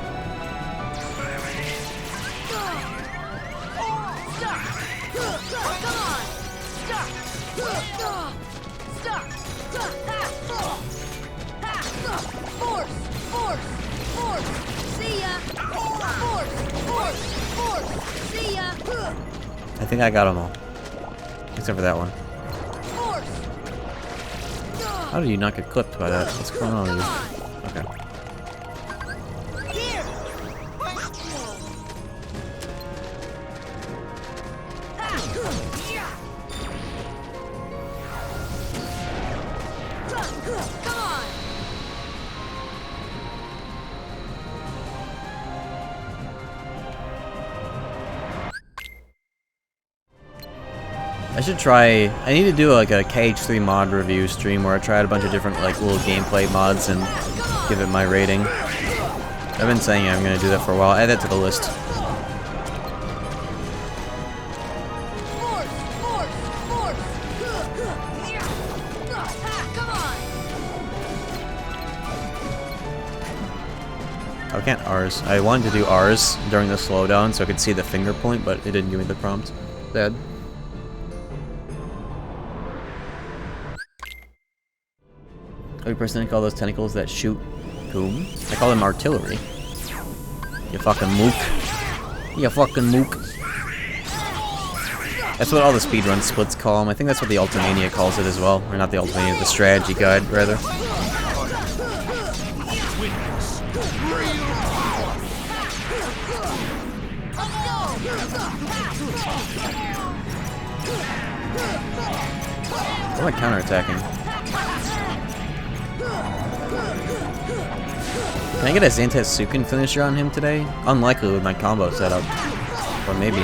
I think I got them all. Except for that one. How did you not get clipped by that? What's going on with you? Okay. I should try. I need to do like a KH3 mod review stream where I try out a bunch of different like little gameplay mods and give it my rating. I've been saying I'm gonna do that for a while. Add that to the list. Oh, I can't R's. I wanted to do R's during the slowdown so I could see the finger point, but it didn't give me the prompt. Bad. Every person call those tentacles that shoot whom? I call them artillery. You fucking mook. You fucking mook. That's what all the speedrun splits call them. I think that's what the Ultimania calls it as well. Or not the Ultimania, the strategy guide, rather. Why am I counterattacking? Can I get a Xantasuken finisher on him today? Unlikely with my combo setup. But maybe.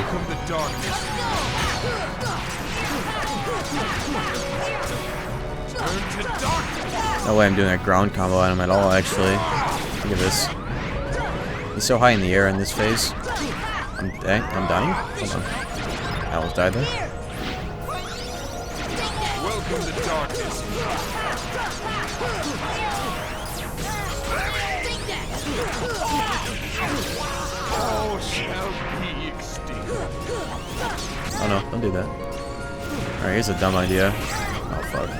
No way I'm doing a ground combo on him at all, actually. Look at this. He's so high in the air in this phase. I'm dying? Hold on. I almost died there. Welcome to darkness. All shall be extinct. Oh no, don't do that. Alright, here's a dumb idea. Oh fuck.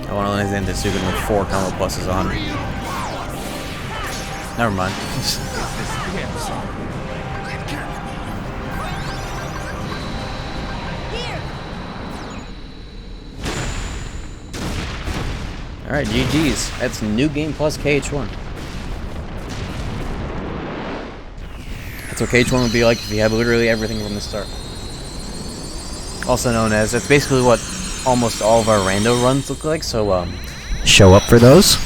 I want to land Xantasuken with 4 combo pluses on. Never mind. Alright, GG's. That's new game plus KH1. That's what KH1 would be like if you had literally everything from the start. Also known as, that's basically what almost all of our rando runs look like, so show up for those.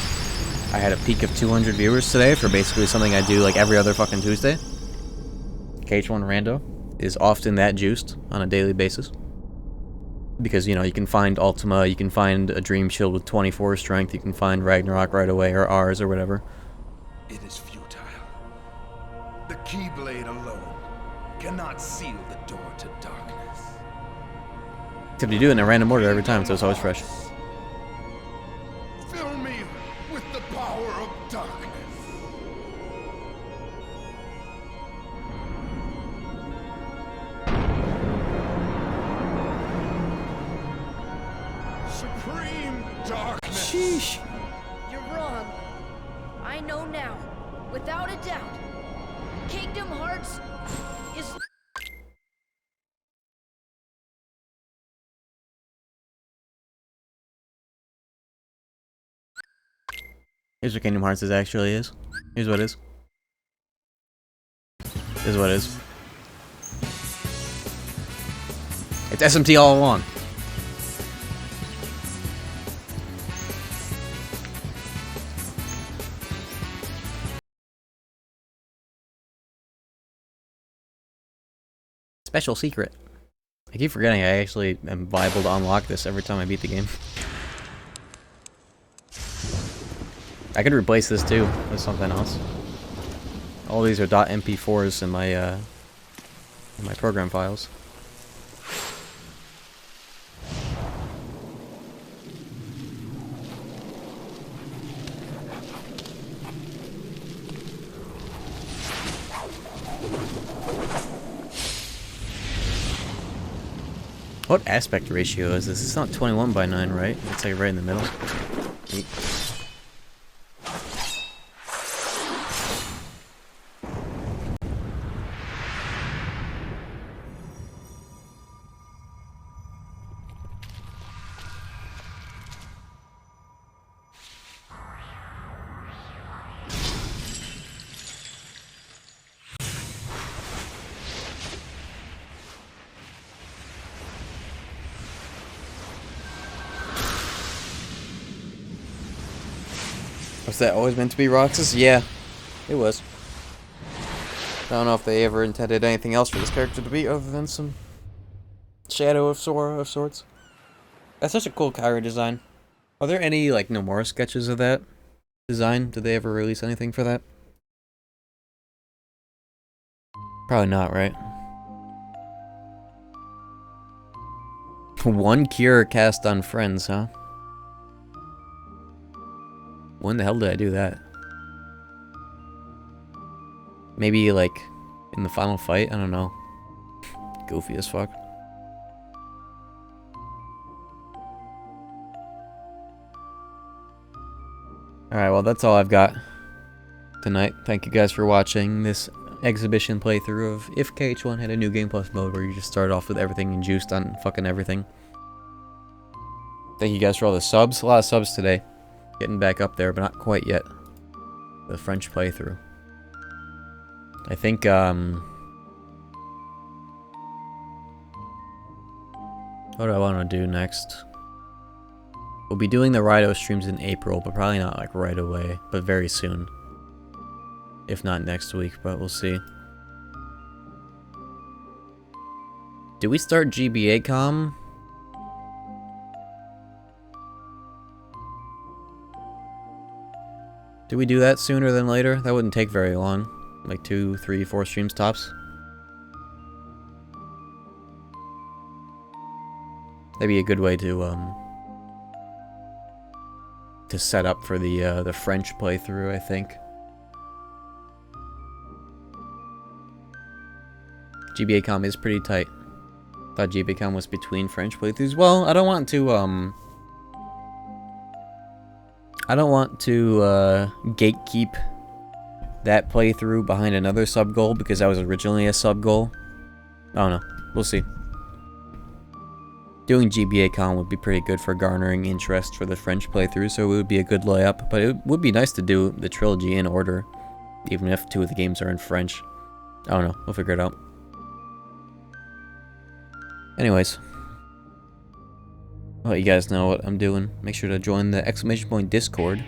I had a peak of 200 viewers today for basically something I do like every other fucking Tuesday. KH1 rando is often that juiced on a daily basis. Because, you know, you can find Ultima, you can find a Dream Shield with 24 strength, you can find Ragnarok right away, or R's, or whatever. It is futile. The keyblade alone cannot seal the door to darkness. Except you do it in a random order every time, so it's always fresh. Fill me with the power of darkness. Supreme darkness. Sheesh. You're wrong. I know now, without a doubt, Kingdom Hearts is... Here's what Kingdom Hearts actually is. Here's what it is. This is what it is. It's SMT all along. Special secret. I keep forgetting I actually am viable to unlock this every time I beat the game. I could replace this too with something else. All these are .mp4s in my program files. What aspect ratio is this? It's not 21:9, right? It's like right in the middle. Neat. Was that always meant to be Roxas? Yeah, it was. I don't know if they ever intended anything else for this character to be other than some shadow of Sora of sorts. That's such a cool Kyra design. Are there any, like, Nomura sketches of that design? Did they ever release anything for that? Probably not, right? One cure cast on friends, huh? When the hell did I do that? Maybe, like, in the final fight? I don't know. Goofy as fuck. Alright, well, that's all I've got tonight. Thank you guys for watching this exhibition playthrough of if KH1 had a new Game Plus mode where you just start off with everything and juiced on fucking everything. Thank you guys for all the subs. A lot of subs today. Getting back up there, but not quite yet. The French playthrough. I think, what do I want to do next? We'll be doing the Rido streams in April, but probably not, like, right away. But very soon. If not next week, but we'll see. Did we start GBA Com? Did we do that sooner than later? That wouldn't take very long. Like 2, 3, 4 streams tops. That'd be a good way to set up for the French playthrough, I think. GBA Com is pretty tight. Thought GBA Com was between French playthroughs. Well, I don't want to gatekeep that playthrough behind another sub goal because that was originally a sub goal. I don't know. We'll see. Doing GBA Con would be pretty good for garnering interest for the French playthrough, so it would be a good layup. But it would be nice to do the trilogy in order, even if 2 of the games are in French. I don't know. We'll figure it out. Anyways. I'll let you guys know what I'm doing. Make sure to join the ! Discord.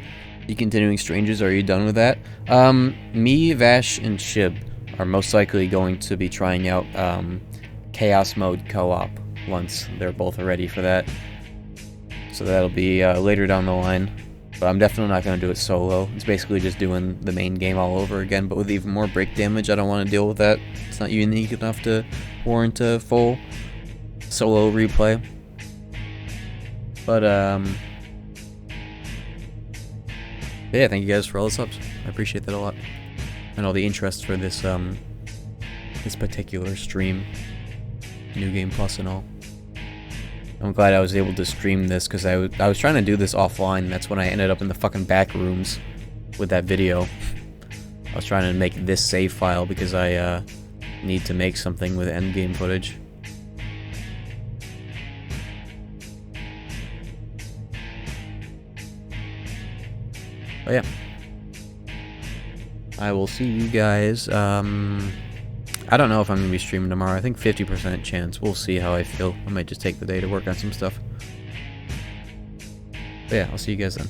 You continuing strangers, are you done with that? Me, Vash, and Shib are most likely going to be trying out Chaos Mode Co-op once they're both ready for that. So that'll be later down the line. But I'm definitely not going to do it solo. It's basically just doing the main game all over again, but with even more break damage. I don't want to deal with that. It's not unique enough to warrant a full solo replay. But, yeah, thank you guys for all the subs. I appreciate that a lot. And all the interest for this, this particular stream. New Game Plus and all. I'm glad I was able to stream this, because I was trying to do this offline, and that's when I ended up in the fucking back rooms with that video. I was trying to make this save file because I need to make something with endgame footage. But yeah, I will see you guys. I don't know if I'm gonna be streaming tomorrow. I think 50% chance. We'll see how I feel. I might just take the day to work on some stuff. But yeah, I'll see you guys then.